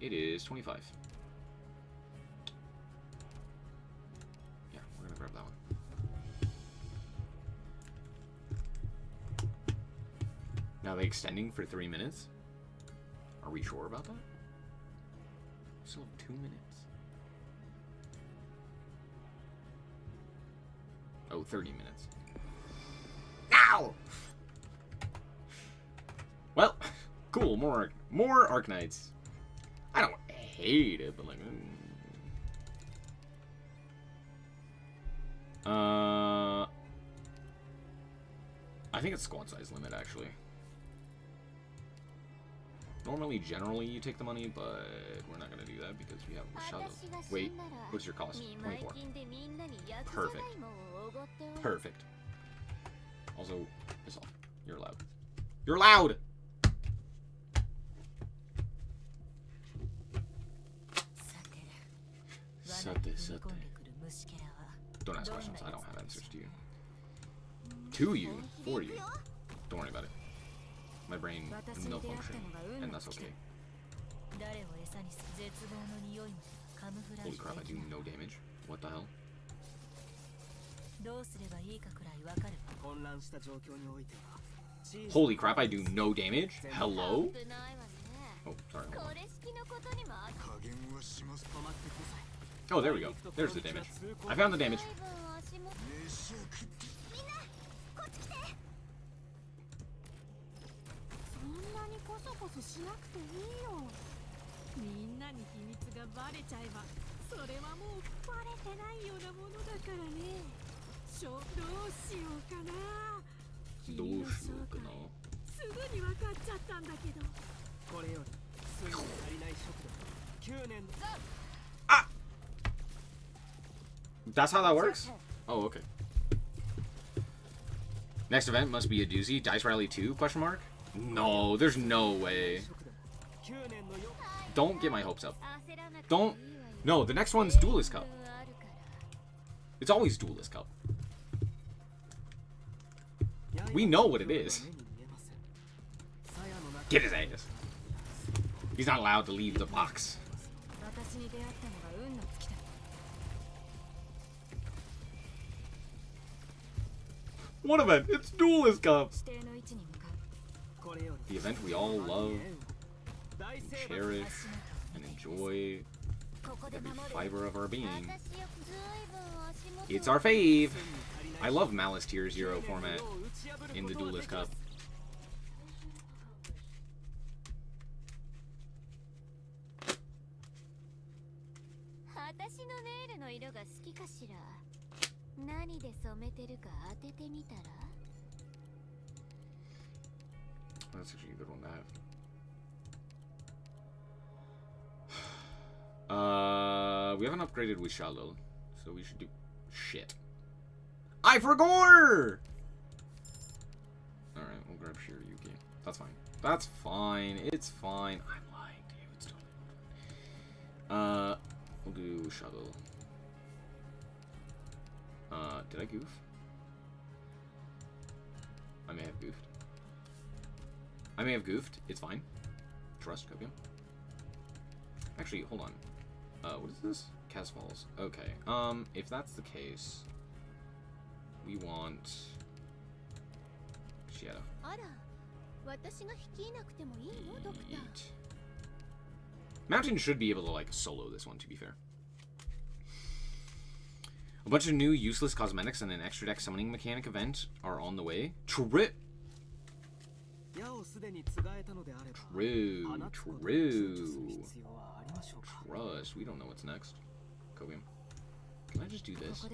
It is 25. Yeah, we're gonna grab that one. Now they extending for 3 minutes? Are we sure about that? We still have 2 minutes. Oh, 30 minutes. Ow! Well, cool. More Arknights. I don't hate it, but like, I think it's squad size limit actually. Normally, generally, you take the money, but we're not gonna do that because we have Shadow. Wait, what's your cost? 24. Perfect. Perfect. Also, piss off. You're loud. You're loud! Sate. Don't ask questions. I don't have answers to you. To you. For you. Don't worry about it. My brain no function, and that's okay. Holy crap, I do no damage. What the hell? Holy crap, I do no damage? Hello? Oh, sorry, hold on. Oh, there we go. There's the damage. I found the damage. Ah! That's how that works? Oh, okay. Next event must be a doozy. Dice Rally 2? Question mark? No, there's no way. Don't get my hopes up. Don't. No, the next one's Duelist Cup. It's always Duelist Cup. We know what it is. Get his ass. He's not allowed to leave the box. What event? It's Duelist Cup. The event we all love, and cherish, and enjoy every fiber of our being. It's our fave. I love Maliss Tier 0 format in the Duelist Cup. That's actually a good one to have. We haven't upgraded with Shalil, so we should do shit. I forgot! Alright, we'll grab Shiryuki. That's fine. That's fine. It's fine. I'm lying to you. It's totally fine. We'll do Shalil. Did I goof? I may have goofed. I may have goofed. It's fine. Trust, Copium. Actually, hold on. What is this? Cas Falls. Okay. If that's the case, we want Shieta. Yeet. Mountain should be able to, like, solo this one, to be fair. A bunch of new useless cosmetics and an extra deck summoning mechanic event are on the way. True. Trust. We don't know what's next. Kobium. Can I just do this?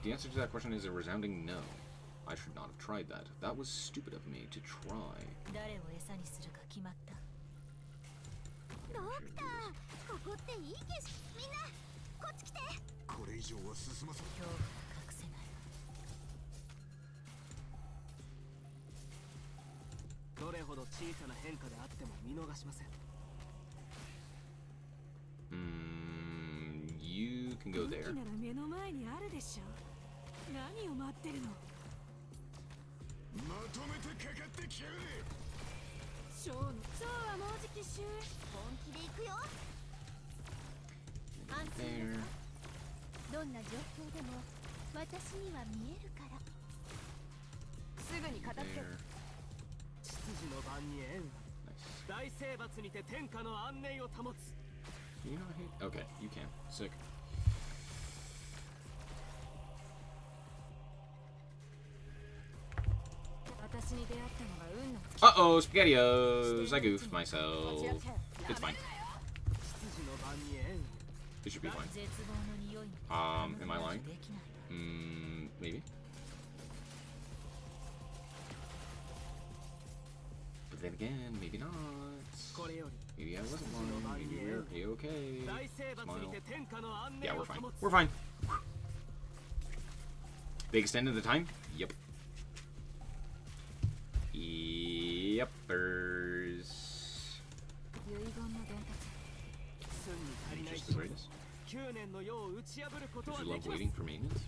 The answer to that question is a resounding no. I should not have tried that. That was stupid of me to try. You can go there. Can you not hit? Okay, you can. Sick. Uh-oh, SpaghettiOs! I goofed myself. It's fine. It should be fine. Am I lying? Maybe. But then again, maybe not. Maybe I wasn't lying. Maybe we're A-okay. Smile. Yeah, we're fine. We're fine. They extended the time? Yep. Yepers. Just the greatest. Did you love waiting for maintenance?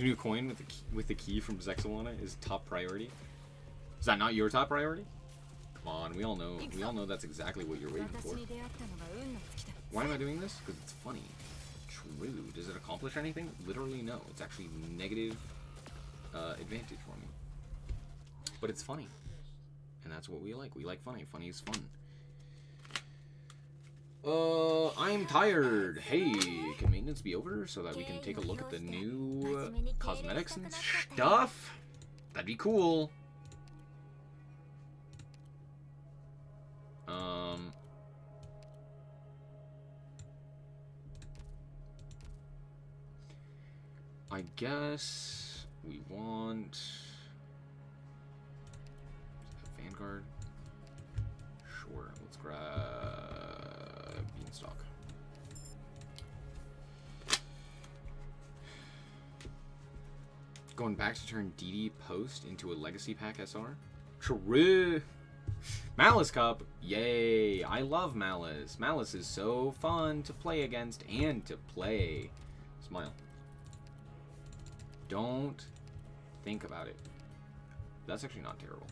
The new coin with the key from Zexalana is top priority. Is that not your top priority? Come on, we all know that's exactly what you're waiting for. Why am I doing this? Because it's funny. True. Does it accomplish anything? Literally no. It's actually negative advantage for me. But it's funny. And that's what we like. We like funny. Funny is fun. I'm tired. Hey, can maintenance be over so that we can take a look at the new cosmetics and stuff? That'd be cool. I guess we want Vanguard. Sure, let's grab Beanstalk. Going back to turn DD Post into a Legacy Pack SR? True! Maliss Cup! Yay! I love Maliss. Maliss is so fun to play against and to play. Smile. Don't think about it. That's actually not terrible.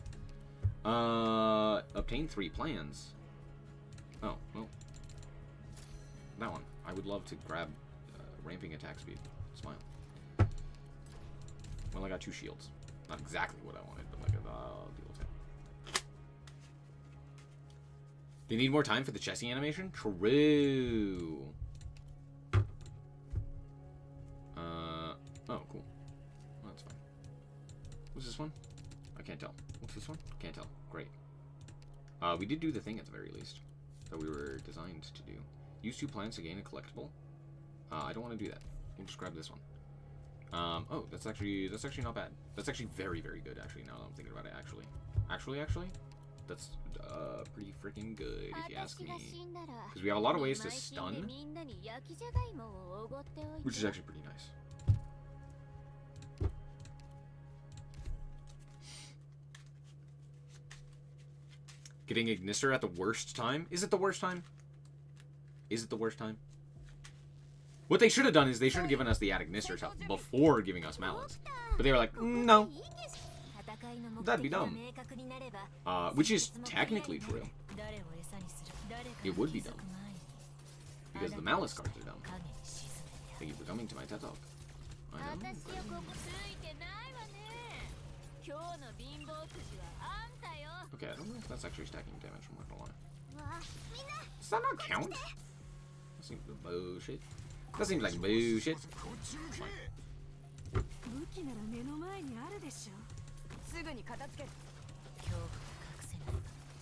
Obtain 3 plans. Oh, well. That one. I would love to grab ramping attack speed. Smile. Well, I got 2 shields. Not exactly what I wanted, but like, I'll deal with it. They need more time for the Chessie animation? True. Oh, cool. Well, that's fine. What's this one? I can't tell. What's this one? Can't tell. Great. We did do the thing at the very least that we were designed to do. Use 2 plans to gain a collectible. I don't want to do that. We'll just grab this one. Oh, that's actually not bad. That's actually very, very good, actually, now that I'm thinking about it, actually. Actually, that's pretty freaking good, if you ask me. Because we have a lot of ways to stun, which is actually pretty nice. Getting Ignister at the worst time? Is it the worst time? Is it the worst time? What they should have done is they should have given us the Ignister stuff before giving us Maliss. But they were like, no. That'd be dumb. Which is technically true. It would be dumb. Because the Maliss cards are dumb. Thank you for coming to my TED Talk. I know. Okay, I don't know if that's actually stacking damage, I'm not gonna lie. Does that not count? That seems like bullshit. That seems like bullshit.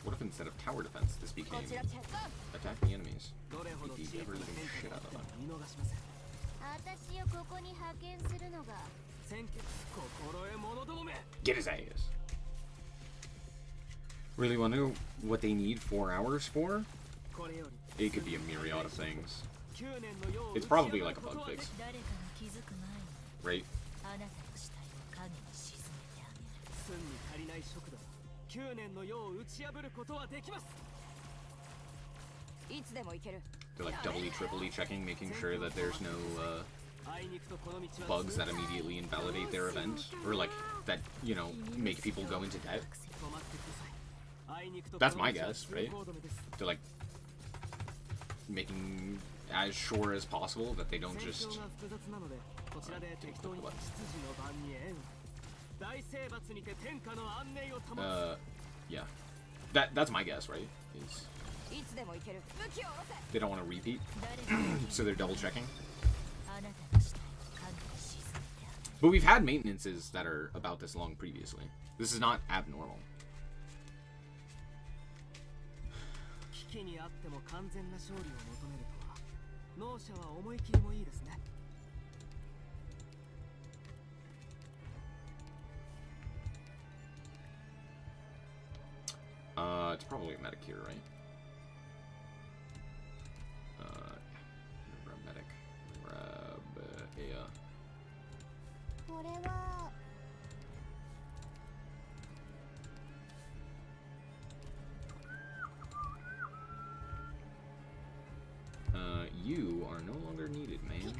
What if instead of tower defense, this became attack the enemies? Beat the ever-living shit out of them. Get his ass. Really want to know what they need 4 hours for? It could be a myriad of things. It's probably like a bug fix. Right? They're like doubly, triply checking, making sure that there's no bugs that immediately invalidate their event. Or like, that, you know, make people go into debt. That's my guess, right? They're like making as sure as possible that they don't just yeah. That's my guess, right? Is they don't want to repeat, so they're double checking. But we've had maintenances that are about this long previously. This is not abnormal. It's probably a medic here, right? Grab medic. Grab you are no longer needed, man.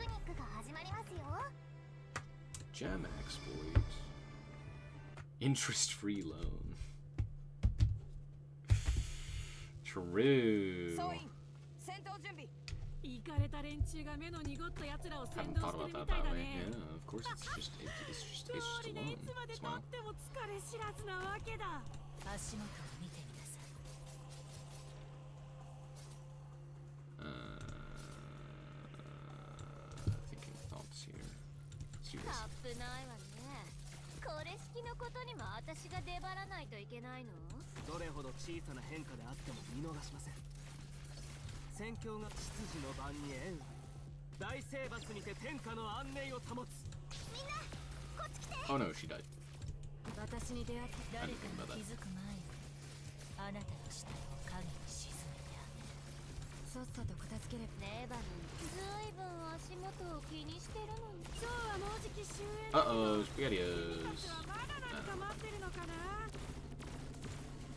Gem exploit. Interest-free loan. True. 総員戦闘準備。イカれた連中が目の濁った奴らを先 Haven't 導 thought してる about み that たい that だ way. ね。 Yeah, of course it's just a どうりでい loan. つまで経 Smile. っても疲れ知らずなわけだ。足元を見てみなさい。 Thinking thoughts here. Let's do カ this. ップないわね。これ式のことにも私が出張らないといけないの？どれほど小さな変化であっても見逃しません。戦況が秩序の番に縁あり、大征伐にて天下の安寧を保つ。みんなこっち来て。 Oh no, she died. 私に出会って誰かが気づく前にあなたの死体を影に沈めてあげる。さっさと片付ければ。レバノンずいぶん足元を気にしてるのに。今日はもうじき終焉。 Uh-oh, SpaghettiOs. まだ何か待ってるのかな。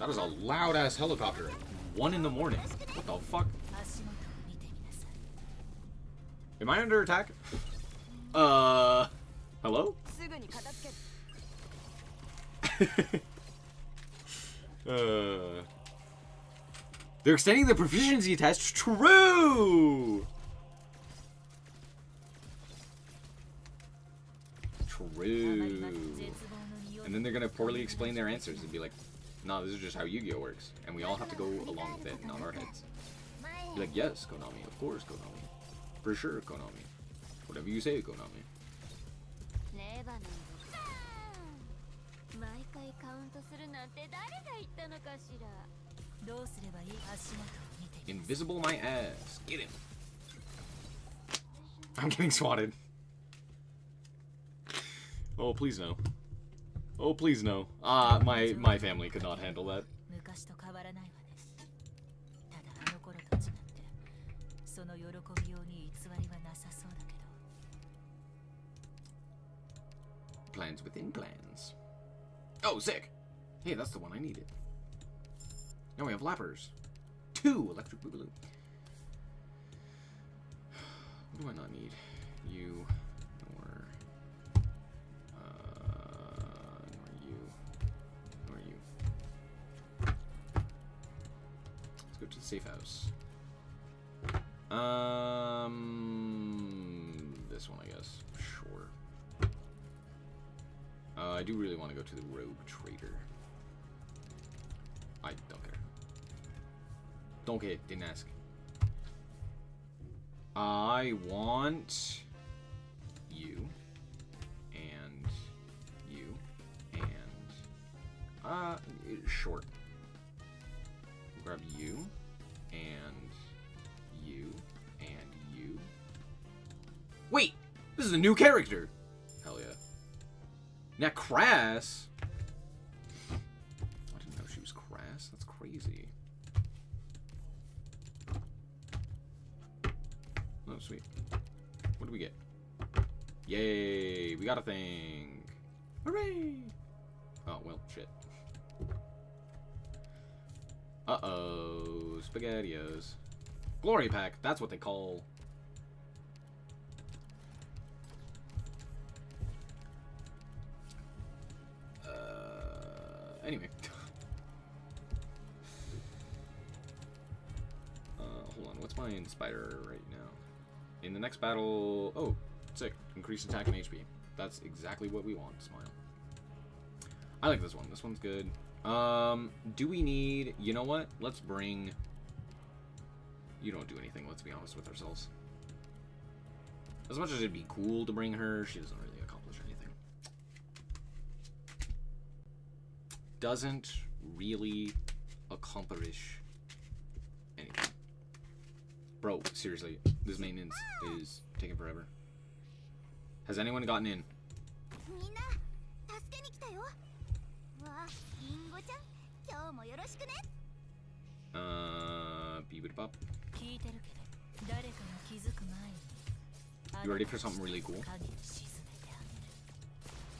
That is a loud-ass helicopter at 1 in the morning. What the fuck? 足元を見てみなさい。 Am I under attack? Hello? すぐに片付ける。They're extending the proficiency test. True! True. And then they're gonna poorly explain their answers and be like, no, this is just how Yu-Gi-Oh works. And we all have to go along with it and nod our heads. Be like, yes, Konami, of course, Konami. For sure, Konami. Whatever you say, Konami. レバノン毎回カウントするなんて誰が言ったのかしら。どうすればいい？足元を見てみなさい。 Invisible my ass. Get him. I'm getting swatted. Oh, please no. Oh, please no. My family could not handle that. 昔と変わらないわね。ただあの頃と違ってその喜びように偽りはなさそうだけど。 Plans within plans. Oh, sick. Hey, that's the one I needed. Now we have lappers. 2 electric boogaloo. What do I not need? You nor you. Nor you. Let's go to the safe house. This one, I guess. Sure. I do really want to go to the rogue trader. I don't care. Don't care. Didn't ask. I want you and you and short. Grab you and you and you. Wait, this is a new character. Hell yeah. Now Crass. I didn't know she was Crass. That's crazy. Oh, sweet. What do we get? Yay, we got a thing. Hooray! Oh, well, shit. Uh-oh, SpaghettiOs. Glory pack, that's what they call. Anyway. Hold on, what's my Inspire right now? In the next battle... Oh, sick. Increased attack and HP. That's exactly what we want. Smile. I like this one. This one's good. Do we need... You know what? Let's bring... You don't do anything, let's be honest with ourselves. As much as it'd be cool to bring her, she doesn't really accomplish anything. Doesn't really accomplish anything. Bro, seriously, this maintenance is taking forever. Has anyone gotten in? みんな助けに来たよ。わあ、リンゴちゃん、今日もよろしくね。Beebity-bop. 聞いてるけど、誰かが気づく前に。 You ready for something really cool? 影に沈めてあ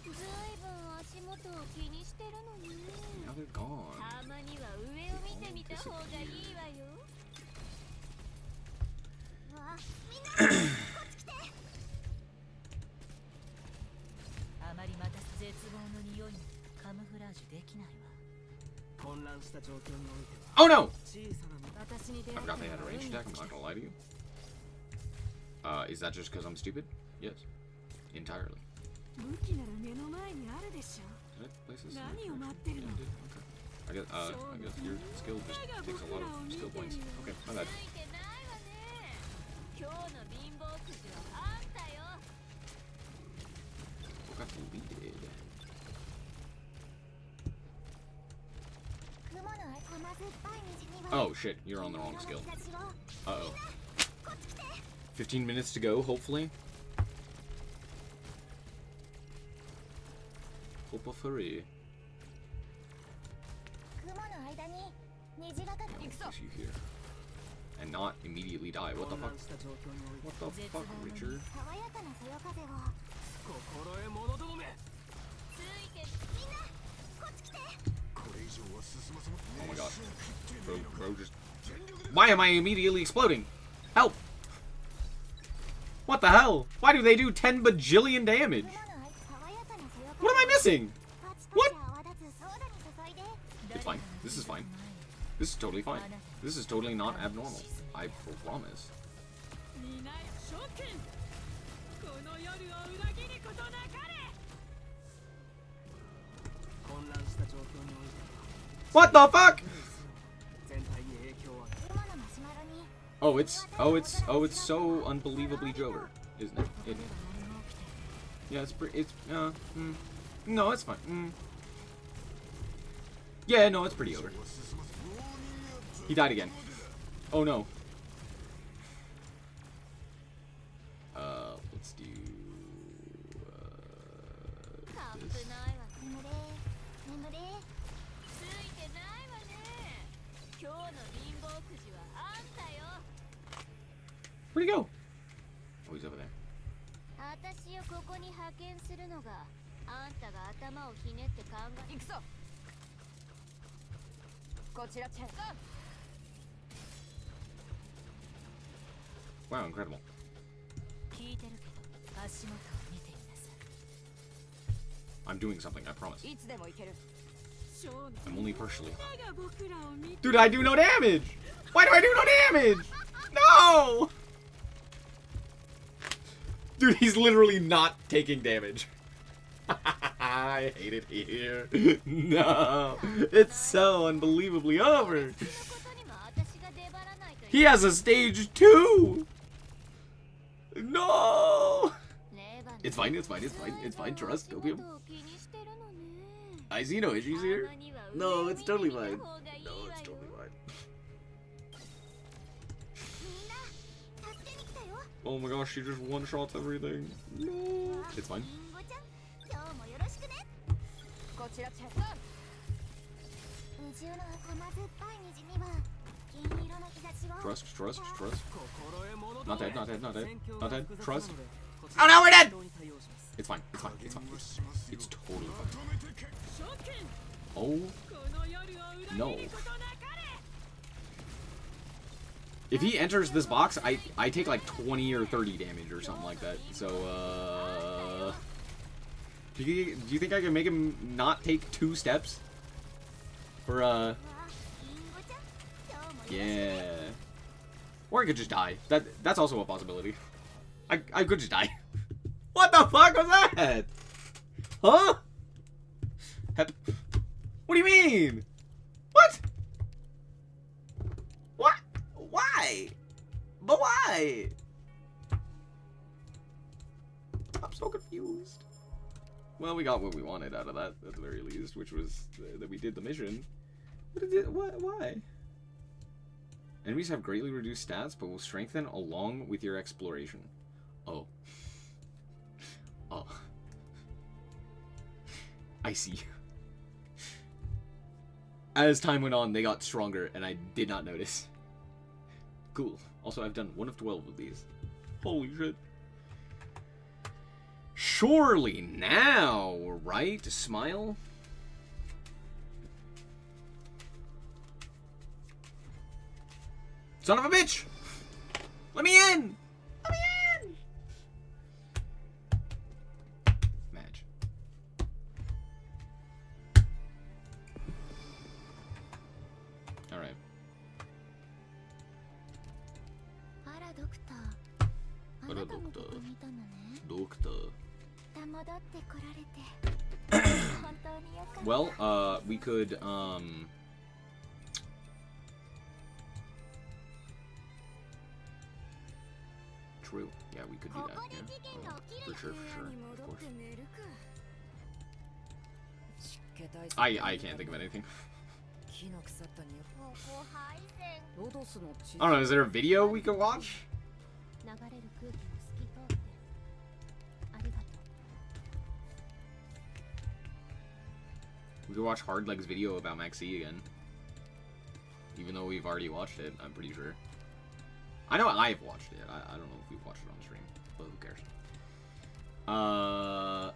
げる。ずいぶん足元を気にしてるのに。 Now they're gone. たまには上を見てみた方がいいわよ。わあ、みんなこっち来て。絶望の匂いもカムフラージュできないわ。混乱した状況においては Oh no! 小さな私に出 I 会っ forgot た they の had a は range 運が attack, I'm 不 not 純 gonna lie to you. Is that just because I'm stupid? Yes. Entirely. 武器なら目の前にあるでしょ。 Did I place this? 何を待ってる Yeah, の I did. Okay. I guess your skill just takes a lot of skill points. Okay, my bad. ついてないわね。今日の貧乏くじはあんたよ。 Who got deleted? 雲の甘酸っぱい虹には Oh shit, you're on the wrong skill. 日差しを Uh-oh. 15 minutes to go, hopefully. Hopefully. 雲の間に虹がかかる。 Place you here. And not immediately die. What the 混 fuck? 乱した状況において What the fuck, Richard? 爽やかなそよ風を。心得者どもめついてみんなこっち来て。 Oh my god. Bro just... Why am I immediately exploding? Help! What the hell? Why do they do 10 bajillion damage? 雲の爽やかなそよ風。 What am I missing? パチパ What? チ泡立つソーダに注いで。 It's fine. This is fine. This is totally fine. This is totally not abnormal. I promise. 皆諸君、この夜を裏切ることなかれ。混乱した状況においては What the fuck? 全体に影響は 雲のマシュマロに Oh, it's so unbelievably Jover, isn't it? Yeah, it's pretty, no, it's fine. Yeah, no, it's pretty over. He died again. Oh no. Let's do, カップ this. ないわ。眠れ眠れ。ついてないわね。今日の貧乏くじはあんたよ。 Where'd he go? Oh, he's over there. 私をここに派遣するのがあんたが頭をひねって考え。行くぞ。こちらチェン。 Wow, incredible. 聞いてるけど足元を見ていなさ I'm doing something, I promise. い。いつでも行ける。 I'm only partially. 誰が僕らを見て Dude, I do no damage! Why do I do no damage? No! Dude, he's literally not taking damage. I hate it here. No, it's so unbelievably over. そのことにも私が出張らないとい He has a stage 2! No! レーバン It's fine, it's fine, it's fine, it's fine. Trust, 仕 opium. 事を気にしてるのね。 I see no issues here. たまには No, 上を it's 見て totally みた fine. 方がいい No, わ it's よ。 totally fine. みんな助けに来たよ。 Oh my gosh, she just one-shots everything. No. It's fine. リンゴちゃん、今日もよろしくね。こちらチェス。宇宙の甘酸っぱい虹には金色の日差しを。 Trust, trust, trust. 心得者ど Not もめ dead, not dead, not dead. 戦況 Not が dead. 複雑 Trust. なのでこち Oh ら no, we're dead! 対応に対応します It's fine, it's fine, it's fine. It's totally fine. 諸君、 Oh この夜を裏 no. 切ることなかれ。 If he enters this box, I take like 20 or 30 damage or something like that. So, do you think I can make him not take 2 steps? For, リンゴちゃん、今日もよろしくね。 yeah. Or I could just die. That's also a possibility. I could just die. What the fuck was that? Huh? Hep. What do you mean? What? What? Why? But why? I'm so confused. Well, we got what we wanted out of that, at the very least, which was that we did the mission. What is it? What? Why? Enemies have greatly reduced stats, but will strengthen along with your exploration. Oh. Oh. I see. As time went on, they got stronger, and I did not notice. Cool. Also, I've done 1 of 12 of these. Holy shit. Surely now, right? Smile? Son of a bitch! Let me in! Let me in! Madge. Doctor. 戻ってこられて本当によかった。 Well, we could, True. Yeah, we could do that. Yeah. For sure, of course. I can't think of anything. I don't know, is there a video we could watch? We could watch Hardleg's video about Maxi again. Even though we've already watched it, I'm pretty sure. I know I've watched it. I don't know if we've watched it on stream, but who cares? I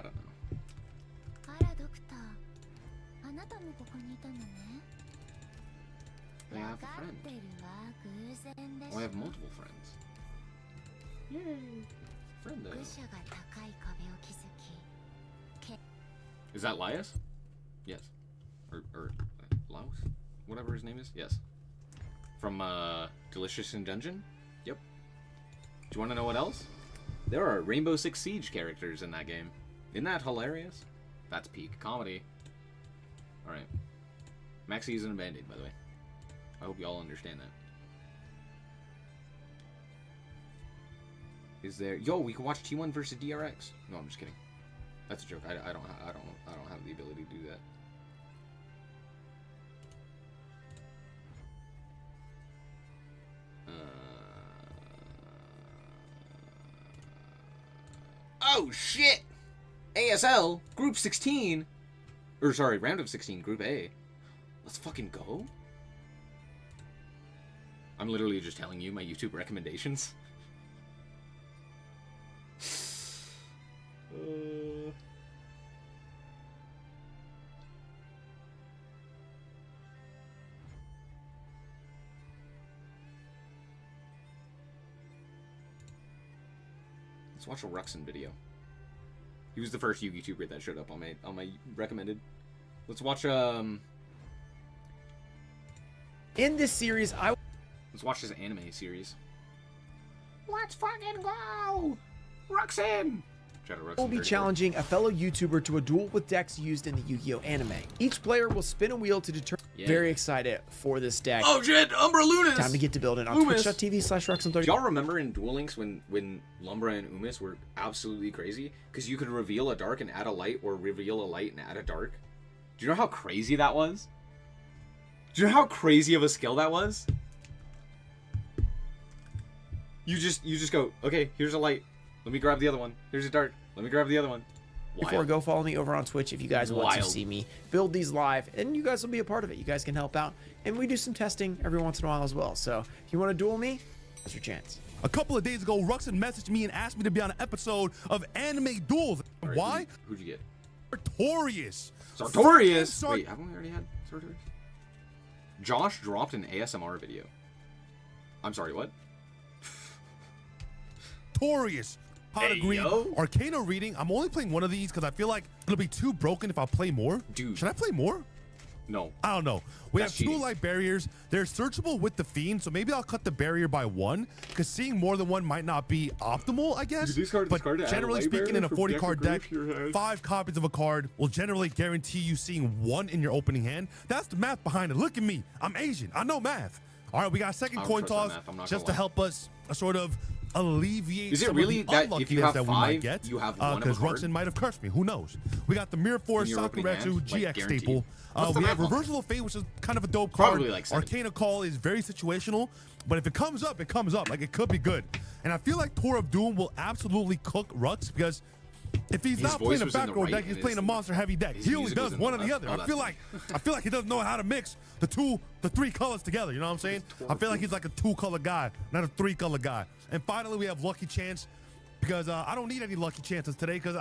don't know. They have a friend. Oh, I have multiple friends. Yay! Friend though. Is that Lias? Yes. Or Laos? Whatever his name is? Yes. From Delicious in Dungeon? Yep. Do you want to know what else? There are Rainbow Six Siege characters in that game. Isn't that hilarious? That's peak comedy. Alright. Maxi isn't a band-aid, by the way. I hope you all understand that. Is there... Yo, we can watch T1 versus DRX. No, I'm just kidding. That's a joke. I don't have the ability to do that. Oh shit! ASL Group 16, or sorry, round of 16, Group A. Let's fucking go. I'm literally just telling you my YouTube recommendations. Let's watch a Ruxin video. He was the first YouTuber that showed up on my recommended. Let's watch In this series, let's watch this anime series. Let's fucking go! Ruxin! will be challenging a fellow YouTuber to a duel with decks used in the Yu-Gi-Oh anime. Each player will spin a wheel to determine. Yeah. Very excited for this deck. Oh shit, Umbra Lunas! Time to get to building on twitch.tv/Ruxin30. Do y'all remember in Duel Links when Lumbra and Umis were absolutely crazy? Because you could reveal a dark and add a light, or reveal a light and add a dark. Do you know how crazy that was? Do you know how crazy of a skill that was? You just go, okay, here's a light. Let me grab the other one. Here's a dark. Let me grab the other one. Wild. Before I go, follow me over on Twitch if you guys want to see me build these live, and you guys will be a part of it. You guys can help out, and we do some testing every once in a while as well. So if you want to duel me, that's your chance. A couple of days ago, Ruxin messaged me and asked me to be on an episode of Anime Duels. Right, why? Who'd you get? Sartorius. Sartorius? Wait, haven't we already had Sartorius? Josh dropped an ASMR video. I'm sorry, what? Sartorius. Pot of Green, Arcana Reading. I'm only playing one of these because I feel like it'll be too broken if I play more. Dude. Should I play more? No. I don't know. We That's have two light barriers. They're searchable with the Fiend, so maybe I'll cut the barrier by one, because seeing more than one might not be optimal, I guess. But generally speaking, in a 40-card deck, 5 copies of a card will generally guarantee you seeing one in your opening hand. That's the math behind it. Look at me. I'm Asian. I know math. All right, we got a second coin toss just to help us sort of alleviate. Is it really that if you have that 5, you have one of a because card? Ruxin might have cursed me. Who knows? We got the Mirror Force Sakuretsu GX staple. We have Reversal of Fate, which is kind of a dope card. Probably like 70. Arcana Call is very situational, but if it comes up, it comes up. Like, it could be good. And I feel like Tour of Doom will absolutely cook Rux, because if he's not playing a back row deck, he's playing a monster heavy deck. He only does one or the other. I feel like he doesn't know how to mix the 3 colors together. You know what I'm saying? I feel like he's like a 2-color guy, not a 3-color guy. And finally, we have Lucky Chance, because I don't need any Lucky Chances today, because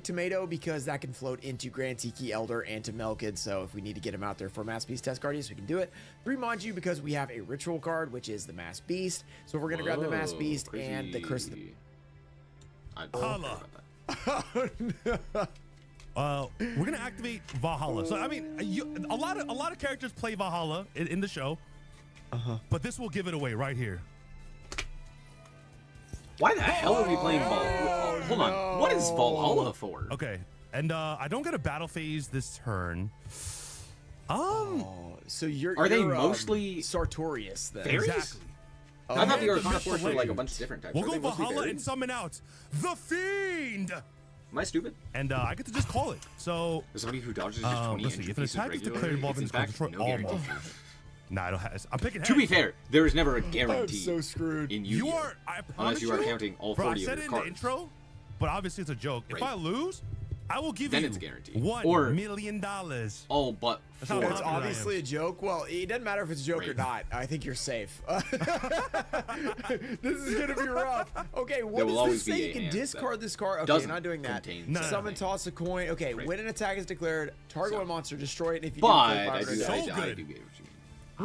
Tomato, because that can float into Grand Tiki Elder and to Melkid, so if we need to get him out there for Mass Beast Test Guardians, we can do it. 3 Manju, because we have a ritual card, which is the Mass Beast, so we're going to grab the Mass Beast and the Curse of the... Holla. Oh, no. we're gonna activate Valhalla. So I mean, a lot of characters play Valhalla in the show, but this will give it away right here. Why the hell are we playing Valhalla? Hold on. What is Valhalla for? Okay, and I don't get a battle phase this turn. So you're Are they mostly Sartorius then? fairies? Exactly. I thought the Yeah, Arcana the Force were like a legends. bunch of different types. We'll Are go they mostly Valhalla and fairies? summon out the Fiend, Am I stupid? and I get to just call it. So As somebody who dodges just 20 let's see. entry If an pieces attack is declared regularly, involving it's this in card, fact destroy no all guarantee. monsters. Nah, I don't have. I'm picking. To be heads. fair, there is never a I'm guarantee so screwed. in You Yu-Gi-Oh! are. I promise Unless you are counting all bro, 40 I of said your it in the cards. intro, but obviously it's a joke. If Right. I lose, I will give Then you it's a guarantee. $1 Or- million. Oh, but That's how for It's confident I am. obviously a joke. Well, it doesn't matter if it's a joke or Right. not. I think you're safe. This is gonna be rough. Okay, what There will does always this be say? a You can hand discard this card. Okay, doesn't you're not doing that. contain No, no, Summon, anything. toss a coin. Okay, Right. when an attack is declared, target So- one monster, destroy it. And if you But do, I play do, 500 So I damage. do good. get what you mean.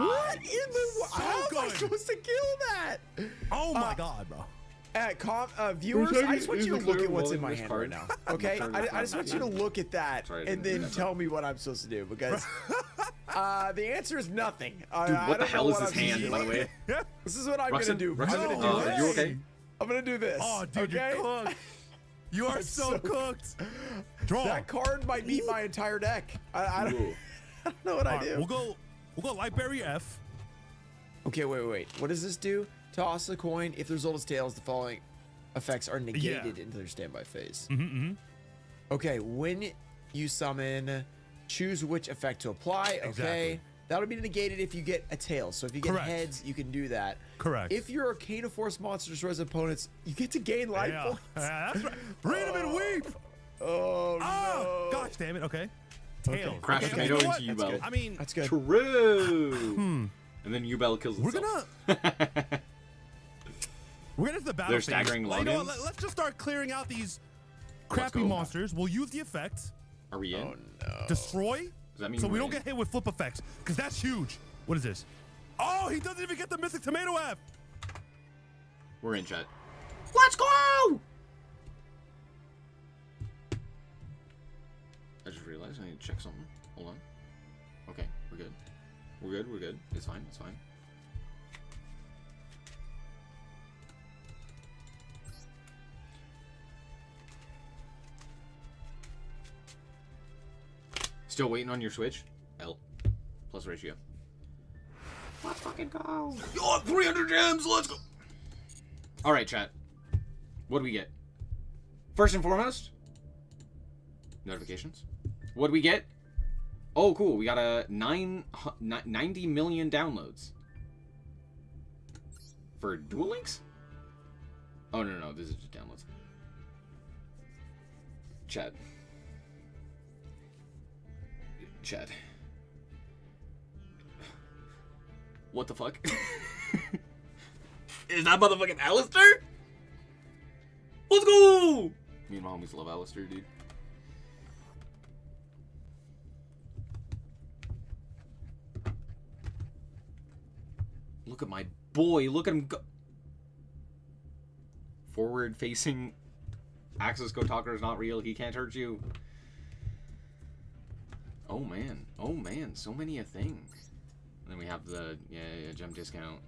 What in the? So How am I good. supposed to kill that? Oh my god, bro. Viewers, I just want you to Is it look clear at what's in rolling my this hand card? right now. Okay, I'm I not just want you to look at that Sorry, I and didn't do then that. tell me what I'm supposed to do because the answer is nothing. Dude, I what the don't know hell is what his I'm hand, supposed by to the do. way? This is what I'm gonna do. I'm Ruxin, gonna do are this. you okay? I'm gonna do this. Oh, dude, okay? you're cooked. You are so cooked. Draw. That card might beat my entire deck. I don't, Ooh. I don't know what All I right, do. we'll go Lightberry F. Okay, wait. What does this do? Toss a coin. If the result is tails, the following effects are negated into their standby phase. Okay, when you summon, choose which effect to apply. Okay. Exactly. That'll be negated if you get a tail. So if you get Correct. heads, you can do that. Correct. If your Arcana Force monster destroys opponents, you get to gain life Yeah. points. That's right. Read him and weep. Oh, Ah, no. gosh damn it. Okay. Tails. Crash okay, Tornado you know what? into Yubel. I mean, That's good. True. And then Yubel kills we're itself. gonna hit the battle They're phase. staggering Well, you know what? logins? Let's just start clearing out these crappy go. monsters. We'll use the effect. Are we in? Oh, no. Destroy. Does that mean So we we're don't in? get hit with flip effects, because that's huge. What is this? Oh, he doesn't even get the Mystic Tomato F. We're in, chat. Let's go! I just realized I need to check something. Hold on. Okay, we're good. We're good. It's fine. Still waiting on your Switch? L. Plus ratio. Let's fucking go! Yo, 300 gems! Let's go! Alright, chat. What do we get? First and foremost, notifications. What do we get? Oh, cool. We got a 90 million downloads. For Duel Links? Oh, no. This is just downloads. Chat. What the fuck? Is that motherfucking Alistair? Let's go! Me and my homies love Alistair, dude. Look at my boy. Look at him go. Forward facing Axis Go Talker is not real. He can't hurt you. Oh man. So many a thing. And then we have the gem discount.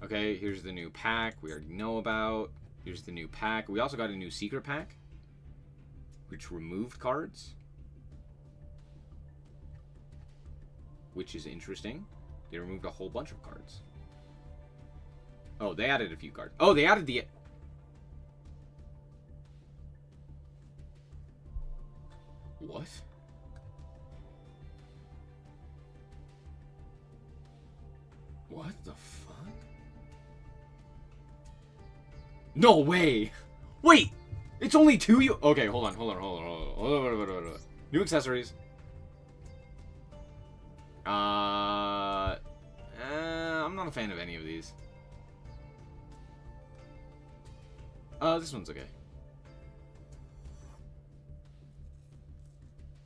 Okay, here's the new pack we already know about. Here's the new pack. We also got a new secret pack, which removed cards, which is interesting. They removed a whole bunch of cards. Oh, they added a few cards. Oh, they added the... What? What the fuck? No way! Wait! It's only 2 you... Okay, hold on. New accessories. I'm not a fan of any of these. This one's okay.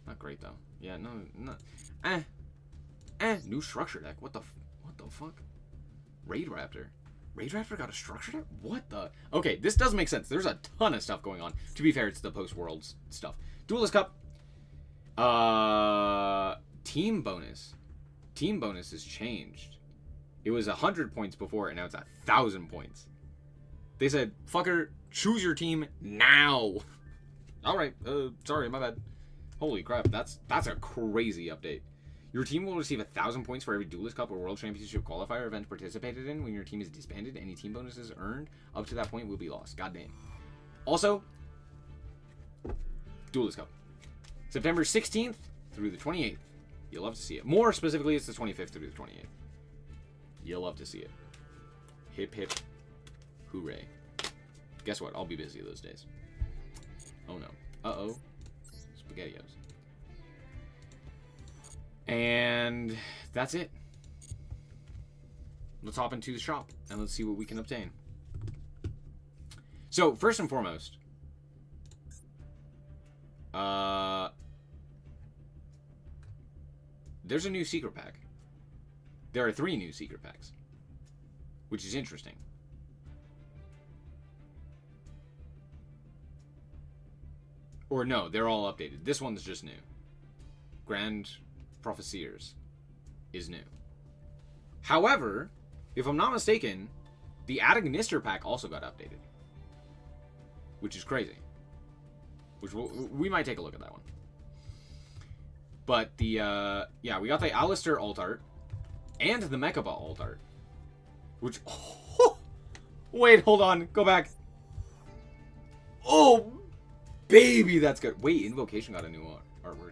Not great though. Yeah, no. New structure deck. What the fuck? Raid Raptor. Rage Raptor got a structure deck? What the? Okay, this does make sense. There's a ton of stuff going on. To be fair, it's the post-Worlds stuff. Duelist Cup. Team bonus. Team bonus has changed. It was 100 points before, and now it's 1,000 points. They said, fucker, choose your team now. Alright, sorry, my bad. Holy crap, that's a crazy update. Your team will receive 1,000 points for every Duelist Cup or World Championship qualifier event participated in. When your team is disbanded, any team bonuses earned up to that point will be lost. God damn. Also, Duelist Cup. September 16th through the 28th. You'll love to see it. More specifically, it's the 25th through the 28th. You'll love to see it. Hip hip. Hooray. Guess what? I'll be busy those days. Oh no. Uh-oh. SpaghettiOs. And that's it. Let's hop into the shop and let's see what we can obtain. So, first and foremost, there's a new secret pack. There are 3 new secret packs, which is interesting. Or no, they're all updated. This one's just new. Grand Profiteers is new. However, if I'm not mistaken, the Ignister pack also got updated, which is crazy. Which we might take a look at that one. But the yeah, we got the Alistair alt art and the Mechaba alt art, which wait, hold on, go back. Oh, baby, that's good. Wait, Invocation got a new artwork.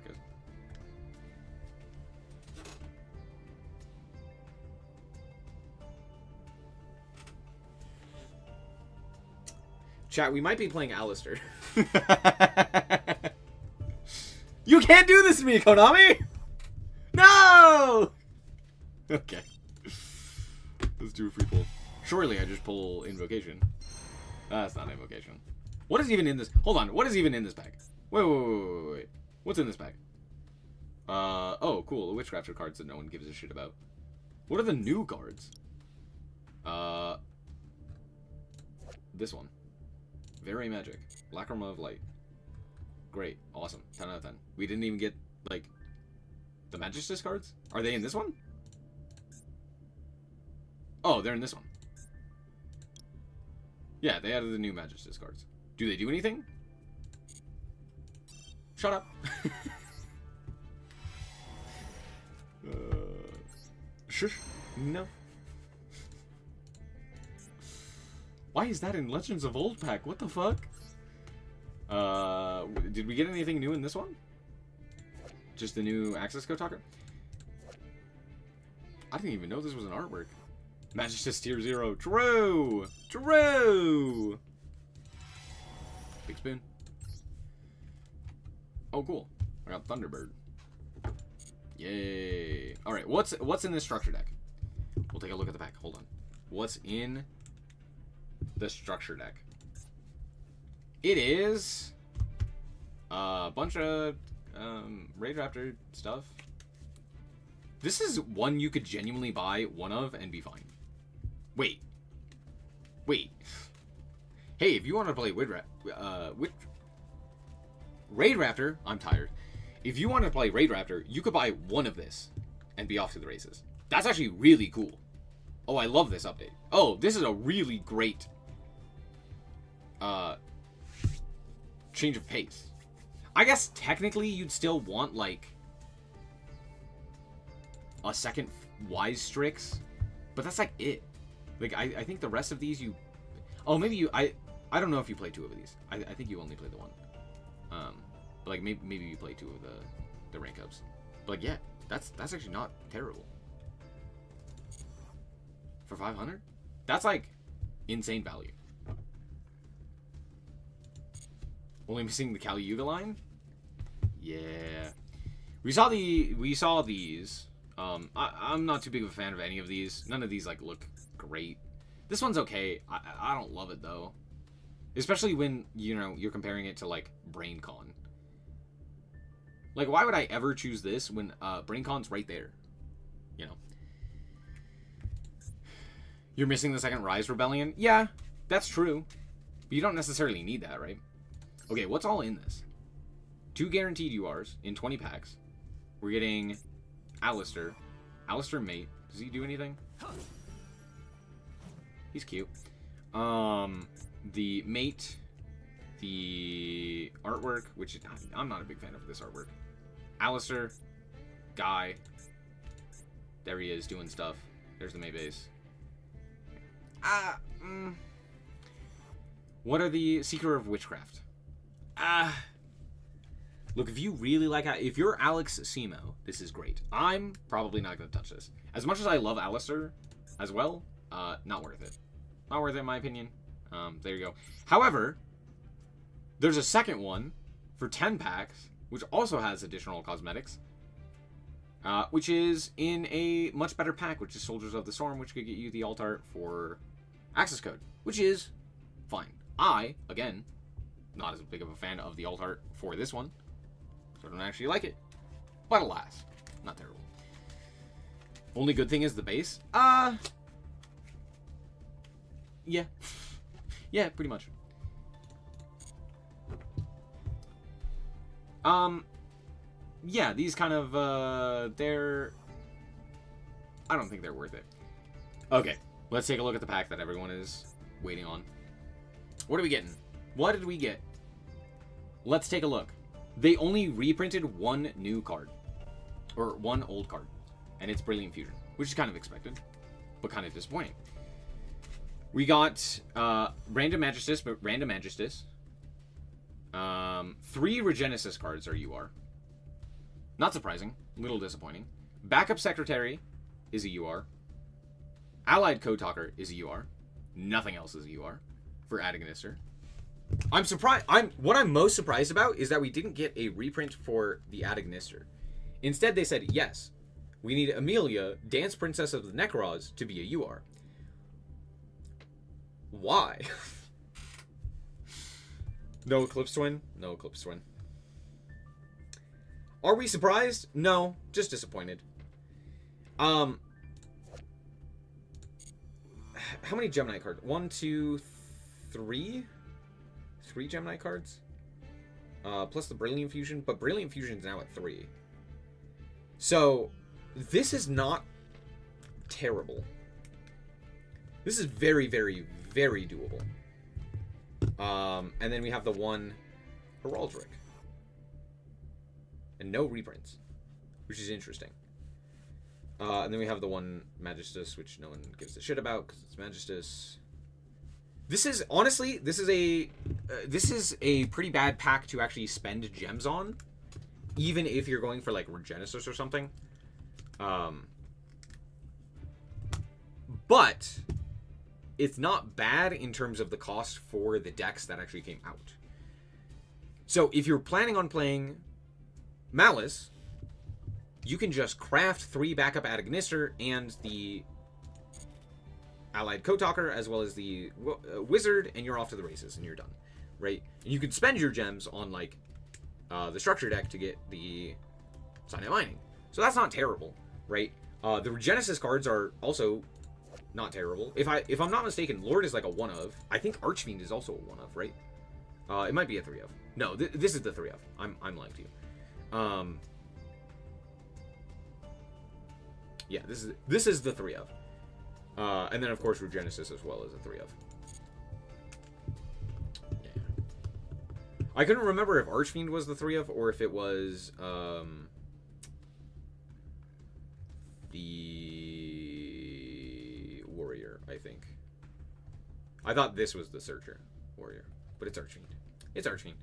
Chat, we might be playing Alistair. You can't do this to me, Konami! No! Okay. Let's do a free pull. Surely I just pull Invocation. That's not Invocation. What is even in this? Hold on. What is even in this pack? Wait. What's in this pack? Oh, cool. The Witchcrafter cards that no one gives a shit about. What are the new cards? This one. Very magic. Lacrima of Light. Great. Awesome. 10 out of 10. We didn't even get, like, the Magistus cards? Are they in this one? Oh, they're in this one. Yeah, they added the new Magistus cards. Do they do anything? Shut up. Shush. No. Why is that in Legends of Old pack? What the fuck? Did we get anything new in this one? Just the new Access Code Talker? I didn't even know this was an artwork. Magistus Tier 0. True! True! Big spoon. Oh, cool. I got Thunderbird. Yay. Alright, what's in this structure deck? We'll take a look at the pack. Hold on. What's in the structure deck? It is a bunch of Rage Raptor stuff. This is one you could genuinely buy one of and be fine. Wait. Hey, if you want to play Raid Raptor, I'm tired. If you want to play Raid Raptor, you could buy one of this and be off to the races. That's actually really cool. Oh, I love this update. Oh, this is a really great change of pace. I guess technically you'd still want like a second Wise Strix, but that's like it. Like I think the rest of these you, oh maybe you I don't know if you play 2 of these. I think you only play the 1. But like maybe you play 2 of the rank ups. But like, yeah, that's actually not terrible. For 500, that's like insane value. Only missing the Kali Yuga line. Yeah, we saw these. I'm not too big of a fan of any of these. None of these like look great. This one's okay. I don't love it though, especially when you're comparing it to like BrainCon. Like, why would I ever choose this when BrainCon's right there? You're missing the second Rise Rebellion? Yeah, that's true. But you don't necessarily need that, right? Okay, what's all in this? 2 guaranteed URs in 20 packs. We're getting Alistair. Alistair Mate. Does he do anything? He's cute. The Mate. The artwork, which I'm not a big fan of this artwork. Alistair. Guy. There he is doing stuff. There's the Mate base. What are the Seeker of Witchcraft? Look, if you really like... If you're Alex Simo, this is great. I'm probably not going to touch this. As much as I love Alistair as well, not worth it. Not worth it, in my opinion. There you go. However, there's a second one for 10 packs, which also has additional cosmetics, which is in a much better pack, which is Soldiers of the Storm, which could get you the alt art for access code, which is fine. I, again, not as big of a fan of the alt art for this one, so I don't actually like it. But alas, not terrible. Only good thing is the base. Yeah. Yeah, pretty much. Yeah, these kind of, they're... I don't think they're worth it. Okay, let's take a look at the pack that everyone is waiting on. What are we getting? What did we get? Let's take a look. They only reprinted one new card. Or one old card. And it's Brilliant Fusion. Which is kind of expected. But kind of disappointing. We got Random Magistus, but Random Magistus. 3 Regenesis cards are UR. Not surprising. A little disappointing. Backup Secretary is a UR. Allied Code Talker is a UR. Nothing else is a UR for Ignister. I'm surprised. What I'm most surprised about is that we didn't get a reprint for the Ignister. Instead, they said, yes, we need Amelia, Dance Princess of the Necros, to be a UR. Why? No Eclipse Twin? No Eclipse Twin. Are we surprised? No, just disappointed. How many Gemini cards? 1, 2, 3? 3 Gemini cards? Plus the Brilliant Fusion, but Brilliant Fusion is now at 3. So, this is not terrible. This is very, very, very doable. And then we have the 1 Heraldric. And no reprints, which is interesting. And then we have the 1 Magistus, which no one gives a shit about because it's Magistus. This is, honestly, this is a pretty bad pack to actually spend gems on, even if you're going for like Regenesis or something. But it's not bad in terms of the cost for the decks that actually came out. So if you're planning on playing Maliss, you can just craft 3 backup Ignister and the Allied Code Talker, as well as the Wizard, and you're off to the races, and you're done, right? And you can spend your gems on, like, the Structure deck to get the Signet Mining. So that's not terrible, right? The Regenesis cards are also not terrible. If I'm not mistaken, Lord is like a 1 of. I think Archfiend is also a 1 of, right? It might be a 3 of. No, this is the 3 of. I'm lying to you. Yeah, this is the 3 of. And then of course Regenesis as well as a 3 of. Yeah. I couldn't remember if Archfiend was the 3 of or if it was the Warrior, I think. I thought this was the Searcher Warrior, but it's Archfiend. It's Archfiend.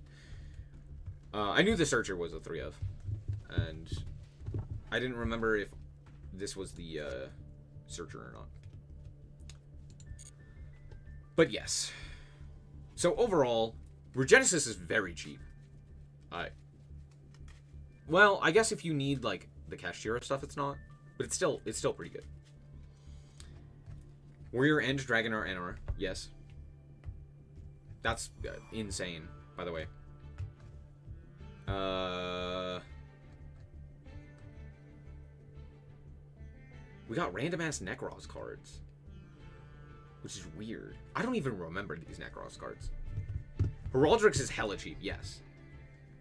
I knew the Searcher was a 3 of, and I didn't remember if this was the Searcher or not. But yes. So overall, Regenesis is very cheap. Well, I guess if you need like the Kashtira stuff, it's not, but it's still pretty good. Warrior and Dragon are NR, yes. That's insane, by the way. We got random ass Necros cards. which is weird. I don't even remember these Necros cards. Heraldrix is hella cheap, yes.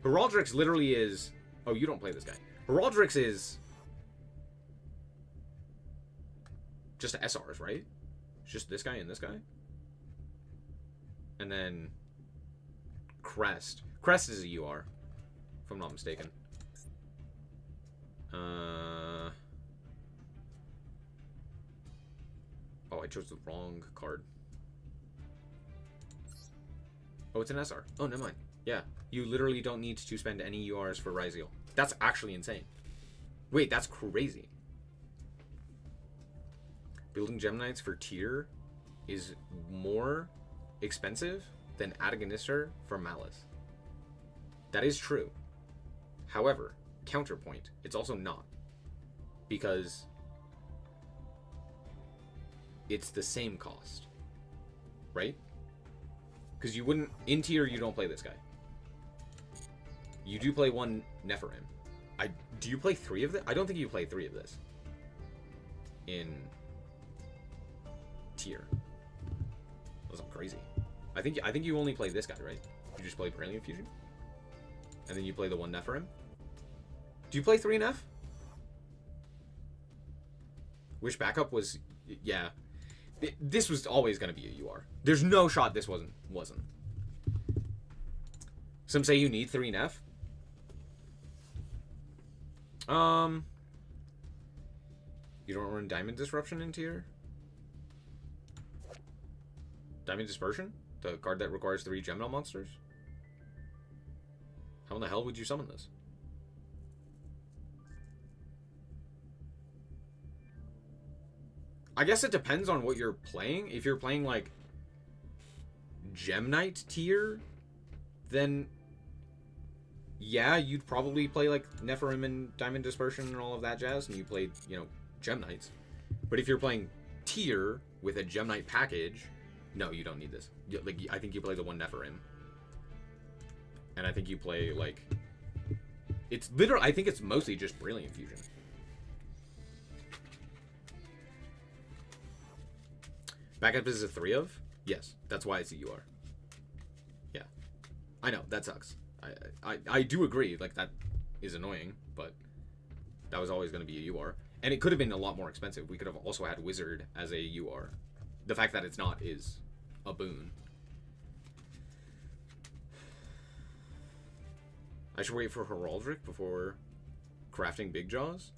Heraldrix literally is... Oh, you don't play this guy. Heraldrix is... just SRs, right? It's just this guy and this guy. And then... Crest. Crest is a UR, if I'm not mistaken. Oh, I chose the wrong card. Oh, it's an SR. Oh, never mind. Yeah, you literally don't need to spend any URs for Ryzeal. That's actually insane. Wait, that's crazy. Building Gem Knights for tier is more expensive than Ignister for Maliss. That is true. However, counterpoint, it's also not. Because it's the same cost. Right? Because you wouldn't... In tier, you don't play this guy. You do play one Nephirim. Do you play 3 of this? I don't think you play 3 of this. In tier. That's crazy. I think you only play this guy, right? You just play Brilliant Fusion? And then you play the one Nephirim? Do you play 3 Neph? Wish Backup was... Yeah. This was always going to be a UR. There's no shot this wasn't. Some say you need 3 Neph. You don't run Diamond Disruption in tier? Diamond Dispersion? The card that requires 3 Gemini monsters? How in the hell would you summon this? I guess it depends on what you're playing. If you're playing, like, Gem Knight tier, then, yeah, you'd probably play, like, Nephirim and Diamond Dispersion and all of that jazz, and you played, you know, Gem Knights. But if you're playing tier with a Gem Knight package, no, you don't need this. Like, I think you play the one Nephirim. And I think you play, like... It's literally... I think it's mostly just Brilliant Fusion. Backup is a 3 of? Yes. That's why it's a UR. Yeah. I know. That sucks. I do agree. Like, that is annoying, but that was always going to be a UR. And it could have been a lot more expensive. We could have also had Wizard as a UR. The fact that it's not is a boon. I should wait for Heraldric before crafting Big Jaws?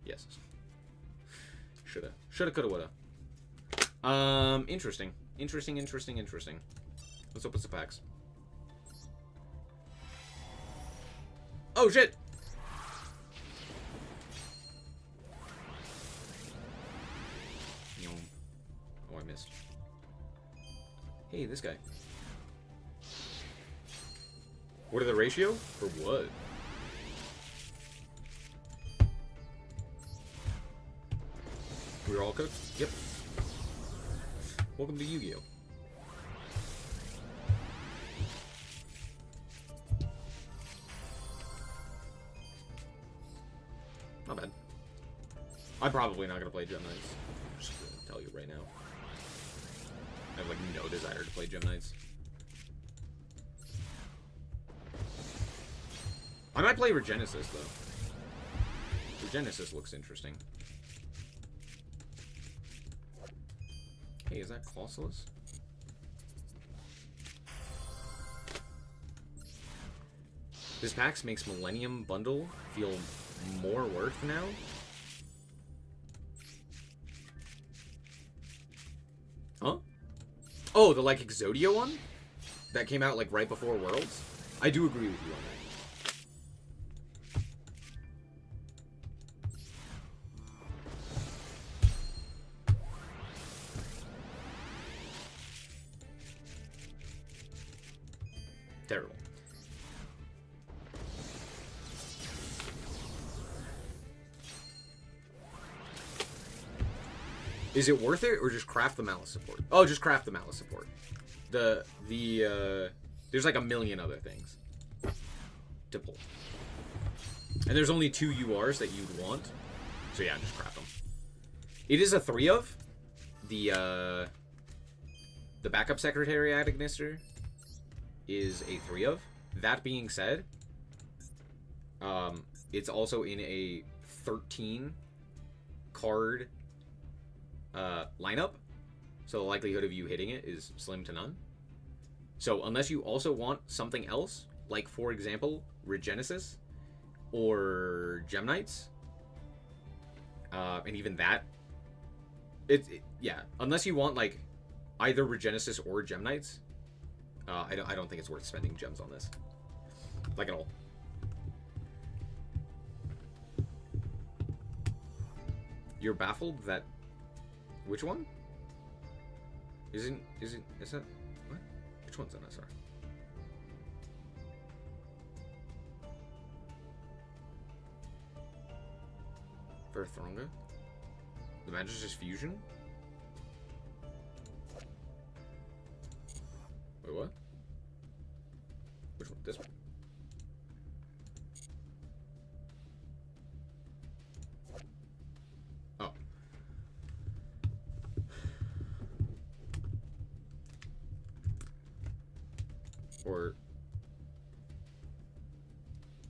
Yes. Shoulda. Shoulda, coulda, woulda. Interesting. Interesting. Let's open some packs. Oh, shit! Oh, I missed. Hey, this guy. What are the ratio? For what? We're all cooked? Yep. Welcome to Yu-Gi-Oh! Not bad. I'm probably not going to play Gem Knights. I'm just going to tell you right now. I have, like, no desire to play Gem Knights. I might play Regenesis, though. Regenesis looks interesting. Hey, is that Colossus? This packs makes Millennium Bundle feel more worth now. Huh? Oh, the, like, Exodia one? That came out, like, right before Worlds? I do agree with you on that. Terrible. Is it worth it, or just craft the Malice support? Oh, just craft the Malice support. There's like a million other things to pull. And there's only 2 URs that you'd want. So yeah, just craft them. It is a 3 of. The The backup secretary at Ignister is a 3 of. That being said, it's also in a 13 card lineup, so the likelihood of you hitting it is slim to none. So unless you also want something else, like for example Regenesis or Gem Knights, and even that, yeah, unless you want like either Regenesis or Gem Knights, I don't think it's worth spending gems on this, like at all. You're baffled that which one? Is that what? Which one's an SR? For Thronga? The Magister's Fusion? Wait, what? Which one? This one? Oh. Or...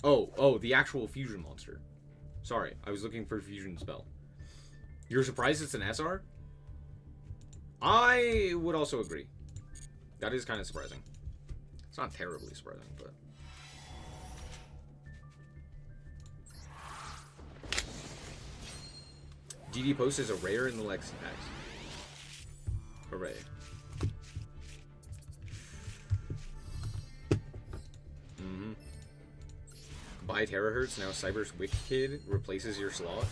Oh, the actual fusion monster. Sorry, I was looking for fusion spell. You're surprised it's an SR? I would also agree. That is kind of surprising. It's not terribly surprising, but... DD Post is a rare in the Legacy packs. Hooray. Buy Terahertz, now Cyber's Wicked replaces your slot.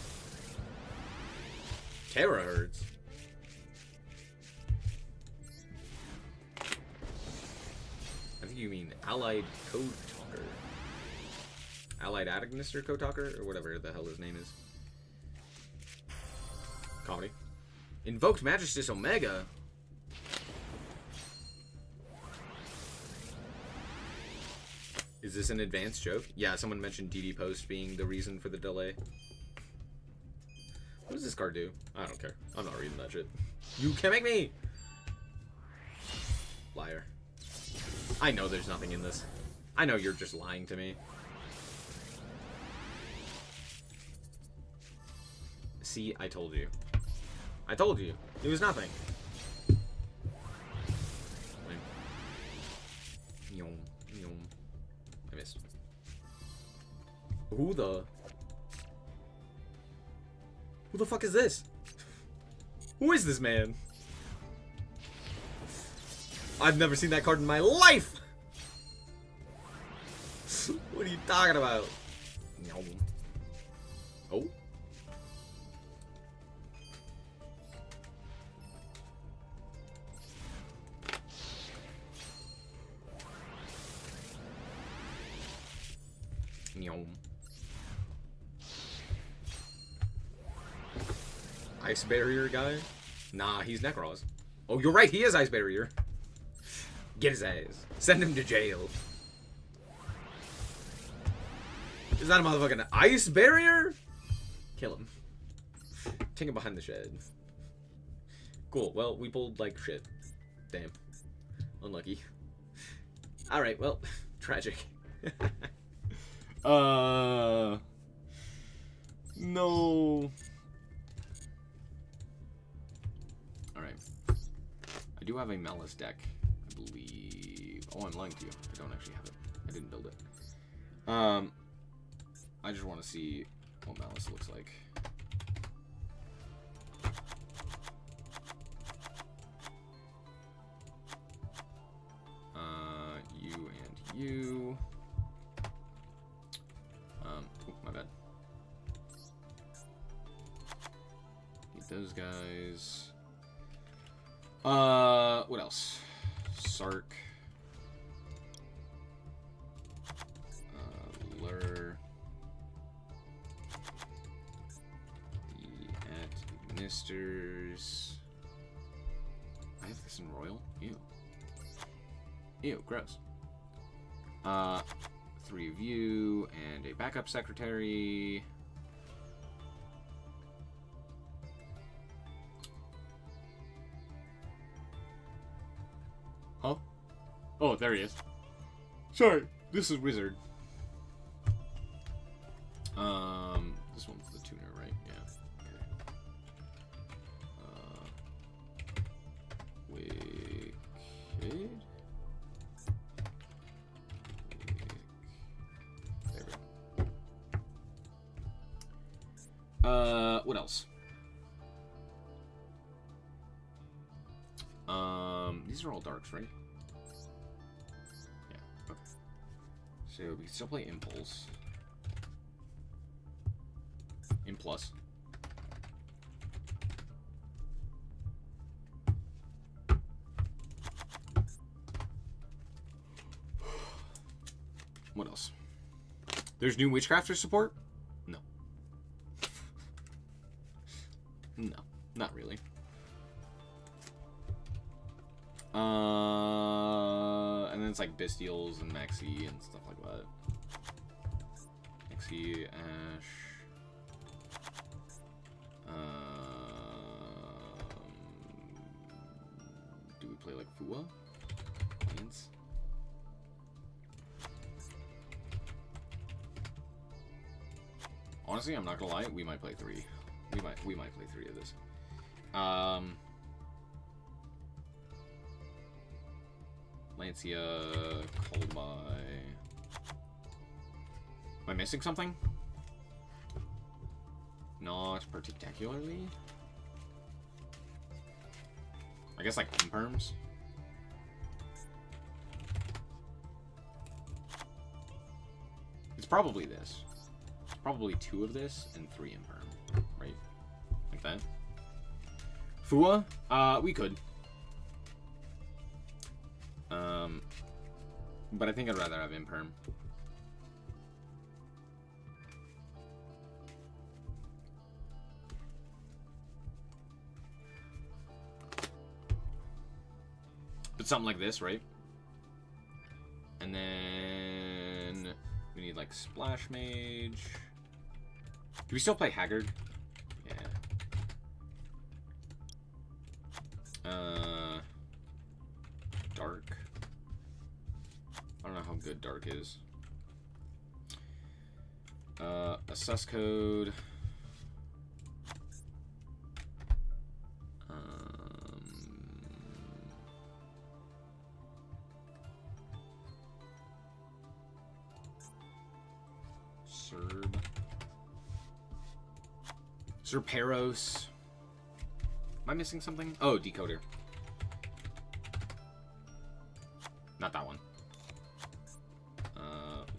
Terahertz? I think you mean Allied Code Talker. Allied Ignister Code Talker? Or whatever the hell his name is. Comedy. Invoked Magistus Omega? Is this an advanced joke? Yeah, someone mentioned DD Post being the reason for the delay. What does this card do? I don't care. I'm not reading that shit. You can make me! Liar. I know there's nothing in this. I know you're just lying to me. See, I told you. I told you. It was nothing. I missed. Who the fuck is this? Who is this man? I've never seen that card in my life! What are you talking about? Oh? Ice Barrier guy? Nah, he's Necros. Oh, you're right, he is Ice Barrier. Get his ass. Send him to jail. Is that a motherfucking Ice Barrier? Kill him. Take him behind the shed. Cool, well, we pulled like shit. Damn. Unlucky. Alright, well, tragic. No. Alright. I do have a Maliss deck, I believe. Oh, I'm lying to you. I don't actually have it. I didn't build it. I just want to see what Maliss looks like. You and you. Oh, my bad. Get those guys. What else? Sark. Lure. The Ignisters. I have this in Royal? Ew. Ew, gross. 3 of you, and a backup secretary. Oh, there he is. Sorry, this is Wizard. This one's the tuner, right? Yeah. Okay. Wicked. There we go. What else? These are all darks, right? Yeah, okay. So we can still play Impulse. Plus. What else? There's new Witchcrafter support? No. No, not really. And then it's like Bestials and Maxi and stuff like that. Maxi, Ash. Do we play like Fua? Lance? Honestly, I'm not gonna lie, we might play 3. We might play 3 of this. Lancia, called by. Am I missing something? Not particularly. I guess like imperms. It's probably this. It's probably 2 of this and 3 imperm, right? Like that. Fua? We could. But I think I'd rather have imperm. But something like this, right? And then we need like Splash Mage. Do we still play Haggard? Yeah. Dark. I don't know how good Dark is. Assess Code. Serperos. Am I missing something? Oh, Decoder. Not that one.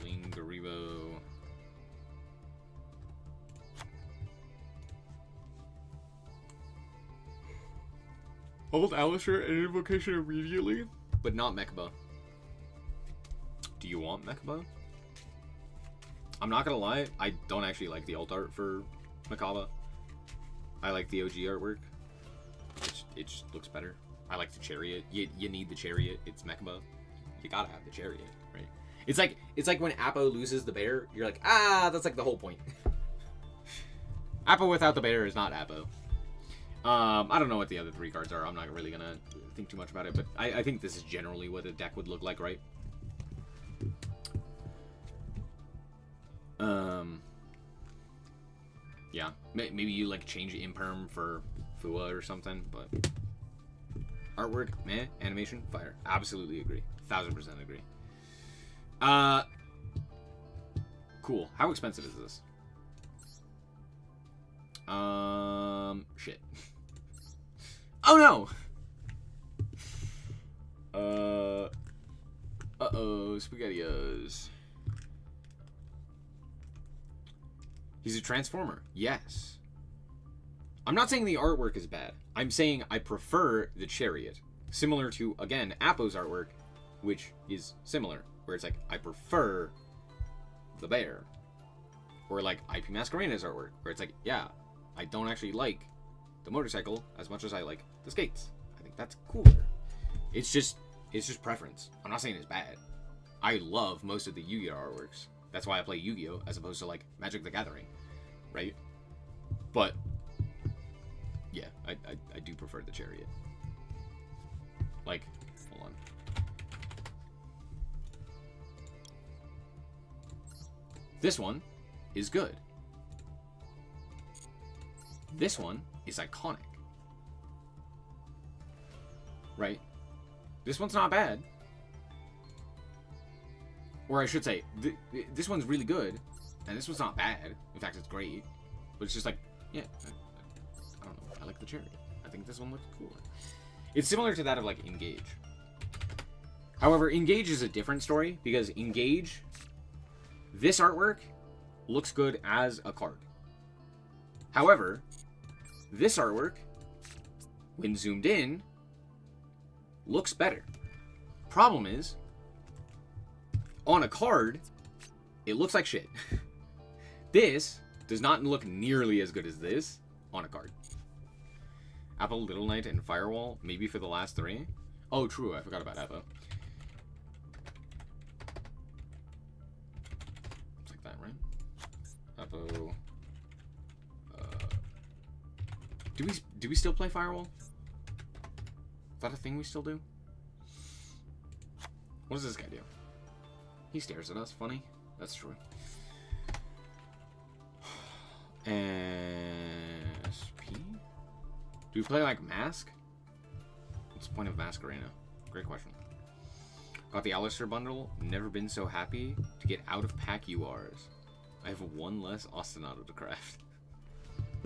Lingaribo. Hold Alisher and Invocation immediately, but not Mechaba. Do you want Mechaba? I'm not gonna lie, I don't actually like the alt art for Mechaba. I like the OG artwork. It just looks better. I like the chariot. You need the chariot. It's Mechaba. You gotta have the chariot, right? It's like when Appo loses the bear, you're like, that's like the whole point. Appo without the bear is not Appo. I don't know what the other 3 cards are. I'm not really gonna think too much about it, but I think this is generally what a deck would look like, right? Yeah, maybe you like change Imperm for Fua or something, but artwork, meh. Animation, fire. Absolutely agree. 1000% agree. Cool. How expensive is this? Shit. Oh no! Uh-oh, SpaghettiOs. He's a Transformer. Yes. I'm not saying the artwork is bad. I'm saying I prefer the chariot. Similar to, again, Appo's artwork, which is similar. Where it's like, I prefer the bear. Or like IP Masquerade's artwork, where it's like, yeah, I don't actually like the motorcycle as much as I like the skates. I think that's cooler. It's just preference. I'm not saying it's bad. I love most of the Yu-Gi-Oh artworks. That's why I play Yu-Gi-Oh as opposed to like Magic the Gathering, right? But yeah, I do prefer the chariot. Like, hold on. This one is good. This one is iconic. Right? This one's not bad. Or I should say, this one's really good, and this one's not bad. In fact, it's great. But it's just like, yeah, I don't know. I like the chariot. I think this one looks cooler. It's similar to that of, like, Engage. However, Engage is a different story, because Engage, this artwork looks good as a card. However, this artwork, when zoomed in, looks better. Problem is, on a card, it looks like shit. This does not look nearly as good as this on a card. Apple, Little Knight, and Firewall, maybe for the last 3. Oh, true, I forgot about Apple. It's like that, right? Apple. Do we still play Firewall? Is that a thing we still do? What does this guy do? He stares at us. Funny. That's true. SP? Do we play like Mask? What's the point of Mask Arena? Great question. Got the Alistair bundle. Never been so happy to get out of pack URs. I have one less Ostinato to craft.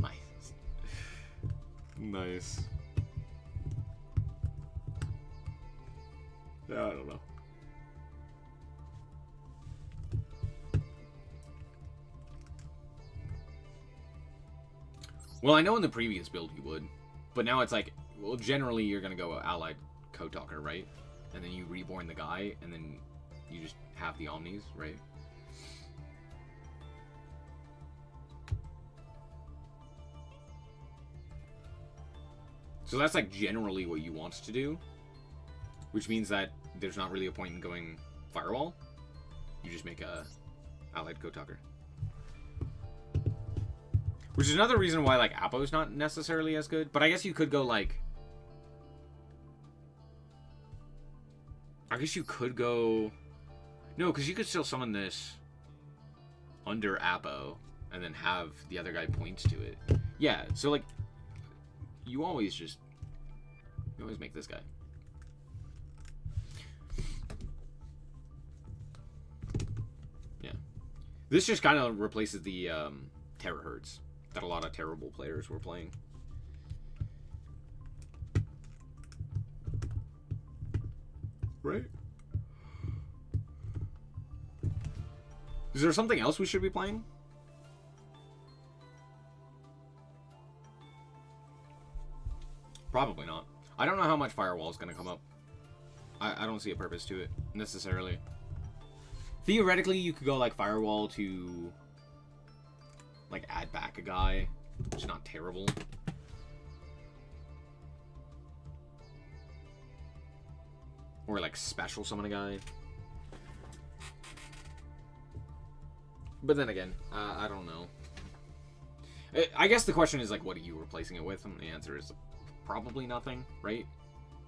Nice. Nice. Yeah, I don't know. Well, I know in the previous build you would, but now it's like, well, generally you're gonna go Allied Code Talker, right? And then you reborn the guy, and then you just have the Omnis, right? So that's like generally what you want to do, which means that there's not really a point in going Firewall. You just make a Allied Code Talker. Which is another reason why, like, Apo's not necessarily as good. But I guess you could go, like... I guess you could go... No, because you could still summon this under Apo and then have the other guy point to it. Yeah, so, like, you always just... You always make this guy. Yeah. This just kind of replaces the Terahertz that a lot of terrible players were playing. Right? Is there something else we should be playing? Probably not. I don't know how much Firewall is going to come up. I don't see a purpose to it, necessarily. Theoretically, you could go, like, Firewall to... like, add back a guy, which is not terrible. Or, like, special summon a guy. But then again, I don't know. I guess the question is, like, what are you replacing it with? And the answer is probably nothing, right?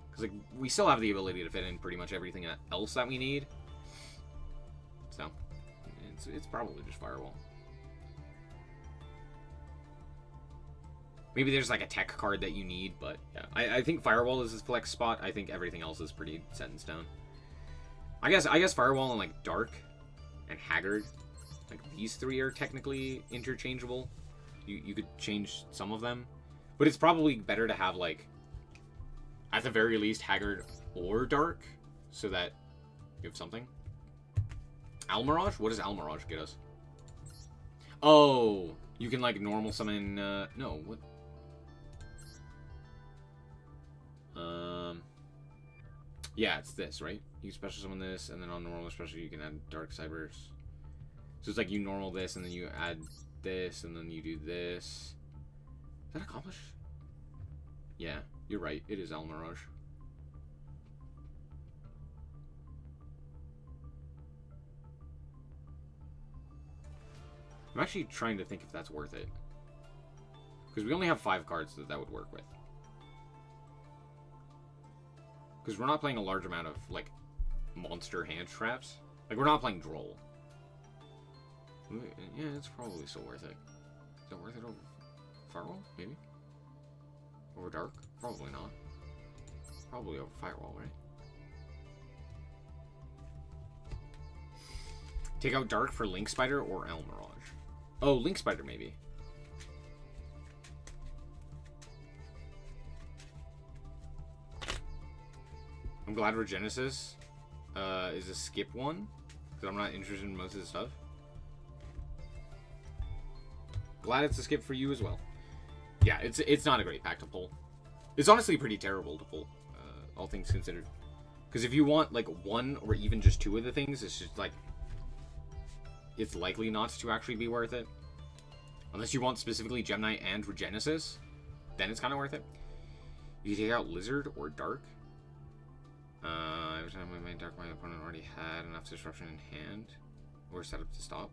Because, like, we still have the ability to fit in pretty much everything else that we need. So, it's probably just Firewall. Maybe there's like a tech card that you need, but yeah. I think Firewall is his flex spot. I think everything else is pretty set in stone. I guess Firewall and like Dark and Haggard, like these 3 are technically interchangeable. You could change some of them. But it's probably better to have like at the very least Haggard or Dark so that you have something. Almirage? What does Almirage get us? Oh, you can like normal summon no, what? Yeah, it's this, right? You can special summon this, and then on normal special you can add Dark Cybers. So it's like you normal this, and then you add this, and then you do this. Is that accomplished? Yeah, you're right. It is Almirage. I'm actually trying to think if that's worth it. Because we only have 5 cards that would work with. Because we're not playing a large amount of, like, monster hand traps. Like, we're not playing Droll. Yeah, it's probably still worth it. Is it worth it over Firewall? Maybe? Over Dark? Probably not. Probably over Firewall, right? Take out Dark for Link Spider or El Mirage? Oh, Link Spider maybe. I'm glad Regenesis is a skip one, because I'm not interested in most of the stuff. Glad it's a skip for you as well. Yeah, it's not a great pack to pull. It's honestly pretty terrible to pull, all things considered. Because if you want like one or even just two of the things, it's just like it's likely not to actually be worth it. Unless you want specifically Gem Knight and Regenesis, then it's kind of worth it. You can take out Lizard or Dark. Every time I made Dark, my opponent already had enough disruption in hand or set up to stop.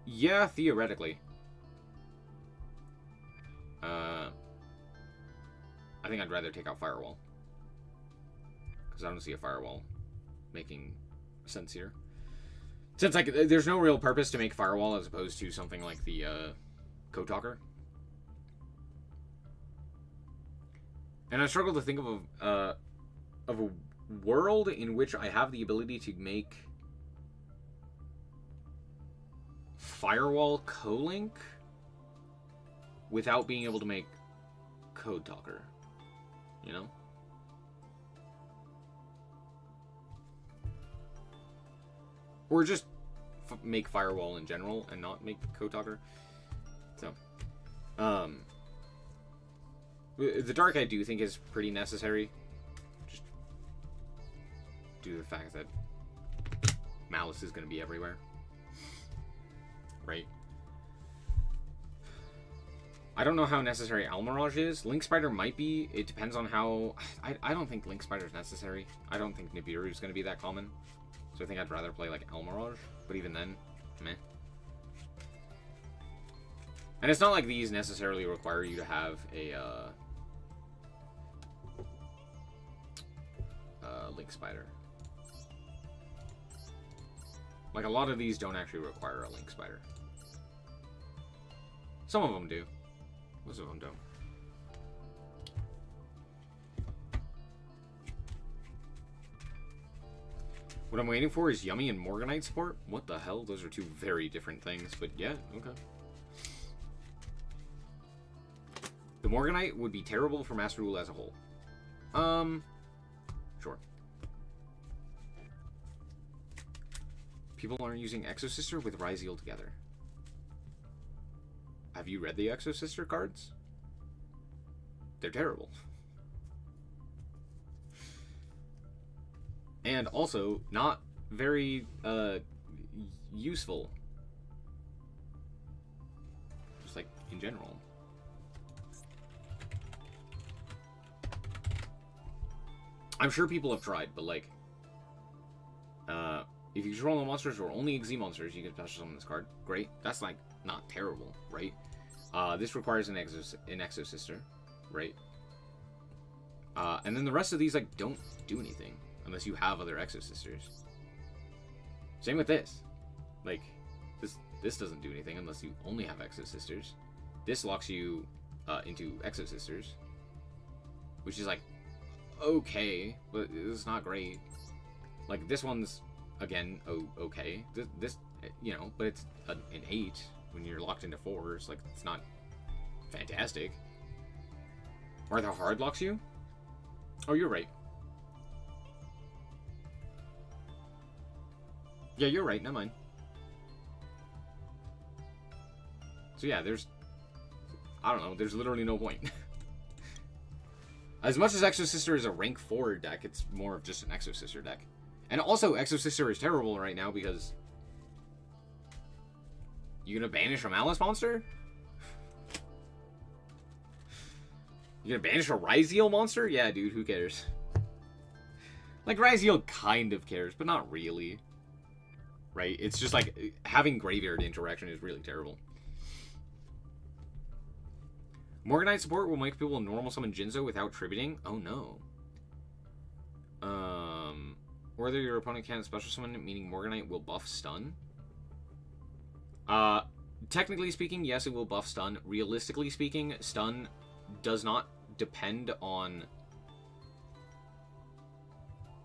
Yeah, theoretically. I think I'd rather take out Firewall. Because I don't see a Firewall making sense here. Since, like, there's no real purpose to make Firewall as opposed to something like the, Code Talker. And I struggle to think of a world in which I have the ability to make Firewall co-link without being able to make Code Talker. You know? Or just make Firewall in general and not make Code Talker. So, the Dark I do think is pretty necessary. Just due to the fact that Maliss is going to be everywhere. Right? I don't know how necessary Almirage is. Link Spider might be. It depends on how... I don't think Link Spider is necessary. I don't think Nibiru is going to be that common. So I think I'd rather play like Almirage. But even then, meh. And it's not like these necessarily require you to have a Link Spider. Like, a lot of these don't actually require a Link Spider. Some of them do. Most of them don't. What I'm waiting for is Yummy and Morganite support. What the hell? Those are two very different things, but yeah, okay. The Morganite would be terrible for Master Rule as a whole. Sure. People aren't using Exosister with Ryzeal together. Have you read the Exosister cards? They're terrible. And also, not very, useful. Just, like, in general. I'm sure people have tried, but, like, if you control the monsters or only Xe monsters, you can special summon this card. Great. That's, like, not terrible, right? This requires an Exosister, right? And then the rest of these, like, don't do anything unless you have other Exosisters. Same with this. Like, this doesn't do anything unless you only have Exosisters. This locks you into Exosisters, which is, like, okay, but it's not great. Like, this one's, again, okay. This, you know, but it's an 8 when you're locked into 4s. Like, it's not fantastic. Or the hard locks you? Oh, you're right. Yeah, you're right. Never mind. So yeah, there's... I don't know. There's literally no point. As much as Exosister is a rank 4 deck, it's more of just an Exosister deck. And also, Exosister is terrible right now because... You gonna banish a Maliss monster? You gonna banish a Ryzeal monster? Yeah, dude, who cares? Like, Ryzeal kind of cares, but not really. Right? It's just like, having Graveyard interaction is really terrible. Morganite support will make people normal summon Jinzo without tributing? Oh no. Whether your opponent can't special summon it, meaning Morganite will buff stun? Technically speaking, yes, it will buff stun. Realistically speaking, stun does not depend on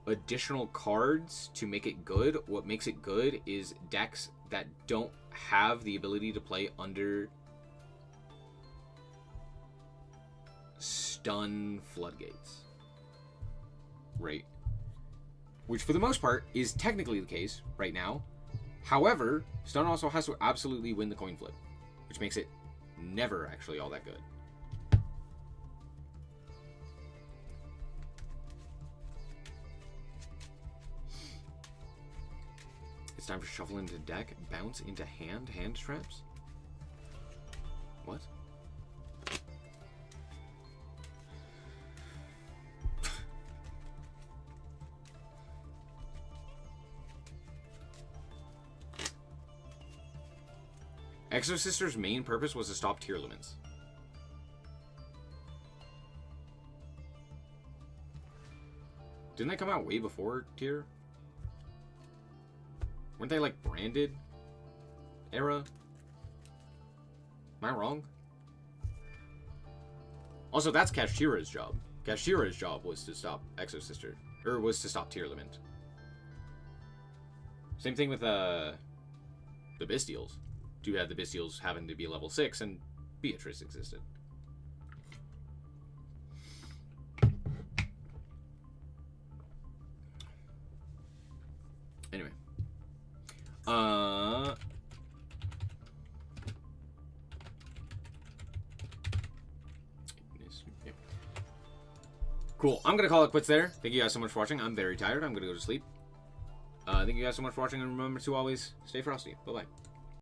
additional cards to make it good. What makes it good is decks that don't have the ability to play under stun floodgates. Right. Which for the most part is technically the case right now. However, stun also has to absolutely win the coin flip, which makes it never actually all that good. It's time for shuffle into deck, bounce into hand traps? What? Exosister's main purpose was to stop tier limits. Didn't they come out way before tier? Weren't they like branded era? Am I wrong? Also, that's Kashira's job. Kashira's job was to stop Exosister, or was to stop tier limit. Same thing with the Bestials. You had the Bestials having to be level 6, and Beatrice existed. Anyway. Cool. I'm going to call it quits there. Thank you guys so much for watching. I'm very tired. I'm going to go to sleep. Thank you guys so much for watching, and remember to always stay frosty. Bye-bye.